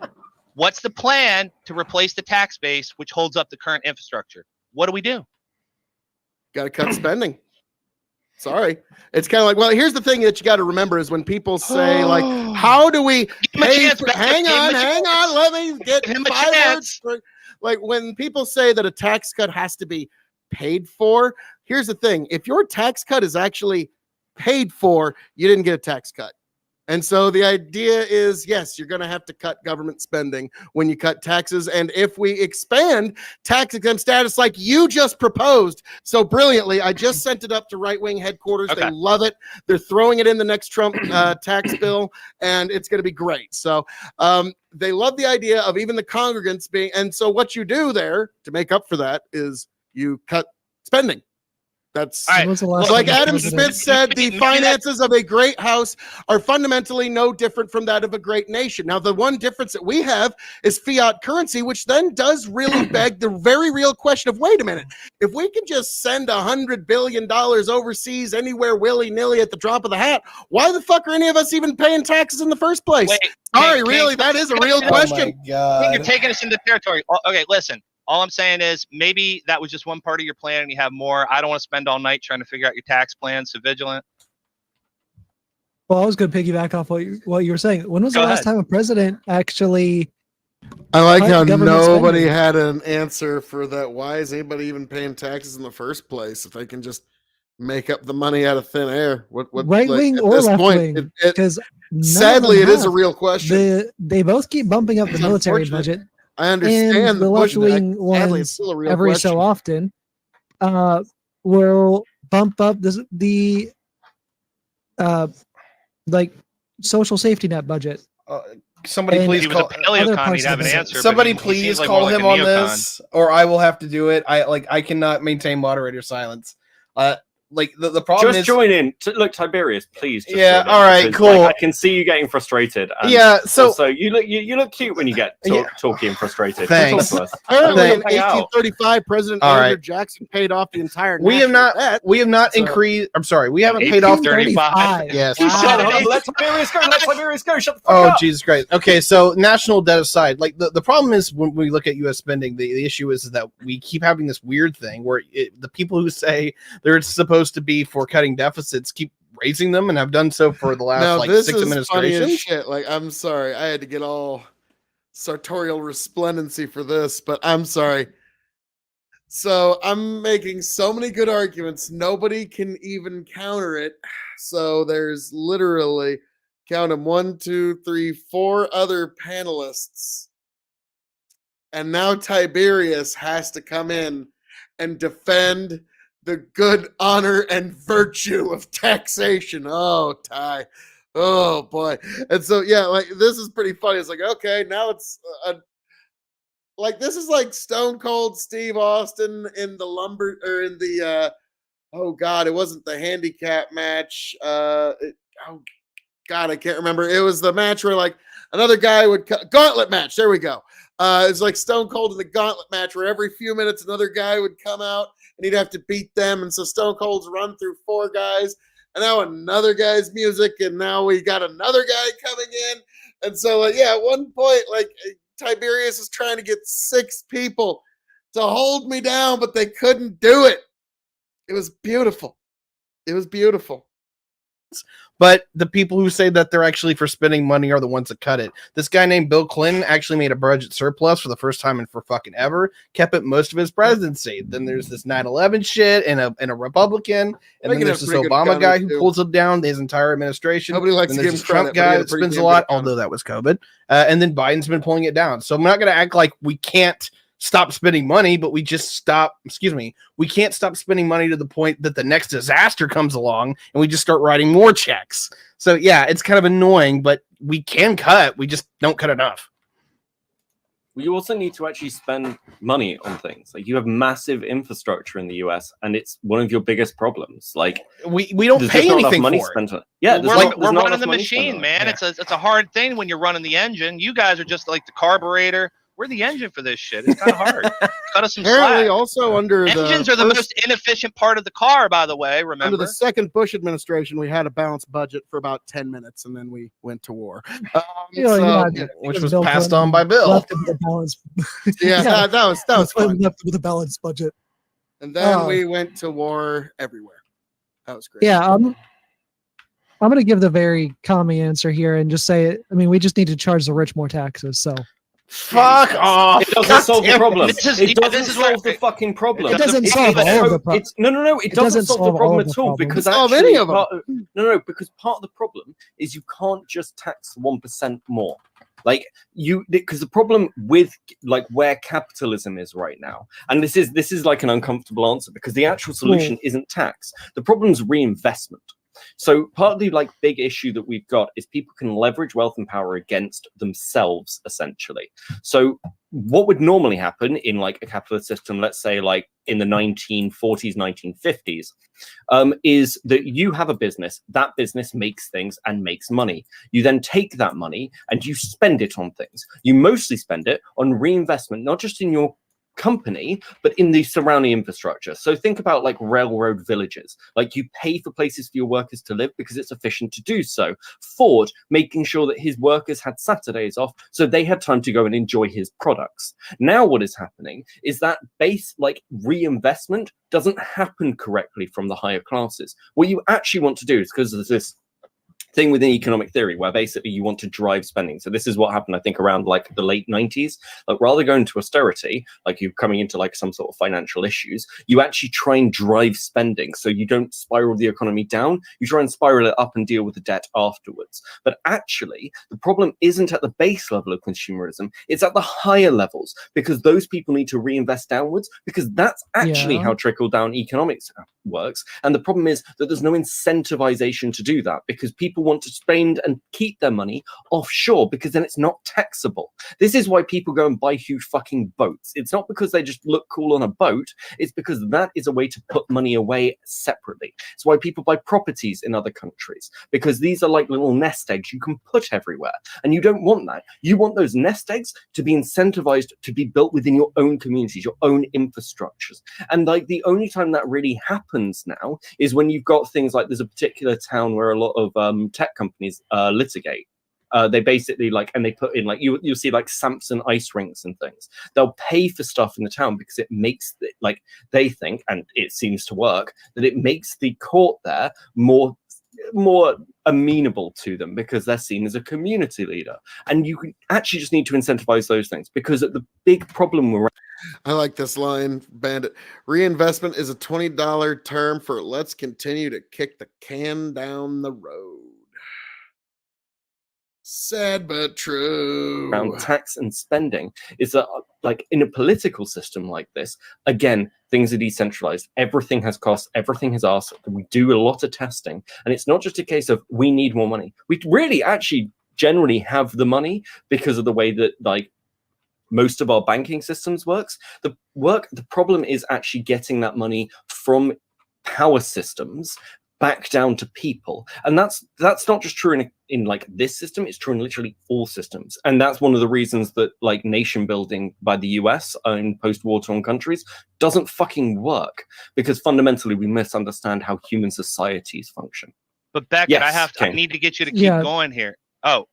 what's the plan to replace the tax base which holds up the current infrastructure? What do we do? Got to cut spending. Sorry. It's kind of like, well, here's the thing that you got to remember is when people say, like, how do we him a pay chance, for, Beth. hang Give him on, a hang chance. on, let me get Give him a 5 chance. words. Like, when people say that a tax cut has to be paid for, here's the thing. If your tax cut is actually paid for, you didn't get a tax cut. And so the idea is, yes, you're going to have to cut government spending when you cut taxes. And if we expand tax exempt status like you just proposed so brilliantly, I just sent it up to right wing headquarters. Okay. They love it. They're throwing it in the next Trump tax bill, and it's going to be great. So they love the idea of even the congregants being. And so what you do there to make up for that is you cut spending. That's All right. When was the last like time the Adam president- Smith said, the maybe finances of a great house are fundamentally no different from that of a great nation. Now, the one difference that we have is fiat currency, which then does really beg the very real question of, wait a minute, if we can just send $100 billion overseas anywhere willy-nilly at the drop of the hat, why the fuck are any of us even paying taxes in the first place? Wait, Sorry, King, really, that is a real Oh question. my King, god. you're taking us into territory. Okay, listen. All I'm saying is maybe that was just one part of your plan and you have more. I don't want to spend all night trying to figure out your tax plan. So vigilant. Well, I was going to piggyback off what you were saying. When was Go the last ahead. time a president actually? I like Cut how government nobody spending. had an answer for that. Why is anybody even paying taxes in the first place if they can just make up the money out of thin air? What Right like, wing at or this left point, wing? it- Because sadly, it is a real question. They both keep bumping up the It's military unfortunate. budget, I understand and the push, left wing but sadly, it's ones still a real every question. so often will bump up the like social safety net budget. Somebody And If please he was a call. other paleocon, parts he'd have of an the- answer. but Somebody he seems please like call more like him a on neocon. this, or I will have to do it. I cannot maintain moderator silence. The problem Just is join in. Look, Tiberius, please. Just Yeah, join in, all right, because, cool. like, I can see you getting frustrated. And Yeah, so- also, you look cute when you get talky and frustrated. Thanks. Talk to us. Apparently, in Hang out. 1835, President All Andrew right. Jackson paid off the entire. we have national not debt. we have not So- increased. I'm sorry, we haven't paid off. 1835. Yes. You said Wow. it. Let Tiberius go. Let Tiberius go. Shut the fuck Oh up. Jesus Christ. Okay, so national debt aside, like the problem is when we look at U.S. spending, the issue is that we keep having this weird thing where the people who say they're supposed to be for cutting deficits keep raising them and have done so for the last Now, like this 6 is funny as administrations. shit. Like, I'm sorry, I had to get all sartorial resplendency for this, but I'm sorry. So I'm making so many good arguments, nobody can even counter it. So there's literally, count them, 1, 2, 3, 4 other panelists. And now Tiberius has to come in and defend the good honor and virtue of taxation. Oh, Ty. Oh, boy. And so, yeah, like, this is pretty funny. It's like, okay, now it's like, this is like Stone Cold Steve Austin in the in the, oh, God, it wasn't the handicap match. Oh, God, I can't remember. It was the match where, like, another guy would gauntlet match. There we go. It's like Stone Cold in the gauntlet match where every few minutes another guy would come out and he'd have to beat them. And so Stone Cold's run through 4 guys, and now another guy's music, and now we got another guy coming in. And so, yeah, at one point, like, Tiberius is trying to get 6 people to hold me down, but they couldn't do it. It was beautiful. It was beautiful. But the people who say that they're actually for spending money are the ones that cut it. This guy named Bill Clinton actually made a budget surplus for the first time in for fucking ever, kept it most of his presidency. Then there's this 9/11 shit and a Republican, and then there's this Obama guy who pulls it down his entire administration. Nobody likes and to there's give this him Trump credit, but he guy had a that pretty spends a damn lot, good although that was COVID. And then Biden's been pulling it down. So I'm not going to act like we can't stop spending money, but we can't stop spending money to the point that the next disaster comes along and we just start writing more checks. So yeah, it's kind of annoying, but we can cut. We just don't cut enough. Well, you also need to actually spend money on things. Like, you have massive infrastructure in the US, and it's one of your biggest problems. Like, we don't there's pay just not enough anything money for it. spent on it. Yeah, we're running the enough money spent machine, on it. man. Yeah. It's a hard thing when you're running the engine. You guys are just like the carburetor. We're the engine for this shit. It's kind of hard. Cut us some Apparently, slack. also under Engines the are the first- most inefficient part of the car, by the way. under Remember? the second Bush administration, we had a balanced budget for about 10 minutes, and then we went to war. Which was passed on by Bill. Left it with a balanced, Yeah, that was fun. left it with a balanced budget. And then Oh. we went to war everywhere. That was great. Yeah, I'm going to give the very common answer here and just say, I mean, we just need to charge the rich more taxes. So Fuck off. It doesn't solve the problem. This is- It doesn't this is solve where- the fucking problem. it doesn't it's- solve it's- all of the problems. No. It doesn't solve the problem at all, because Solve actually any of them. no, because part of the problem is you can't just tax 1% more. Like, because the problem with like where capitalism is right now, and this is like an uncomfortable answer, because the actual solution isn't tax. The problem is reinvestment. So part of the like big issue that we've got is people can leverage wealth and power against themselves, essentially. So what would normally happen in like a capitalist system, let's say like in the 1940s, 1950s, is that you have a business, that business makes things and makes money. You then take that money and you spend it on things. You mostly spend it on reinvestment, not just in your company, but in the surrounding infrastructure. So think about like railroad villages. Like, you pay for places for your workers to live because it's efficient to do so. Ford making sure that his workers had Saturdays off so they had time to go and enjoy his products. Now what is happening is that base like reinvestment doesn't happen correctly from the higher classes. What you actually want to do is, because there's this thing within economic theory where basically you want to drive spending. So this is what happened, I think, around like the late 90s. Like, rather than going to austerity, like you're coming into like some sort of financial issues, you actually try and drive spending. So you don't spiral the economy down, you try and spiral it up and deal with the debt afterwards. But actually, the problem isn't at the base level of consumerism, it's at the higher levels, because those people need to reinvest downwards, because that's actually how trickle-down economics works. And the problem is that there's no incentivization to do that, because people want to spend and keep their money offshore, because then it's not taxable. This is why people go and buy huge fucking boats. It's not because they just look cool on a boat, it's because that is a way to put money away separately. It's why people buy properties in other countries, because these are like little nest eggs you can put everywhere, and you don't want that. You want those nest eggs to be incentivized to be built within your own communities, your own infrastructures. And like, the only time that really happens now is when you've got things like, there's a particular town where a lot of tech companies litigate. They basically like, and they put in like, you'll see like Samson ice rinks and things. They'll pay for stuff in the town because it makes like, they think, and it seems to work, that it makes the court there more amenable to them, because they're seen as a community leader. And you can actually just need to incentivize those things, because the big problem we're I like this line, Bandit. Reinvestment is a $20 term for let's continue to kick the can down the road. Sad but true. around tax and spending is that, like, in a political system like this, again, things are decentralized. Everything has costs, everything has asked. We do a lot of testing, and it's not just a case of we need more money. We really actually generally have the money because of the way that like most of our banking systems works. The problem is actually getting that money from power systems back down to people, and that's not just true in like this system, it's true in literally all systems. And that's one of the reasons that like nation building by the US in post-war torn countries doesn't fucking work, because fundamentally we misunderstand how human societies function. But Beckett, Yes, I King. need to get you to keep going here. Oh,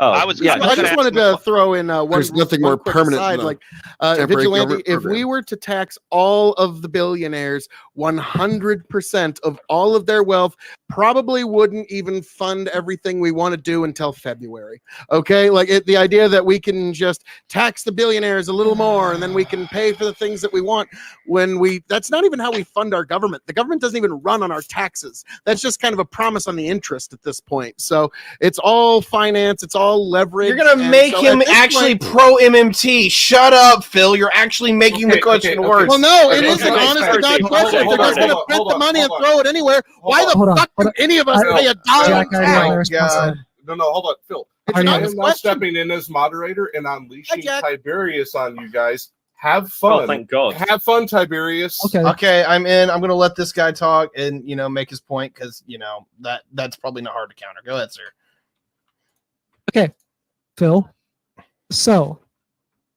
Oh, I was- yeah. I I just gonna wanted ask him a to throw in one. There's nothing one more quick permanent aside, than a like temporary vigilante. government If we program. were to tax all of the billionaires 100% of all of their wealth, probably wouldn't even fund everything we want to do until February. Okay, like the idea that we can just tax the billionaires a little more and then we can pay for the things that we want. That's not even how we fund our government. The government doesn't even run on our taxes. That's just kind of a promise on the interest at this point. So it's all finance, it's all leverage. You're gonna and make so him at this actually point- pro MMT. Shut up, Phil. You're actually making the Okay, question okay, worse. okay. Well, no, it Okay, is an okay, honest to okay, God hold question. on, If they're just going to hold on, print the hold money and on. throw it anywhere, why the Hold on, fuck hold do on. any of us I- pay a dollar? Jack, I already have my tax? response. God. on it. No, hold on, Phil. It's I an already I have honest am now question. stepping in as moderator and unleashing Jack. Tiberius on you guys. Have Oh, fun. thank God. Have fun, Tiberius. Okay. Okay, I'm in. I'm gonna let this guy talk and make his point because that's probably not hard to counter. Go ahead, sir. Okay, Phil. So,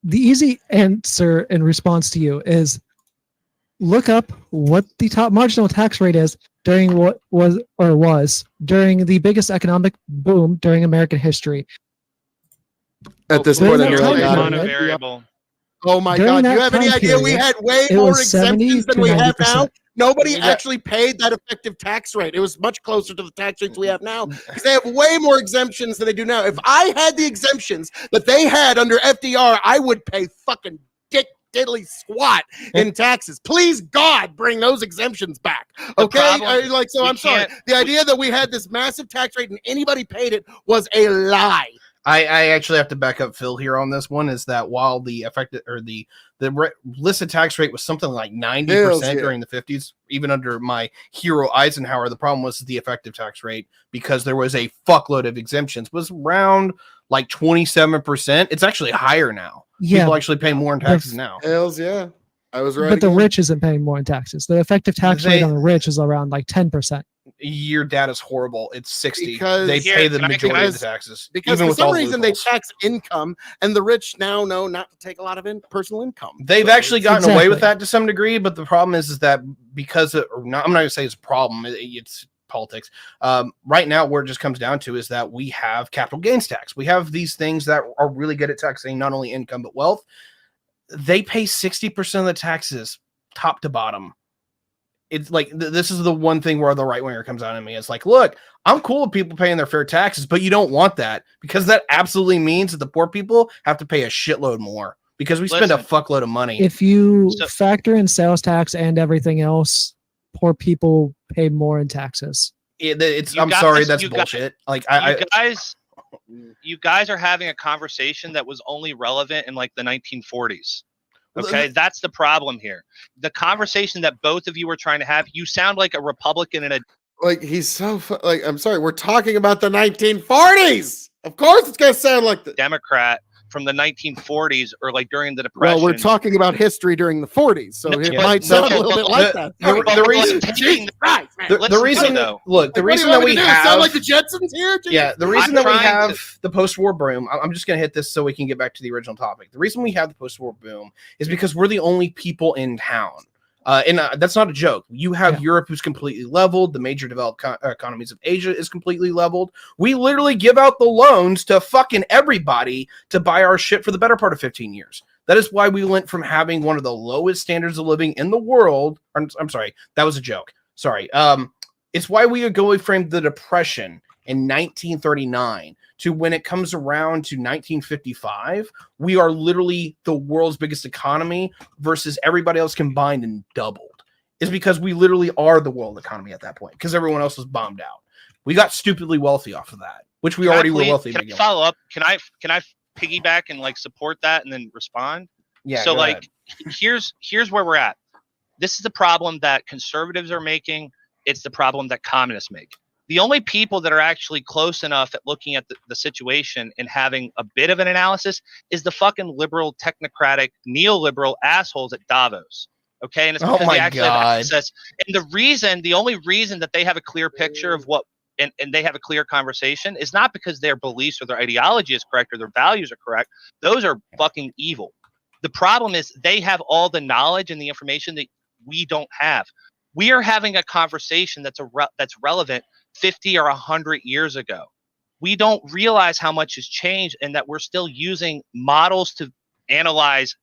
the easy answer in response to you is look up what the top marginal tax rate is during what was during the biggest economic boom during American history. At this During point, I that nearly time got period- it. variable. Oh my During God! Do that you have any time idea we period, had way it more was 70 exemptions than to we have 90%. now? Nobody You got- actually paid that effective tax rate. It was much closer to the tax rates we have now because they have way more exemptions than they do now. If I had the exemptions that they had under FDR, I would pay fucking dick diddly squat in taxes. Please God, bring those exemptions back. Okay, problem- we I'm sorry. can't- The idea that we had this massive tax rate and anybody paid it was a lie. I actually have to back up Phil here on this one. Is that while the effective or the listed tax rate was something like 90% Hells yeah. during the 50s, even under my hero Eisenhower, the problem was the effective tax rate because there was a fuckload of exemptions was around like 27%. It's actually higher now. Yeah, People actually pay more in taxes now. Hells yeah. I was right. but the again. rich isn't paying more in taxes. The effective tax rate They- on the rich is around like 10%. Your data is horrible. It's 60. Because- They Here, pay the can I- majority of the because- taxes. Because even for with some all reason loopholes. they tax income, and the rich now know not to take a lot of personal income. They've So actually it's- gotten away with Exactly. that to some degree, but the problem is that because of, or not, I'm not going to say it's a problem. It's politics. Right now, where it just comes down to is that we have capital gains tax. We have these things that are really good at taxing not only income but wealth. They pay 60% of the taxes, top to bottom. It's like this is the one thing where the right winger comes out at me. It's like, look, I'm cool with people paying their fair taxes, but you don't want that because that absolutely means that the poor people have to pay a shitload more because we spend a Listen, fuckload of money. If you So- factor in sales tax and everything else, poor people pay more in taxes. It's You I'm guys- sorry, that's you guys- bullshit. Like I You guys are having a conversation that was only relevant in like the 1940s. Okay, that's the problem here. The conversation that both of you were trying to have, you sound like a Republican in a like he's so like I'm sorry, we're talking about the 1940s. Of course, it's gonna sound like the. Democrat from the 1940s or like during the Depression. Well, we're talking about history during the 40s, so No, it but- might sound okay, a little but bit like that. the reason taking Christ, man. the Listen to reason me, though. look the Like, what do reason you that want me we to do? have Sound like the Jetsons here? yeah the reason I'm that we trying have to- the post-war boom. I'm just gonna hit this so we can get back to the original topic. The reason we have the post-war boom is because we're the only people in town. And that's not a joke. You have Yeah. Europe who's completely leveled. The major developed economies of Asia is completely leveled. We literally give out the loans to fucking everybody to buy our shit for the better part of 15 years. That is why we went from having one of the lowest standards of living in the world. I'm sorry, that was a joke. Sorry. It's why we go from the Depression in 1939 to when it comes around to 1955, we are literally the world's biggest economy versus everybody else combined and doubled. Is because we literally are the world economy at that point because everyone else was bombed out. We got stupidly wealthy off of that, which we Can I already were please- wealthy. to Can I begin with. follow up? Can I piggyback and like support that and then respond? Yeah. So go like ahead. here's where we're at. This is the problem that conservatives are making. It's the problem that communists make. The only people that are actually close enough at looking at the situation and having a bit of an analysis is the fucking liberal, technocratic, neoliberal assholes at Davos. Okay, and it's Oh because my they actually have God. access. And the only reason that they have a clear picture of what and they have a clear conversation is not because their beliefs or their ideology is correct or their values are correct. Those are fucking evil. The problem is they have all the knowledge and the information that we don't have. We are having a conversation that's relevant 50 or 100 years ago. We don't realize how much has changed and that we're still using models to analyze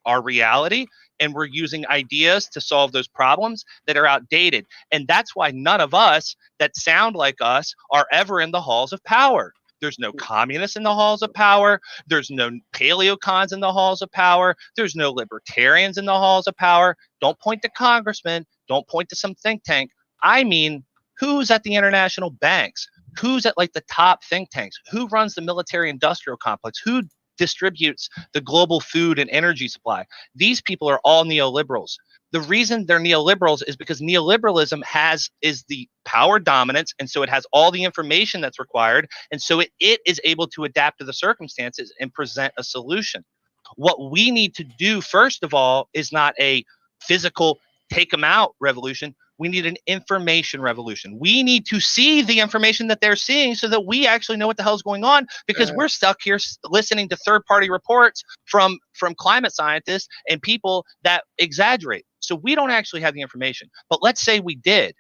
our reality, and we're using ideas to solve those problems that are outdated. And that's why none of us that sound like us are ever in the halls of power. There's no communists in the halls of power. There's no paleocons in the halls of power. There's no libertarians in the halls of power. Don't point to congressmen. Don't point to some think tank. I mean, who's at the international banks? Who's at like the top think tanks? Who runs the military industrial complex? Who distributes the global food and energy supply? These people are all neoliberals. The reason they're neoliberals is because neoliberalism is the power dominance, and so it has all the information that's required, and so it is able to adapt to the circumstances and present a solution. What we need to do, first of all, is not a physical take them out revolution. We need an information revolution. We need to see the information that they're seeing so that we actually know what the hell is going on, because we're stuck here listening to third-party reports from climate scientists and people that exaggerate. So we don't actually have the information. But let's say we did,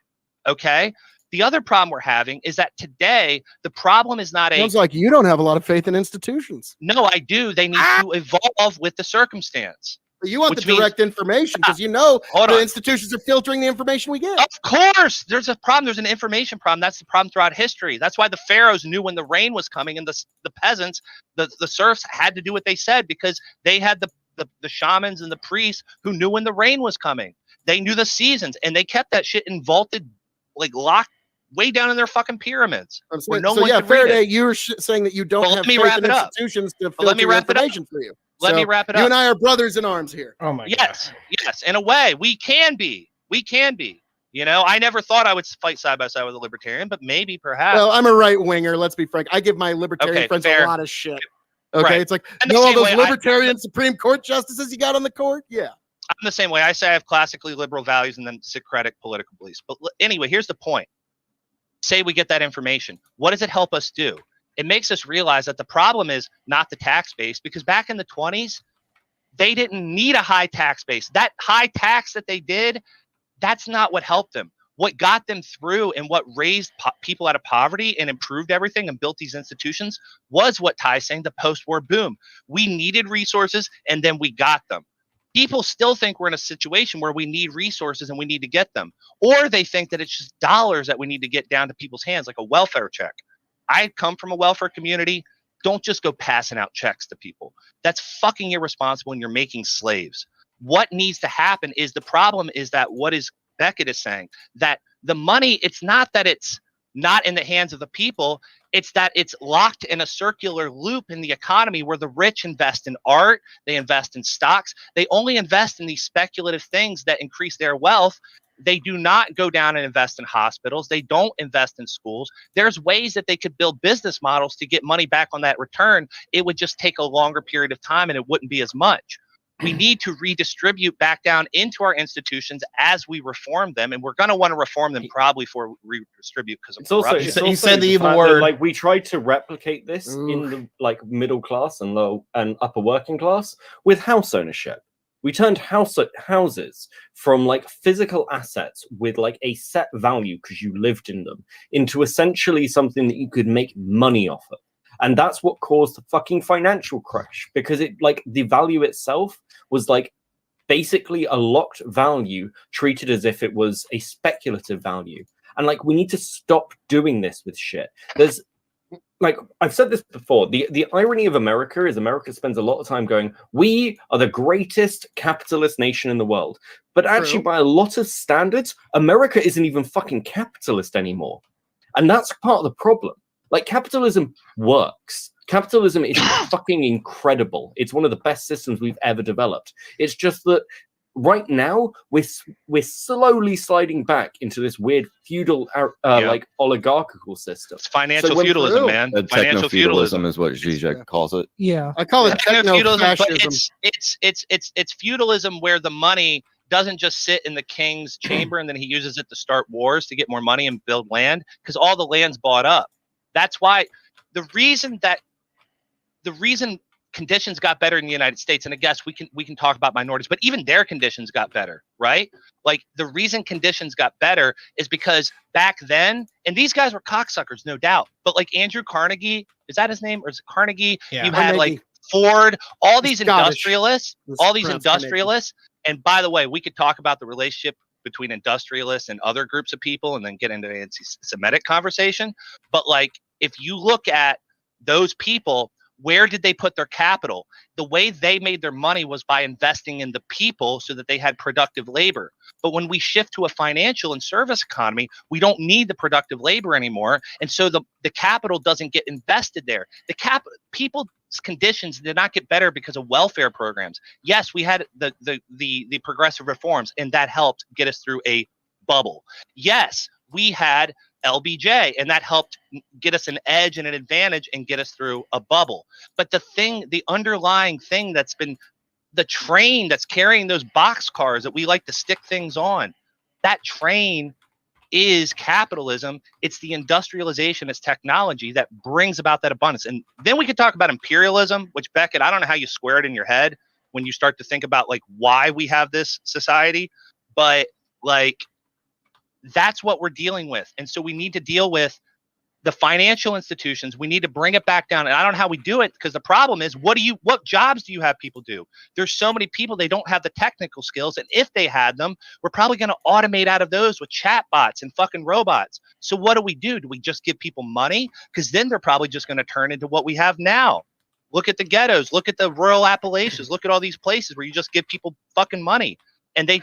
okay? The other problem we're having is that today the problem is not Sounds like you don't have a lot of faith in institutions. No, I do. They need to evolve with the circumstance. But you want Which the direct information because you know Hold the on. institutions are filtering the information we get. Of course, there's a problem. There's an information problem. That's the problem throughout history. That's why the pharaohs knew when the rain was coming, and the peasants, the serfs, had to do what they said because they had the shamans and the priests who knew when the rain was coming. They knew the seasons, and they kept that shit in vaulted, like locked way down in their fucking pyramids. So yeah, Faraday, you were saying that you don't have faith in institutions to filter information for you. Let me wrap it up. You and I are brothers in arms here. Oh my Yes, in a way, we can be. We can be. You know, I never thought I would fight side by side with a libertarian, but maybe, perhaps. Well, I'm a right winger. Let's be frank. I give my libertarian friends fair. a lot of shit. Okay, Right. it's like, And the all same those way libertarian Supreme Court justices you got on the court? Yeah. I'm the same way. I say I have classically liberal values and then Socratic political beliefs. But anyway, here's the point. Say we get that information. What does it help us do? It makes us realize that the problem is not the tax base, because back in the 20s, they didn't need a high tax base. That high tax that they did, that's not what helped them. What got them through and what raised people out of poverty and improved everything and built these institutions was what Ty's saying, the post-war boom. We needed resources and then we got them. People still think we're in a situation where we need resources and we need to get them. Or they think that it's just dollars that we need to get down to people's hands, like a welfare check. I come from a welfare community. Don't just go passing out checks to people. That's fucking irresponsible, and you're making slaves. What needs to happen is, the problem is that what is Beckett is saying, that the money, it's not that it's not in the hands of the people, it's that it's locked in a circular loop in the economy where the rich invest in art, they invest in stocks, they only invest in these speculative things that increase their wealth. They do not go down and invest in hospitals. They don't invest in schools. There's ways that they could build business models to get money back on that return. It would just take a longer period of time and it wouldn't be as much. We need to redistribute back down into our institutions as we reform them. And we're going to want to reform them probably before we redistribute because of corruption. He said the evil word. Like, we tried to replicate this in the like middle class and low and upper working class with house ownership. We turned houses from like physical assets with like a set value because you lived in them into essentially something that you could make money off of. And that's what caused the fucking financial crash, because it like the value itself was like basically a locked value treated as if it was a speculative value. And like, we need to stop doing this with shit. There's like, I've said this before, the irony of America is America spends a lot of time going, we are the greatest capitalist nation in the world. But actually, by a lot of standards, America isn't even fucking capitalist anymore. And that's part of the problem. Like, capitalism works. Capitalism is fucking incredible. It's one of the best systems we've ever developed. It's just that right now we're slowly sliding back into this weird feudal like oligarchical system. It's financial feudalism, man. Financial feudalism is what Zizek calls it. Yeah, I call it feudalism, but techno-fascism. it's feudalism where the money doesn't just sit in the king's chamber and then he uses it to start wars to get more money and build land, because all the land's bought up. That's why the reason conditions got better in the United States, and I guess we can talk about minorities, but even their conditions got better, right? Like the reason conditions got better is because back then, and these guys were cocksuckers, no doubt, but like Andrew Carnegie, is that his name, or is it Carnegie? Yeah. You had like Carnegie. Ford, all these Scottish. industrialists, It's all these pronounced Carnegie. industrialists. And by the way, we could talk about the relationship between industrialists and other groups of people and then get into the anti-Semitic conversation. But like, if you look at those people, where did they put their capital? The way they made their money was by investing in the people so that they had productive labor. But when we shift to a financial and service economy, we don't need the productive labor anymore. And so the capital doesn't get invested there. People's conditions did not get better because of welfare programs. Yes, we had the progressive reforms, and that helped get us through a bubble. Yes, we had LBJ, and that helped get us an edge and an advantage and get us through a bubble. But the underlying thing that's been the train that's carrying those box cars that we like to stick things on, that train is capitalism. It's the industrialization, it's technology that brings about that abundance. And then we could talk about imperialism, which, Beckett, I don't know how you square it in your head when you start to think about like why we have this society, but like that's what we're dealing with. And so we need to deal with the financial institutions. We need to bring it back down. And I don't know how we do it, because the problem is, what jobs do you have people do? There's so many people, they don't have the technical skills. And if they had them, we're probably going to automate out of those with chatbots and fucking robots. So what do? Do we just give people money? Because then they're probably just going to turn into what we have now. Look at the ghettos, look at the rural Appalachians, look at all these places where you just give people fucking money and they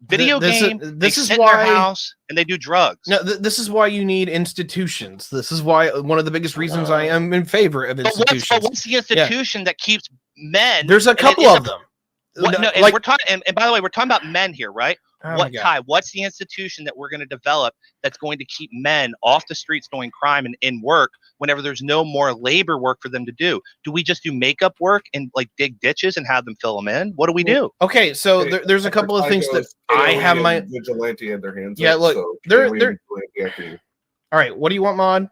video game. This is why in their house and they do drugs. No, this is why you need institutions. This is why one of the biggest reasons I am in favor of institutions. But what's the institution that keeps men? There's a couple of them. We're talking. And by the way, we're talking about men here, right? Oh Ty, what's the institution that we're going to develop that's going to keep men off the streets doing crime and in work whenever there's no more labor work for them to do? Do we just do makeup work and like dig ditches and have them fill them in? What do we do? Okay, so there's a couple of things that I have my vigilante in their hands. Yeah, look, so they're all right. What do you want, Mod?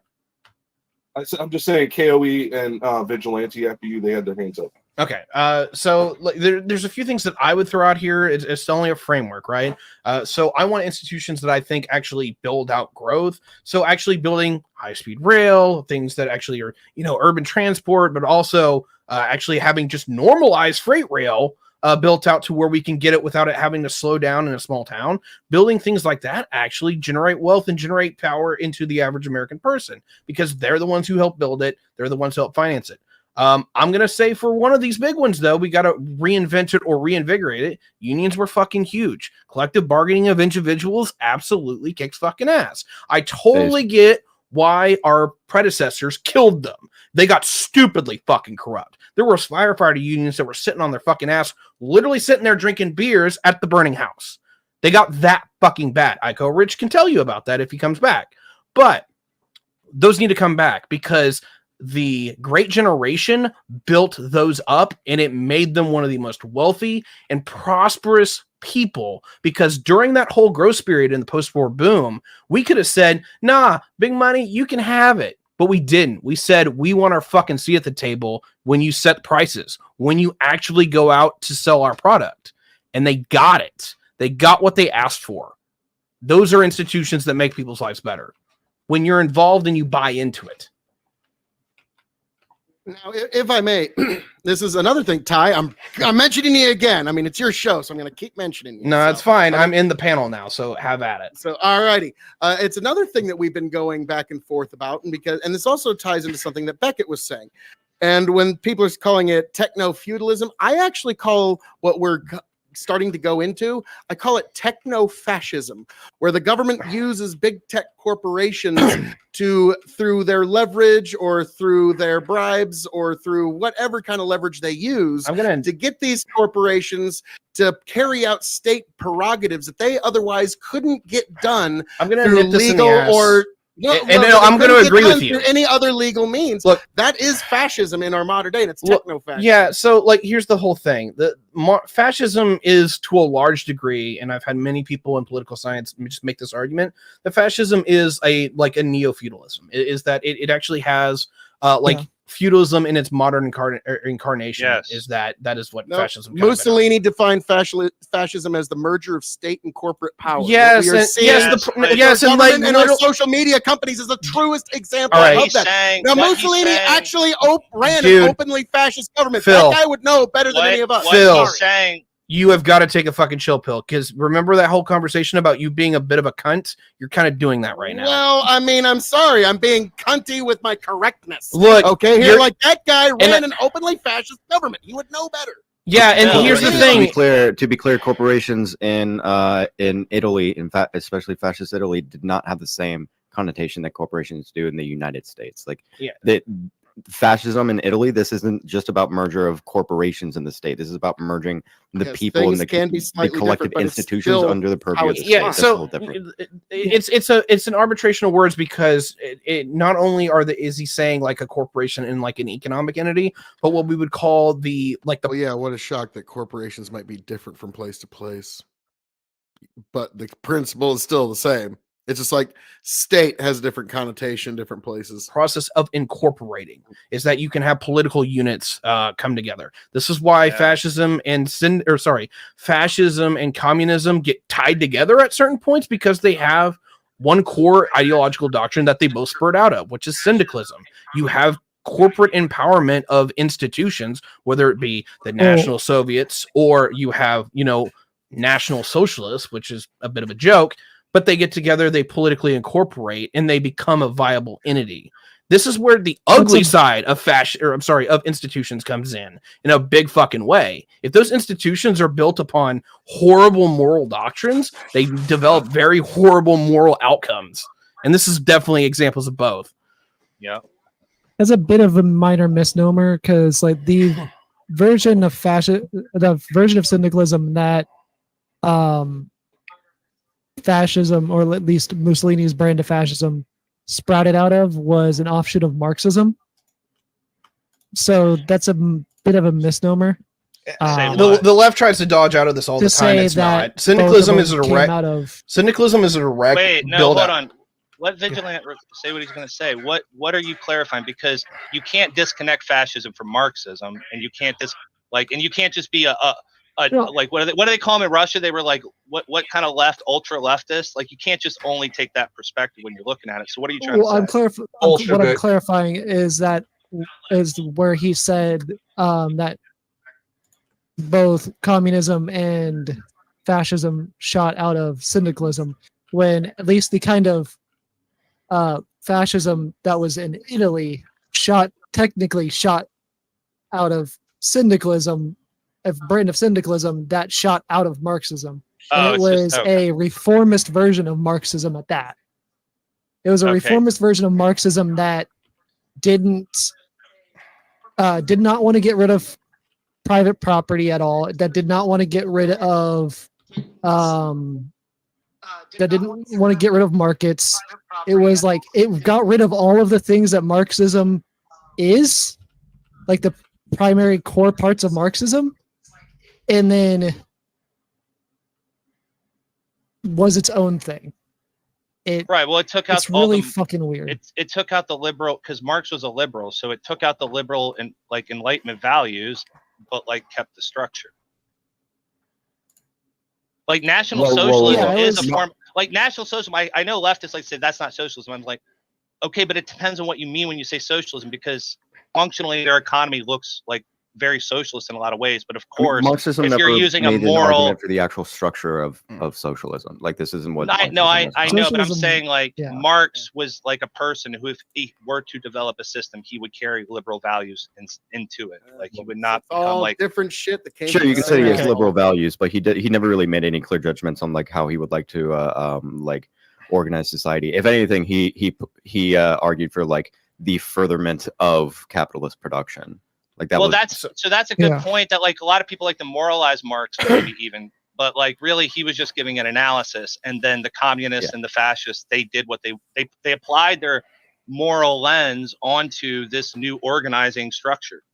I'm just saying, KOE and vigilante after you, they had their hands up. Okay, so there's a few things that I would throw out here. It's only a framework, right? So I want institutions that I think actually build out growth. So actually building high-speed rail, things that actually are, urban transport, but also actually having just normalized freight rail built out to where we can get it without it having to slow down in a small town. Building things like that actually generate wealth and generate power into the average American person, because they're the ones who help build it. They're the ones who help finance it. I'm going to say for one of these big ones, though, we got to reinvent it or reinvigorate it. Unions were fucking huge. Collective bargaining of individuals absolutely kicks fucking ass. I totally get why our predecessors killed them. They got stupidly fucking corrupt. There were firefighter unions that were sitting on their fucking ass, literally sitting there drinking beers at the burning house. They got that fucking bad. Iko Rich can tell you about that if he comes back. But those need to come back, because the Great Generation built those up, and it made them one of the most wealthy and prosperous people, because during that whole growth period in the post-war boom, we could have said, nah, big money, you can have it. But we didn't. We said, we want our fucking seat at the table when you set prices, when you actually go out to sell our product. And they got it. They got what they asked for. Those are institutions that make people's lives better when you're involved and you buy into it. Now, if I may, this is another thing, Ty. I'm mentioning you again. I mean, it's your show, so I'm going to keep mentioning you. No, it's fine. I'm in the panel now, so have at it. So, all righty. It's another thing that we've been going back and forth about, and this also ties into something that Beckett was saying. And when people are calling it techno-feudalism, I actually call what we're starting to go into, I call it techno-fascism, where the government uses big tech corporations to, through their leverage or through their bribes or through whatever kind of leverage they use, to get these corporations to carry out state prerogatives that they otherwise couldn't get done through legal or I'm going to agree with you. Any other legal means. Look, that is fascism in our modern day, and it's techno-fascism. Yeah, so here's the whole thing. Fascism is, to a large degree, and I've had many people in political science just make this argument, that fascism is a neo-feudalism. Is that it actually has feudalism in its modern incarnation. Yes. Is that is what No, fascism kind of Mussolini defined fascism as the merger of state and corporate power. What Yes, we are and seeing yes, Yes, yes, our and like government and our little, social media companies is the truest example All right. of He's that. saying, Now, what he's Mussolini saying- actually ran Dude. an openly fascist government. Phil. That guy would know better than what, any of us. what Phil. he's saying, you have got to take a fucking chill pill, because remember that whole conversation about you being a bit of a cunt? You're kind of doing that right now. Well, I mean, I'm sorry. I'm being cunty with my correctness. Look, Okay, here, you're- like that guy and ran an openly fascist government. He would know better. yeah, and Phil, here's the to thing. To be clear, corporations in Italy, in fact, especially fascist Italy, did not have the same connotation that corporations do in the United States. Like, Yeah. that fascism in Italy, this isn't just about merger of corporations in the state. This is about merging the Yes, people and things can be the slightly collective different, but it's institutions still under the purview of it's the state. Yeah, That's so a little different. it's an arbitration of words, because it not only is he saying like a corporation in like an economic entity, but what we would call the Well, yeah, what a shock that corporations might be different from place to place. But the principle is still the same. It's just like state has a different connotation, different places. process of incorporating, is that you can have political units come together. This is why Yeah. fascism and communism get tied together at certain points, because they have one core ideological doctrine that they both spurred out of, which is syndicalism. You have corporate empowerment of institutions, whether it be the National Soviets or you have, National Socialists, which is a bit of a joke, but they get together, they politically incorporate, and they become a viable entity. This is where the ugly side of of institutions comes in a big fucking way. If those institutions are built upon horrible moral doctrines, they develop very horrible moral outcomes. And this is definitely examples of both. yeah, That's a bit of a minor misnomer, because like the version of syndicalism that fascism, or at least Mussolini's brand of fascism, sprouted out of was an offshoot of Marxism. So that's a bit of a misnomer. The left tries to dodge out of this all the time. It's not. Syndicalism is a direct. Syndicalism is a direct. Wait, no, build hold up. on. Let Vigilant say what he's going to say. What are you clarifying? Because you can't disconnect fascism from Marxism, and you can't and you can't just be like what do they call them in Russia? They were like what kind of ultra leftist? Like you can't just only take that perspective when you're looking at it. So what are you trying to say? What I'm clarifying is where he said that both communism and fascism shot out of syndicalism, when at least the kind of fascism that was in Italy technically shot out of syndicalism, a brand of syndicalism that shot out of Marxism. And it was a reformist version of Marxism at that. It was a reformist version of Marxism that did not want to get rid of private property at all, that did not want to get rid of that didn't want to get rid of markets. It was like it got rid of all of the things that Marxism is, like the primary core parts of Marxism, and then was its own thing. Right. Well, it took out it's really fucking weird. It took out the liberal, because Marx was a liberal, so it took out the liberal and Enlightenment values, but kept the structure. Like National Socialism is a form. Like National Socialism, I know leftists say that's not socialism. I'm like, okay, but it depends on what you mean when you say socialism, because functionally their economy looks very socialist in a lot of ways, but of course, Marxism if you're never using made a an moral argument for the actual structure of socialism, like this isn't what. I know, but I'm Socialism, saying Marx was like a person who, if he were to develop a system, he would carry liberal values into it. Like he would not become all different shit that came. Sure, you from can say he has the- liberal values, but he never really made any clear judgments on how he would like to organize society. If anything, he argued for the furtherment of capitalist production. That's a good point. That a lot of people like to moralize Marx, maybe even, but really he was just giving an analysis, and then the communists and the fascists, they did what they applied their moral lens onto this new organizing structure.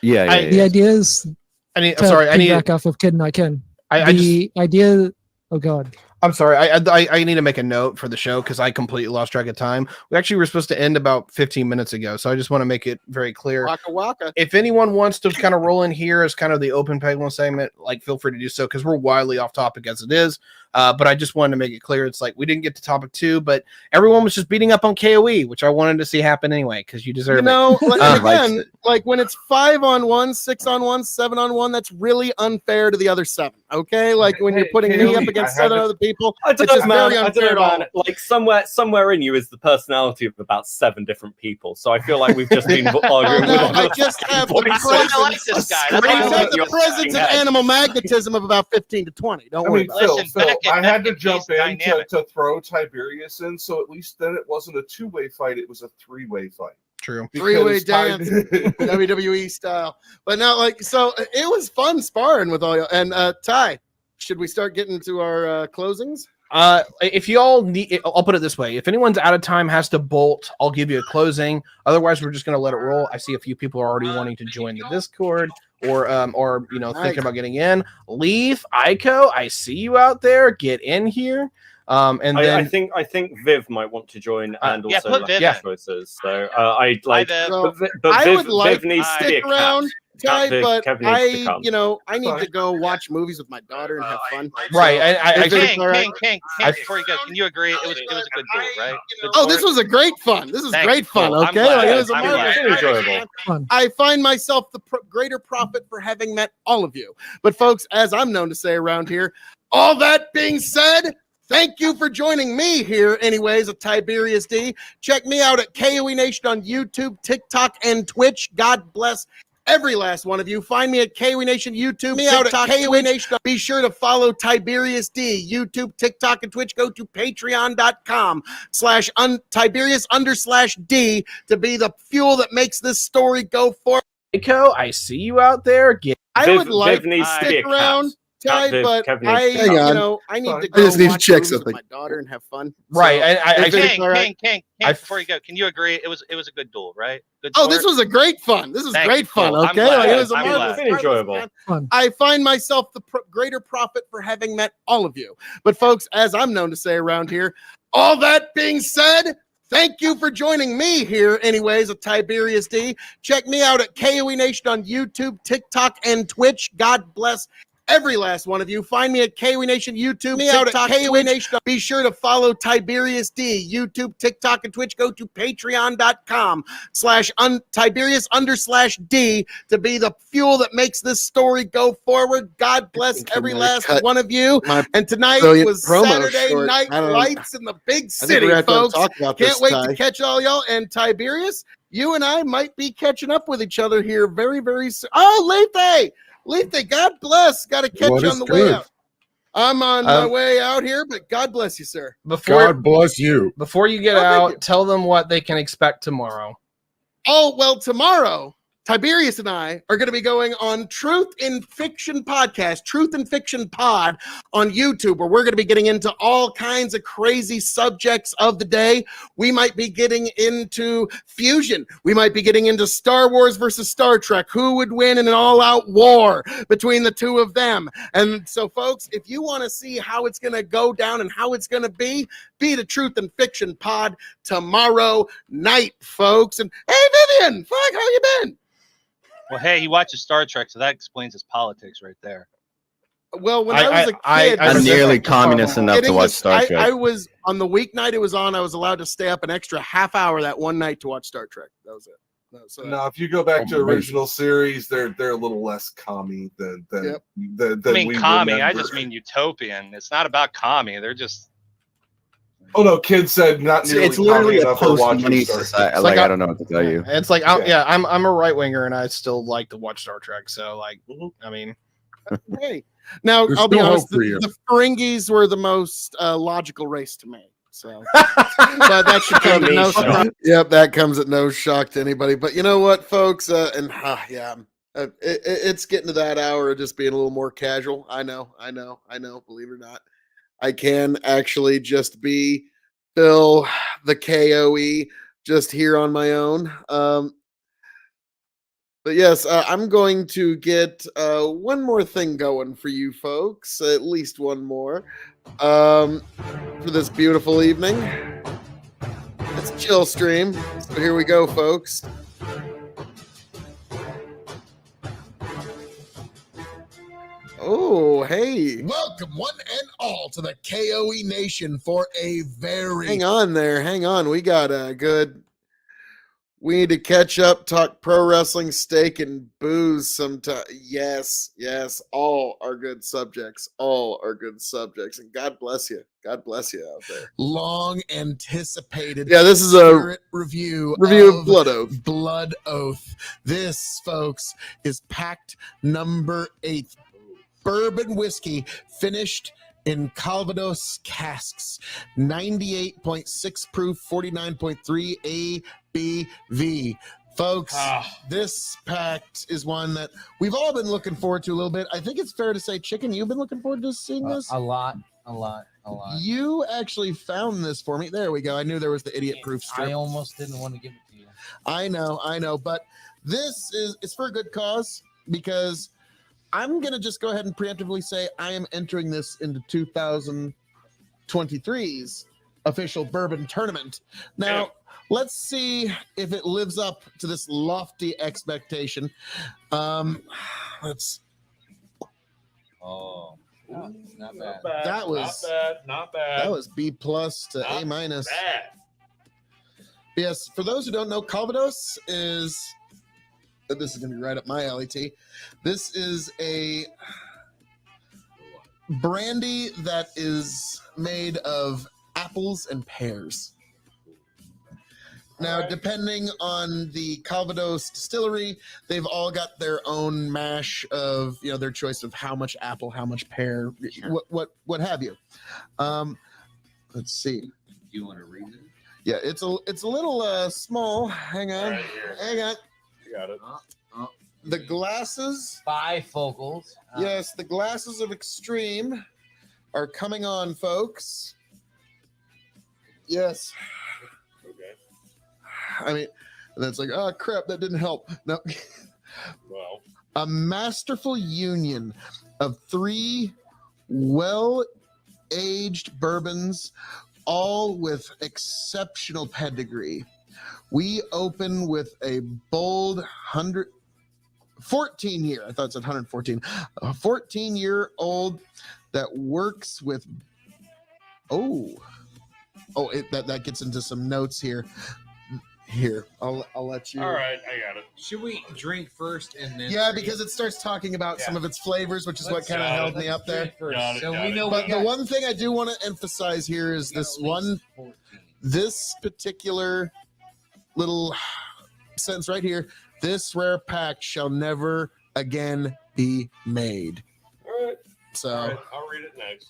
The idea is. I'm sorry. I need back off of Kid Not Ken. I idea. Oh god. I'm sorry. I need to make a note for the show because I completely lost track of time. We actually were supposed to end about 15 minutes ago, so I just want to make it very clear. Waka waka. If anyone wants to kind of roll in here as kind of the open Pegman segment, like feel free to do so because we're wildly off topic as it is. But I just wanted to make it clear. It's like we didn't get to topic 2, but everyone was just beating up on KOE, which I wanted to see happen anyway because you deserve You know, it. and again, like when it's 5-on-1, 6-on-1, 7-on-1 that's really unfair to the other 7. Okay, like when you're putting me up against 7 other people, I don't it's know, just man. very I unfair don't to know, all. man. Like somewhere in you is the personality of about 7 different people. So I feel like we've just been arguing No, with I just have the voices. presence. I like this guy. That's I why I just like have the your presence of head. animal magnetism of about 15 to 20. Don't I worry mean, about it. Listen, Phil, Beckett- I had to Beckett jump is in dynamic. to throw Tiberius in, so at least then it wasn't a 2-way fight; it was a 3-way fight. True. Three-way Because Ty- dance, WWE style. But now, like, so it was fun sparring with all y'all. And Ty, should we start getting to our closings? If you all need, I'll put it this way: if anyone's out of time, has to bolt, I'll give you a closing. Otherwise, we're just going to let it roll. I see a few people are already wanting to join the Discord, or you know, Nice. thinking about getting in. Leaf, Aiko, I see you out there. Get in here. And then I think Viv might want to join, and yeah, also put Lack Viv of in. choices. So I'd like, Viv. So, but I Viv, would like Viv needs to to be a stick around, cat. Ty, Viv- but Kev needs to come. you know, I need Fine. to go watch movies with my daughter and have fun. right, So, I if it's King, all right- King, before you go, can you agree it was a good duel, right? Good Oh, sport? this was a great fun. This is Thank great you. fun. Cool. I'm Okay, glad. like, it was a I'm marvelous glad. It's enjoyable. Fun. I find myself the greater profit for having met all of you. But folks, as I'm known to say around here, all that being said, thank you for joining me here, anyways, at Tiberius D. Check me out at KOE Nation on YouTube, TikTok, and Twitch. God bless every last one of you. Find me at KOE Nation YouTube, me out at KOE Nation. Be sure to follow Tiberius D, YouTube, TikTok, and Twitch. Go to patreon.com/Tiberius_D to be the fuel that makes this story go forward. Aiko, I see you out there. Get I Viv- would like Viv needs to to be stick a cat. around, Ty, Viv- but Kev needs I, to you come. on. know, I need Fine. to I go just need to watch check movies with something. my daughter and have fun. right. So, I if it's King, all right. King, I- before you go, can you agree it was a good duel, right? Good Oh, sport? this was a great fun. This is Thank great you. Cool. fun. I'm Okay, glad. like, it was a I'm marvelous, glad. It's been enjoyable. marvelous Fun. I find myself the greater profit for having met all of you. But folks, as I'm known to say around here, all that being said, thank you for joining me here, anyways, at Tiberius D. Check me out at KOE Nation on YouTube, TikTok, and Twitch. God bless every last one of you. Find me at KOE Nation YouTube, me out at KOE Nation. Be sure to follow Tiberius D, YouTube, TikTok, and Twitch. Go to patreon.com/Tiberius_D to be the fuel that makes this story go forward. God bless every last one of you. My And tonight brilliant was promo Saturday short. Night I don't know. Lights in the big I think city, we're gonna have to folks. talk about Can't this, wait Ty. to catch all y'all. And Tiberius, you and I might be catching up with each other here very, very soon. Oh, Lethe, God bless. Got to catch What you is on the way good? out. I'm on my way out here, but God bless you, sir. before bless you. before you get Oh, thank you. out, tell them what they can expect tomorrow. Oh, well, tomorrow, Tiberius and I are going to be going on Truth in Fiction podcast, Truth in Fiction Pod on YouTube, where we're going to be getting into all kinds of crazy subjects of the day. We might be getting into fusion. We might be getting into Star Wars versus Star Trek. Who would win in an all-out war between the two of them? And so, folks, if you want to see how it's going to go down and how it's going to be the Truth in Fiction Pod tomorrow night, folks. And hey, Vivian, fuck, how you been? Well, hey, he watches Star Trek, so that explains his politics right there. Well, when I was a kid, I I'm resent nearly that. communist enough to getting watch this- Star Trek. I was on the weeknight it was on. I was allowed to stay up an extra half hour that one night to watch Star Trek. That was it. So Now, if you go back to Amazing. original series, they're a little less commie than Yep. than I mean, we commie. I remember. just mean utopian. It's not about commie. They're just Oh no, kids said not nearly It's literally commie a enough for watching post-money Star Trek. society. It's Like, like I don't know what to tell you. It's like I'm a right winger and I still like to watch Star Trek. So like, I mean, hey, now There's I'll be still honest. hope for you. The Ferengis were the most logical race to me. So, but that should come to no surprise. Yep, that comes at no shock to anybody. But you know what, folks? It's getting to that hour of just being a little more casual. I know. Believe it or not, I can actually just be Phil, the KOE, just here on my own. But yes, I'm going to get one more thing going for you folks, at least one more, for this beautiful evening. It's Chill Stream. So here we go, folks. Oh, hey. Welcome, one and all, to the KOE Nation for a very Hang on there. Hang on. We got a good. We need to catch up, talk pro wrestling, steak, and booze sometime. Yes, yes. All are good subjects. All are good subjects. And God bless you. God bless you out there. long anticipated Yeah, this is a spirit review review of Blood Oath. Blood Oath. This, folks, is packed number 8. Bourbon whiskey finished in Calvados casks, 98.6 proof, 49.3 ABV. Folks, this pact is one that we've all been looking forward to a little bit. I think it's fair to say, Chicken, you've been looking forward to seeing this? A lot. You actually found this for me. There we go. I knew there was the idiot proof strip. I almost didn't want to give it to you. I know. But this is for a good cause, because I'm going to just go ahead and preemptively say I am entering this into 2023's official bourbon tournament. Now, let's see if it lives up to this lofty expectation. Let's. Oh, not bad. That was not bad. That was B plus to A minus. Bad. Yes, for those who don't know, Calvados is. This is going to be right up my alley, T. This is a brandy that is made of apples and pears. Now, depending on the Calvados distillery, they've all got their own mash of, their choice of how much apple, how much pear, what have you. Let's see. Do you want to read it? Yeah, it's a little small. Hang on. Right here. Hang on. You got it. The glasses. Bifocals. Yes, the glasses of Extreme are coming on, folks. Yes. Okay. I mean, that's like, oh crap, that didn't help. No. Well, A masterful union of 3 well-aged bourbons, all with exceptional pedigree. We open with a bold 14-year, I thought it said 114, a 14-year-old that works with, that gets into some notes here. Here, I'll let you. all right, I got it. Should we drink first and then? Yeah, because it starts talking about some of its flavors, which is what kind of held me up there. Got it, So got we it. know. But the one thing I do want to emphasize here is this particular little sentence right here. This rare pack shall never again be made. All right. So, All right. I'll read it next.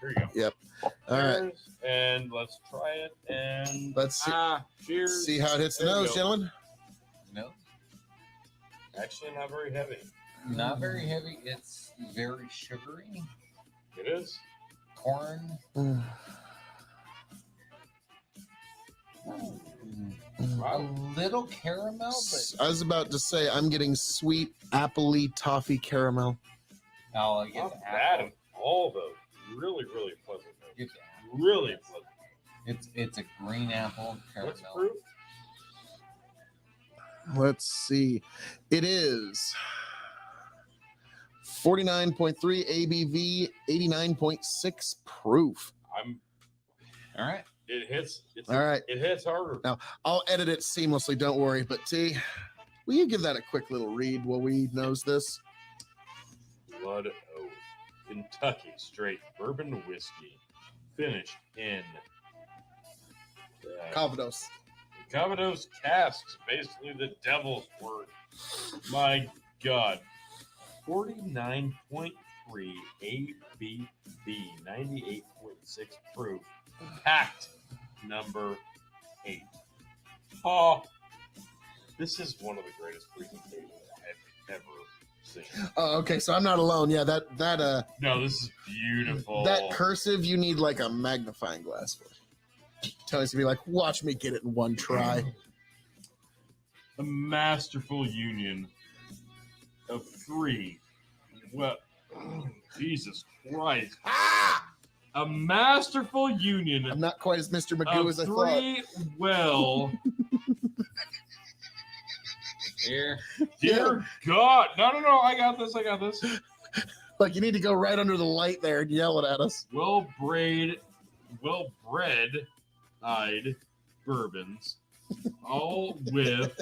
Here you go. yep. All right. Cheers, and let's try it. And Let's see, cheers. see how it hits the There you nose, go. gentlemen. No, Actually, not very heavy. not very heavy. It's very sugary. It is. Corn. A little caramel, but I was about to say I'm getting sweet appley toffee caramel. I'll get Not the bad apple. at all, though. Really, really pleasant. Get the apple. Really pleasant. It's a green apple What's caramel. proof? Let's see. It is 49.3 ABV, 89.6 proof. All right. It hits. All right. It hits harder. Now, I'll edit it seamlessly, don't worry. But T, will you give that a quick little read while we nose this? Blood Oath, Kentucky straight bourbon whiskey, finished in Calvados. Calvados casks, basically the devil's work. My God, 49.3 ABV, 98.6 proof, packed number 8. Oh, this is one of the greatest presentations I've ever seen. Oh, okay. So I'm not alone. Yeah, that No, this is beautiful. that cursive you need like a magnifying glass for. Tell us to be like, watch me get it in one try. a masterful union of three. Well, Jesus Christ. A masterful union I'm not quite as Mr. Magoo of as I thought. three well. Here. Dear God. No. I got this. Like, you need to go right under the light there and yell it at us. Well-bred-eyed bourbons, all with.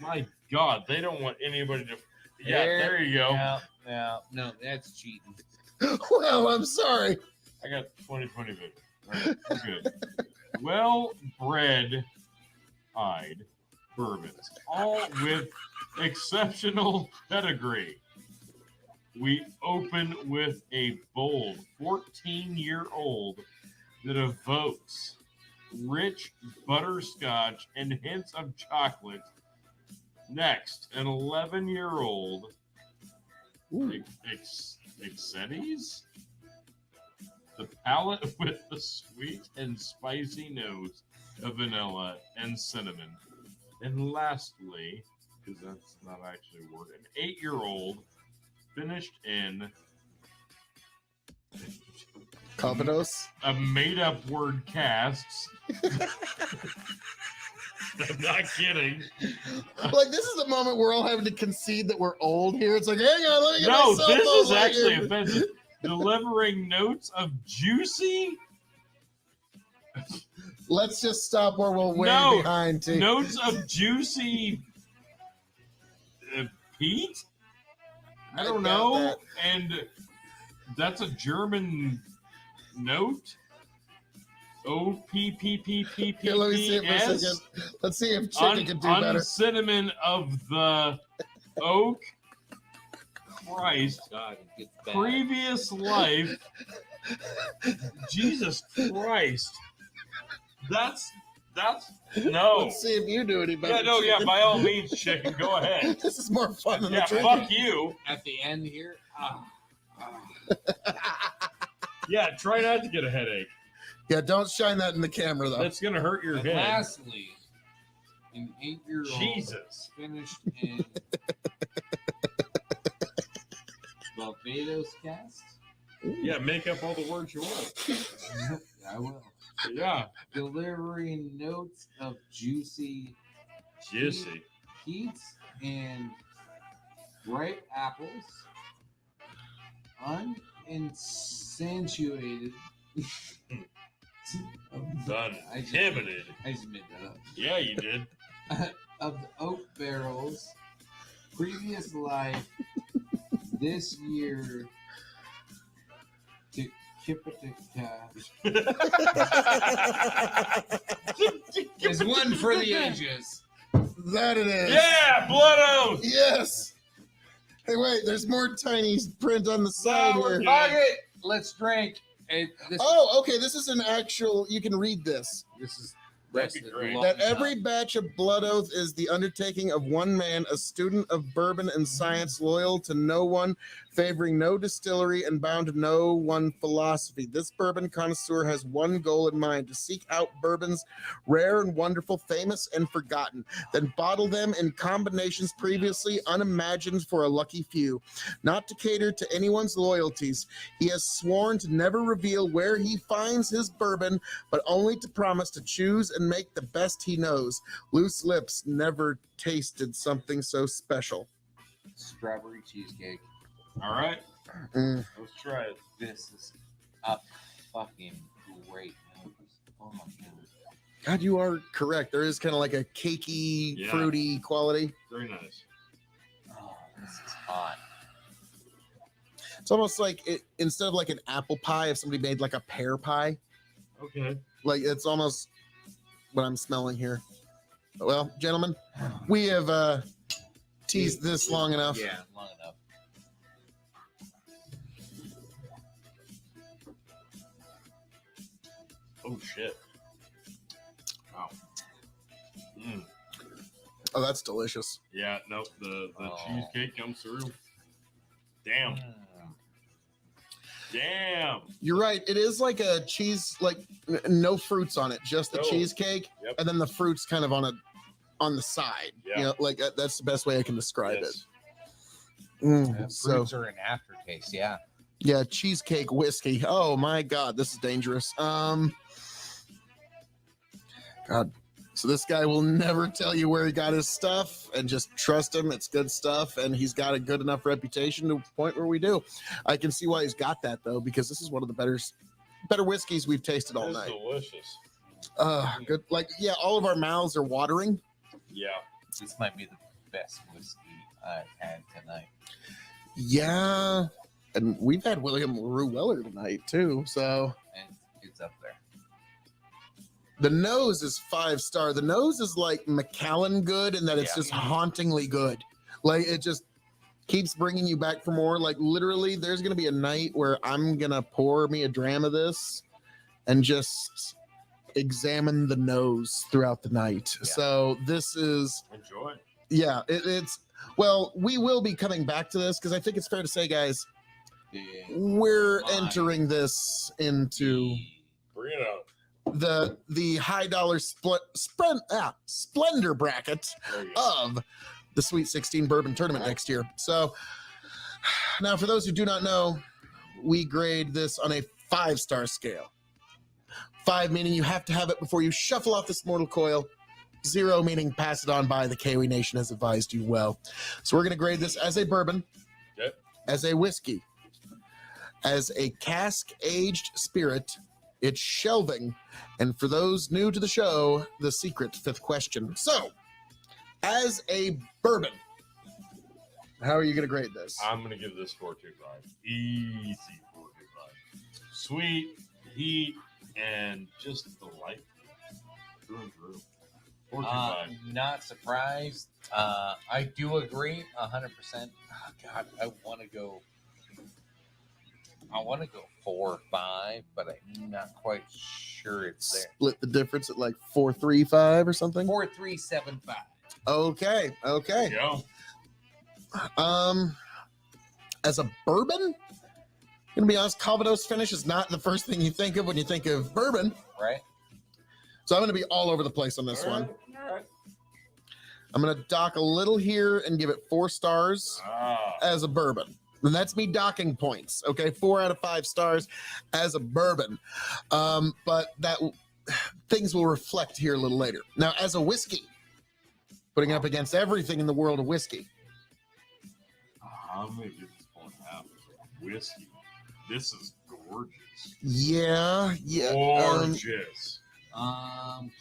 My God, they don't want anybody to. Yeah, there you go. No, that's cheating. Well, I'm sorry. I got 20/20 vision. All right, we're good. Well-bred-eyed bourbons, all with exceptional pedigree. We open with a bold 14-year-old that evokes rich butterscotch and hints of chocolate. Next, an 11-year-old Excetes? The palate with the sweet and spicy nose of vanilla and cinnamon. And lastly, because that's not actually a word, an 8-year-old finished in Calvados? a made-up word casts. I'm not kidding. Like, this is the moment we're all having to concede that we're old here. It's like, hang on, let me get No, myself this all is actually like- offensive. Delivering notes of juicy Let's just stop where we're way No, behind, T. notes of juicy Pete? I don't know. that. And that's a German note. O-P-P-P-P-P-P-S. Here, let me see it for a second. Let's see if Chicken can do better. Cinnamon of the oak. Christ. God, it gets bad. Previous life. Jesus Christ. That's no. Let's see if you do any better. Yeah, no, yeah, Chicken. by all means, Chicken, go ahead. This is more fun than Yeah, the drinking. fuck you. At the end here. Yeah, try not to get a headache. Yeah, don't shine that in the camera, though. That's gonna hurt your And head. lastly, an 8-year-old Jesus. finished in Barbados cast. Yeah, make up all the words you want. I will. Yeah, Delivering notes of juicy peats and ripe apples, unincentuated. uninhibited. I just made that up. Yeah, you did. Of the oak barrels, previous life, this year, to Kipatika is one for the ages. That it is. Yeah, blood oath. Yes. Hey, wait, there's more tiny print on the side we're here. good. Fuck it, let's drink. Oh, okay, this is an actual, you can read this. This is That'd be great. That every batch of blood oath is the undertaking of one man, a student of bourbon and science, loyal to no one, favoring no distillery, and bound to no one philosophy. This bourbon connoisseur has one goal in mind: to seek out bourbons rare and wonderful, famous and forgotten, then bottle them in combinations previously unimagined for a lucky few. Not to cater to anyone's loyalties, he has sworn to never reveal where he finds his bourbon, but only to promise to choose and make the best he knows. Loose lips never tasted something so special. strawberry cheesecake. All right, Mm. let's try it. This is a fucking great nose. Oh my god. God, you are correct. There is kind of like a cakey, Yeah. fruity quality. Very nice. Oh, this is hot. It's almost like it, instead of like an apple pie, if somebody made like a pear pie, Okay. like it's almost what I'm smelling here. Well, gentlemen, we have teased this long enough. Yeah, long enough. Oh shit. Wow. Mm. Oh, that's delicious. Yeah. Nope. The Oh. cheesecake comes through. Damn. Damn. You're right. It is like a cheese, like no fruits on it, just the No. cheesecake, Yep. and then the fruits kind of on on the side. Yeah. You know, like that's the best way I can describe Yes. it. So Fruits are an aftertaste. Yeah. yeah, cheesecake whiskey. Oh my God, this is dangerous. God. So this guy will never tell you where he got his stuff, and just trust him. It's good stuff, and he's got a good enough reputation to the point where we do. I can see why he's got that though, because this is one of the better whiskeys we've tasted all It's night. delicious. Good. Like, yeah, all of our mouths are watering. Yeah. This might be the best whiskey I've had tonight. Yeah, and we've had William LaRue Weller tonight too. So And it's up there. the nose is 5-star. The nose is like Macallan good in that it's Yeah. just hauntingly good. Like it just keeps bringing you back for more. Like literally, there's gonna be a night where I'm gonna pour me a dram of this and just examine the nose throughout the night. Yeah. So this is, Enjoy. yeah, it's well, we will be coming back to this because I think it's fair to say, guys, we're Fine. entering this into Bring it up. the high dollar splendor bracket There you go. of the Sweet 16 Bourbon Tournament next year. So now, for those who do not know, we grade this on a 5-star scale. 5 meaning you have to have it before you shuffle off this mortal coil. 0 meaning pass it on by. The K.O.E. Nation has advised you well. So we're going to grade this as a bourbon, Okay. as a whiskey, as a cask-aged spirit. It's shelving. And for those new to the show, the secret 5th question. So, as a bourbon, how are you going to grade this? I'm going to give this 4.25. Easy 4.25. Sweet, heat, and just delightful. Through and through. 4.25. Not surprised. I do agree 100%. Oh, God, I want to go 4 or 5, but I'm not quite sure it's there. Split the difference at like 4.35 or something. 4375. Okay. There you go. As a bourbon, gonna be honest, Calvados finish is not the first thing you think of when you think of bourbon. Right? So I'm gonna be all over the place on this one. All right. I'm gonna dock a little here and give it 4 stars Ah. as a bourbon. And that's me docking points. Okay, 4 out of 5 stars as a bourbon. But that things will reflect here a little later. Now, as a whiskey, putting it up against everything in the world of whiskey. I'm going to give this 4.5. Whiskey. This is gorgeous. Yeah. Gorgeous.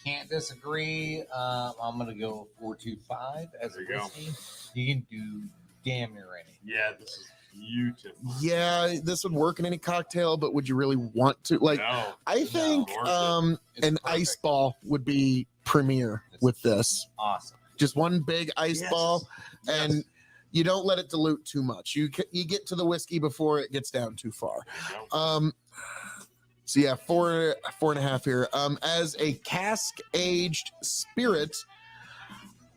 Can't disagree. I'm gonna go 425 as a There you go. whiskey. You can do damn near any. Yeah, this is beautiful. Yeah, this would work in any cocktail, but would you really want to? Like, No. I think No. It's an perfect. ice ball would be premier with this. Awesome. Just one big ice Yes. ball, and you don't let it dilute too much. You get to the whiskey before it gets down too far. There you go. So yeah, 4.5 here. As a cask aged spirit,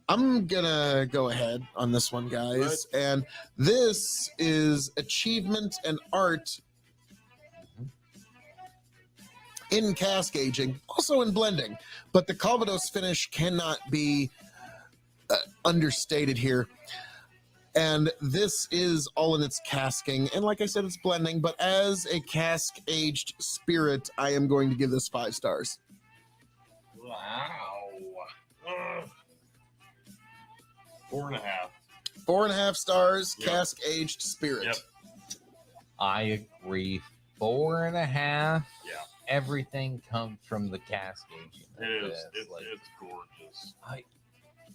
I'm gonna go ahead on this one, guys. And this is achievement and art in cask aging, also in blending. But the Calvados finish cannot be understated here. And this is all in its casking. And like I said, it's blending. But as a cask-aged spirit, I am going to give this 5 stars. Wow. 4.5. 4.5 stars, Yep. cask-aged spirit. Yep. I agree. 4.5. Yeah. Everything comes from the cask aging. of It is. this. Like, It's gorgeous.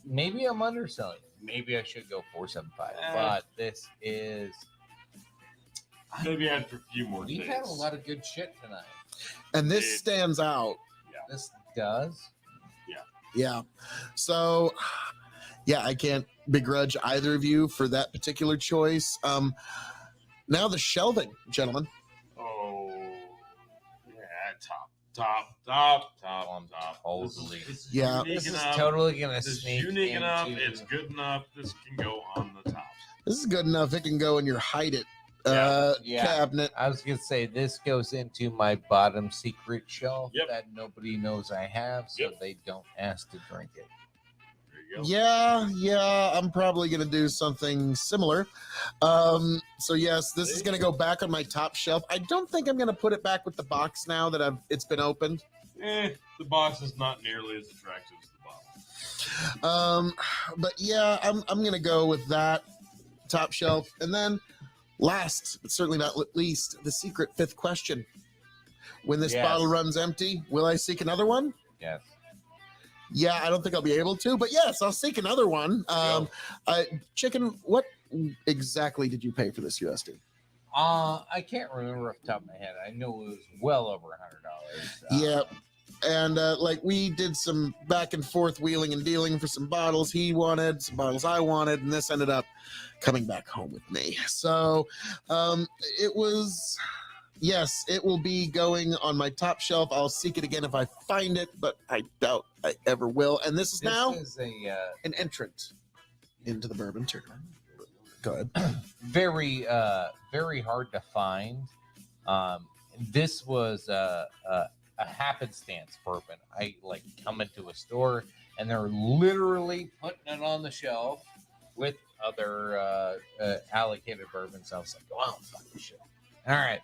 maybe I'm underselling. Maybe I should go 475. But this is. Maybe after a few more We've days. had a lot of good shit tonight. And this stands out. This does. Yeah. So, yeah, I can't begrudge either of you for that particular choice. Now the shelving, gentlemen. Oh, yeah, top. Totally. This is Yeah. unique This is enough. totally going to This is sneak unique enough. into- It's good enough. This can go on the top. This is good enough. It can go in your hide it Yeah. cabinet. I was going to say this goes into my bottom secret shelf Yep. that nobody knows I have, so Yep. they don't ask to drink it. There you you go. Yeah, I'm probably gonna do something similar. So yes, this is gonna go back on my top shelf. I don't think I'm gonna put it back with the box now that it's been opened. The box is not nearly as attractive as the bottle. But yeah, I'm gonna go with that top shelf. And then last but certainly not least, the secret fifth question. When this Yes. bottle runs empty, will I seek another one? Yes. Yeah, I don't think I'll be able to, but yes, I'll seek another one. Chicken, what exactly did you pay for this USD? I can't remember off the top of my head. I know it was well over $100. Yeah. And like we did some back and forth wheeling and dealing for some bottles he wanted, some bottles I wanted, and this ended up coming back home with me. So it was, yes, it will be going on my top shelf. I'll seek it again if I find it, but I doubt I ever will. And this is now an entrant into the bourbon tournament. Go ahead. Very hard to find. This was a happenstance bourbon. I like come into a store and they're literally putting it on the shelf with other allocated bourbons. I was like, wow, fuck this shit. All right,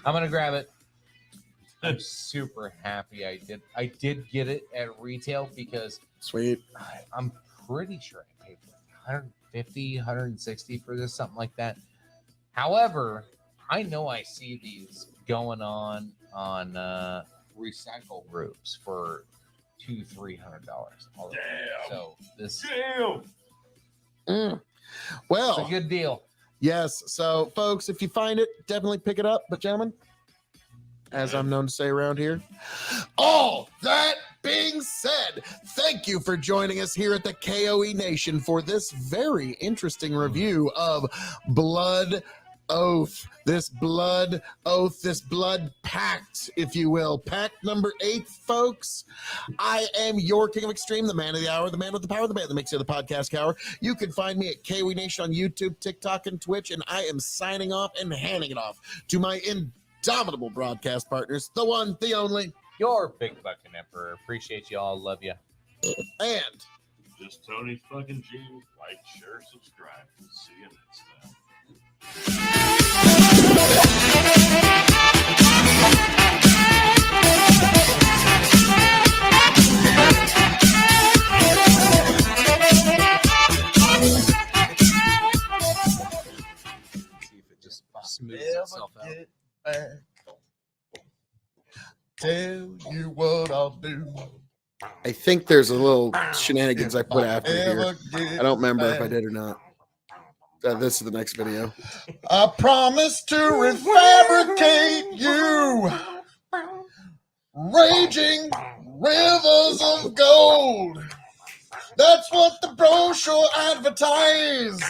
I'm gonna grab it. I'm super happy I did get it at retail because sweet. I'm pretty sure I paid like 150, 160 for this, something like that. However, I know I see these going on recycle groups for $200-$300. Damn. So this Damn. Well, it's a good deal. Yes. So, folks, if you find it, definitely pick it up. But, gentlemen, as I'm known to say around here, all that being said, thank you for joining us here at the KOE Nation for this very interesting review of Blood Oath. This blood oath, this blood pact, if you will. Pact number 8, folks. I am your King of Extreme, the man of the hour, the man with the power, the man that makes you the podcast cower. You can find me at KOE Nation on YouTube, TikTok, and Twitch, and I am signing off and handing it off to my indomitable broadcast partners, the one, the only, Your big fucking emperor. Appreciate you all. Love you. and Just Tony fucking G. Like, share, subscribe. We'll see you next time. See if it just smooths itself out. tell you what I'll do. I think there's a little shenanigans I put after here. I don't remember if I did or not. This is the next video. I promise to refabricate you, raging rivers of gold. That's what the brochure advertised.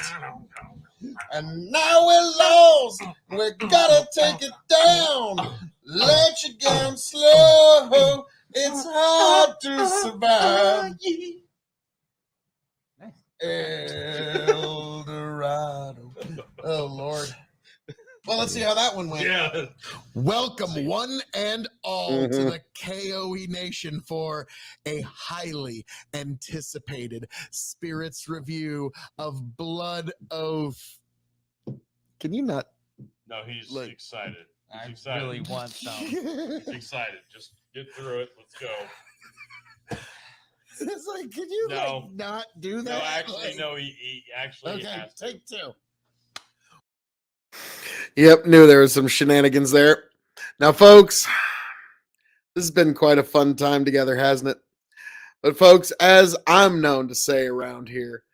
And now we're lost. We gotta take it down. Let you down slow. It's hard to survive. El Dorado. Oh, Lord. Well, let's see how that one went. Yeah. Welcome, one and all, to the KOE Nation for a highly anticipated spirits review of Blood Oath. Can you not? No, he's Like- excited. He's I excited. really want some. He's excited. Just get through it. Let's go. It's like, can you No. like not do that? No, actually, Like- no. He actually Okay, has to. take 2. Yep, knew there was some shenanigans there. Now, folks, this has been quite a fun time together, hasn't it? But, folks, as I'm known to say around here,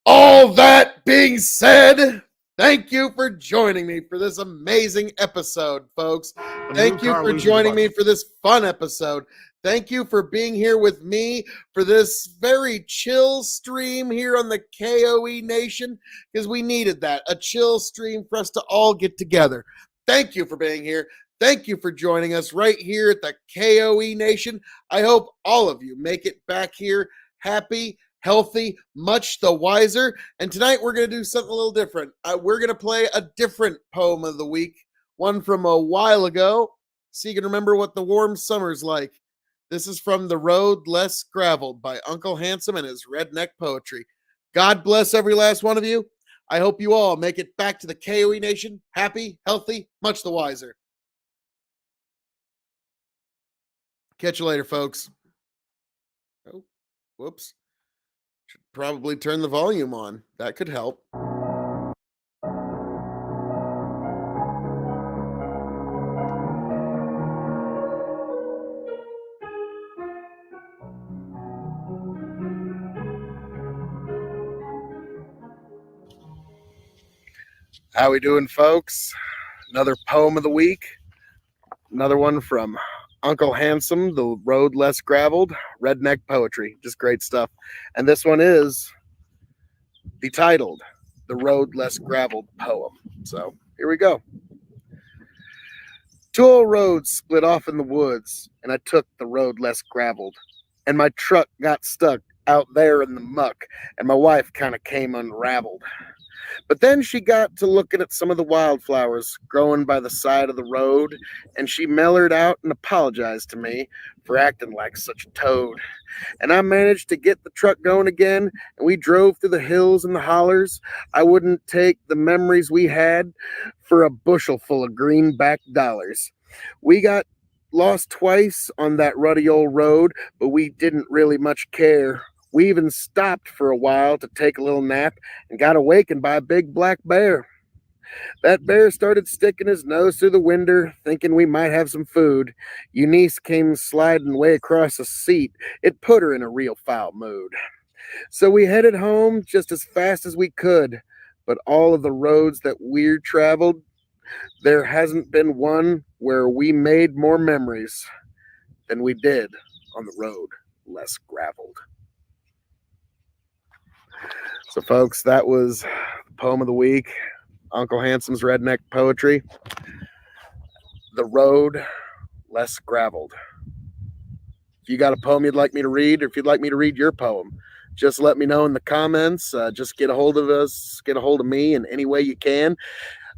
all that being said, thank you for joining me for this amazing episode, folks. Thank you for joining me for this fun episode. Thank you for being here with me for this very chill stream here on the KOE Nation, because we needed that, a chill stream for us to all get together. Thank you for being here. Thank you for joining us right here at the KOE Nation. I hope all of you make it back here happy, healthy, much the wiser. And tonight we're going to do something a little different. We're going to play a different poem of the week, one from a while ago, so you can remember what the warm summer's like. This is from The Road Less Graveled by Uncle Handsome and his redneck poetry. God bless every last one of you. I hope you all make it back to the KOE Nation happy, healthy, much the wiser. Catch you later, folks. Oh, whoops. Should probably turn the volume on. That could help. How we doing, folks? Another poem of the week. Another one from Uncle Handsome, The Road Less Graveled, redneck poetry. Just great stuff. And this one is titled The Road Less Graveled poem. So here we go. Two old roads split off in the woods, and I took the road less graveled. And my truck got stuck out there in the muck, and my wife kind of came unraveled. But then she got to looking at some of the wildflowers growing by the side of the road, and she mellered out and apologized to me for acting like such a toad. And I managed to get the truck going again, and we drove through the hills and the hollers. I wouldn't take the memories we had for a bushel full of greenback dollars. We got lost twice on that ruddy old road, but we didn't really much care. We even stopped for a while to take a little nap and got awakened by a big black bear. That bear started sticking his nose through the window, thinking we might have some food. Eunice came sliding way across the seat. It put her in a real foul mood. So we headed home just as fast as we could. But all of the roads that we're traveled, there hasn't been one where we made more memories than we did on the road less graveled. So, folks, that was the poem of the week, Uncle Handsome's redneck poetry, The Road Less Graveled. If you got a poem you'd like me to read, or if you'd like me to read your poem, just let me know in the comments. Just get a hold of us, get a hold of me in any way you can,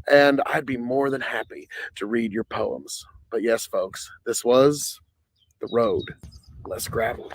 and I'd be more than happy to read your poems. But yes, folks, this was The Road Less Graveled.